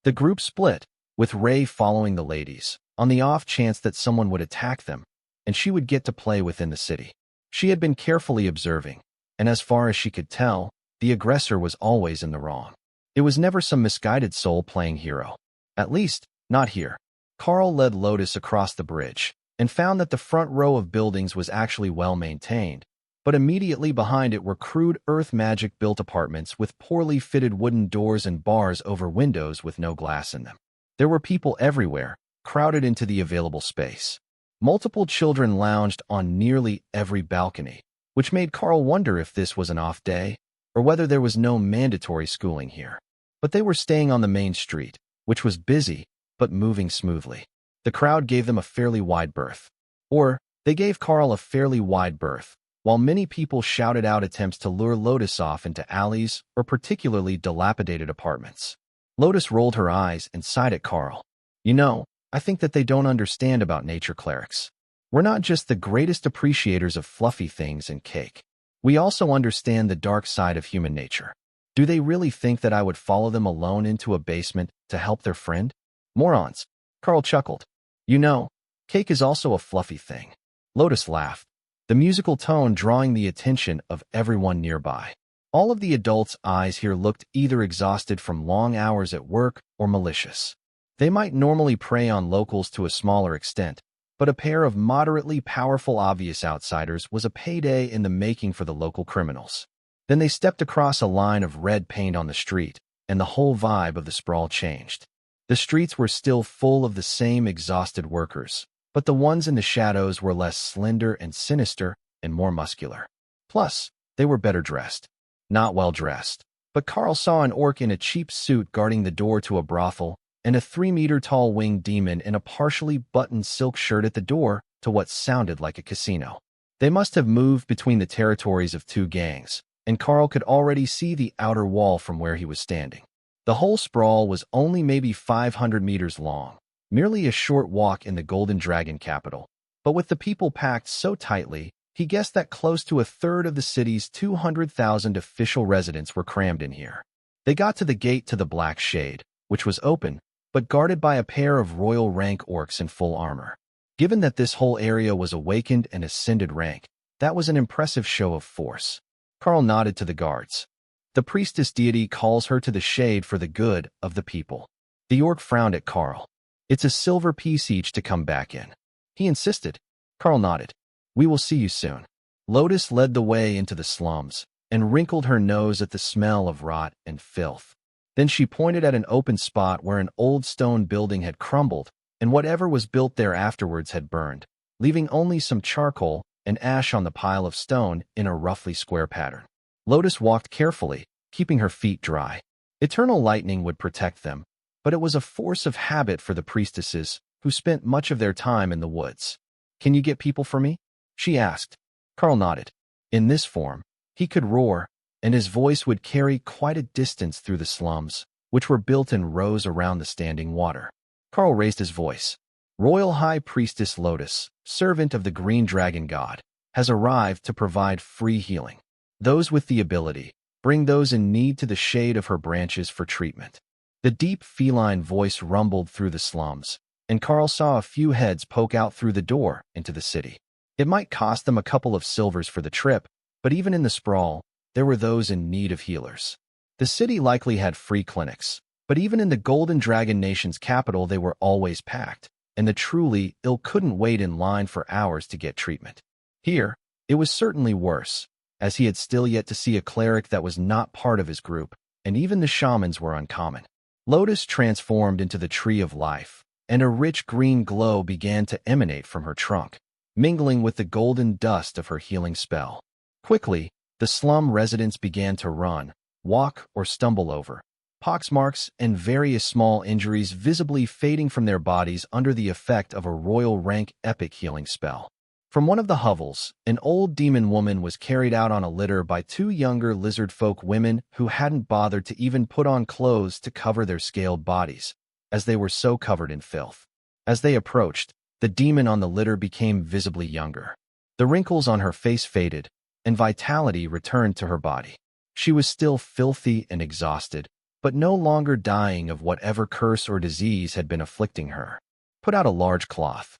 The group split, with Ray following the ladies, on the off chance that someone would attack them, and she would get to play within the city. She had been carefully observing, and as far as she could tell, the aggressor was always in the wrong. It was never some misguided soul playing hero. At least, not here. Karl led Lotus across the bridge, and found that the front row of buildings was actually well maintained, but immediately behind it were crude earth magic-built apartments with poorly fitted wooden doors and bars over windows with no glass in them. There were people everywhere, crowded into the available space. Multiple children lounged on nearly every balcony, which made Karl wonder if this was an off day, or whether there was no mandatory schooling here. But they were staying on the main street, which was busy, but moving smoothly. The crowd gave them a fairly wide berth. Or, they gave Karl a fairly wide berth, while many people shouted out attempts to lure Lotus off into alleys or particularly dilapidated apartments. Lotus rolled her eyes and sighed at Karl. You know, I think that they don't understand about nature clerics. We're not just the greatest appreciators of fluffy things and cake. We also understand the dark side of human nature. Do they really think that I would follow them alone into a basement to help their friend? Morons. Karl chuckled. You know, cake is also a fluffy thing. Lotus laughed, the musical tone drawing the attention of everyone nearby. All of the adults' eyes here looked either exhausted from long hours at work or malicious. They might normally prey on locals to a smaller extent, but a pair of moderately powerful obvious outsiders was a payday in the making for the local criminals. Then they stepped across a line of red paint on the street, and the whole vibe of the sprawl changed. The streets were still full of the same exhausted workers, but the ones in the shadows were less slender and sinister and more muscular. Plus, they were better dressed. Not well dressed, but Karl saw an orc in a cheap suit guarding the door to a brothel, and a 3-meter-tall winged demon in a partially buttoned silk shirt at the door to what sounded like a casino. They must have moved between the territories of two gangs, and Karl could already see the outer wall from where he was standing. The whole sprawl was only maybe 500 meters long, merely a short walk in the Golden Dragon capital. But with the people packed so tightly, he guessed that close to a third of the city's 200,000 official residents were crammed in here. They got to the gate to the Black Shade, which was open, but guarded by a pair of royal rank orcs in full armor. Given that this whole area was awakened and ascended rank, that was an impressive show of force. Karl nodded to the guards. The priestess deity calls her to the shade for the good of the people. The orc frowned at Karl. It's a silver piece each to come back in. He insisted. Karl nodded. We will see you soon. Lotus led the way into the slums and wrinkled her nose at the smell of rot and filth. Then she pointed at an open spot where an old stone building had crumbled and whatever was built there afterwards had burned, leaving only some charcoal and ash on the pile of stone in a roughly square pattern. Lotus walked carefully, keeping her feet dry. Eternal lightning would protect them, but it was a force of habit for the priestesses, who spent much of their time in the woods. Can you get people for me? She asked. Karl nodded. In this form, he could roar, and his voice would carry quite a distance through the slums, which were built in rows around the standing water. Karl raised his voice. Royal High Priestess Lotus, servant of the Green Dragon God, has arrived to provide free healing. Those with the ability, bring those in need to the shade of her branches for treatment. The deep feline voice rumbled through the slums, and Karl saw a few heads poke out through the door into the city. It might cost them a couple of silvers for the trip, but even in the sprawl, there were those in need of healers. The city likely had free clinics, but even in the Golden Dragon Nation's capital they were always packed, and the truly ill couldn't wait in line for hours to get treatment. Here, it was certainly worse, as he had still yet to see a cleric that was not part of his group, and even the shamans were uncommon. Lotus transformed into the Tree of Life, and a rich green glow began to emanate from her trunk, mingling with the golden dust of her healing spell. Quickly, the slum residents began to run, walk, or stumble over, poxmarks and various small injuries visibly fading from their bodies under the effect of a royal rank epic healing spell. From one of the hovels, an old demon woman was carried out on a litter by two younger lizard folk women who hadn't bothered to even put on clothes to cover their scaled bodies, as they were so covered in filth. As they approached, the demon on the litter became visibly younger. The wrinkles on her face faded, and vitality returned to her body. She was still filthy and exhausted, but no longer dying of whatever curse or disease had been afflicting her. Put out a large cloth.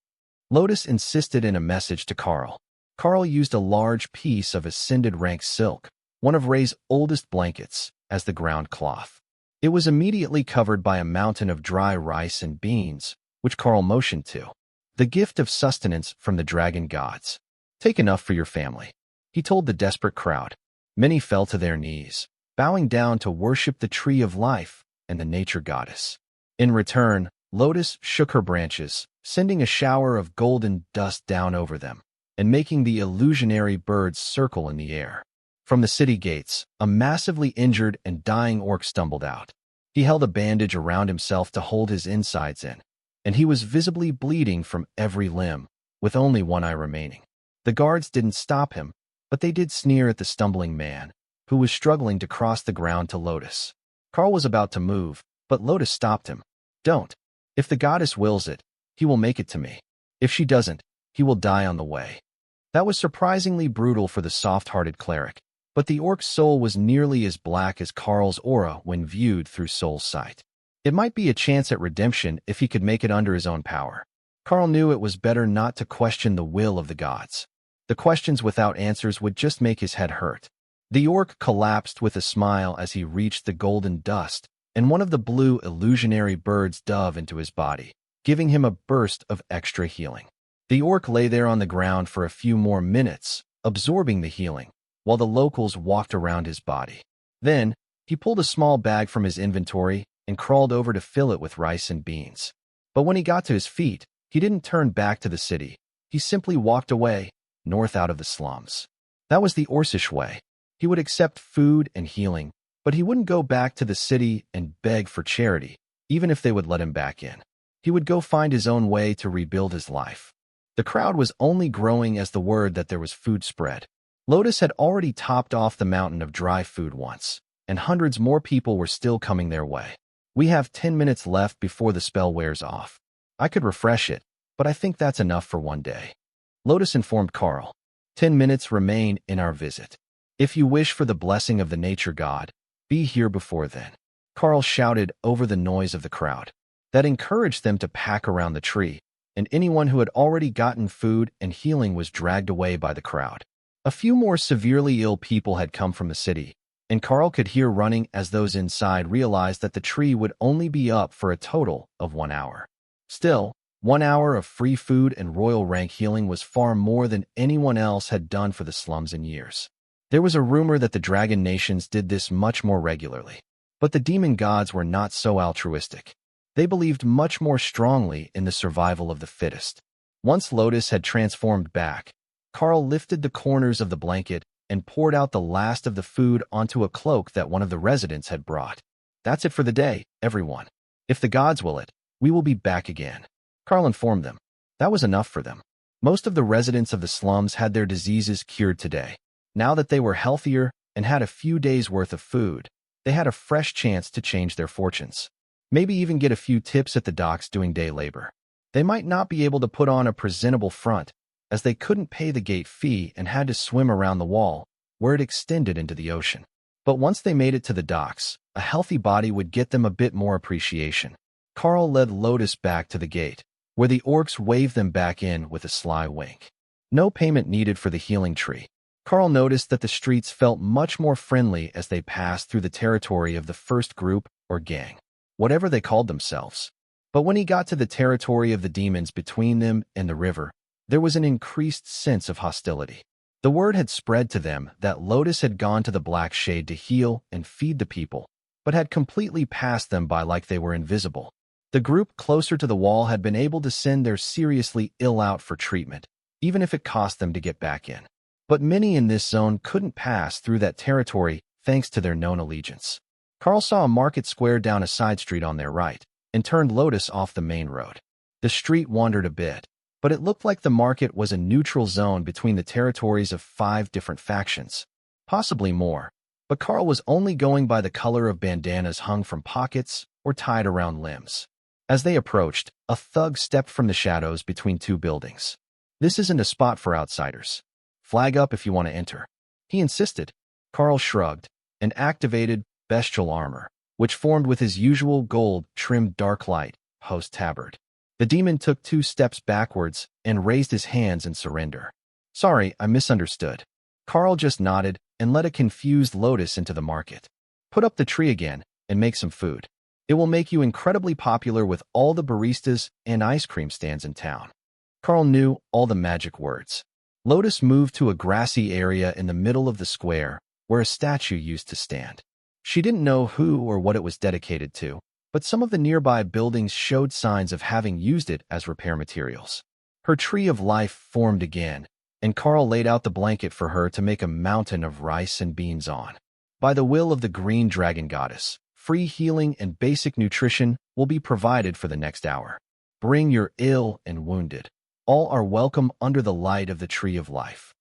Lotus insisted in a message to Karl. Karl used a large piece of ascended rank silk, one of Ray's oldest blankets, as the ground cloth. It was immediately covered by a mountain of dry rice and beans, which Karl motioned to. The gift of sustenance from the dragon gods. Take enough for your family, he told the desperate crowd. Many fell to their knees, bowing down to worship the Tree of Life and the nature goddess. In return, Lotus shook her branches, sending a shower of golden dust down over them, and making the illusionary birds circle in the air. From the city gates, a massively injured and dying orc stumbled out. He held a bandage around himself to hold his insides in, and he was visibly bleeding from every limb, with only one eye remaining. The guards didn't stop him, but they did sneer at the stumbling man, who was struggling to cross the ground to Lotus. Karl was about to move, but Lotus stopped him. Don't. If the goddess wills it, he will make it to me. If she doesn't, he will die on the way. That was surprisingly brutal for the soft-hearted cleric, but the orc's soul was nearly as black as Karl's aura when viewed through soul sight. It might be a chance at redemption if he could make it under his own power. Karl knew it was better not to question the will of the gods. The questions without answers would just make his head hurt. The orc collapsed with a smile as he reached the golden dust, and one of the blue illusionary birds dove into his body, giving him a burst of extra healing. The orc lay there on the ground for a few more minutes, absorbing the healing, while the locals walked around his body. Then, he pulled a small bag from his inventory and crawled over to fill it with rice and beans. But when he got to his feet, he didn't turn back to the city. He simply walked away, north out of the slums. That was the Orcish way. He would accept food and healing, but he wouldn't go back to the city and beg for charity, even if they would let him back in. He would go find his own way to rebuild his life. The crowd was only growing as the word that there was food spread. Lotus had already topped off the mountain of dry food once, and hundreds more people were still coming their way. We have 10 minutes left before the spell wears off. I could refresh it, but I think that's enough for one day. Lotus informed Karl. 10 minutes remain in our visit. If you wish for the blessing of the nature god, be here before then. Karl shouted over the noise of the crowd. That encouraged them to pack around the tree, and anyone who had already gotten food and healing was dragged away by the crowd. A few more severely ill people had come from the city, and Karl could hear running as those inside realized that the tree would only be up for a total of 1 hour. Still, 1 hour of free food and royal rank healing was far more than anyone else had done for the slums in years. There was a rumor that the dragon nations did this much more regularly, but the demon gods were not so altruistic. They believed much more strongly in the survival of the fittest. Once Lotus had transformed back, Karl lifted the corners of the blanket and poured out the last of the food onto a cloak that one of the residents had brought. That's it for the day, everyone. If the gods will it, we will be back again. Karl informed them. That was enough for them. Most of the residents of the slums had their diseases cured today. Now that they were healthier and had a few days' worth of food, they had a fresh chance to change their fortunes. Maybe even get a few tips at the docks doing day labor. They might not be able to put on a presentable front, as they couldn't pay the gate fee and had to swim around the wall, where it extended into the ocean. But once they made it to the docks, a healthy body would get them a bit more appreciation. Karl led Lotus back to the gate, where the orcs waved them back in with a sly wink. No payment needed for the healing tree. Karl noticed that the streets felt much more friendly as they passed through the territory of the first group or gang, whatever they called themselves. But when he got to the territory of the demons between them and the river, there was an increased sense of hostility. The word had spread to them that Lotus had gone to the Black Shade to heal and feed the people, but had completely passed them by like they were invisible. The group closer to the wall had been able to send their seriously ill out for treatment, even if it cost them to get back in. But many in this zone couldn't pass through that territory thanks to their known allegiance. Karl saw a market square down a side street on their right, and turned Lotus off the main road. The street wandered a bit, but it looked like the market was a neutral zone between the territories of 5 different factions, possibly more, but Karl was only going by the color of bandanas hung from pockets or tied around limbs. As they approached, a thug stepped from the shadows between 2 buildings. This isn't a spot for outsiders. Flag up if you want to enter. He insisted. Karl shrugged and activated bestial armor, which formed with his usual gold-trimmed dark light host tabard. The demon took 2 steps backwards and raised his hands in surrender. Sorry, I misunderstood. Karl just nodded and led a confused Lotus into the market. Put up the tree again and make some food. It will make you incredibly popular with all the baristas and ice cream stands in town. Karl knew all the magic words. Lotus moved to a grassy area in the middle of the square where a statue used to stand. She didn't know who or what it was dedicated to, but some of the nearby buildings showed signs of having used it as repair materials. Her tree of life formed again, and Karl laid out the blanket for her to make a mountain of rice and beans on. By the will of the green dragon goddess, free healing and basic nutrition will be provided for the next hour. Bring your ill and wounded. All are welcome under the light of the tree of life.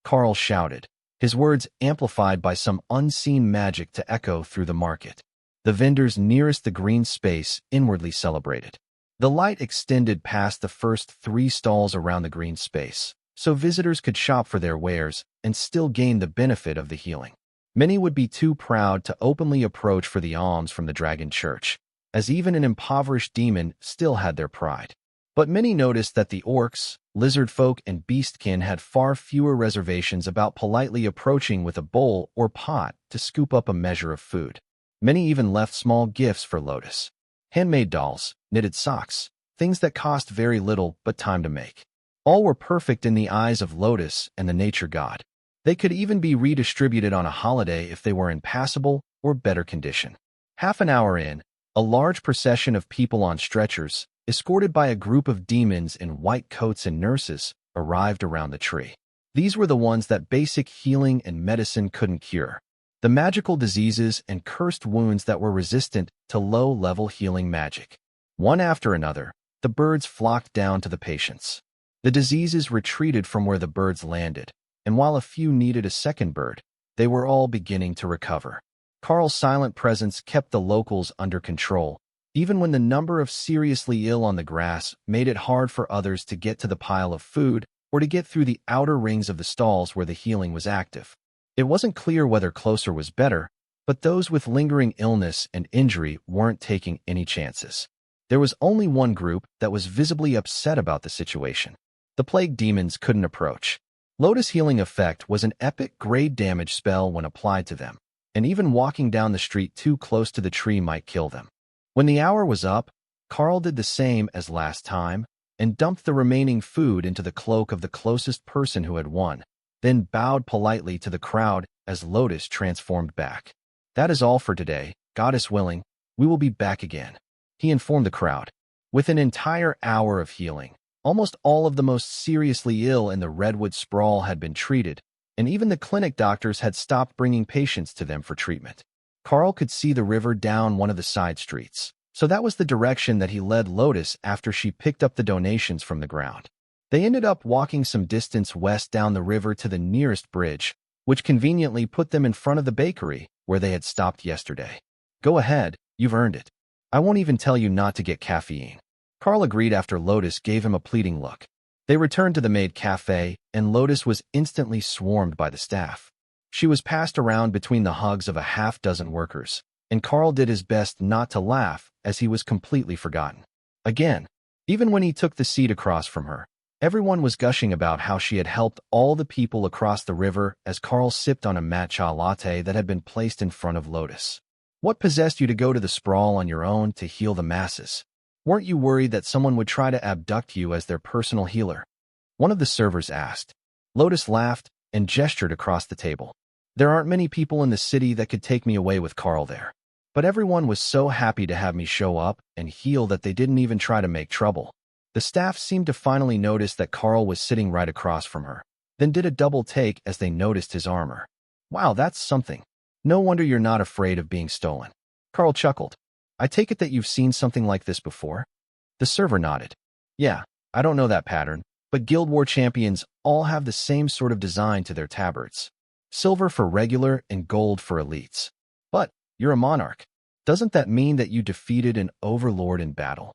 Karl shouted, his words amplified by some unseen magic to echo through the market. The vendors nearest the green space inwardly celebrated. The light extended past the first 3 stalls around the green space, so visitors could shop for their wares and still gain the benefit of the healing. Many would be too proud to openly approach for the alms from the Dragon Church, as even an impoverished demon still had their pride. But many noticed that the orcs, lizard folk, and beastkin had far fewer reservations about politely approaching with a bowl or pot to scoop up a measure of food. Many even left small gifts for Lotus. Handmade dolls, knitted socks, things that cost very little but time to make. All were perfect in the eyes of Lotus and the nature god. They could even be redistributed on a holiday if they were in passable or better condition. Half an hour in, a large procession of people on stretchers, escorted by a group of demons in white coats and nurses, arrived around the tree. These were the ones that basic healing and medicine couldn't cure. The magical diseases and cursed wounds that were resistant to low-level healing magic. One after another, the birds flocked down to the patients. The diseases retreated from where the birds landed, and while a few needed a second bird, they were all beginning to recover. Karl's silent presence kept the locals under control, even when the number of seriously ill on the grass made it hard for others to get to the pile of food or to get through the outer rings of the stalls where the healing was active. It wasn't clear whether closer was better, but those with lingering illness and injury weren't taking any chances. There was only one group that was visibly upset about the situation. The plague demons couldn't approach. Lotus Healing Effect was an epic grade damage spell when applied to them, and even walking down the street too close to the tree might kill them. When the hour was up, Karl did the same as last time and dumped the remaining food into the cloak of the closest person who had won, then bowed politely to the crowd as Lotus transformed back. "That is all for today, goddess willing, we will be back again," he informed the crowd. With an entire hour of healing, almost all of the most seriously ill in the Redwood Sprawl had been treated, and even the clinic doctors had stopped bringing patients to them for treatment. Karl could see the river down one of the side streets, so that was the direction that he led Lotus after she picked up the donations from the ground. They ended up walking some distance west down the river to the nearest bridge, which conveniently put them in front of the bakery where they had stopped yesterday. "Go ahead, you've earned it. I won't even tell you not to get caffeine." Karl agreed after Lotus gave him a pleading look. They returned to the maid cafe, and Lotus was instantly swarmed by the staff. She was passed around between the hugs of a half-dozen workers, and Karl did his best not to laugh as he was completely forgotten. Again, even when he took the seat across from her, everyone was gushing about how she had helped all the people across the river as Karl sipped on a matcha latte that had been placed in front of Lotus. "What possessed you to go to the sprawl on your own to heal the masses? Weren't you worried that someone would try to abduct you as their personal healer?" one of the servers asked. Lotus laughed and gestured across the table. "There aren't many people in the city that could take me away with Karl there. But everyone was so happy to have me show up and heal that they didn't even try to make trouble." The staff seemed to finally notice that Karl was sitting right across from her, then did a double take as they noticed his armor. "Wow, that's something. No wonder you're not afraid of being stolen." Karl chuckled. "I take it that you've seen something like this before?" The server nodded. "Yeah, I don't know that pattern, but Guild War champions all have the same sort of design to their tabards. Silver for regular and gold for elites. But you're a monarch. Doesn't that mean that you defeated an overlord in battle?"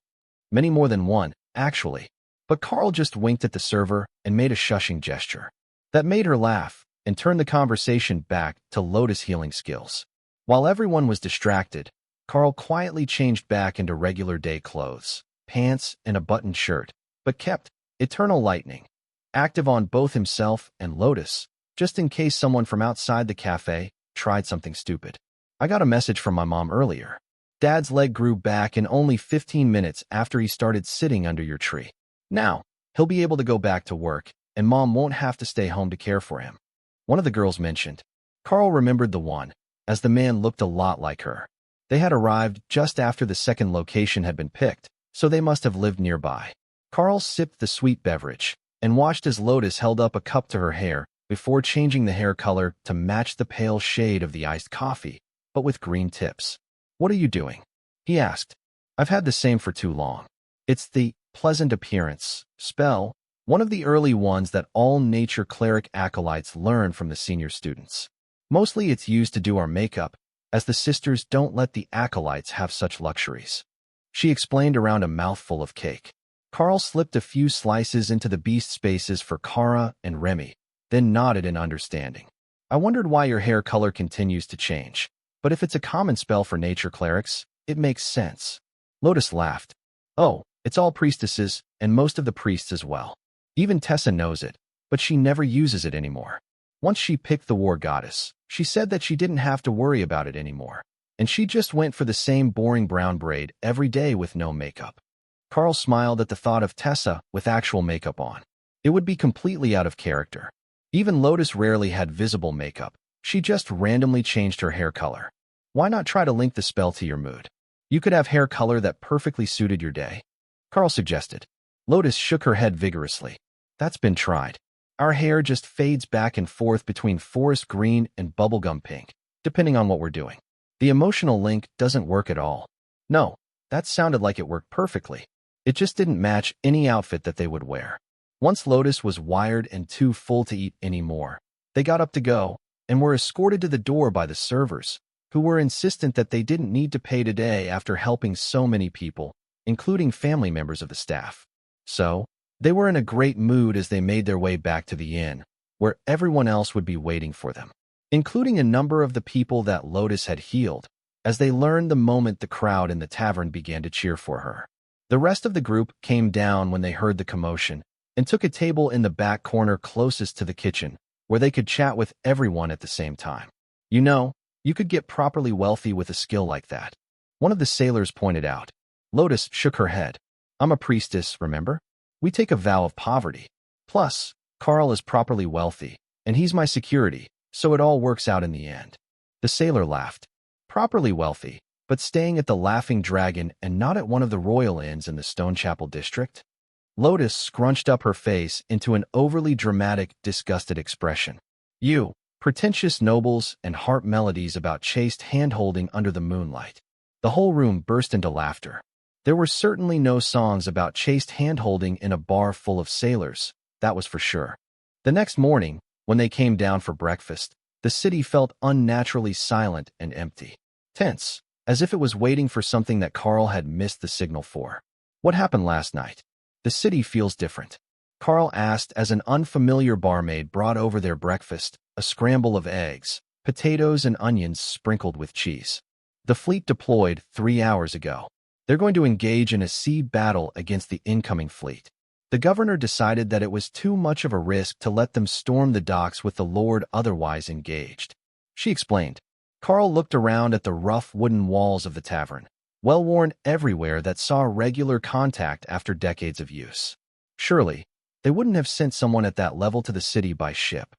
"Many more than one, actually." But Karl just winked at the server and made a shushing gesture. That made her laugh and turned the conversation back to Lotus healing skills. While everyone was distracted, Karl quietly changed back into regular day clothes, pants and a buttoned shirt, but kept Eternal Lightning active on both himself and Lotus, just in case someone from outside the cafe tried something stupid. "I got a message from my mom earlier. Dad's leg grew back in only 15 minutes after he started sitting under your tree. Now, he'll be able to go back to work, and Mom won't have to stay home to care for him," one of the girls mentioned. Karl remembered the one, as the man looked a lot like her. They had arrived just after the second location had been picked, so they must have lived nearby. Karl sipped the sweet beverage and watched as Lotus held up a cup to her hair before changing the hair color to match the pale shade of the iced coffee, but with green tips. "What are you doing?" he asked. "I've had the same for too long. It's the pleasant appearance spell, one of the early ones that all nature cleric acolytes learn from the senior students. Mostly it's used to do our makeup, as the sisters don't let the acolytes have such luxuries." she explained around a mouthful of cake. Karl slipped a few slices into the beast spaces for Kara and Remy, then nodded in understanding. I wondered why your hair color continues to change, but if it's a common spell for nature clerics, it makes sense. Lotus laughed. Oh, it's all priestesses, and most of the priests as well. Even Tessa knows it, but she never uses it anymore. Once she picked the war goddess, she said that she didn't have to worry about it anymore, and she just went for the same boring brown braid every day with no makeup. Karl smiled at the thought of Tessa with actual makeup on. It would be completely out of character. Even Lotus rarely had visible makeup. She just randomly changed her hair color. Why not try to link the spell to your mood? You could have hair color that perfectly suited your day, Karl suggested. Lotus shook her head vigorously. That's been tried. Our hair just fades back and forth between forest green and bubblegum pink, depending on what we're doing. The emotional link doesn't work at all. No, that sounded like it worked perfectly. It just didn't match any outfit that they would wear. Once Lotus was wired and too full to eat anymore, they got up to go and were escorted to the door by the servers, who were insistent that they didn't need to pay today after helping so many people, including family members of the staff. So, they were in a great mood as they made their way back to the inn, where everyone else would be waiting for them, including a number of the people that Lotus had healed, as they learned the moment the crowd in the tavern began to cheer for her. The rest of the group came down when they heard the commotion and took a table in the back corner closest to the kitchen, where they could chat with everyone at the same time. You know, you could get properly wealthy with a skill like that, one of the sailors pointed out. Lotus shook her head. I'm a priestess, remember? We take a vow of poverty. Plus, Karl is properly wealthy, and he's my security, so it all works out in the end. The sailor laughed. Properly wealthy, but staying at the Laughing Dragon and not at one of the royal inns in the Stonechapel district? Lotus scrunched up her face into an overly dramatic, disgusted expression. You, pretentious nobles and harp melodies about chaste hand-holding under the moonlight. The whole room burst into laughter. There were certainly no songs about chaste hand-holding in a bar full of sailors, that was for sure. The next morning, when they came down for breakfast, the city felt unnaturally silent and empty. Tense, as if it was waiting for something that Karl had missed the signal for. What happened last night? The city feels different, Karl asked as an unfamiliar barmaid brought over their breakfast, a scramble of eggs, potatoes and onions sprinkled with cheese. The fleet deployed 3 hours ago. They're going to engage in a sea battle against the incoming fleet. The governor decided that it was too much of a risk to let them storm the docks with the Lord otherwise engaged. She explained. Karl looked around at the rough wooden walls of the tavern, well-worn everywhere that saw regular contact after decades of use. Surely, they wouldn't have sent someone at that level to the city by ship.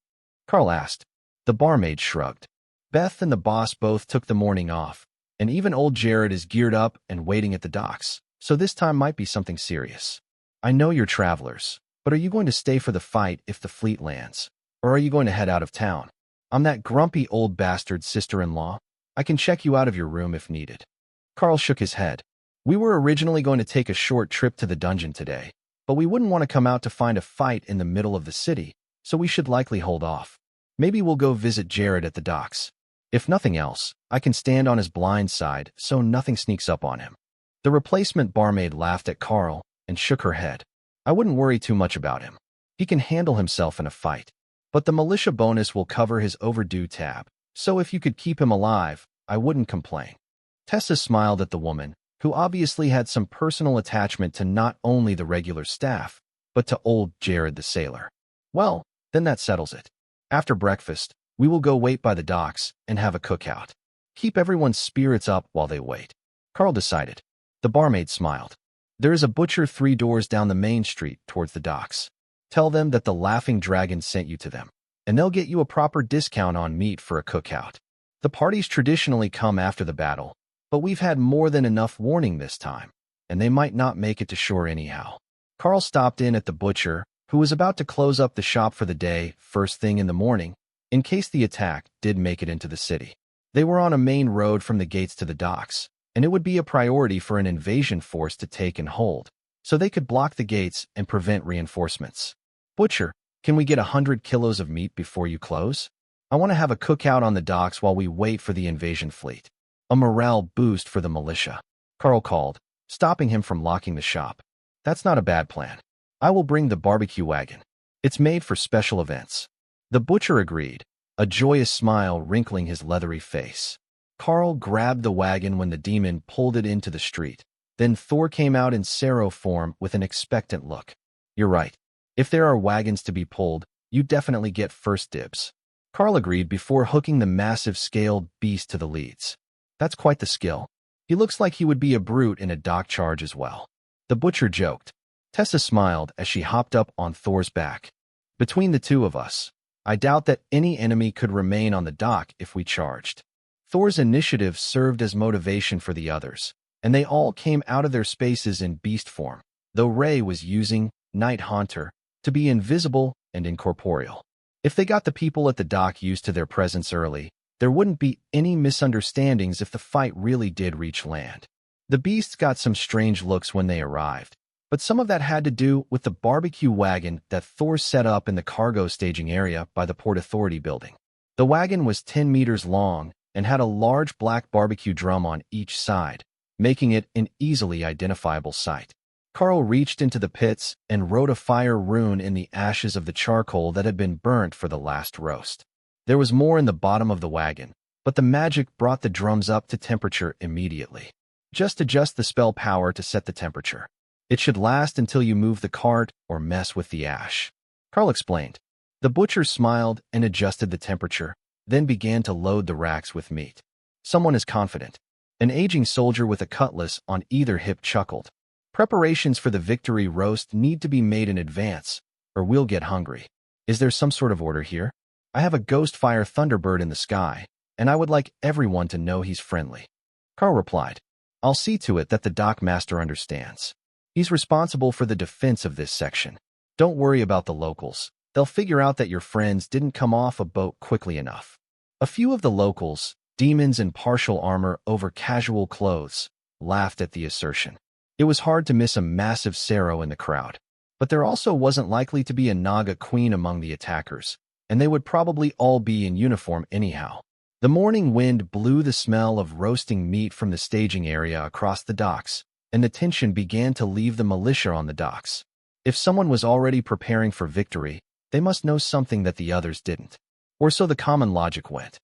Karl asked. The barmaid shrugged. Beth and the boss both took the morning off, and even old Jared is geared up and waiting at the docks, so this time might be something serious. I know you're travelers, but are you going to stay for the fight if the fleet lands, or are you going to head out of town? I'm that grumpy old bastard sister-in-law. I can check you out of your room if needed. Karl shook his head. We were originally going to take a short trip to the dungeon today, but we wouldn't want to come out to find a fight in the middle of the city, so we should likely hold off. Maybe we'll go visit Jared at the docks. If nothing else, I can stand on his blind side so nothing sneaks up on him. The replacement barmaid laughed at Karl and shook her head. I wouldn't worry too much about him. He can handle himself in a fight. But the militia bonus will cover his overdue tab, so if you could keep him alive, I wouldn't complain. Tessa smiled at the woman, who obviously had some personal attachment to not only the regular staff, but to old Jared the sailor. Well, then that settles it. After breakfast, we will go wait by the docks and have a cookout. Keep everyone's spirits up while they wait. Karl decided. The barmaid smiled. There is a butcher 3 doors down the main street towards the docks. Tell them that the Laughing Dragon sent you to them, and they'll get you a proper discount on meat for a cookout. The parties traditionally come after the battle, but we've had more than enough warning this time, and they might not make it to shore anyhow. Karl stopped in at the butcher, who was about to close up the shop for the day first thing in the morning, in case the attack did make it into the city. They were on a main road from the gates to the docks, and it would be a priority for an invasion force to take and hold, so they could block the gates and prevent reinforcements. Butcher, can we get 100 kilos of meat before you close? I want to have a cookout on the docks while we wait for the invasion fleet. A morale boost for the militia. Karl called. stopping him from locking the shop. That's not a bad plan. I will bring the barbecue wagon. It's made for special events. The butcher agreed, a joyous smile wrinkling his leathery face. Karl grabbed the wagon when the demon pulled it into the street. Then Thor came out in Sero form with an expectant look. You're right. If there are wagons to be pulled, you definitely get first dibs. Karl agreed before hooking the massive scaled beast to the leads. That's quite the skill. He looks like he would be a brute in a dock charge as well. The butcher joked. Tessa smiled as she hopped up on Thor's back. Between the two of us, I doubt that any enemy could remain on the dock if we charged. Thor's initiative served as motivation for the others, and they all came out of their spaces in beast form, though Ray was using Night Haunter to be invisible and incorporeal. If they got the people at the dock used to their presence early, there wouldn't be any misunderstandings if the fight really did reach land. The beasts got some strange looks when they arrived, but some of that had to do with the barbecue wagon that Thor set up in the cargo staging area by the Port Authority building. The wagon was 10 meters long and had a large black barbecue drum on each side, making it an easily identifiable sight. Karl reached into the pits and wrote a fire rune in the ashes of the charcoal that had been burnt for the last roast. There was more in the bottom of the wagon, but the magic brought the drums up to temperature immediately. Just adjust the spell power to set the temperature. It should last until you move the cart or mess with the ash. Karl explained. The butcher smiled and adjusted the temperature, then began to load the racks with meat. Someone is confident. An aging soldier with a cutlass on either hip chuckled. Preparations for the victory roast need to be made in advance, or we'll get hungry. Is there some sort of order here? I have a ghost fire thunderbird in the sky, and I would like everyone to know he's friendly. Karl replied. I'll see to it that the dock master understands. He's responsible for the defense of this section. Don't worry about the locals. They'll figure out that your friends didn't come off a boat quickly enough. A few of the locals, demons in partial armor over casual clothes, laughed at the assertion. It was hard to miss a massive Sero in the crowd, but there also wasn't likely to be a Naga queen among the attackers, and they would probably all be in uniform anyhow. The morning wind blew the smell of roasting meat from the staging area across the docks, and the tension began to leave the militia on the docks. If someone was already preparing for victory, they must know something that the others didn't. Or so the common logic went.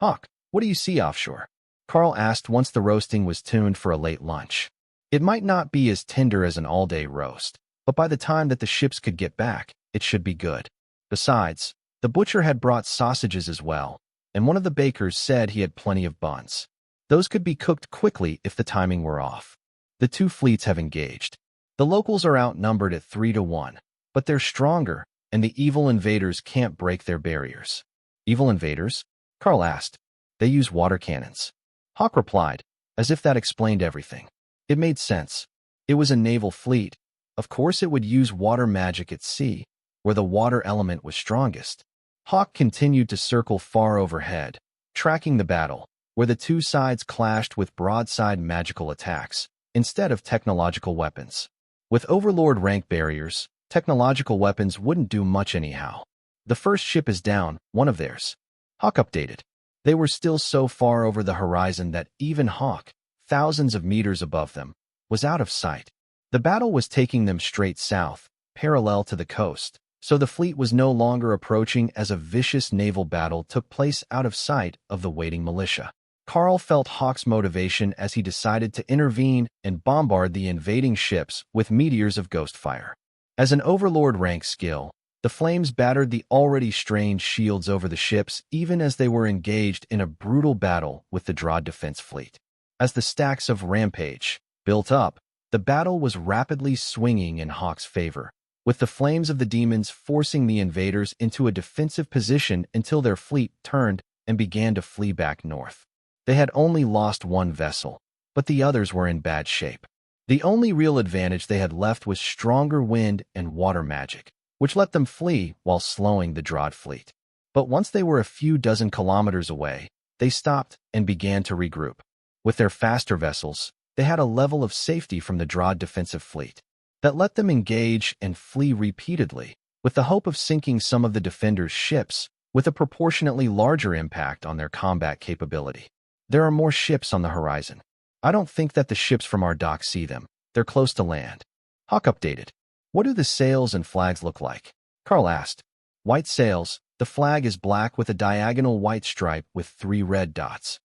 Hawk, what do you see offshore? Karl asked once the roasting was tuned for a late lunch. It might not be as tender as an all-day roast, but by the time that the ships could get back, it should be good. Besides, the butcher had brought sausages as well, and one of the bakers said he had plenty of buns. Those could be cooked quickly if the timing were off. The two fleets have engaged. The locals are outnumbered at 3-1, but they're stronger, and the evil invaders can't break their barriers. Evil invaders? Karl asked. They use water cannons. Hawk replied, as if that explained everything. It made sense. It was a naval fleet. Of course it would use water magic at sea, where the water element was strongest. Hawk continued to circle far overhead, tracking the battle, where the two sides clashed with broadside magical attacks, instead of technological weapons. With Overlord rank barriers, technological weapons wouldn't do much anyhow. The first ship is down, one of theirs. Hawk updated. They were still so far over the horizon that even Hawk, thousands of meters above them, was out of sight. The battle was taking them straight south, parallel to the coast, so the fleet was no longer approaching as a vicious naval battle took place out of sight of the waiting militia. Karl felt Hawk's motivation as he decided to intervene and bombard the invading ships with meteors of ghost fire. As an Overlord rank skill, the flames battered the already strained shields over the ships even as they were engaged in a brutal battle with the Drod defense fleet. As the stacks of rampage built up, the battle was rapidly swinging in Hawk's favor, with the flames of the demons forcing the invaders into a defensive position until their fleet turned and began to flee back north. They had only lost one vessel, but the others were in bad shape. The only real advantage they had left was stronger wind and water magic, which let them flee while slowing the Drod fleet. But once they were a few dozen kilometers away, they stopped and began to regroup. With their faster vessels, they had a level of safety from the Drod defensive fleet that let them engage and flee repeatedly, with the hope of sinking some of the defenders' ships with a proportionately larger impact on their combat capability. There are more ships on the horizon. I don't think that the ships from our dock see them. They're close to land. Hawk updated. What do the sails and flags look like? Karl asked. White sails. The flag is black with a diagonal white stripe with 3 red dots.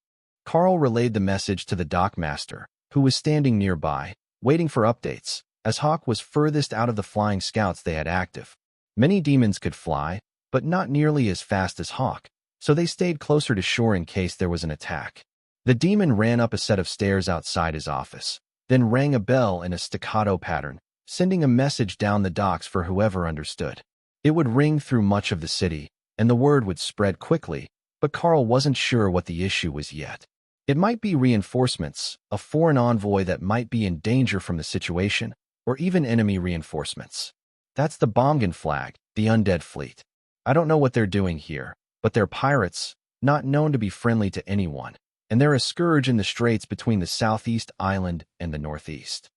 Karl relayed the message to the dockmaster, who was standing nearby, waiting for updates, as Hawk was furthest out of the flying scouts they had active. Many demons could fly, but not nearly as fast as Hawk, so they stayed closer to shore in case there was an attack. The demon ran up a set of stairs outside his office, then rang a bell in a staccato pattern, sending a message down the docks for whoever understood. It would ring through much of the city, and the word would spread quickly, but Karl wasn't sure what the issue was yet. It might be reinforcements, a foreign envoy that might be in danger from the situation, or even enemy reinforcements. That's the Bomgan flag, the undead fleet. I don't know what they're doing here, but they're pirates, not known to be friendly to anyone, and they're a scourge in the straits between the southeast island and the northeast.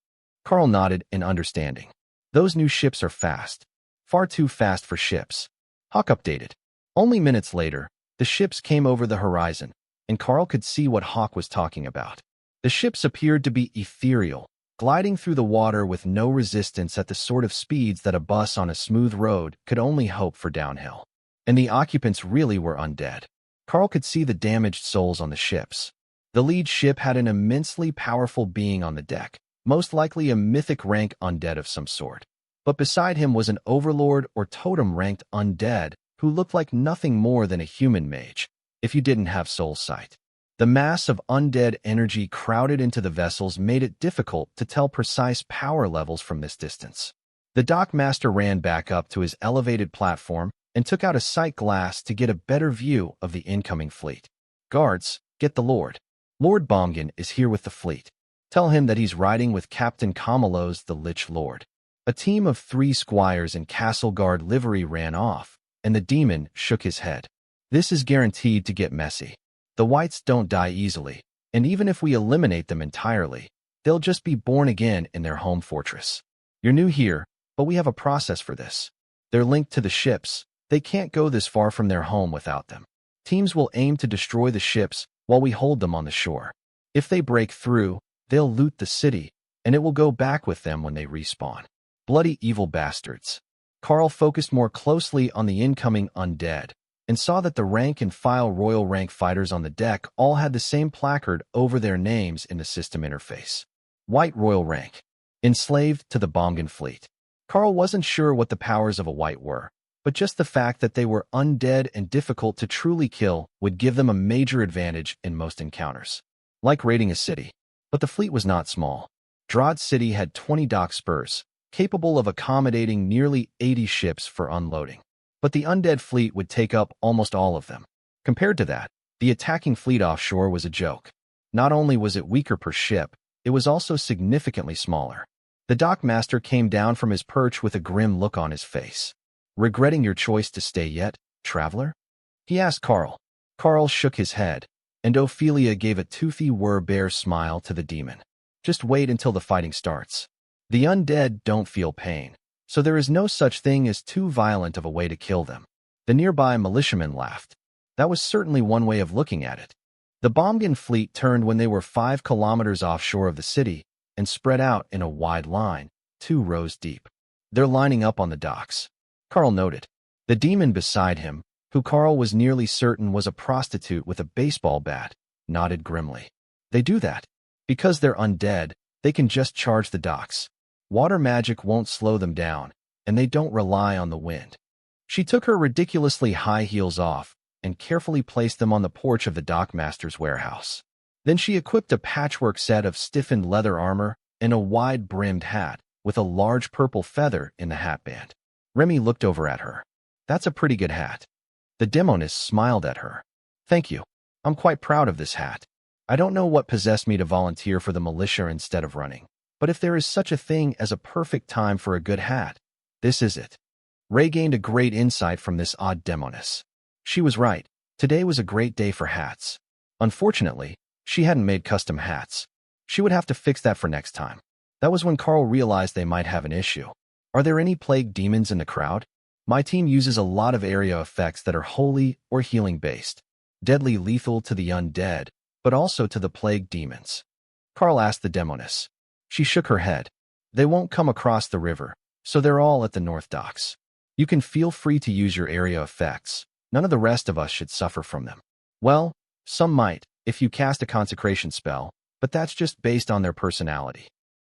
Karl nodded in understanding. Those new ships are fast. Far too fast for ships. Hawk updated. Only minutes later, the ships came over the horizon, and Karl could see what Hawk was talking about. The ships appeared to be ethereal, gliding through the water with no resistance at the sort of speeds that a bus on a smooth road could only hope for downhill. And the occupants really were undead. Karl could see the damaged souls on the ships. The lead ship had an immensely powerful being on the deck, most likely a mythic rank undead of some sort. But beside him was an overlord or totem-ranked undead who looked like nothing more than a human mage, if you didn't have soul sight. The mass of undead energy crowded into the vessels made it difficult to tell precise power levels from this distance. The dockmaster ran back up to his elevated platform and took out a sight glass to get a better view of the incoming fleet. Guards, get the Lord. Lord Bomgan is here with the fleet. Tell him that he's riding with Captain Kamalos the Lich Lord. A team of 3 squires in castle guard livery ran off, and the demon shook his head. This is guaranteed to get messy. The whites don't die easily, and even if we eliminate them entirely, they'll just be born again in their home fortress. You're new here, but we have a process for this. They're linked to the ships. They can't go this far from their home without them. Teams will aim to destroy the ships while we hold them on the shore. If they break through, they'll loot the city, and it will go back with them when they respawn. Bloody evil bastards. Karl focused more closely on the incoming undead, and saw that the rank-and-file royal rank fighters on the deck all had the same placard over their names in the system interface. White royal rank. Enslaved to the Bomgan fleet. Karl wasn't sure what the powers of a white were, but just the fact that they were undead and difficult to truly kill would give them a major advantage in most encounters. Like raiding a city. But the fleet was not small. Drod City had 20 dock spurs, capable of accommodating nearly 80 ships for unloading. But the undead fleet would take up almost all of them. Compared to that, the attacking fleet offshore was a joke. Not only was it weaker per ship, it was also significantly smaller. The dockmaster came down from his perch with a grim look on his face. Regretting your choice to stay yet, traveler? He asked Karl. Karl shook his head, and Ophelia gave a toothy were-bear smile to the demon. Just wait until the fighting starts. The undead don't feel pain, so there is no such thing as too violent of a way to kill them. The nearby militiamen laughed. That was certainly one way of looking at it. The Bomgan fleet turned when they were 5 kilometers offshore of the city and spread out in a wide line, 2 rows deep. They're lining up on the docks. Karl noted. The demon beside him, who Karl was nearly certain was a prostitute with a baseball bat, nodded grimly. They do that. Because they're undead, they can just charge the docks. Water magic won't slow them down, and they don't rely on the wind. She took her ridiculously high heels off and carefully placed them on the porch of the dockmaster's warehouse. Then she equipped a patchwork set of stiffened leather armor and a wide-brimmed hat with a large purple feather in the hatband. Remy looked over at her. That's a pretty good hat. The demoness smiled at her. Thank you. I'm quite proud of this hat. I don't know what possessed me to volunteer for the militia instead of running, but if there is such a thing as a perfect time for a good hat, this is it. Ray gained a great insight from this odd demoness. She was right. Today was a great day for hats. Unfortunately, she hadn't made custom hats. She would have to fix that for next time. That was when Karl realized they might have an issue. Are there any plague demons in the crowd? My team uses a lot of area effects that are holy or healing based, deadly lethal to the undead, but also to the plague demons. Karl asked the demoness. She shook her head. They won't come across the river, so they're all at the north docks. You can feel free to use your area effects. None of the rest of us should suffer from them. Well, some might, if you cast a consecration spell, but that's just based on their personality.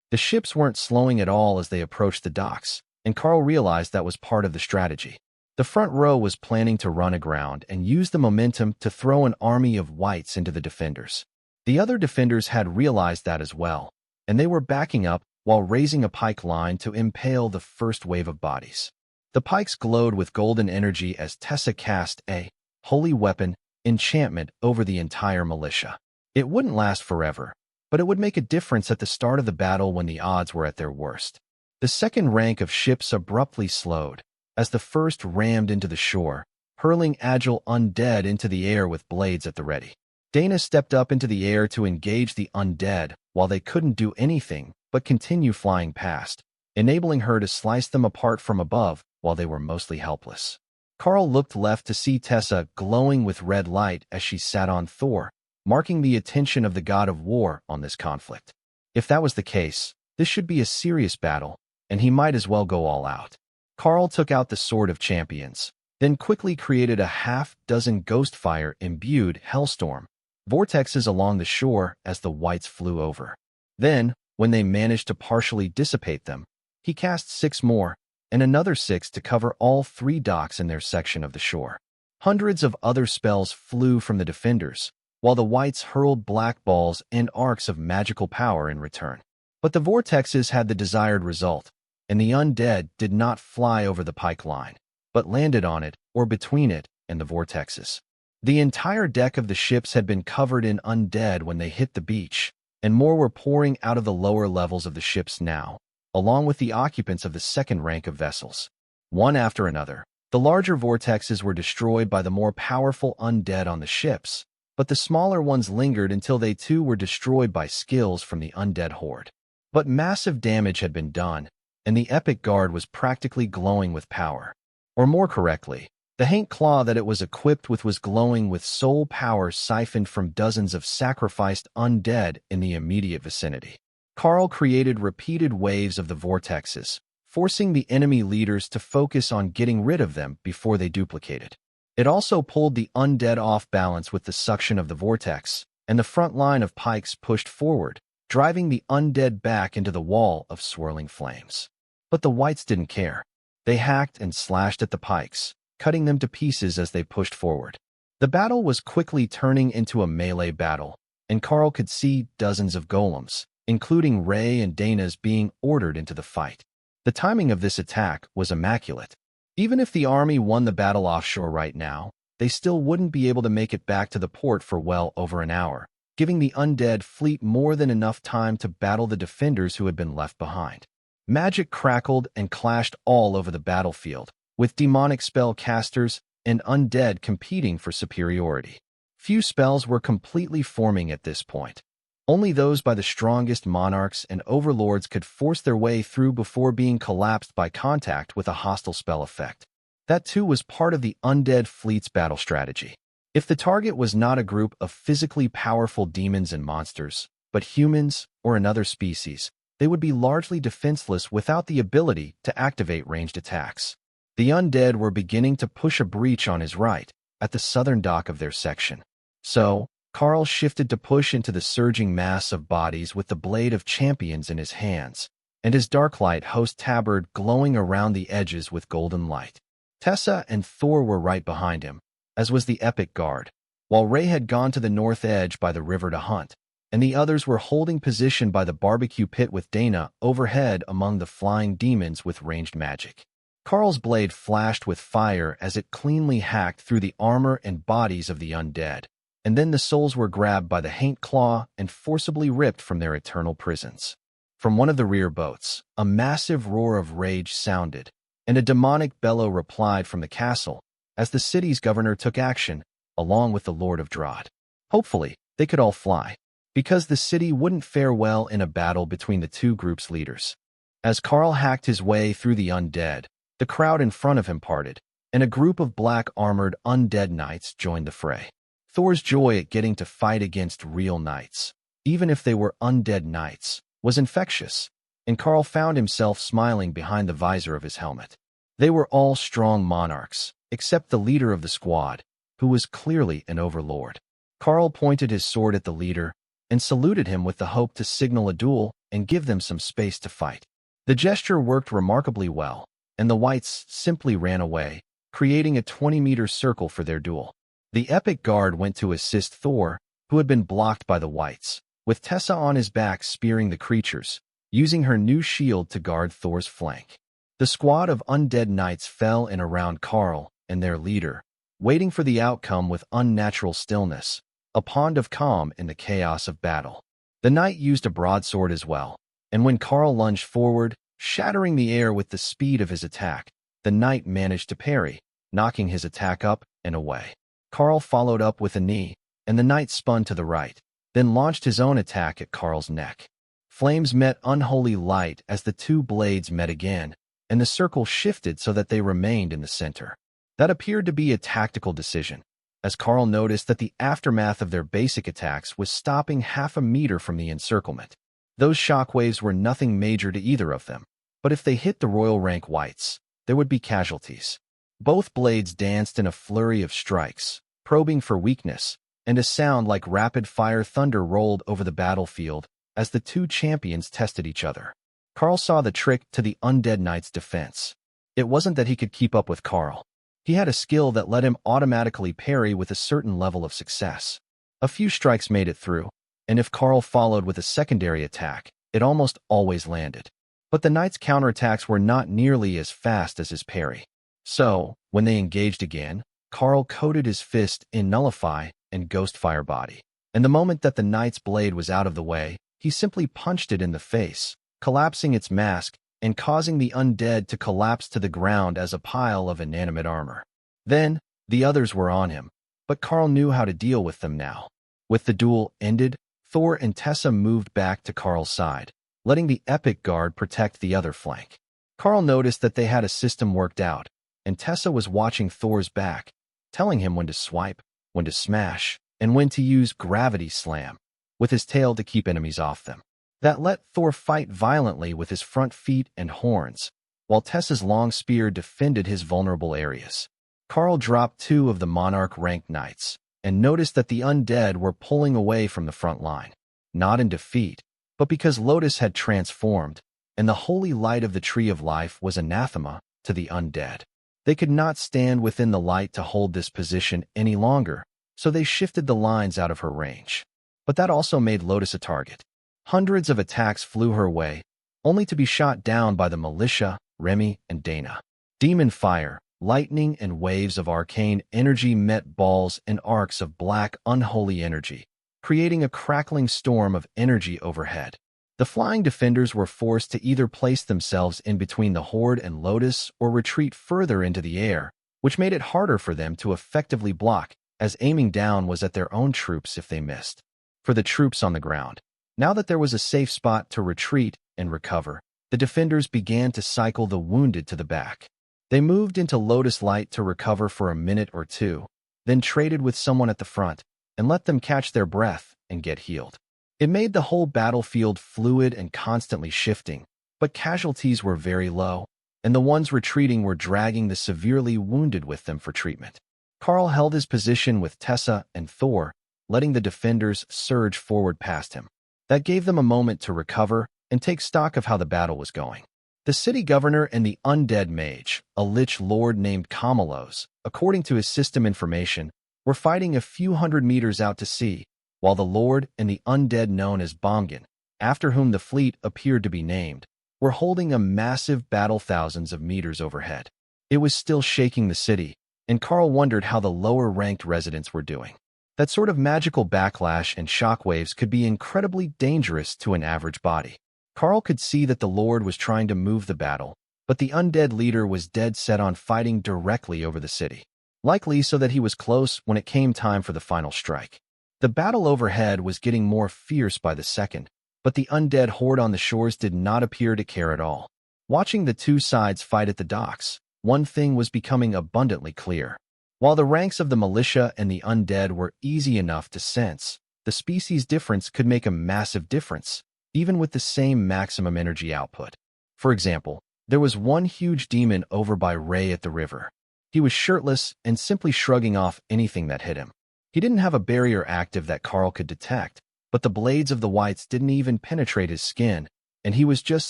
The ships weren't slowing at all as they approached the docks, and Karl realized that was part of the strategy. The front row was planning to run aground and use the momentum to throw an army of whites into the defenders. The other defenders had realized that as well, and they were backing up while raising a pike line to impale the first wave of bodies. The pikes glowed with golden energy as Tessa cast a holy weapon enchantment over the entire militia. It wouldn't last forever, but it would make a difference at the start of the battle when the odds were at their worst. The second rank of ships abruptly slowed, as the first rammed into the shore, hurling agile undead into the air with blades at the ready. Dana stepped up into the air to engage the undead while they couldn't do anything but continue flying past, enabling her to slice them apart from above while they were mostly helpless. Karl looked left to see Tessa glowing with red light as she sat on Thor, marking the attention of the god of war on this conflict. If that was the case, this should be a serious battle, and he might as well go all out. Karl took out the Sword of Champions, then quickly created a half-dozen Ghostfire-imbued Hellstorm vortexes along the shore as the whites flew over. Then, when they managed to partially dissipate them, he cast 6 more, and another 6 to cover all 3 docks in their section of the shore. Hundreds of other spells flew from the defenders, while the whites hurled black balls and arcs of magical power in return. But the vortexes had the desired result, and the undead did not fly over the pike line, but landed on it or between it and the vortexes. The entire deck of the ships had been covered in undead when they hit the beach, and more were pouring out of the lower levels of the ships now, along with the occupants of the second rank of vessels. One after another, the larger vortexes were destroyed by the more powerful undead on the ships, but the smaller ones lingered until they too were destroyed by skills from the undead horde. But massive damage had been done, and the epic guard was practically glowing with power. Or more correctly, the haint claw that it was equipped with was glowing with soul power siphoned from dozens of sacrificed undead in the immediate vicinity. Karl created repeated waves of the vortexes, forcing the enemy leaders to focus on getting rid of them before they duplicated. It also pulled the undead off balance with the suction of the vortex, and the front line of pikes pushed forward, driving the undead back into the wall of swirling flames. But the whites didn't care. They hacked and slashed at the pikes, cutting them to pieces as they pushed forward. The battle was quickly turning into a melee battle, and Karl could see dozens of golems, including Ray and Dana's, being ordered into the fight. The timing of this attack was immaculate. Even if the army won the battle offshore right now, they still wouldn't be able to make it back to the port for well over an hour, giving the undead fleet more than enough time to battle the defenders who had been left behind. Magic crackled and clashed all over the battlefield, with demonic spell casters and undead competing for superiority. Few spells were completely forming at this point. Only those by the strongest monarchs and overlords could force their way through before being collapsed by contact with a hostile spell effect. That too was part of the undead fleet's battle strategy. If the target was not a group of physically powerful demons and monsters, but humans or another species, they would be largely defenseless without the ability to activate ranged attacks. The undead were beginning to push a breach on his right, at the southern dock of their section. So, Karl shifted to push into the surging mass of bodies with the Blade of Champions in his hands, and his Darklight host tabard glowing around the edges with golden light. Tessa and Thor were right behind him, as was the Epic Guard, while Ray had gone to the north edge by the river to hunt, and the others were holding position by the barbecue pit with Dana overhead among the flying demons with ranged magic. Karl's blade flashed with fire as it cleanly hacked through the armor and bodies of the undead, and then the souls were grabbed by the haint claw and forcibly ripped from their eternal prisons. From one of the rear boats, a massive roar of rage sounded, and a demonic bellow replied from the castle as the city's governor took action, along with the Lord of Drod. Hopefully, they could all fly, because the city wouldn't fare well in a battle between the two groups' leaders. As Karl hacked his way through the undead, the crowd in front of him parted, and a group of black-armored undead knights joined the fray. Thor's joy at getting to fight against real knights even if they were undead knights, was infectious, and Karl found himself smiling behind the visor of his helmet. They were all strong monarchs, except the leader of the squad, who was clearly an overlord. Karl pointed his sword at the leader and saluted him with the hope to signal a duel and give them some space to fight. The gesture worked remarkably well, and the whites simply ran away, creating a 20-meter circle for their duel. The epic guard went to assist Thor, who had been blocked by the whites, with Tessa on his back spearing the creatures, using her new shield to guard Thor's flank. The squad of undead knights fell in around Karl and their leader, waiting for the outcome with unnatural stillness, a pond of calm in the chaos of battle. The knight used a broadsword as well, and when Karl lunged forward, shattering the air with the speed of his attack, the knight managed to parry, knocking his attack up and away. Karl followed up with a knee, and the knight spun to the right, then launched his own attack at Karl's neck. Flames met unholy light as the two blades met again, and the circle shifted so that they remained in the center. That appeared to be a tactical decision, as Karl noticed that the aftermath of their basic attacks was stopping half a meter from the encirclement. Those shockwaves were nothing major to either of them, but if they hit the royal rank whites, there would be casualties. Both blades danced in a flurry of strikes, probing for weakness, and a sound like rapid-fire thunder rolled over the battlefield as the two champions tested each other. Karl saw the trick to the undead knight's defense. It wasn't that he could keep up with Karl. He had a skill that let him automatically parry with a certain level of success. A few strikes made it through, and if Karl followed with a secondary attack, it almost always landed. But the knight's counterattacks were not nearly as fast as his parry. So, when they engaged again, Karl coated his fist in Nullify and Ghost Fire Body. And the moment that the knight's blade was out of the way, he simply punched it in the face, collapsing its mask and causing the undead to collapse to the ground as a pile of inanimate armor. Then, the others were on him, but Karl knew how to deal with them now. With the duel ended, Thor and Tessa moved back to Karl's side, letting the epic guard protect the other flank. Karl noticed that they had a system worked out, and Tessa was watching Thor's back, telling him when to swipe, when to smash, and when to use gravity slam, with his tail to keep enemies off them. That let Thor fight violently with his front feet and horns, while Tessa's long spear defended his vulnerable areas. Karl dropped two of the monarch-ranked knights, and noticed that the undead were pulling away from the front line, not in defeat, but because Lotus had transformed, and the holy light of the Tree of Life was anathema to the undead. They could not stand within the light to hold this position any longer, so they shifted the lines out of her range. But that also made Lotus a target. Hundreds of attacks flew her way, only to be shot down by the militia, Remy, and Dana. Demon fire, lightning, and waves of arcane energy met balls and arcs of black, unholy energy, creating a crackling storm of energy overhead. The flying defenders were forced to either place themselves in between the Horde and Lotus or retreat further into the air, which made it harder for them to effectively block, as aiming down was at their own troops if they missed. For the troops on the ground, now that there was a safe spot to retreat and recover, the defenders began to cycle the wounded to the back. They moved into Lotus Light to recover for a minute or two, then traded with someone at the front and let them catch their breath and get healed. It made the whole battlefield fluid and constantly shifting, but casualties were very low, and the ones retreating were dragging the severely wounded with them for treatment. Karl held his position with Tessa and Thor, letting the defenders surge forward past him. That gave them a moment to recover and take stock of how the battle was going. The city governor and the undead mage, a lich lord named Kamalos, according to his system information, were fighting a few hundred meters out to sea, while the lord and the undead known as Bongan, after whom the fleet appeared to be named, were holding a massive battle thousands of meters overhead. It was still shaking the city, and Karl wondered how the lower-ranked residents were doing. That sort of magical backlash and shockwaves could be incredibly dangerous to an average body. Karl could see that the Lord was trying to move the battle, but the undead leader was dead set on fighting directly over the city, likely so that he was close when it came time for the final strike. The battle overhead was getting more fierce by the second, but the undead horde on the shores did not appear to care at all. Watching the two sides fight at the docks, one thing was becoming abundantly clear. While the ranks of the militia and the undead were easy enough to sense, The species difference could make a massive difference, even with the same maximum energy output. For example, there was one huge demon over by Ray at the river. He was shirtless and simply shrugging off anything that hit him. He didn't have a barrier active that Karl could detect, but the blades of the whites didn't even penetrate his skin, and he was just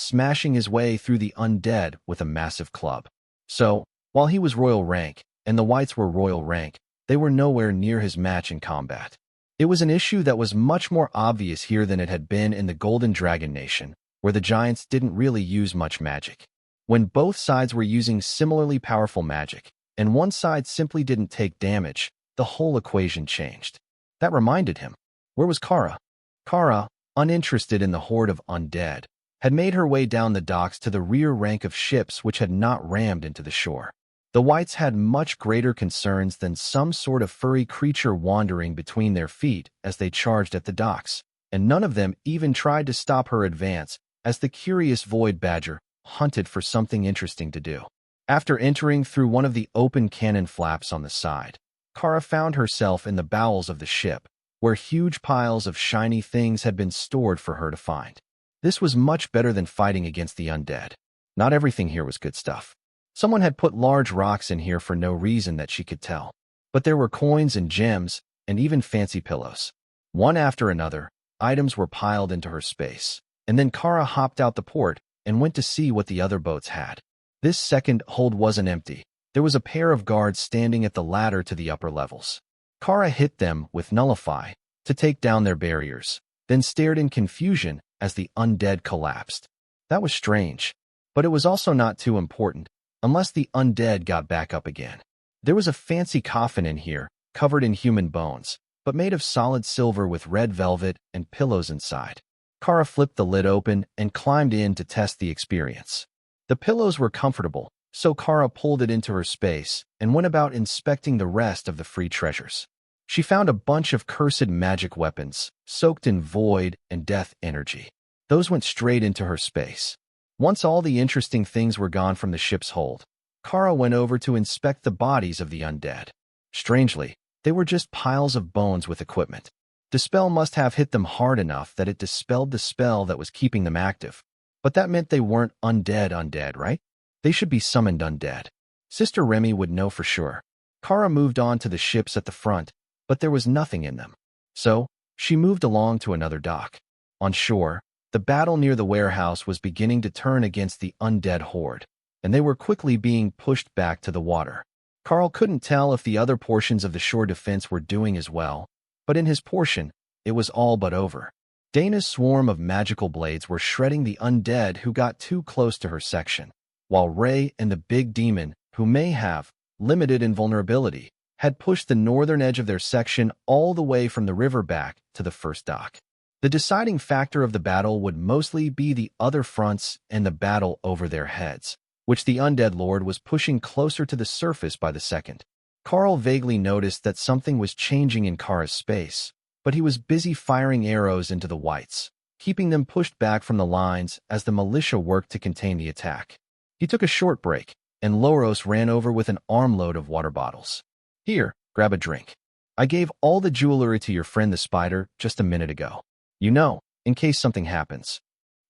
smashing his way through the undead with a massive club. So, while he was royal rank, and the whites were royal rank, they were nowhere near his match in combat. It was an issue that was much more obvious here than it had been in the Golden Dragon Nation, where the giants didn't really use much magic. When both sides were using similarly powerful magic, and one side simply didn't take damage, the whole equation changed. That reminded him. Where was Kara? Kara, uninterested in the horde of undead, had made her way down the docks to the rear rank of ships which had not rammed into the shore. The whites had much greater concerns than some sort of furry creature wandering between their feet as they charged at the docks, and none of them even tried to stop her advance as the curious void badger hunted for something interesting to do. After entering through one of the open cannon flaps on the side, Kara found herself in the bowels of the ship, where huge piles of shiny things had been stored for her to find. This was much better than fighting against the undead. Not everything here was good stuff. Someone had put large rocks in here for no reason that she could tell. But there were coins and gems, and even fancy pillows. One after another, items were piled into her space, and then Kara hopped out the port and went to see what the other boats had. This second hold wasn't empty. There was a pair of guards standing at the ladder to the upper levels. Kara hit them with Nullify to take down their barriers, then stared in confusion as the undead collapsed. That was strange, but it was also not too important, unless the undead got back up again. There was a fancy coffin in here, covered in human bones, but made of solid silver with red velvet and pillows inside. Kara flipped the lid open and climbed in to test the experience. The pillows were comfortable, so Kara pulled it into her space and went about inspecting the rest of the free treasures. She found a bunch of cursed magic weapons, soaked in void and death energy. Those went straight into her space. Once all the interesting things were gone from the ship's hold, Kara went over to inspect the bodies of the undead. Strangely, they were just piles of bones with equipment. The spell must have hit them hard enough that it dispelled the spell that was keeping them active. But that meant they weren't undead, right? They should be summoned undead. Sister Remy would know for sure. Kara moved on to the ships at the front, but there was nothing in them. So, she moved along to another dock. On shore, the battle near the warehouse was beginning to turn against the undead horde, and they were quickly being pushed back to the water. Karl couldn't tell if the other portions of the shore defense were doing as well, but in his portion, it was all but over. Dana's swarm of magical blades were shredding the undead who got too close to her section, while Ray and the big demon, who may have limited invulnerability, had pushed the northern edge of their section all the way from the river back to the first dock. The deciding factor of the battle would mostly be the other fronts and the battle over their heads, which the undead lord was pushing closer to the surface by the second. Karl vaguely noticed that something was changing in Kara's space, but he was busy firing arrows into the whites, keeping them pushed back from the lines as the militia worked to contain the attack. He took a short break, and Loros ran over with an armload of water bottles. Here, grab a drink. I gave all the jewelry to your friend the spider just a minute ago. You know, in case something happens.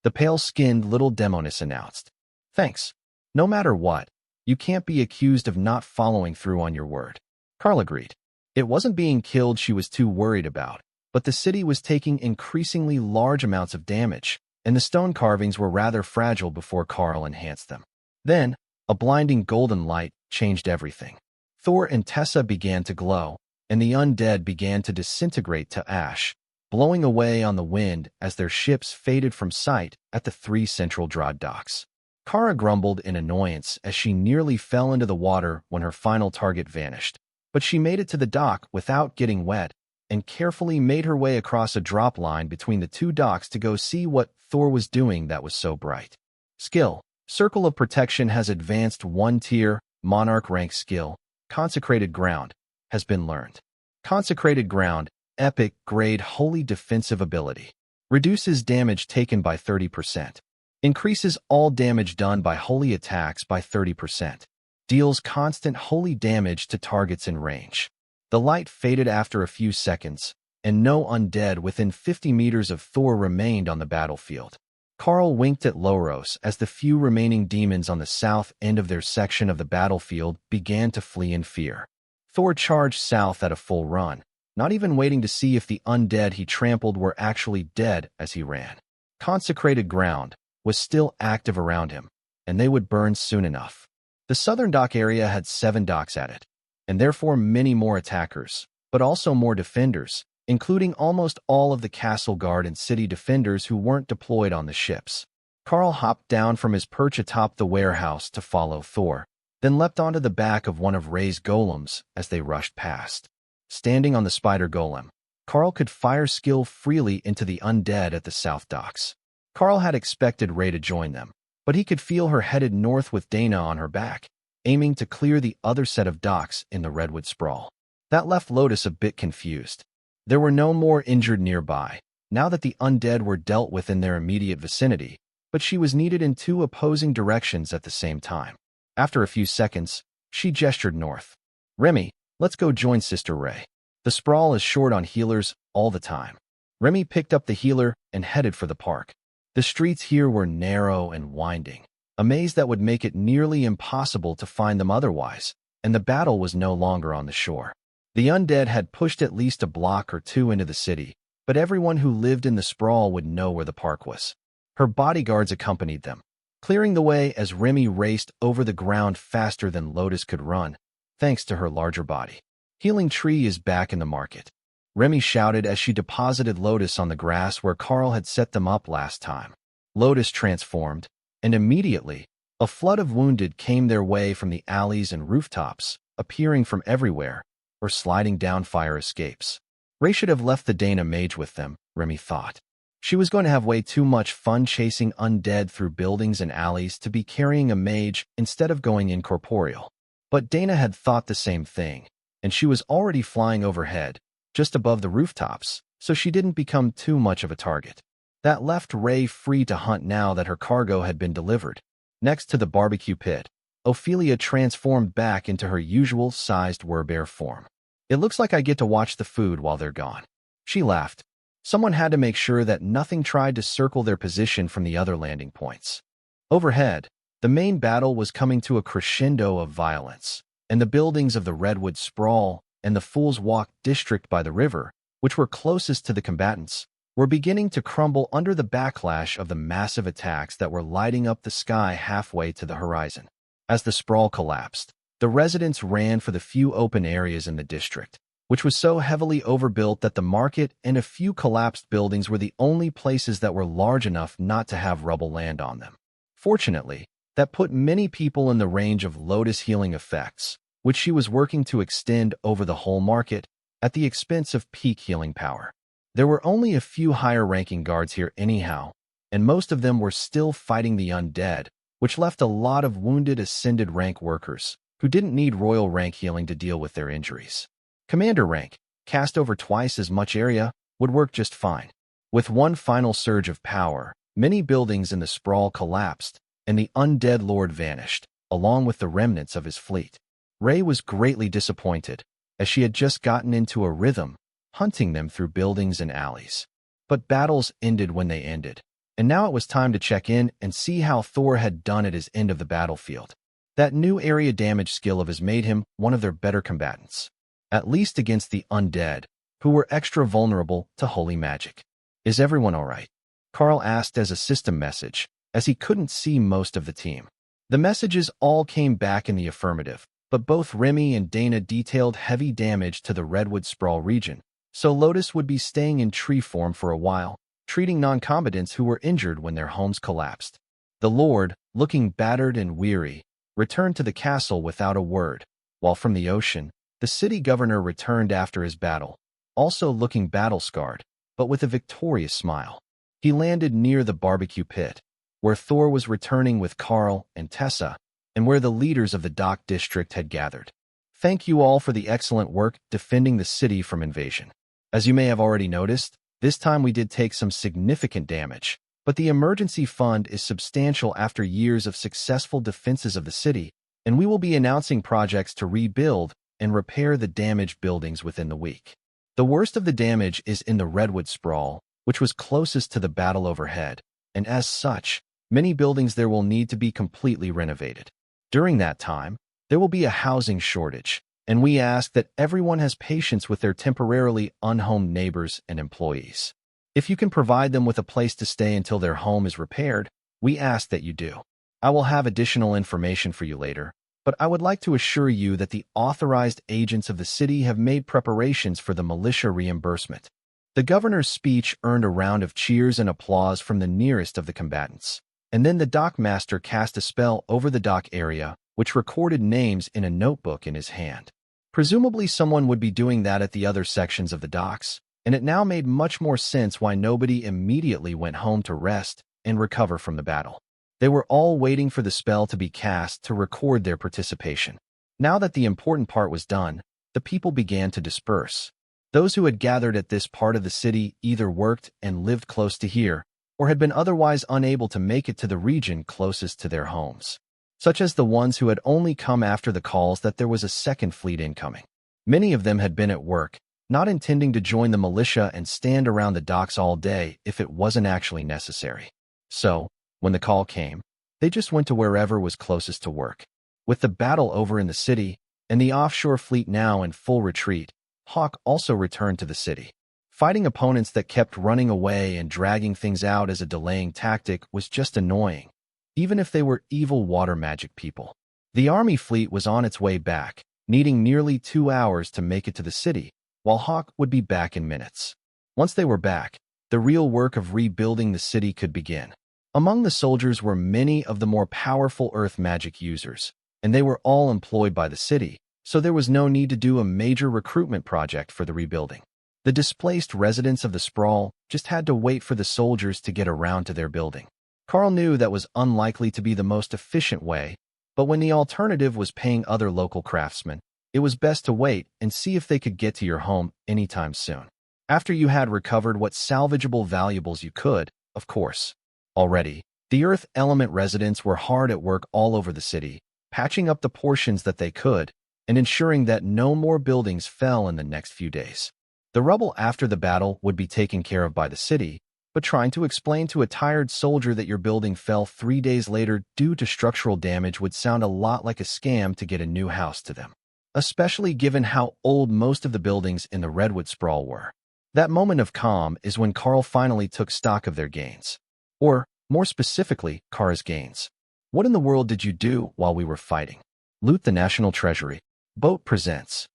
The pale-skinned little demoness announced. Thanks. No matter what, you can't be accused of not following through on your word. Karl agreed. It wasn't being killed she was too worried about, but the city was taking increasingly large amounts of damage, and the stone carvings were rather fragile before Karl enhanced them. Then, a blinding golden light changed everything. Thor and Tessa began to glow, and the undead began to disintegrate to ash, blowing away on the wind as their ships faded from sight at the 3 central dry docks. Kara grumbled in annoyance as she nearly fell into the water when her final target vanished, but she made it to the dock without getting wet and carefully made her way across a drop line between the 2 docks to go see what Thor was doing that was so bright. Skill. Circle of Protection has advanced 1 tier, Monarch rank skill, Consecrated Ground, has been learned. Consecrated Ground, Epic grade Holy Defensive ability. Reduces damage taken by 30%. Increases all damage done by holy attacks by 30%. Deals constant holy damage to targets in range. The light faded after a few seconds, and no undead within 50 meters of Thor remained on the battlefield. Karl winked at Loros as the few remaining demons on the south end of their section of the battlefield began to flee in fear. Thor charged south at a full run, not even waiting to see if the undead he trampled were actually dead as he ran. Consecrated ground was still active around him, and they would burn soon enough. The southern dock area had 7 docks at it, and therefore many more attackers, but also more defenders, including almost all of the castle guard and city defenders who weren't deployed on the ships. Karl hopped down from his perch atop the warehouse to follow Thor, then leapt onto the back of one of Ray's golems as they rushed past. Standing on the spider golem, Karl could fire skill freely into the undead at the south docks. Karl had expected Ray to join them, but he could feel her headed north with Dana on her back, aiming to clear the other set of docks in the redwood sprawl. That left Lotus a bit confused. There were no more injured nearby, now that the undead were dealt with in their immediate vicinity, but she was needed in 2 opposing directions at the same time. After a few seconds, she gestured north. Remy, let's go join Sister Ray. The sprawl is short on healers all the time. Remy picked up the healer and headed for the park. The streets here were narrow and winding, a maze that would make it nearly impossible to find them otherwise, and the battle was no longer on the shore. The undead had pushed at least a block or 2 into the city, but everyone who lived in the sprawl would know where the park was. Her bodyguards accompanied them, clearing the way as Remy raced over the ground faster than Lotus could run, thanks to her larger body. Healing Tree is back in the market, Remy shouted as she deposited Lotus on the grass where Karl had set them up last time. Lotus transformed, and immediately, a flood of wounded came their way from the alleys and rooftops, appearing from everywhere, or sliding down fire escapes. Ray should have left the Dana mage with them, Remy thought. She was going to have way too much fun chasing undead through buildings and alleys to be carrying a mage instead of going incorporeal. But Dana had thought the same thing, and she was already flying overhead, just above the rooftops, so she didn't become too much of a target. That left Ray free to hunt now that her cargo had been delivered. Next to the barbecue pit, Ophelia transformed back into her usual-sized werebear form. It looks like I get to watch the food while they're gone. She laughed. Someone had to make sure that nothing tried to circle their position from the other landing points. Overhead, the main battle was coming to a crescendo of violence, and the buildings of the Redwood Sprawl and the Fool's Walk district by the river, which were closest to the combatants, were beginning to crumble under the backlash of the massive attacks that were lighting up the sky halfway to the horizon. As the sprawl collapsed, the residents ran for the few open areas in the district, which was so heavily overbuilt that the market and a few collapsed buildings were the only places that were large enough not to have rubble land on them. Fortunately, that put many people in the range of Lotus healing effects, which she was working to extend over the whole market at the expense of peak healing power. There were only a few higher-ranking guards here anyhow, and most of them were still fighting the undead, which left a lot of wounded ascended rank workers who didn't need royal rank healing to deal with their injuries. Commander rank, cast over twice as much area, would work just fine. With one final surge of power, many buildings in the sprawl collapsed, and the undead lord vanished, along with the remnants of his fleet. Ray was greatly disappointed, as she had just gotten into a rhythm, hunting them through buildings and alleys. But battles ended when they ended, and now it was time to check in and see how Thor had done at his end of the battlefield. That new area damage skill of his made him one of their better combatants, at least against the undead, who were extra vulnerable to holy magic. Is everyone all right? Karl asked as a system message, as he couldn't see most of the team. The messages all came back in the affirmative, but both Remy and Dana detailed heavy damage to the Redwood Sprawl region, so Lotus would be staying in tree form for a while, treating non-combatants who were injured when their homes collapsed. The Lord, looking battered and weary, returned to the castle without a word, while from the ocean, the city governor returned after his battle, also looking battle-scarred, but with a victorious smile. He landed near the barbecue pit, where Thor was returning with Karl and Tessa, and where the leaders of the dock district had gathered. Thank you all for the excellent work defending the city from invasion. As you may have already noticed, this time we did take some significant damage, but the emergency fund is substantial after years of successful defenses of the city, and we will be announcing projects to rebuild and repair the damaged buildings within the week. The worst of the damage is in the redwood sprawl, which was closest to the battle overhead, and as such, many buildings there will need to be completely renovated. During that time, there will be a housing shortage, and we ask that everyone has patience with their temporarily unhomed neighbors and employees. If you can provide them with a place to stay until their home is repaired, we ask that you do. I will have additional information for you later, but I would like to assure you that the authorized agents of the city have made preparations for the militia reimbursement. The governor's speech earned a round of cheers and applause from the nearest of the combatants, and then the dockmaster cast a spell over the dock area, which recorded names in a notebook in his hand. Presumably someone would be doing that at the other sections of the docks, and it now made much more sense why nobody immediately went home to rest and recover from the battle. They were all waiting for the spell to be cast to record their participation. Now that the important part was done, the people began to disperse. Those who had gathered at this part of the city either worked and lived close to here, or had been otherwise unable to make it to the region closest to their homes, such as the ones who had only come after the calls that there was a second fleet incoming. Many of them had been at work, not intending to join the militia and stand around the docks all day if it wasn't actually necessary. So, when the call came, they just went to wherever was closest to work. With the battle over in the city, and the offshore fleet now in full retreat, Hawk also returned to the city. Fighting opponents that kept running away and dragging things out as a delaying tactic was just annoying, even if they were evil water magic people. The army fleet was on its way back, needing nearly 2 hours to make it to the city, while Hawk would be back in minutes. Once they were back, the real work of rebuilding the city could begin. Among the soldiers were many of the more powerful earth magic users, and they were all employed by the city, so there was no need to do a major recruitment project for the rebuilding. The displaced residents of the sprawl just had to wait for the soldiers to get around to their building. Karl knew that was unlikely to be the most efficient way, but when the alternative was paying other local craftsmen, it was best to wait and see if they could get to your home anytime soon. After you had recovered what salvageable valuables you could, of course. Already, the Earth Element residents were hard at work all over the city, patching up the portions that they could, and ensuring that no more buildings fell in the next few days. The rubble after the battle would be taken care of by the city, but trying to explain to a tired soldier that your building fell 3 days later due to structural damage would sound a lot like a scam to get a new house to them, especially given how old most of the buildings in the redwood sprawl were. That moment of calm is when Karl finally took stock of their gains. Or, more specifically, Kara's gains. What in the world did you do while we were fighting? Loot the national treasury. Boat presents.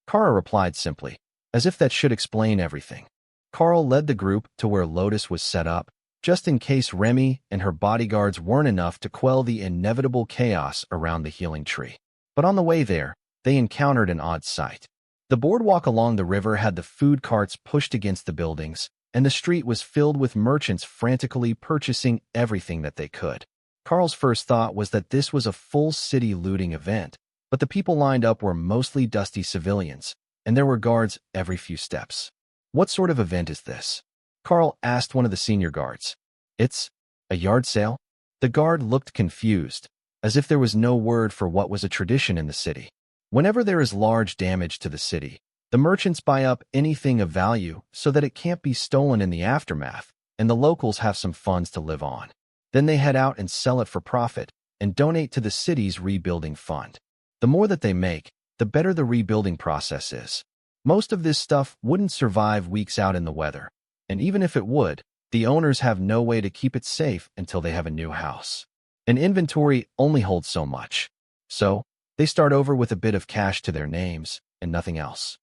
Kara replied simply, as if that should explain everything. Karl led the group to where Lotus was set up, just in case Remy and her bodyguards weren't enough to quell the inevitable chaos around the healing tree. But on the way there, they encountered an odd sight. The boardwalk along the river had the food carts pushed against the buildings, and the street was filled with merchants frantically purchasing everything that they could. Karl's first thought was that this was a full city looting event, but the people lined up were mostly dusty civilians, and there were guards every few steps. What sort of event is this? Karl asked one of the senior guards. It's a yard sale? The guard looked confused, as if there was no word for what was a tradition in the city. Whenever there is large damage to the city, the merchants buy up anything of value so that it can't be stolen in the aftermath, and the locals have some funds to live on. Then they head out and sell it for profit and donate to the city's rebuilding fund. The more that they make, the better the rebuilding process is. Most of this stuff wouldn't survive weeks out in the weather, and even if it would, the owners have no way to keep it safe until they have a new house. An inventory only holds so much, so they start over with a bit of cash to their names and nothing else.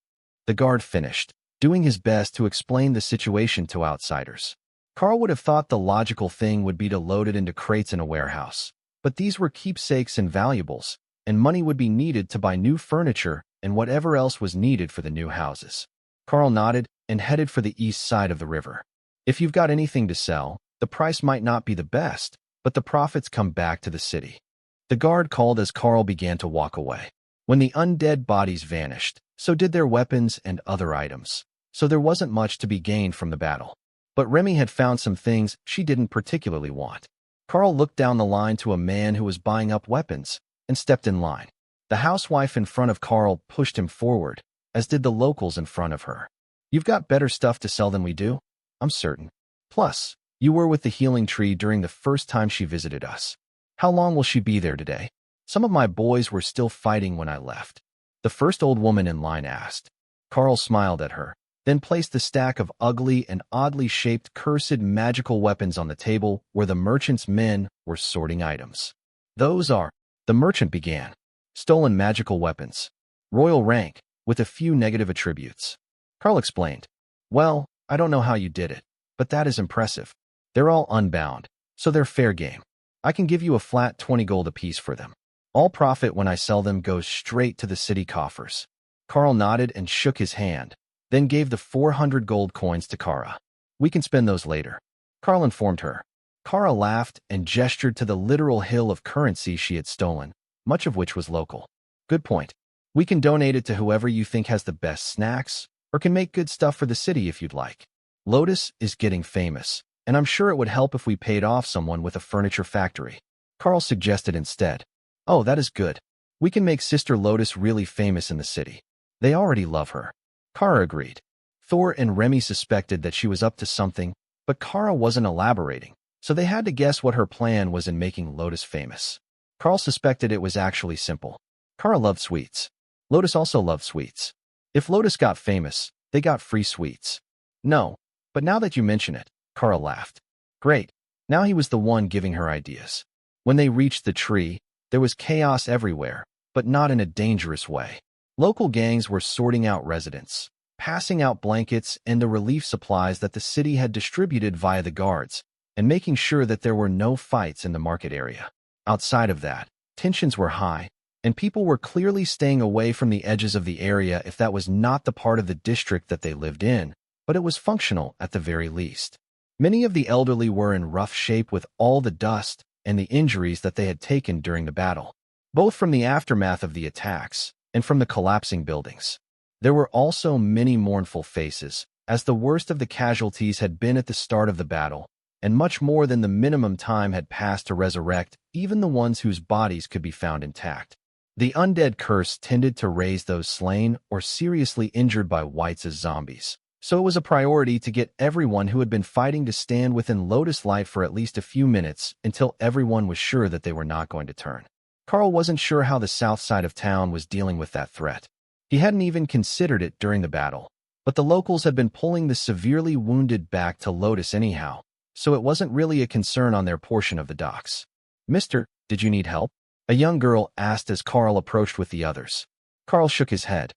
The guard finished, doing his best to explain the situation to outsiders. Karl would have thought the logical thing would be to load it into crates in a warehouse, but these were keepsakes and valuables, and money would be needed to buy new furniture and whatever else was needed for the new houses. Karl nodded and headed for the east side of the river. If you've got anything to sell, the price might not be the best, but the profits come back to the city. The guard called as Karl began to walk away. When the undead bodies vanished, so did their weapons and other items, so there wasn't much to be gained from the battle. But Remy had found some things she didn't particularly want. Karl looked down the line to a man who was buying up weapons and stepped in line. The housewife in front of Karl pushed him forward, as did the locals in front of her. You've got better stuff to sell than we do, I'm certain. Plus, you were with the healing tree during the first time she visited us. How long will she be there today? Some of my boys were still fighting when I left. The first old woman in line asked. Karl smiled at her, then placed the stack of ugly and oddly shaped cursed magical weapons on the table where the merchant's men were sorting items. Those are, the merchant began, stolen magical weapons. Royal rank, with a few negative attributes. Karl explained. Well, I don't know how you did it, but that is impressive. They're all unbound, so they're fair game. I can give you a flat 20 gold apiece for them. All profit when I sell them goes straight to the city coffers. Karl nodded and shook his hand, then gave the 400 gold coins to Kara. We can spend those later. Karl informed her. Kara laughed and gestured to the literal hill of currency she had stolen, much of which was local. Good point. We can donate it to whoever you think has the best snacks, or can make good stuff for the city if you'd like. Lotus is getting famous, and I'm sure it would help if we paid off someone with a furniture factory. Karl suggested instead. Oh, that is good. We can make Sister Lotus really famous in the city. They already love her. Kara agreed. Thor and Remy suspected that she was up to something, but Kara wasn't elaborating, so they had to guess what her plan was in making Lotus famous. Karl suspected it was actually simple. Kara loved sweets. Lotus also loved sweets. If Lotus got famous, they got free sweets. No, but now that you mention it, Karl laughed. Great. Now he was the one giving her ideas. When they reached the tree, there was chaos everywhere, but not in a dangerous way. Local gangs were sorting out residents, passing out blankets and the relief supplies that the city had distributed via the guards, and making sure that there were no fights in the market area. Outside of that, tensions were high, and people were clearly staying away from the edges of the area if that was not the part of the district that they lived in, but it was functional at the very least. Many of the elderly were in rough shape with all the dust and the injuries that they had taken during the battle, both from the aftermath of the attacks and from the collapsing buildings. There were also many mournful faces, as the worst of the casualties had been at the start of the battle, and much more than the minimum time had passed to resurrect even the ones whose bodies could be found intact. The undead curse tended to raise those slain or seriously injured by whites as zombies, so it was a priority to get everyone who had been fighting to stand within Lotus Light for at least a few minutes until everyone was sure that they were not going to turn. Karl wasn't sure how the south side of town was dealing with that threat. He hadn't even considered it during the battle, but the locals had been pulling the severely wounded back to Lotus anyhow, so it wasn't really a concern on their portion of the docks. Mister, did you need help? A young girl asked as Karl approached with the others. Karl shook his head.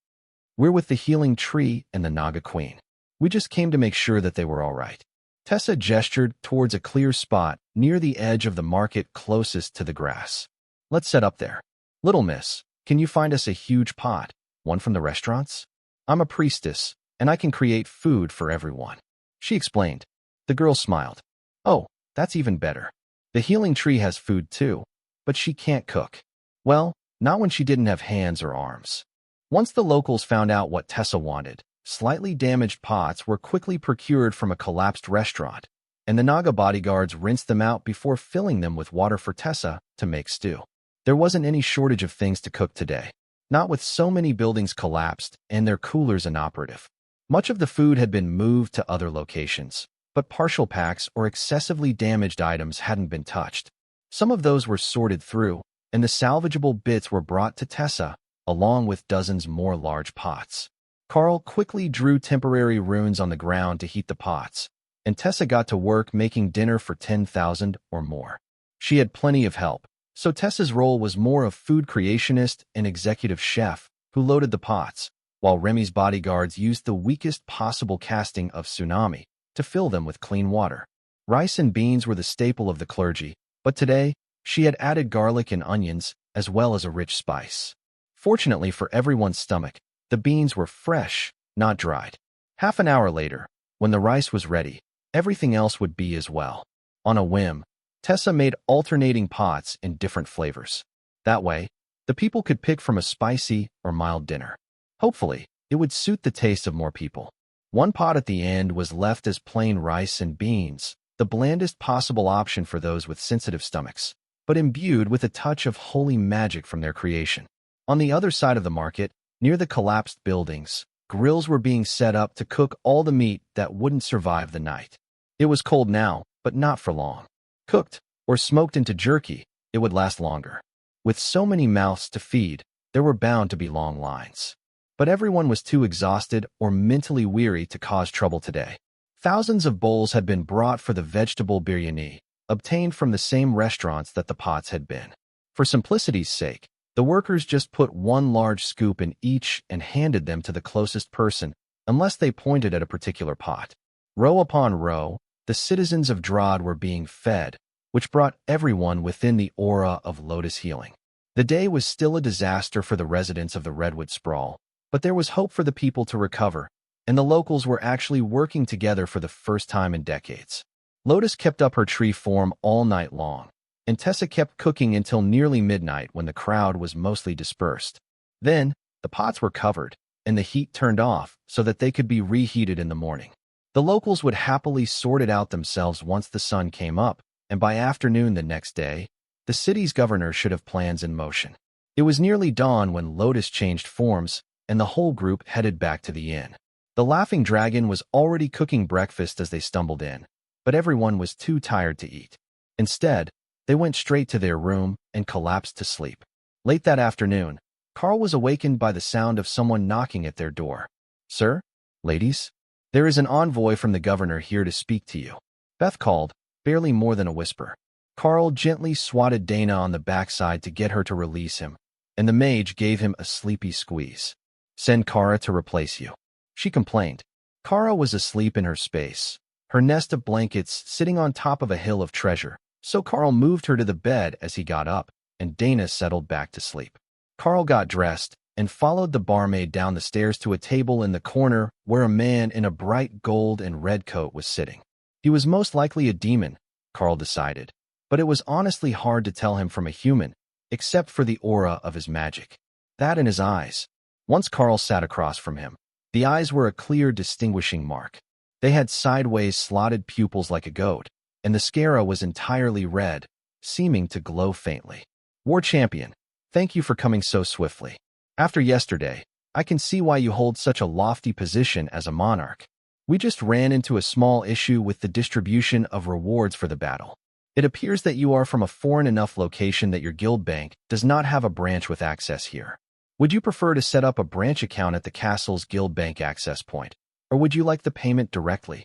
We're with the healing tree and the Naga Queen. We just came to make sure that they were all right. Tessa gestured towards a clear spot near the edge of the market closest to the grass. Let's set up there. Little miss, can you find us a huge pot, one from the restaurants? I'm a priestess, and I can create food for everyone. She explained. The girl smiled. Oh, that's even better. The healing tree has food too, but she can't cook. Well, not when she didn't have hands or arms. Once the locals found out what Tessa wanted, slightly damaged pots were quickly procured from a collapsed restaurant, and the Naga bodyguards rinsed them out before filling them with water for Tessa to make stew. There wasn't any shortage of things to cook today, not with so many buildings collapsed and their coolers inoperative. Much of the food had been moved to other locations, but partial packs or excessively damaged items hadn't been touched. Some of those were sorted through, and the salvageable bits were brought to Tessa, along with dozens more large pots. Karl quickly drew temporary runes on the ground to heat the pots, and Tessa got to work making dinner for 10,000 or more. She had plenty of help, so Tessa's role was more of food creationist and executive chef who loaded the pots, while Remy's bodyguards used the weakest possible casting of tsunami to fill them with clean water. Rice and beans were the staple of the clergy, but today she had added garlic and onions as well as a rich spice. Fortunately for everyone's stomach, the beans were fresh, not dried. Half an hour later, when the rice was ready, everything else would be as well. On a whim, Tessa made alternating pots in different flavors. That way, the people could pick from a spicy or mild dinner. Hopefully, it would suit the taste of more people. One pot at the end was left as plain rice and beans, the blandest possible option for those with sensitive stomachs, but imbued with a touch of holy magic from their creation. On the other side of the market, near the collapsed buildings, Grills were being set up to cook all the meat that wouldn't survive the night. It was cold now, but not for long. Cooked, or smoked into jerky, it would last longer. With so many mouths to feed, there were bound to be long lines. But everyone was too exhausted or mentally weary to cause trouble today. Thousands of bowls had been brought for the vegetable biryani, obtained from the same restaurants that the pots had been. For simplicity's sake, the workers just put one large scoop in each and handed them to the closest person, unless they pointed at a particular pot. Row upon row, the citizens of Drod were being fed, which brought everyone within the aura of lotus healing. The day was still a disaster for the residents of the Redwood Sprawl, but there was hope for the people to recover, and the locals were actually working together for the first time in decades. Lotus kept up her tree form all night long, and Tessa kept cooking until nearly midnight when the crowd was mostly dispersed. Then, the pots were covered, and the heat turned off so that they could be reheated in the morning. The locals would happily sort it out themselves once the sun came up, and by afternoon the next day, the city's governor should have plans in motion. It was nearly dawn when Lotus changed forms, and the whole group headed back to the inn. The Laughing Dragon was already cooking breakfast as they stumbled in, but everyone was too tired to eat. Instead, they went straight to their room and collapsed to sleep. Late that afternoon, Karl was awakened by the sound of someone knocking at their door. "Sir? Ladies? There is an envoy from the governor here to speak to you," Beth called, barely more than a whisper. Karl gently swatted Dana on the backside to get her to release him, and the mage gave him a sleepy squeeze. "Send Kara to replace you," she complained. Kara was asleep in her space, her nest of blankets sitting on top of a hill of treasure, so Karl moved her to the bed as he got up, and Dana settled back to sleep. Karl got dressed and followed the barmaid down the stairs to a table in the corner where a man in a bright gold and red coat was sitting. He was most likely a demon, Karl decided, but it was honestly hard to tell him from a human, except for the aura of his magic. That and his eyes. Once Karl sat across from him, the eyes were a clear distinguishing mark. They had sideways slotted pupils like a goat, and the sclera was entirely red, seeming to glow faintly. "War champion, thank you for coming so swiftly. After yesterday, I can see why you hold such a lofty position as a monarch. We just ran into a small issue with the distribution of rewards for the battle. It appears that you are from a foreign enough location that your guild bank does not have a branch with access here. Would you prefer to set up a branch account at the castle's guild bank access point, or would you like the payment directly?"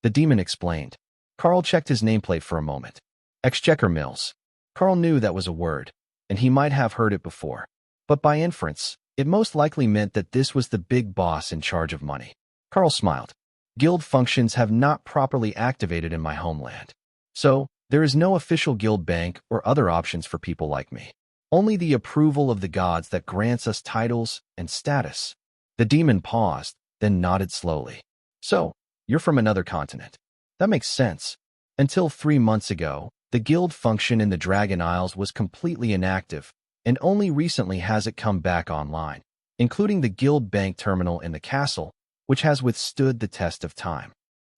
The demon explained. Karl checked his nameplate for a moment. Exchequer Mills. Karl knew that was a word, and he might have heard it before. But by inference, it most likely meant that this was the big boss in charge of money. Karl smiled. "Guild functions have not properly activated in my homeland. So, there is no official guild bank or other options for people like me. Only the approval of the gods that grants us titles and status." The demon paused, then nodded slowly. "So, you're from another continent. That makes sense. Until 3 months ago, the guild function in the Dragon Isles was completely inactive, and only recently has it come back online, including the guild bank terminal in the castle, which has withstood the test of time."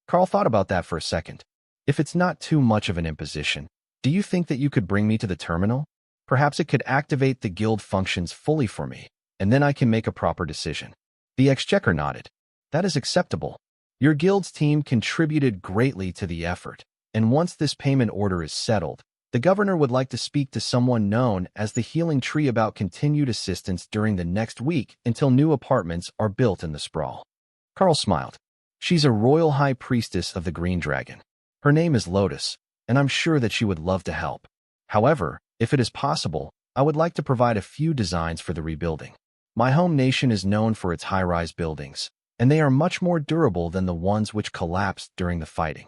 Karl thought about that for a second. "If it's not too much of an imposition, do you think that you could bring me to the terminal? Perhaps it could activate the guild functions fully for me, and then I can make a proper decision." The exchequer nodded. "That is acceptable. Your guild's team contributed greatly to the effort, and once this payment order is settled, the governor would like to speak to someone known as the Healing Tree about continued assistance during the next week until new apartments are built in the sprawl." Karl smiled. "She's a royal high priestess of the Green Dragon. Her name is Lotus, and I'm sure that she would love to help. However, if it is possible, I would like to provide a few designs for the rebuilding. My home nation is known for its high-rise buildings, and they are much more durable than the ones which collapsed during the fighting.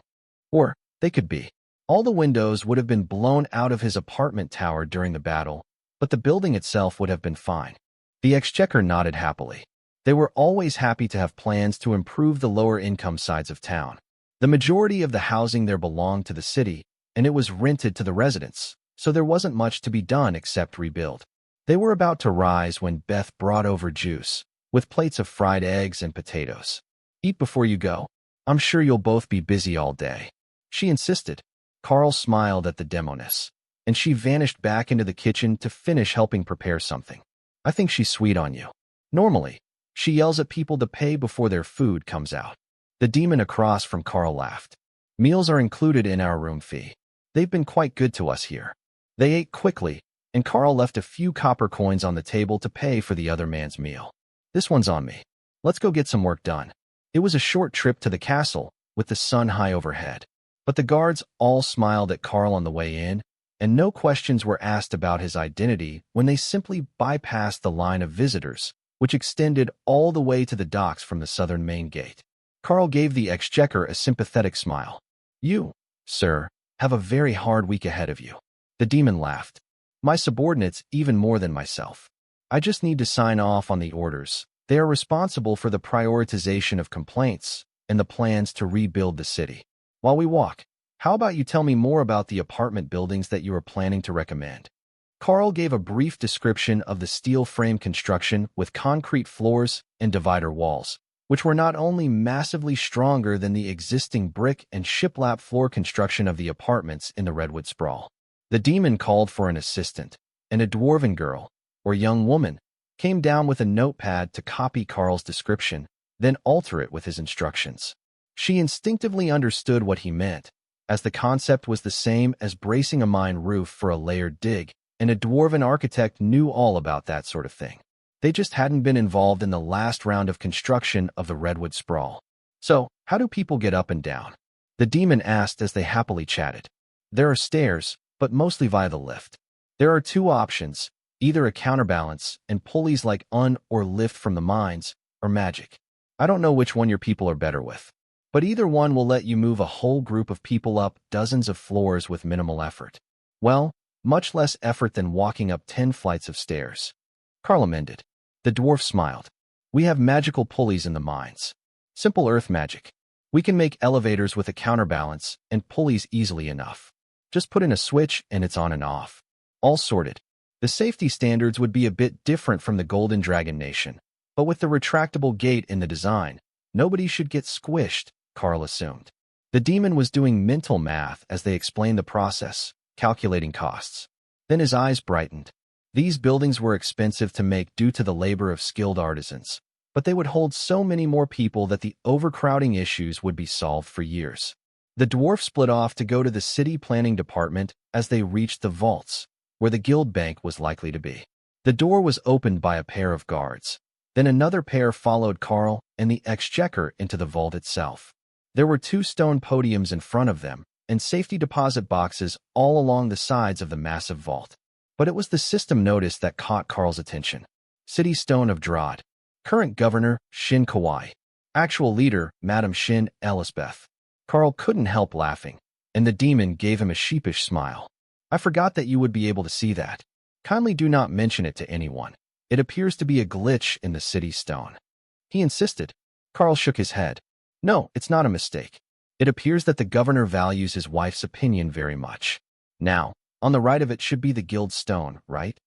Or, they could be. All the windows would have been blown out of his apartment tower during the battle, but the building itself would have been fine." The exchequer nodded happily. They were always happy to have plans to improve the lower-income sides of town. The majority of the housing there belonged to the city, and it was rented to the residents, so there wasn't much to be done except rebuild. They were about to rise when Beth brought over juice, with plates of fried eggs and potatoes. "Eat before you go. I'm sure you'll both be busy all day," she insisted. Karl smiled at the demoness, and she vanished back into the kitchen to finish helping prepare something. "I think she's sweet on you." Normally, She yells at people to pay before their food comes out. The demon across from Karl laughed. Meals are included in our room fee. They've been quite good to us here. They ate quickly, and Karl left a few copper coins on the table to pay for the other man's meal. This one's on me. Let's go get some work done. It was a short trip to the castle, with the sun high overhead. But the guards all smiled at Karl on the way in, and no questions were asked about his identity when they simply bypassed the line of visitors, which extended all the way to the docks from the southern main gate. Karl gave the exchequer a sympathetic smile. You, sir, have a very hard week ahead of you. The demon laughed. My subordinates even more than myself. I just need to sign off on the orders. They are responsible for the prioritization of complaints and the plans to rebuild the city. While we walk, how about you tell me more about the apartment buildings that you are planning to recommend? Karl gave a brief description of the steel frame construction with concrete floors and divider walls, which were not only massively stronger than the existing brick and shiplap floor construction of the apartments in the Redwood Sprawl. The demon called for an assistant, and a dwarven girl, or young woman, came down with a notepad to copy Karl's description, then alter it with his instructions. She instinctively understood what he meant, as the concept was the same as bracing a mine roof for a layered dig, and a dwarven architect knew all about that sort of thing. They just hadn't been involved in the last round of construction of the Redwood Sprawl. So, how do people get up and down? The demon asked as they happily chatted. There are stairs, but mostly via the lift. There are two options, either a counterbalance and pulleys like or lift from the mines, or magic. I don't know which one your people are better with, but either one will let you move a whole group of people up dozens of floors with minimal effort. Well, much less effort than walking up 10 flights of stairs. Karl amended. The dwarf smiled. We have magical pulleys in the mines. Simple earth magic. We can make elevators with a counterbalance and pulleys easily enough. Just put in a switch and it's on and off. All sorted. The safety standards would be a bit different from the Golden Dragon Nation, but with the retractable gate in the design, nobody should get squished, Karl assumed. The demon was doing mental math as they explained the process, calculating costs. Then his eyes brightened. These buildings were expensive to make due to the labor of skilled artisans, but they would hold so many more people that the overcrowding issues would be solved for years. The dwarf split off to go to the city planning department as they reached the vaults, where the guild bank was likely to be. The door was opened by a pair of guards. Then another pair followed Karl and the exchequer into the vault itself. There were 2 stone podiums in front of them, and safety deposit boxes all along the sides of the massive vault. But it was the system notice that caught Karl's attention. City Stone of Drod. Current Governor, Shin Kawai. Actual leader, Madam Shin Elizabeth. Karl couldn't help laughing, and the demon gave him a sheepish smile. I forgot that you would be able to see that. Kindly do not mention it to anyone. It appears to be a glitch in the City Stone. He insisted. Karl shook his head. No, it's not a mistake. It appears that the governor values his wife's opinion very much. Now, on the right of it should be the guild stone, right?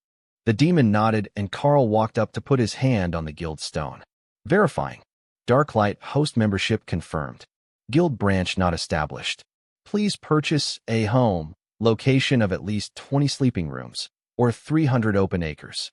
The demon nodded and Karl walked up to put his hand on the guild stone. Verifying. Darklight host membership confirmed. Guild branch not established. Please purchase a home, location of at least 20 sleeping rooms, or 300 open acres.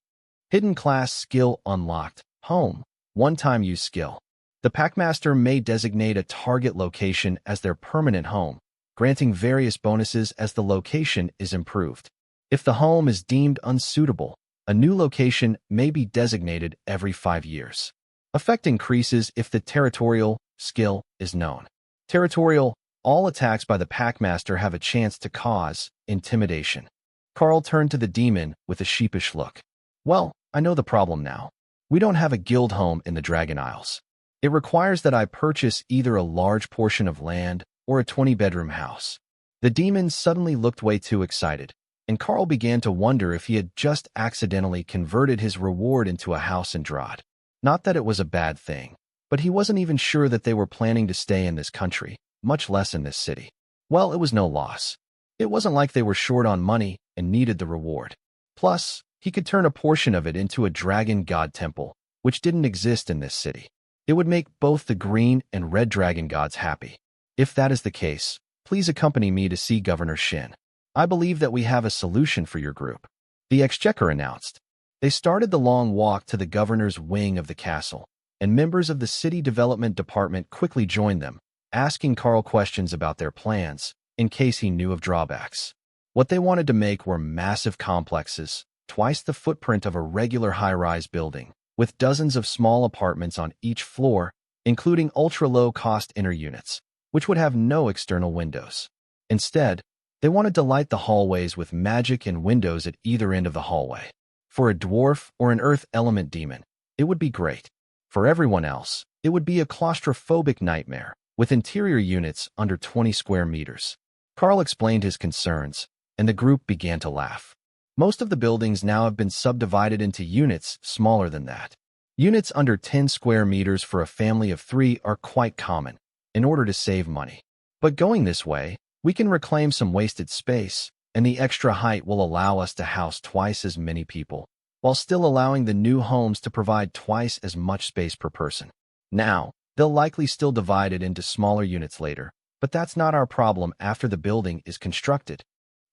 Hidden class skill unlocked. Home, one-time use skill. The Packmaster may designate a target location as their permanent home, granting various bonuses as the location is improved. If the home is deemed unsuitable, a new location may be designated every 5 years. Effect increases if the territorial skill is known. Territorial, all attacks by the Packmaster have a chance to cause intimidation. Karl turned to the demon with a sheepish look. Well, I know the problem now. We don't have a guild home in the Dragon Isles. It requires that I purchase either a large portion of land or a 20-bedroom house. The demon suddenly looked way too excited, and Karl began to wonder if he had just accidentally converted his reward into a house in Drod. Not that it was a bad thing, but he wasn't even sure that they were planning to stay in this country, much less in this city. Well, it was no loss. It wasn't like they were short on money and needed the reward. Plus, he could turn a portion of it into a dragon god temple, which didn't exist in this city. It would make both the green and red dragon gods happy. If that is the case, please accompany me to see Governor Shin. I believe that we have a solution for your group. The exchequer announced. They started the long walk to the governor's wing of the castle, and members of the city development department quickly joined them, asking Karl questions about their plans, in case he knew of drawbacks. What they wanted to make were massive complexes, twice the footprint of a regular high-rise building, with dozens of small apartments on each floor, including ultra-low-cost inner units, which would have no external windows. Instead, they wanted to light the hallways with magic and windows at either end of the hallway. For a dwarf or an earth element demon, it would be great. For everyone else, it would be a claustrophobic nightmare, with interior units under 20 square meters. Karl explained his concerns, and the group began to laugh. Most of the buildings now have been subdivided into units smaller than that. Units under 10 square meters for a family of 3 are quite common, in order to save money. But going this way, we can reclaim some wasted space, and the extra height will allow us to house twice as many people, while still allowing the new homes to provide twice as much space per person. Now, they'll likely still divide it into smaller units later, but that's not our problem after the building is constructed.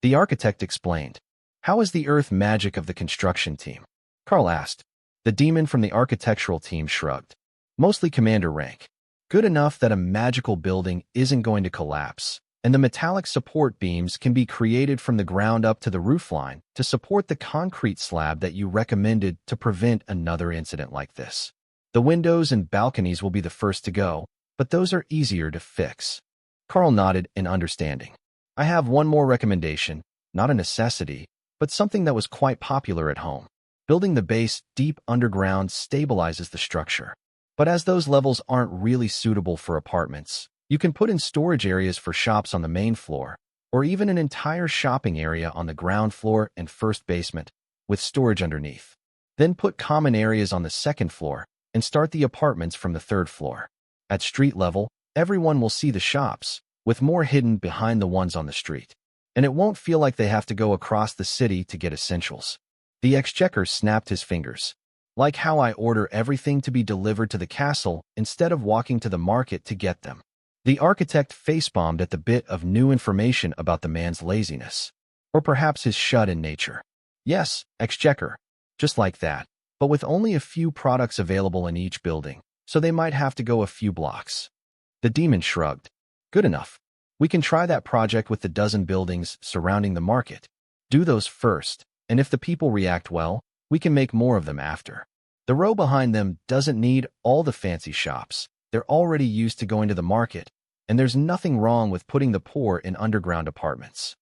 The architect explained. How is the earth magic of the construction team? Karl asked. The demon from the architectural team shrugged. Mostly commander rank. Good enough that a magical building isn't going to collapse, and the metallic support beams can be created from the ground up to the roofline to support the concrete slab that you recommended to prevent another incident like this. The windows and balconies will be the first to go, but those are easier to fix. Karl nodded in understanding. I have one more recommendation, not a necessity, but something that was quite popular at home. Building the base deep underground stabilizes the structure. But as those levels aren't really suitable for apartments, you can put in storage areas for shops on the main floor, or even an entire shopping area on the ground floor and first basement, with storage underneath. Then put common areas on the second floor, and start the apartments from the third floor. At street level, everyone will see the shops, with more hidden behind the ones on the street. And it won't feel like they have to go across the city to get essentials. The exchequer snapped his fingers. Like how I order everything to be delivered to the castle instead of walking to the market to get them. The architect facepalmed at the bit of new information about the man's laziness. Or perhaps his shut-in nature. Yes, exchequer. Just like that. But with only a few products available in each building, so they might have to go a few blocks. The demon shrugged. Good enough. We can try that project with the dozen buildings surrounding the market. Do those first, and if the people react well, we can make more of them after. The row behind them doesn't need all the fancy shops. They're already used to going to the market, and there's nothing wrong with putting the poor in underground apartments.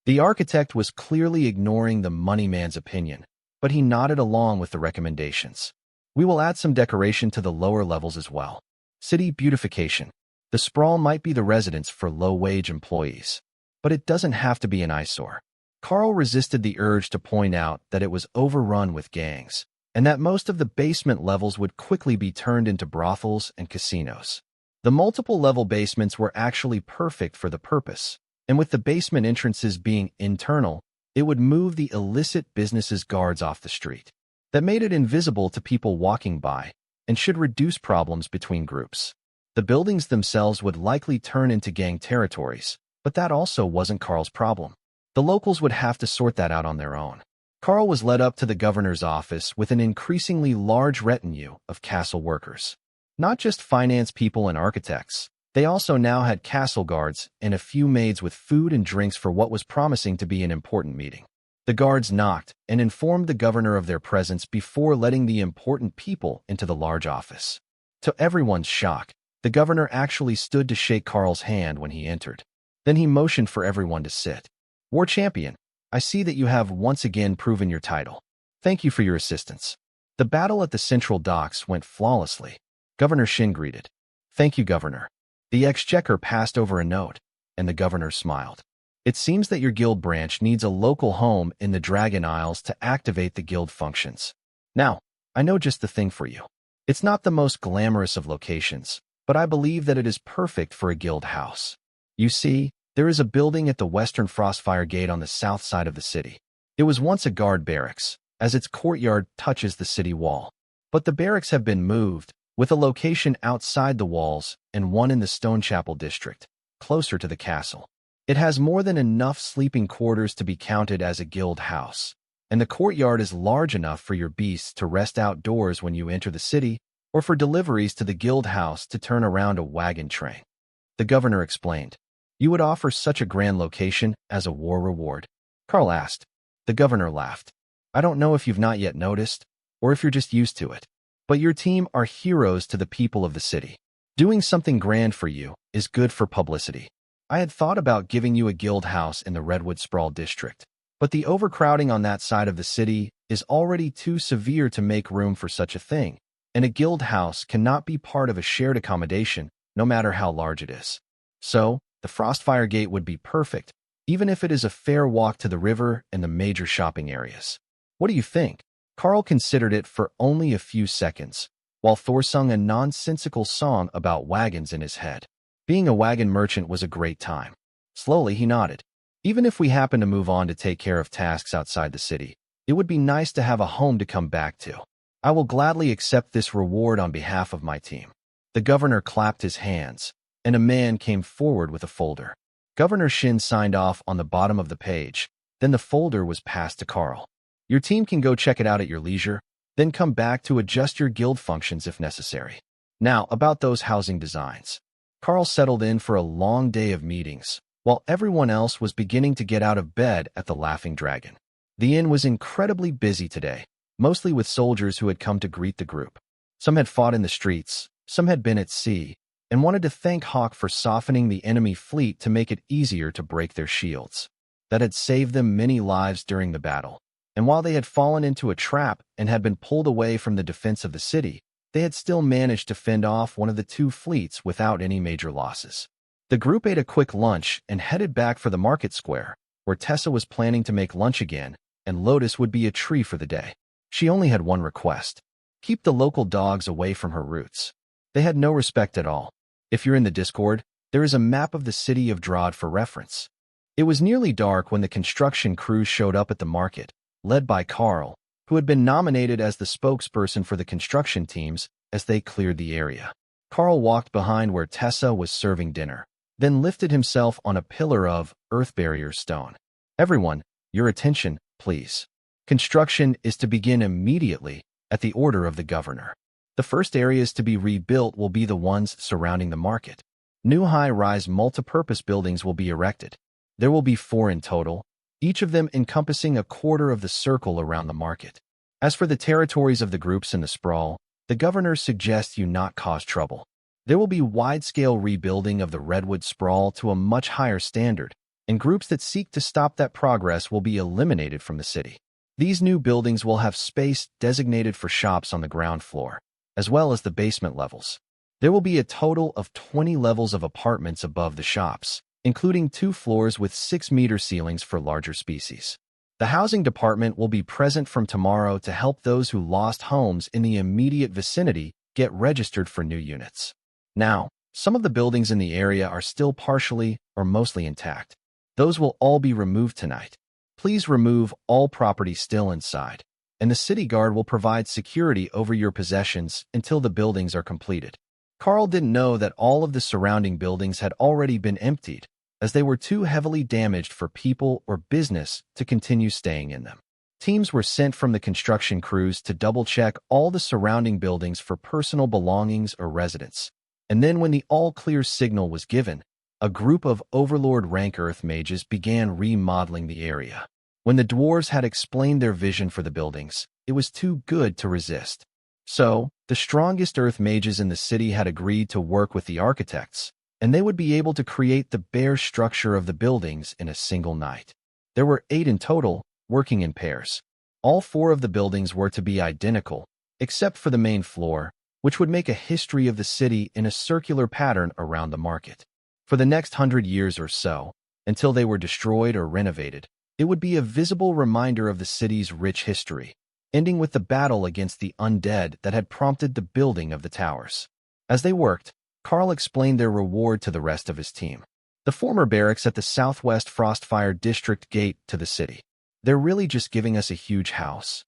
The architect was clearly ignoring the money man's opinion, but he nodded along with the recommendations. We will add some decoration to the lower levels as well. City beautification. The sprawl might be the residence for low-wage employees, but it doesn't have to be an eyesore. Karl resisted the urge to point out that it was overrun with gangs, and that most of the basement levels would quickly be turned into brothels and casinos. The multiple-level basements were actually perfect for the purpose, and with the basement entrances being internal, it would move the illicit businesses' guards off the street. That made it invisible to people walking by, and should reduce problems between groups. The buildings themselves would likely turn into gang territories, but that also wasn't Karl's problem. The locals would have to sort that out on their own. Karl was led up to the governor's office with an increasingly large retinue of castle workers. Not just finance people and architects, they also now had castle guards and a few maids with food and drinks for what was promising to be an important meeting. The guards knocked and informed the governor of their presence before letting the important people into the large office. To everyone's shock, the governor actually stood to shake Karl's hand when he entered. Then he motioned for everyone to sit. War Champion, I see that you have once again proven your title. Thank you for your assistance. The battle at the central docks went flawlessly. Governor Shin greeted. Thank you, Governor. The exchequer passed over a note, and the governor smiled. It seems that your guild branch needs a local home in the Dragon Isles to activate the guild functions. Now, I know just the thing for you. It's not the most glamorous of locations, but I believe that it is perfect for a guild house. You see, there is a building at the Western Frostfire Gate on the south side of the city. It was once a guard barracks, as its courtyard touches the city wall. But the barracks have been moved, with a location outside the walls and one in the Stonechapel district, closer to the castle. It has more than enough sleeping quarters to be counted as a guild house, and the courtyard is large enough for your beasts to rest outdoors when you enter the city, or for deliveries to the guild house to turn around a wagon train. The governor explained. You would offer such a grand location as a war reward? Karl asked. The governor laughed. I don't know if you've not yet noticed, or if you're just used to it, but your team are heroes to the people of the city. Doing something grand for you is good for publicity. I had thought about giving you a guild house in the Redwood Sprawl district, but the overcrowding on that side of the city is already too severe to make room for such a thing, and a guild house cannot be part of a shared accommodation, no matter how large it is. So, the Frostfire Gate would be perfect, even if it is a fair walk to the river and the major shopping areas. What do you think? Karl considered it for only a few seconds, while Thor sung a nonsensical song about wagons in his head. Being a wagon merchant was a great time. Slowly he nodded. Even if we happen to move on to take care of tasks outside the city, it would be nice to have a home to come back to. I will gladly accept this reward on behalf of my team. The governor clapped his hands, and a man came forward with a folder. Governor Shin signed off on the bottom of the page, then the folder was passed to Karl. Your team can go check it out at your leisure, then come back to adjust your guild functions if necessary. Now, about those housing designs. Karl settled in for a long day of meetings, while everyone else was beginning to get out of bed at the Laughing Dragon. The inn was incredibly busy today, mostly with soldiers who had come to greet the group. Some had fought in the streets, some had been at sea, and wanted to thank Hawk for softening the enemy fleet to make it easier to break their shields. That had saved them many lives during the battle. And while they had fallen into a trap and had been pulled away from the defense of the city, they had still managed to fend off one of the two fleets without any major losses. The group ate a quick lunch and headed back for the market square, where Tessa was planning to make lunch again, and Lotus would be a tree for the day. She only had one request. Keep the local dogs away from her roots. They had no respect at all. If you're in the Discord, there is a map of the city of Drod for reference. It was nearly dark when the construction crew showed up at the market, led by Karl, who had been nominated as the spokesperson for the construction teams as they cleared the area. Karl walked behind where Tessa was serving dinner, then lifted himself on a pillar of earth barrier stone. Everyone, your attention, please. Construction is to begin immediately at the order of the governor. The first areas to be rebuilt will be the ones surrounding the market. New high-rise multipurpose buildings will be erected. There will be 4 in total, each of them encompassing a quarter of the circle around the market. As for the territories of the groups in the sprawl, the governor suggests you not cause trouble. There will be wide-scale rebuilding of the Redwood Sprawl to a much higher standard, and groups that seek to stop that progress will be eliminated from the city. These new buildings will have space designated for shops on the ground floor, as well as the basement levels. There will be a total of 20 levels of apartments above the shops, including 2 floors with 6-meter ceilings for larger species. The housing department will be present from tomorrow to help those who lost homes in the immediate vicinity get registered for new units. Now, some of the buildings in the area are still partially or mostly intact. Those will all be removed tonight. Please remove all property still inside, and the city guard will provide security over your possessions until the buildings are completed. Karl didn't know that all of the surrounding buildings had already been emptied, as they were too heavily damaged for people or business to continue staying in them. Teams were sent from the construction crews to double-check all the surrounding buildings for personal belongings or residence. And then when the all-clear signal was given, a group of Overlord rank Earth mages began remodeling the area. When the dwarves had explained their vision for the buildings, it was too good to resist. So, the strongest Earth mages in the city had agreed to work with the architects, and they would be able to create the bare structure of the buildings in a single night. There were 8 in total, working in pairs. All 4 of the buildings were to be identical, except for the main floor, which would make a history of the city in a circular pattern around the market. For the next 100 years or so, until they were destroyed or renovated, it would be a visible reminder of the city's rich history, ending with the battle against the undead that had prompted the building of the towers. As they worked, Karl explained their reward to the rest of his team. The former barracks at the Southwest Frostfire District gate to the city. They're really just giving us a huge house?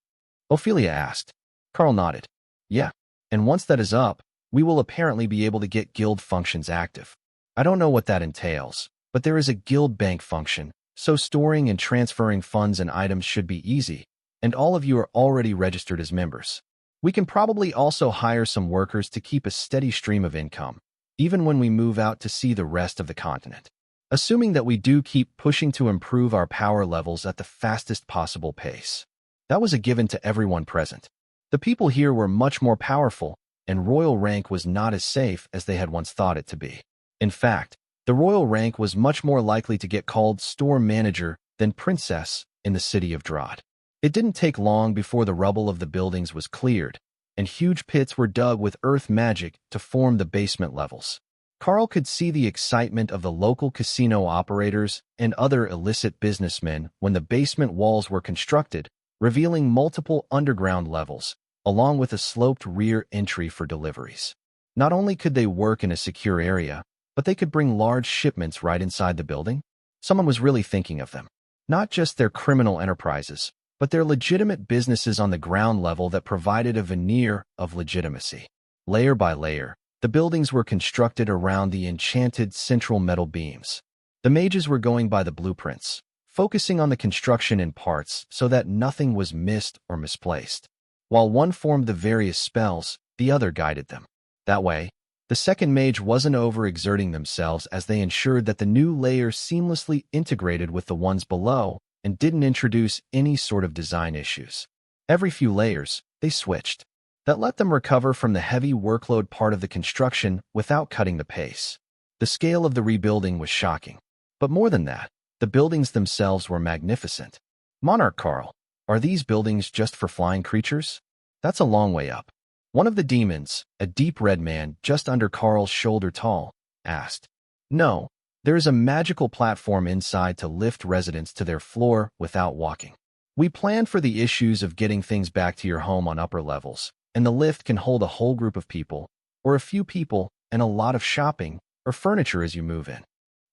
Ophelia asked. Karl nodded. Yeah, and once that is up, we will apparently be able to get guild functions active. I don't know what that entails, but there is a guild bank function, so storing and transferring funds and items should be easy, and all of you are already registered as members. We can probably also hire some workers to keep a steady stream of income, even when we move out to see the rest of the continent. Assuming that we do keep pushing to improve our power levels at the fastest possible pace. That was a given to everyone present. The people here were much more powerful, and royal rank was not as safe as they had once thought it to be. In fact, the royal rank was much more likely to get called store manager than princess in the city of Drod. It didn't take long before the rubble of the buildings was cleared, and huge pits were dug with earth magic to form the basement levels. Karl could see the excitement of the local casino operators and other illicit businessmen when the basement walls were constructed, revealing multiple underground levels, along with a sloped rear entry for deliveries. Not only could they work in a secure area, but they could bring large shipments right inside the building. Someone was really thinking of them. Not just their criminal enterprises, but their legitimate businesses on the ground level that provided a veneer of legitimacy. Layer by layer, the buildings were constructed around the enchanted central metal beams. The mages were going by the blueprints, focusing on the construction in parts so that nothing was missed or misplaced. While one formed the various spells, the other guided them. That way, the second mage wasn't overexerting themselves as they ensured that the new layer seamlessly integrated with the ones below and didn't introduce any sort of design issues. Every few layers, they switched. That let them recover from the heavy workload part of the construction without cutting the pace. The scale of the rebuilding was shocking. But more than that, the buildings themselves were magnificent. Monarch Karl, are these buildings just for flying creatures? That's a long way up. One of the demons, a deep red man just under Karl's shoulder tall, asked. No, there is a magical platform inside to lift residents to their floor without walking. We planned for the issues of getting things back to your home on upper levels, and the lift can hold a whole group of people, or a few people, and a lot of shopping or furniture as you move in.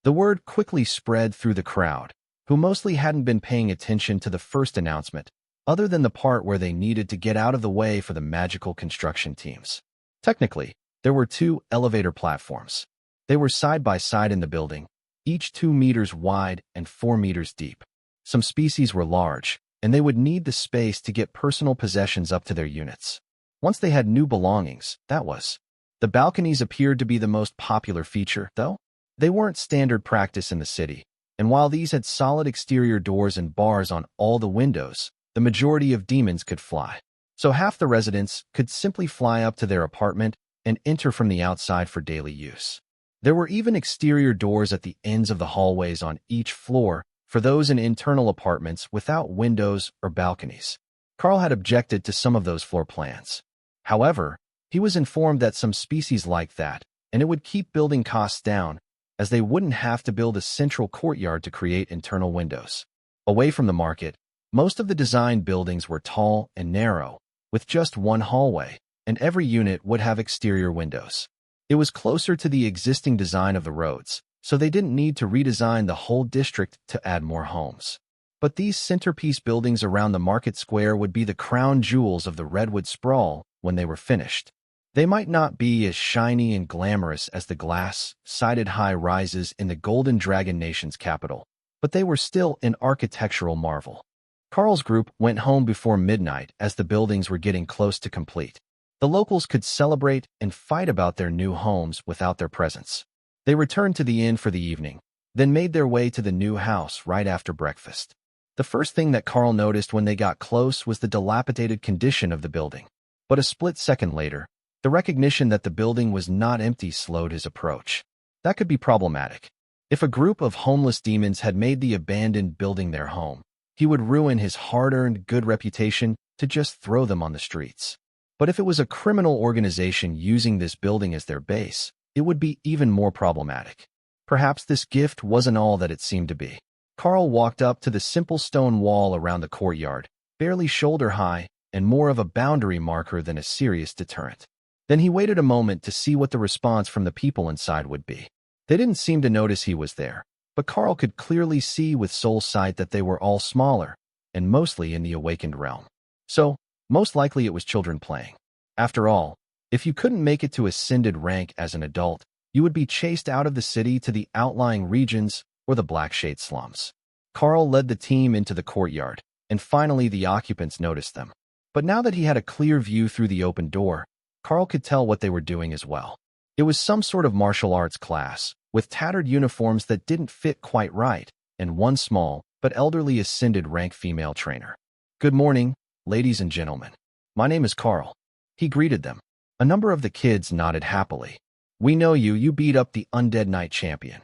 The word quickly spread through the crowd, who mostly hadn't been paying attention to the first announcement, other than the part where they needed to get out of the way for the magical construction teams. Technically, there were 2 elevator platforms. They were side by side in the building, each 2 meters wide and 4 meters deep. Some species were large, and they would need the space to get personal possessions up to their units. Once they had new belongings, that was. The balconies appeared to be the most popular feature, though. They weren't standard practice in the city, and while these had solid exterior doors and bars on all the windows, the majority of demons could fly. So half the residents could simply fly up to their apartment and enter from the outside for daily use. There were even exterior doors at the ends of the hallways on each floor for those in internal apartments without windows or balconies. Karl had objected to some of those floor plans. However, he was informed that some species like that, and it would keep building costs down, as they wouldn't have to build a central courtyard to create internal windows. Away from the market, most of the designed buildings were tall and narrow, with just one hallway, and every unit would have exterior windows. It was closer to the existing design of the roads, so they didn't need to redesign the whole district to add more homes. But these centerpiece buildings around the market square would be the crown jewels of the Redwood Sprawl when they were finished. They might not be as shiny and glamorous as the glass-sided high-rises in the Golden Dragon Nation's capital, but they were still an architectural marvel. Karl's group went home before midnight as the buildings were getting close to complete. The locals could celebrate and fight about their new homes without their presence. They returned to the inn for the evening, then made their way to the new house right after breakfast. The first thing that Karl noticed when they got close was the dilapidated condition of the building. But a split second later, the recognition that the building was not empty slowed his approach. That could be problematic. If a group of homeless demons had made the abandoned building their home, he would ruin his hard-earned good reputation to just throw them on the streets. But if it was a criminal organization using this building as their base, it would be even more problematic. Perhaps this gift wasn't all that it seemed to be. Karl walked up to the simple stone wall around the courtyard, barely shoulder-high and more of a boundary marker than a serious deterrent. Then he waited a moment to see what the response from the people inside would be. They didn't seem to notice he was there, but Karl could clearly see with soul sight that they were all smaller, and mostly in the awakened realm. So, most likely it was children playing. After all, if you couldn't make it to ascended rank as an adult, you would be chased out of the city to the outlying regions or the Blackshade slums. Karl led the team into the courtyard, and finally the occupants noticed them. But now that he had a clear view through the open door, Karl could tell what they were doing as well. It was some sort of martial arts class, with tattered uniforms that didn't fit quite right, and one small but elderly ascended rank female trainer. "Good morning, ladies and gentlemen. My name is Karl." He greeted them. A number of the kids nodded happily. "We know you. You beat up the Undead Knight champion."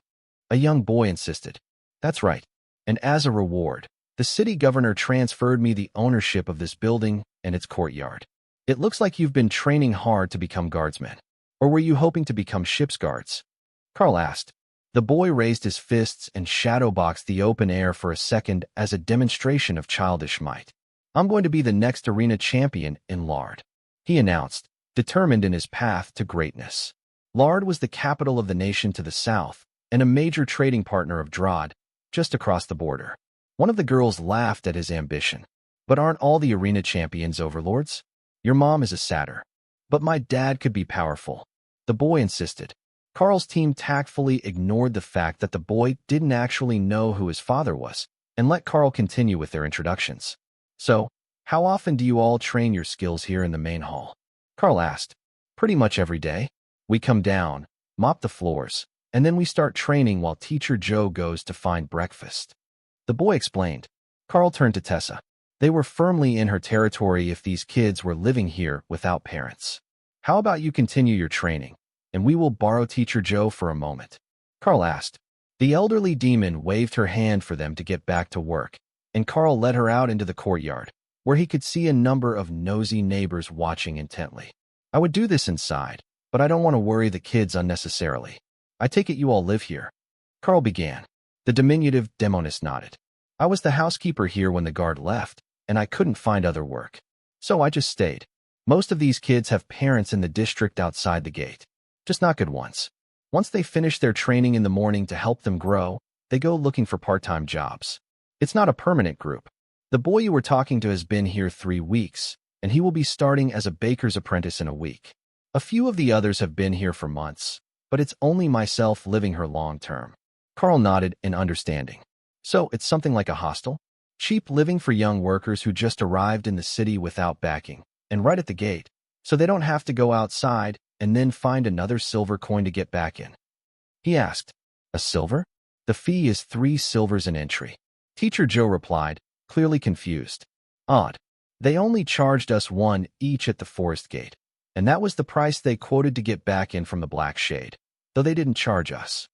A young boy insisted. "That's right. And as a reward, the city governor transferred me the ownership of this building and its courtyard. It looks like you've been training hard to become guardsmen. Or were you hoping to become ship's guards?" Karl asked. The boy raised his fists and shadowboxed the open air for a second as a demonstration of childish might. "I'm going to be the next arena champion in Lard," he announced, determined in his path to greatness. Lard was the capital of the nation to the south and a major trading partner of Drod, just across the border. One of the girls laughed at his ambition. "But aren't all the arena champions overlords? Your mom is a satyr." "But my dad could be powerful," the boy insisted. Karl's team tactfully ignored the fact that the boy didn't actually know who his father was and let Karl continue with their introductions. "So, how often do you all train your skills here in the main hall?" Karl asked. "Pretty much every day. We come down, mop the floors, and then we start training while Teacher Joe goes to find breakfast," the boy explained. Karl turned to Tessa. They were firmly in her territory if these kids were living here without parents. "How about you continue your training, and we will borrow Teacher Joe for a moment?" Karl asked. The elderly demon waved her hand for them to get back to work, and Karl led her out into the courtyard, where he could see a number of nosy neighbors watching intently. "I would do this inside, but I don't want to worry the kids unnecessarily. I take it you all live here?" Karl began. The diminutive demoness nodded. "I was the housekeeper here when the guard left, and I couldn't find other work. So I just stayed. Most of these kids have parents in the district outside the gate. Just not good ones. Once they finish their training in the morning to help them grow, they go looking for part-time jobs. It's not a permanent group. The boy you were talking to has been here 3 weeks, and he will be starting as a baker's apprentice in a week. A few of the others have been here for months, but it's only myself living here long-term." Karl nodded in understanding. "So it's something like a hostel? Cheap living for young workers who just arrived in the city without backing, and right at the gate, so they don't have to go outside and then find another silver coin to get back in?" he asked. "A silver? The fee is 3 silvers an entry." Teacher Joe replied, clearly confused. "Odd. They only charged us 1 each at the forest gate, and that was the price they quoted to get back in from the Black Shade, though they didn't charge us."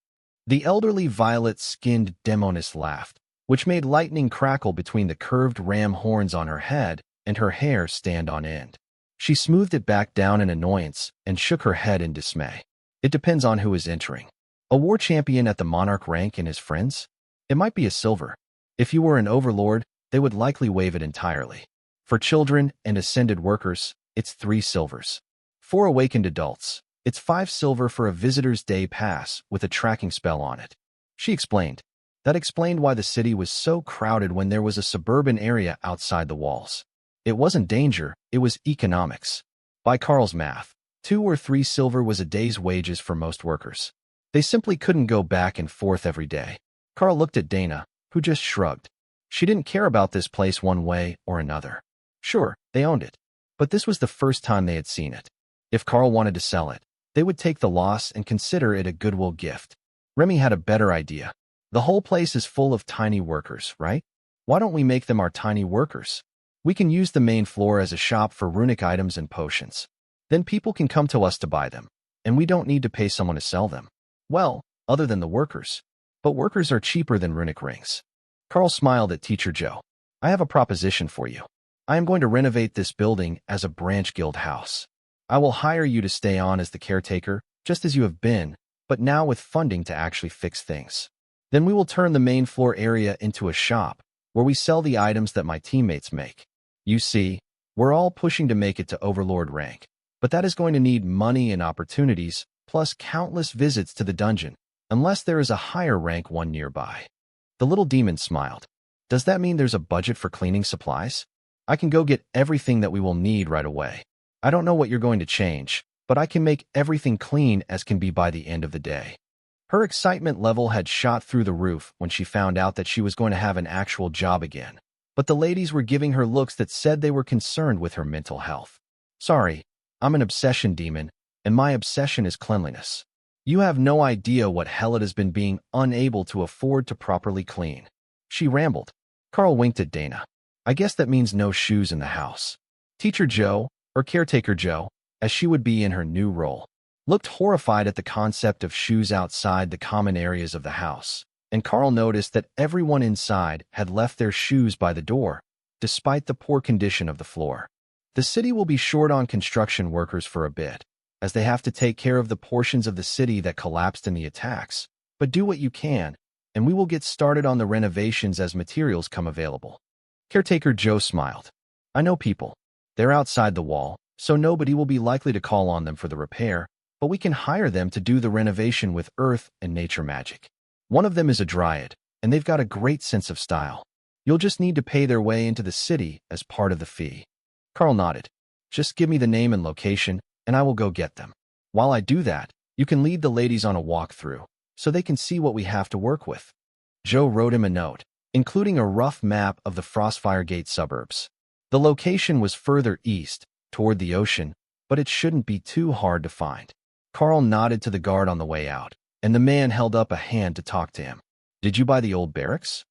The elderly violet-skinned demoness laughed, which made lightning crackle between the curved ram horns on her head and her hair stand on end. She smoothed it back down in annoyance and shook her head in dismay. "It depends on who is entering. A war champion at the monarch rank and his friends? It might be a silver. If you were an overlord, they would likely waive it entirely. For children and ascended workers, it's 3 silvers. For awakened adults, it's 5 silver for a visitor's day pass with a tracking spell on it," she explained. That explained why the city was so crowded when there was a suburban area outside the walls. It wasn't danger, it was economics. By Karl's math, 2 or 3 silver was a day's wages for most workers. They simply couldn't go back and forth every day. Karl looked at Dana, who just shrugged. She didn't care about this place one way or another. Sure, they owned it, but this was the first time they had seen it. If Karl wanted to sell it, they would take the loss and consider it a goodwill gift. Remy had a better idea. "The whole place is full of tiny workers, right? Why don't we make them our tiny workers? We can use the main floor as a shop for runic items and potions. Then people can come to us to buy them, and we don't need to pay someone to sell them. Well, other than the workers. But workers are cheaper than runic rings." Karl smiled at Teacher Joe. "I have a proposition for you. I am going to renovate this building as a branch guild house. I will hire you to stay on as the caretaker, just as you have been, but now with funding to actually fix things. Then we will turn the main floor area into a shop, where we sell the items that my teammates make. You see, we're all pushing to make it to Overlord rank, but that is going to need money and opportunities, plus countless visits to the dungeon, unless there is a higher rank one nearby." The little demon smiled. "Does that mean there's a budget for cleaning supplies? I can go get everything that we will need right away. I don't know what you're going to change, but I can make everything clean as can be by the end of the day." Her excitement level had shot through the roof when she found out that she was going to have an actual job again. but the ladies were giving her looks that said they were concerned with her mental health. Sorry, I'm an obsession demon, and my obsession is cleanliness. You have no idea what hell it has been being unable to afford to properly clean. She rambled. Karl winked at Dana. I guess that means no shoes in the house. Teacher Joe, or Caretaker Joe, as she would be in her new role, looked horrified at the concept of shoes outside the common areas of the house, and Karl noticed that everyone inside had left their shoes by the door, despite the poor condition of the floor. The city will be short on construction workers for a bit, as they have to take care of the portions of the city that collapsed in the attacks, but do what you can, and we will get started on the renovations as materials come available. Caretaker Joe smiled. I know people. They're outside the wall, so nobody will be likely to call on them for the repair, but we can hire them to do the renovation with earth and nature magic. One of them is a dryad, and they've got a great sense of style. You'll just need to pay their way into the city as part of the fee. Karl nodded. Just give me the name and location, and I will go get them. While I do that, you can lead the ladies on a walkthrough, so they can see what we have to work with. Joe wrote him a note, including a rough map of the Frostfire Gate suburbs. The location was further east, toward the ocean, but it shouldn't be too hard to find. Karl nodded to the guard on the way out, and the man held up a hand to talk to him. Did you buy the old barracks?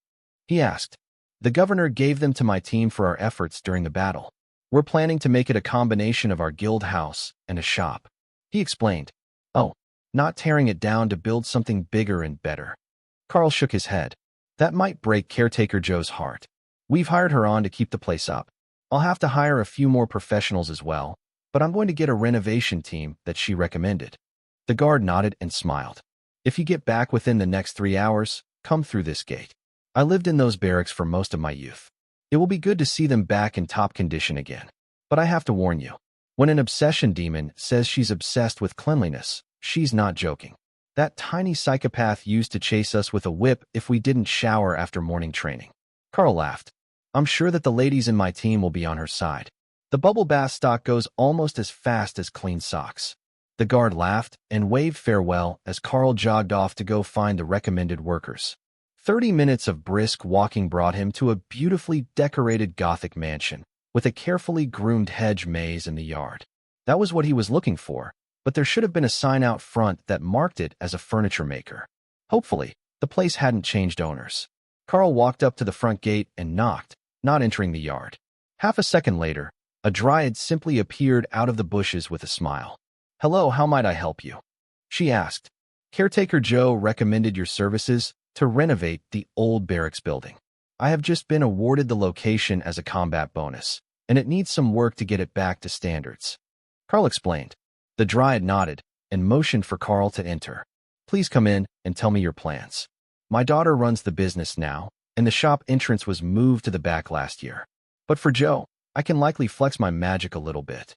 He asked. The governor gave them to my team for our efforts during the battle. We're planning to make it a combination of our guild house and a shop. He explained. Oh, not tearing it down to build something bigger and better. Karl shook his head. That might break Caretaker Joe's heart. We've hired her on to keep the place up. I'll have to hire a few more professionals as well, but I'm going to get a renovation team that she recommended. The guard nodded and smiled. If you get back within the next 3 hours, come through this gate. I lived in those barracks for most of my youth. It will be good to see them back in top condition again. But I have to warn you, when an obsession demon says she's obsessed with cleanliness, she's not joking. That tiny psychopath used to chase us with a whip if we didn't shower after morning training. Karl laughed. I'm sure that the ladies in my team will be on her side. The bubble bath stock goes almost as fast as clean socks. The guard laughed and waved farewell as Karl jogged off to go find the recommended workers. 30 minutes of brisk walking brought him to a beautifully decorated Gothic mansion, with a carefully groomed hedge maze in the yard. That was what he was looking for, but there should have been a sign out front that marked it as a furniture maker. Hopefully, the place hadn't changed owners. Karl walked up to the front gate and knocked, not entering the yard. Half a second later, a dryad simply appeared out of the bushes with a smile. Hello, how might I help you? She asked. Caretaker Joe recommended your services to renovate the old barracks building. I have just been awarded the location as a combat bonus, and it needs some work to get it back to standards. Karl explained. The dryad nodded and motioned for Karl to enter. Please come in and tell me your plans. My daughter runs the business now, and the shop entrance was moved to the back last year. But for Joe, I can likely flex my magic a little bit.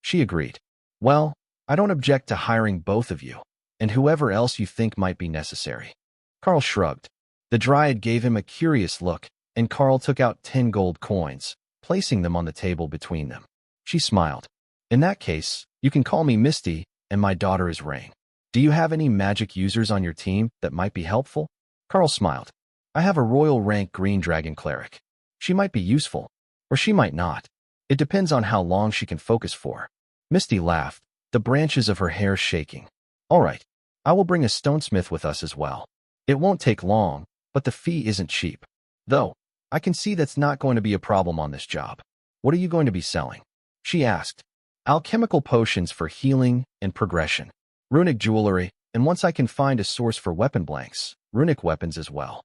She agreed. Well, I don't object to hiring both of you, and whoever else you think might be necessary. Karl shrugged. The dryad gave him a curious look, and Karl took out 10 gold coins, placing them on the table between them. She smiled. In that case, you can call me Misty, and my daughter is Rain. Do you have any magic users on your team that might be helpful? Karl smiled. I have a royal rank green dragon cleric. She might be useful, or she might not. It depends on how long she can focus for. Misty laughed, the branches of her hair shaking. All right, I will bring a stonesmith with us as well. It won't take long, but the fee isn't cheap. Though, I can see that's not going to be a problem on this job. What are you going to be selling? She asked. Alchemical potions for healing and progression, runic jewelry, and once I can find a source for weapon blanks, runic weapons as well.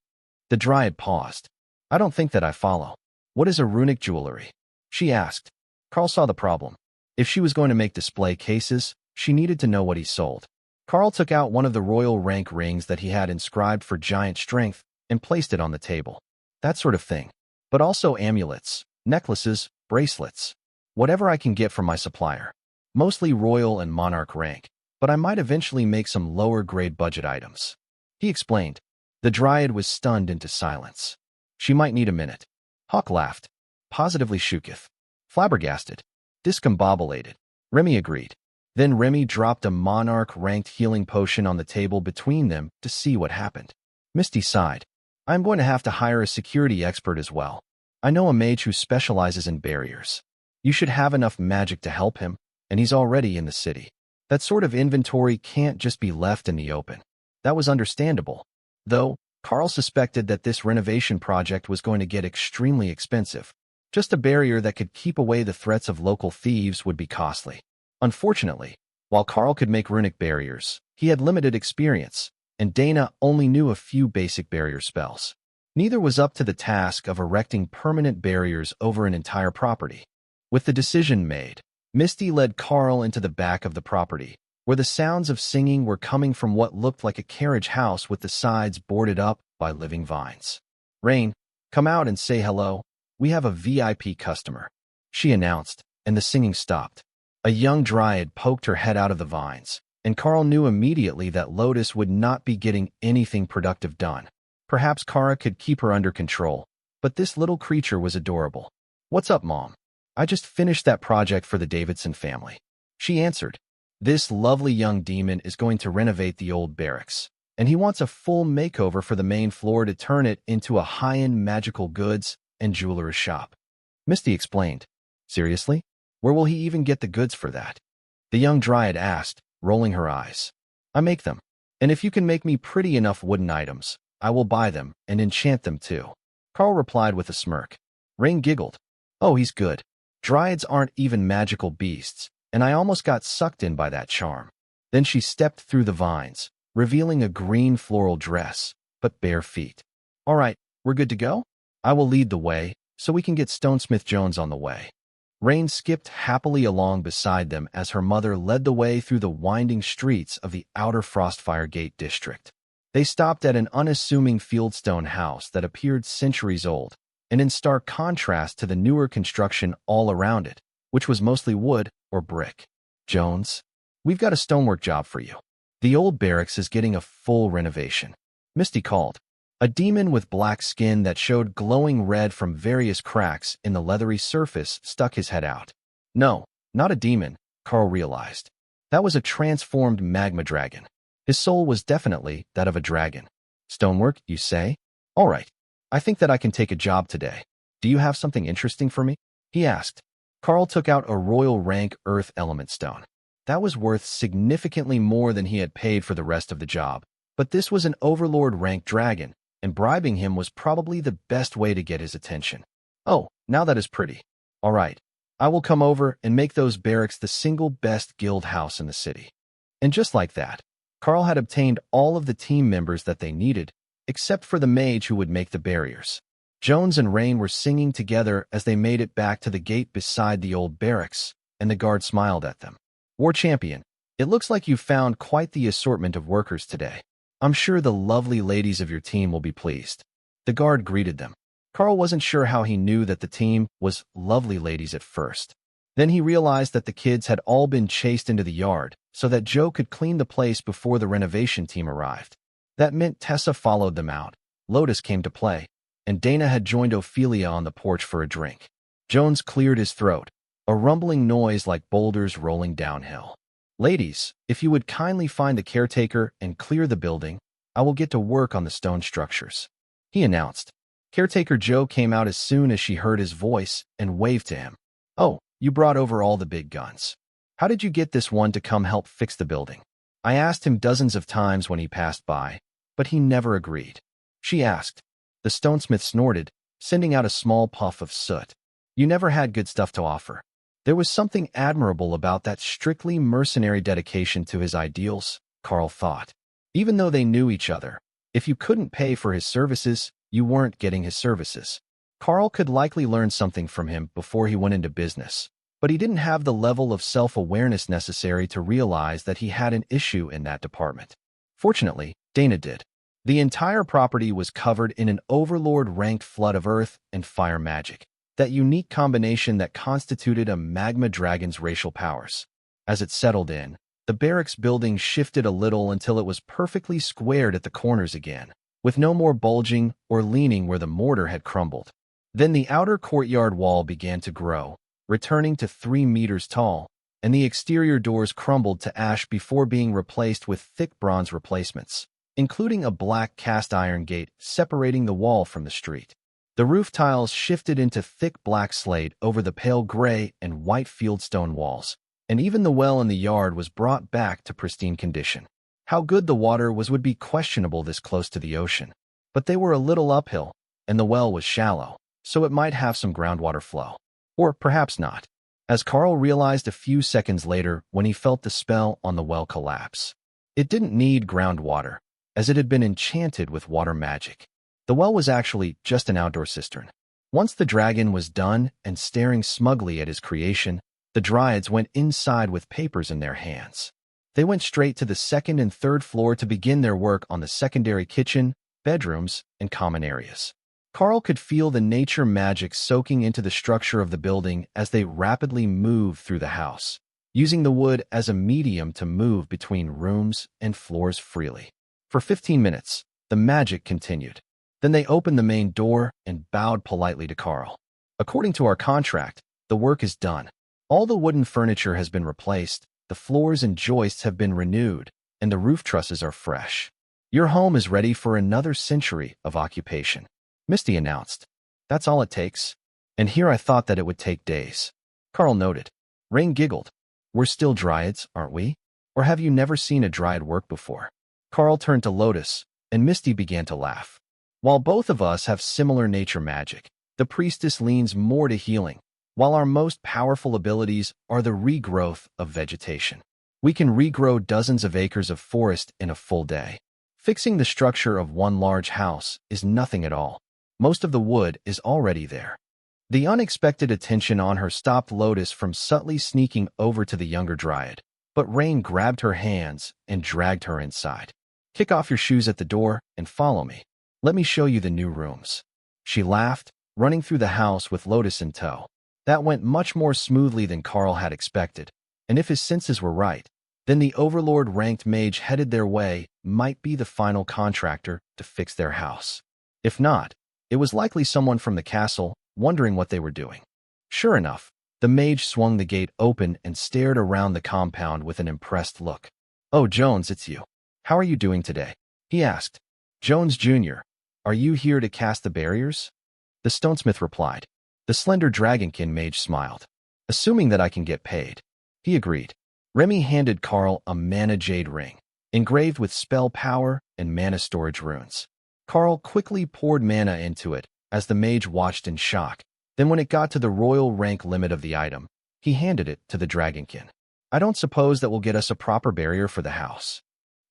The dryad paused. I don't think that I follow. What is a runic jewelry? She asked. Karl saw the problem. If she was going to make display cases, she needed to know what he sold. Karl took out one of the royal rank rings that he had inscribed for giant strength and placed it on the table. That sort of thing. But also amulets, necklaces, bracelets. Whatever I can get from my supplier. Mostly royal and monarch rank, but I might eventually make some lower grade budget items. He explained. The dryad was stunned into silence. She might need a minute. Hawk laughed. Positively shooketh. Flabbergasted. Discombobulated. Remy agreed. Then Remy dropped a monarch-ranked healing potion on the table between them to see what happened. Misty sighed. I'm going to have to hire a security expert as well. I know a mage who specializes in barriers. You should have enough magic to help him, and he's already in the city. That sort of inventory can't just be left in the open. That was understandable. Though, Karl suspected that this renovation project was going to get extremely expensive. Just a barrier that could keep away the threats of local thieves would be costly. Unfortunately, while Karl could make runic barriers, he had limited experience, and Dana only knew a few basic barrier spells. Neither was up to the task of erecting permanent barriers over an entire property. With the decision made, Misty led Karl into the back of the property, where the sounds of singing were coming from what looked like a carriage house with the sides boarded up by living vines. "Rain, come out and say hello. We have a VIP customer," she announced, and the singing stopped. A young dryad poked her head out of the vines, and Karl knew immediately that Lotus would not be getting anything productive done. Perhaps Kara could keep her under control, but this little creature was adorable. "What's up, Mom?" "I just finished that project for the Davidson family," she answered. "This lovely young demon is going to renovate the old barracks, and he wants a full makeover for the main floor to turn it into a high-end magical goods and jewelry shop," Misty explained. "Seriously? Where will he even get the goods for that?" the young dryad asked, rolling her eyes. "I make them, and if you can make me pretty enough wooden items, I will buy them and enchant them too," Karl replied with a smirk. Rain giggled. "Oh, he's good. Dryads aren't even magical beasts, and I almost got sucked in by that charm." Then she stepped through the vines, revealing a green floral dress, but bare feet. "All right, we're good to go? I will lead the way, so we can get Stonesmith Jones on the way." Rain skipped happily along beside them as her mother led the way through the winding streets of the outer Frostfire Gate district. They stopped at an unassuming fieldstone house that appeared centuries old, and in stark contrast to the newer construction all around it, which was mostly wood or brick. "Jones, we've got a stonework job for you. The old barracks is getting a full renovation," Misty called. A demon with black skin that showed glowing red from various cracks in the leathery surface stuck his head out. No, not a demon, Karl realized. That was a transformed magma dragon. His soul was definitely that of a dragon. "Stonework, you say? All right. I think that I can take a job today. Do you have something interesting for me?" he asked. Karl took out a royal rank earth element stone. That was worth significantly more than he had paid for the rest of the job, but this was an overlord rank dragon, and bribing him was probably the best way to get his attention. "Oh, now that is pretty. All right. I will come over and make those barracks the single best guild house in the city." And just like that, Karl had obtained all of the team members that they needed, except for the mage who would make the barriers. Jones and Rain were singing together as they made it back to the gate beside the old barracks, and the guard smiled at them. "War Champion, it looks like you found quite the assortment of workers today. I'm sure the lovely ladies of your team will be pleased." The guard greeted them. Karl wasn't sure how he knew that the team was lovely ladies at first. Then he realized that the kids had all been chased into the yard so that Joe could clean the place before the renovation team arrived. That meant Tessa followed them out, Lotus came to play, and Dana had joined Ophelia on the porch for a drink. Jones cleared his throat, a rumbling noise like boulders rolling downhill. "Ladies, if you would kindly find the caretaker and clear the building, I will get to work on the stone structures," he announced. Caretaker Joe came out as soon as she heard his voice and waved to him. "Oh, you brought over all the big guns. How did you get this one to come help fix the building?" I asked him dozens of times when he passed by, but he never agreed. She asked. The stonesmith snorted, sending out a small puff of soot. "You never had good stuff to offer." There was something admirable about that strictly mercenary dedication to his ideals, Karl thought. Even though they knew each other, if you couldn't pay for his services, you weren't getting his services. Karl could likely learn something from him before he went into business, but he didn't have the level of self-awareness necessary to realize that he had an issue in that department. Fortunately, Dana did. The entire property was covered in an overlord-ranked flood of earth and fire magic, that unique combination that constituted a magma dragon's racial powers. As it settled in, the barracks building shifted a little until it was perfectly squared at the corners again, with no more bulging or leaning where the mortar had crumbled. Then the outer courtyard wall began to grow, returning to 3 meters tall, and the exterior doors crumbled to ash before being replaced with thick bronze replacements, including a black cast iron gate separating the wall from the street. The roof tiles shifted into thick black slate over the pale gray and white fieldstone walls, and even the well in the yard was brought back to pristine condition. How good the water was would be questionable this close to the ocean, but they were a little uphill, and the well was shallow, so it might have some groundwater flow. Or perhaps not, as Karl realized a few seconds later when he felt the spell on the well collapse. It didn't need groundwater, as it had been enchanted with water magic. The well was actually just an outdoor cistern. Once the dragon was done and staring smugly at his creation, the dryads went inside with papers in their hands. They went straight to the second and third floor to begin their work on the secondary kitchen, bedrooms, and common areas. Karl could feel the nature magic soaking into the structure of the building as they rapidly moved through the house, using the wood as a medium to move between rooms and floors freely. For 15 minutes, the magic continued. Then they opened the main door and bowed politely to Karl. According to our contract, the work is done. All the wooden furniture has been replaced, the floors and joists have been renewed, and the roof trusses are fresh. Your home is ready for another century of occupation, Misty announced. That's all it takes. And here I thought that it would take days. Karl noted. Rain giggled. We're still dryads, aren't we? Or have you never seen a dryad work before? Karl turned to Lotus, and Misty began to laugh. While both of us have similar nature magic, the priestess leans more to healing, while our most powerful abilities are the regrowth of vegetation. We can regrow dozens of acres of forest in a full day. Fixing the structure of one large house is nothing at all. Most of the wood is already there. The unexpected attention on her stopped Lotus from subtly sneaking over to the younger dryad, but Rain grabbed her hands and dragged her inside. Kick off your shoes at the door and follow me. Let me show you the new rooms. She laughed, running through the house with Lotus in tow. That went much more smoothly than Karl had expected, and if his senses were right, then the overlord-ranked mage headed their way might be the final contractor to fix their house. If not, it was likely someone from the castle, wondering what they were doing. Sure enough, the mage swung the gate open and stared around the compound with an impressed look. Oh, Jones, it's you. How are you doing today? He asked. Jones Jr., are you here to cast the barriers? The stonesmith replied. The slender dragonkin mage smiled. Assuming that I can get paid. He agreed. Remy handed Karl a mana jade ring, engraved with spell power and mana storage runes. Karl quickly poured mana into it as the mage watched in shock. Then when it got to the royal rank limit of the item, he handed it to the dragonkin. I don't suppose that will get us a proper barrier for the house.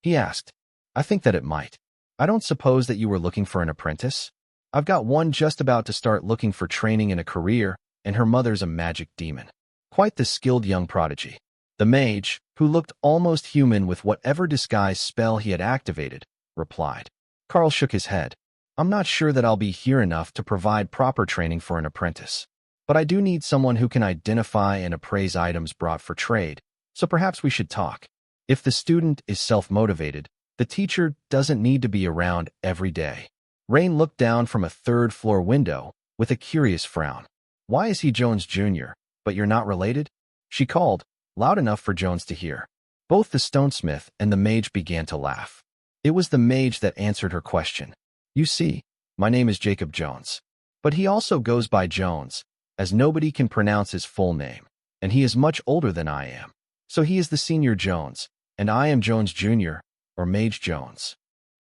He asked. I think that it might. I don't suppose that you were looking for an apprentice? I've got one just about to start looking for training in a career, and her mother's a magic demon. Quite the skilled young prodigy. The mage, who looked almost human with whatever disguise spell he had activated, replied. Karl shook his head. I'm not sure that I'll be here enough to provide proper training for an apprentice. But I do need someone who can identify and appraise items brought for trade, so perhaps we should talk. If the student is self-motivated, the teacher doesn't need to be around every day. Rain looked down from a third-floor window with a curious frown. Why is he Jones Jr., but you're not related? She called, loud enough for Jones to hear. Both the stonesmith and the mage began to laugh. It was the mage that answered her question. You see, my name is Jacob Jones. But he also goes by Jones, as nobody can pronounce his full name, and he is much older than I am. So he is the senior Jones, and I am Jones Jr., or Mage Jones.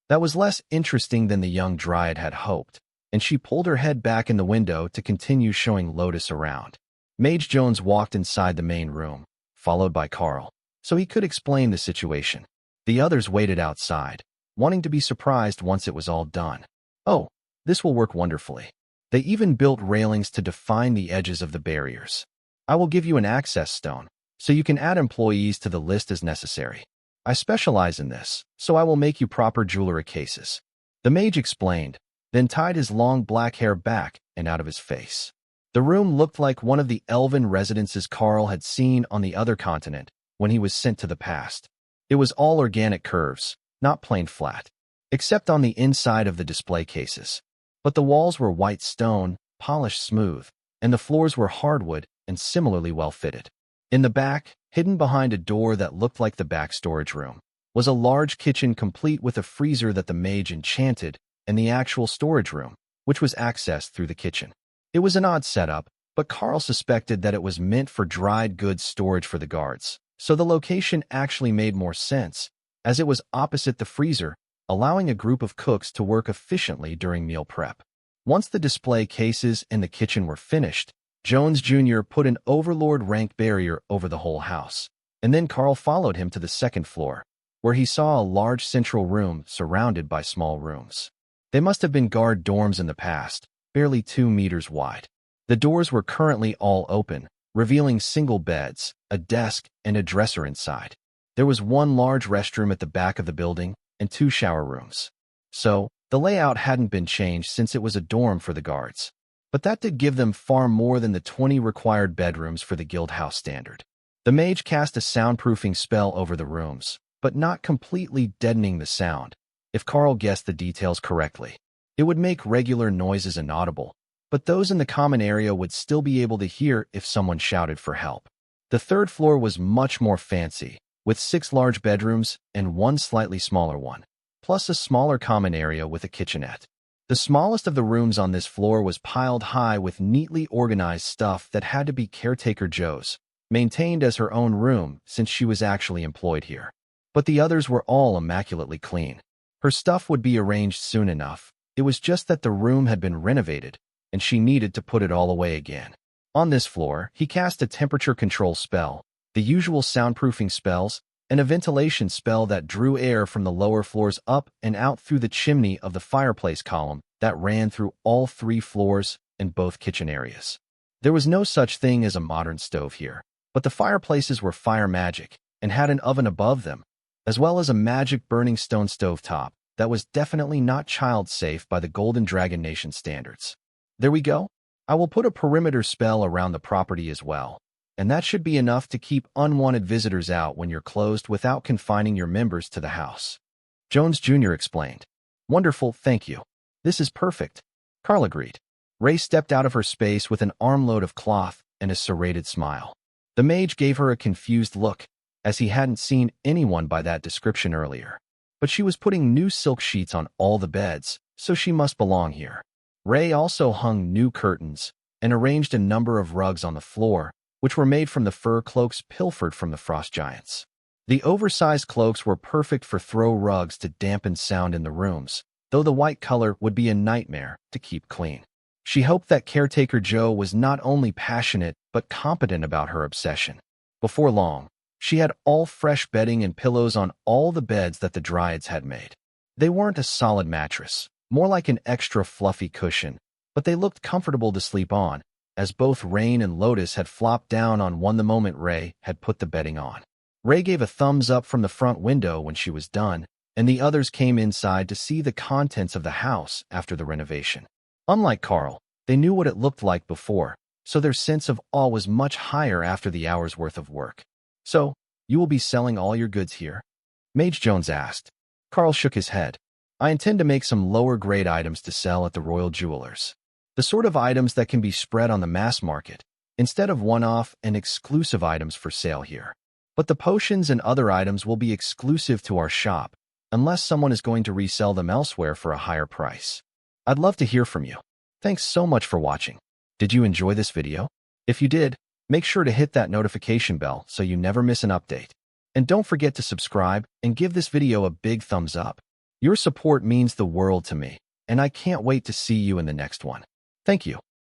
That was less interesting than the young dryad had hoped, and she pulled her head back in the window to continue showing Lotus around. Mage Jones walked inside the main room, followed by Karl, so he could explain the situation. The others waited outside, wanting to be surprised once it was all done. Oh, this will work wonderfully. They even built railings to define the edges of the barriers. I will give you an access stone, so you can add employees to the list as necessary. I specialize in this, so I will make you proper jewelry cases. The mage explained, then tied his long black hair back and out of his face. The room looked like one of the elven residences Karl had seen on the other continent when he was sent to the past. It was all organic curves, not plain flat, except on the inside of the display cases. But the walls were white stone, polished smooth, and the floors were hardwood and similarly well fitted. In the back, hidden behind a door that looked like the back storage room, was a large kitchen complete with a freezer that the mage enchanted and the actual storage room, which was accessed through the kitchen. It was an odd setup, but Karl suspected that it was meant for dried goods storage for the guards, so the location actually made more sense, as it was opposite the freezer, allowing a group of cooks to work efficiently during meal prep. Once the display cases in the kitchen were finished, Jones Jr. put an overlord-rank barrier over the whole house, and then Karl followed him to the second floor, where he saw a large central room surrounded by small rooms. They must have been guard dorms in the past, barely 2 meters wide. The doors were currently all open, revealing single beds, a desk, and a dresser inside. There was one large restroom at the back of the building and 2 shower rooms. So, the layout hadn't been changed since it was a dorm for the guards. But that did give them far more than the 20 required bedrooms for the guild house standard. The mage cast a soundproofing spell over the rooms, but not completely deadening the sound. If Karl guessed the details correctly, it would make regular noises inaudible, but those in the common area would still be able to hear if someone shouted for help. The third floor was much more fancy, with 6 large bedrooms and 1 slightly smaller one, plus a smaller common area with a kitchenette. The smallest of the rooms on this floor was piled high with neatly organized stuff that had to be caretaker Joe's, maintained as her own room since she was actually employed here. But the others were all immaculately clean. Her stuff would be arranged soon enough. It was just that the room had been renovated, and she needed to put it all away again. On this floor, he cast a temperature control spell, the usual soundproofing spells, and a ventilation spell that drew air from the lower floors up and out through the chimney of the fireplace column that ran through all 3 floors and both kitchen areas. There was no such thing as a modern stove here, but the fireplaces were fire magic and had an oven above them, as well as a magic burning stone stovetop that was definitely not child-safe by the Golden Dragon Nation standards. There we go. I will put a perimeter spell around the property as well, and that should be enough to keep unwanted visitors out when you're closed without confining your members to the house. Jones Jr. explained. Wonderful, thank you. This is perfect. Karl agreed. Ray stepped out of her space with an armload of cloth and a serrated smile. The mage gave her a confused look, as he hadn't seen anyone by that description earlier. But she was putting new silk sheets on all the beds, so she must belong here. Ray also hung new curtains and arranged a number of rugs on the floor, which were made from the fur cloaks pilfered from the frost giants. The oversized cloaks were perfect for throw rugs to dampen sound in the rooms, though the white color would be a nightmare to keep clean. She hoped that caretaker Joe was not only passionate but competent about her obsession. Before long, she had all fresh bedding and pillows on all the beds that the Dryads had made. They weren't a solid mattress, more like an extra fluffy cushion, but they looked comfortable to sleep on, as both Rain and Lotus had flopped down on one the moment Ray had put the bedding on. Ray gave a thumbs up from the front window when she was done, and the others came inside to see the contents of the house after the renovation. Unlike Karl, they knew what it looked like before, so their sense of awe was much higher after the hour's worth of work. So, you will be selling all your goods here? Mage Jones asked. Karl shook his head. I intend to make some lower-grade items to sell at the Royal Jewelers. The sort of items that can be spread on the mass market, instead of one-off and exclusive items for sale here. But the potions and other items will be exclusive to our shop, unless someone is going to resell them elsewhere for a higher price. I'd love to hear from you. Thanks so much for watching. Did you enjoy this video? If you did, make sure to hit that notification bell so you never miss an update. And don't forget to subscribe and give this video a big thumbs up. Your support means the world to me, and I can't wait to see you in the next one. Thank you.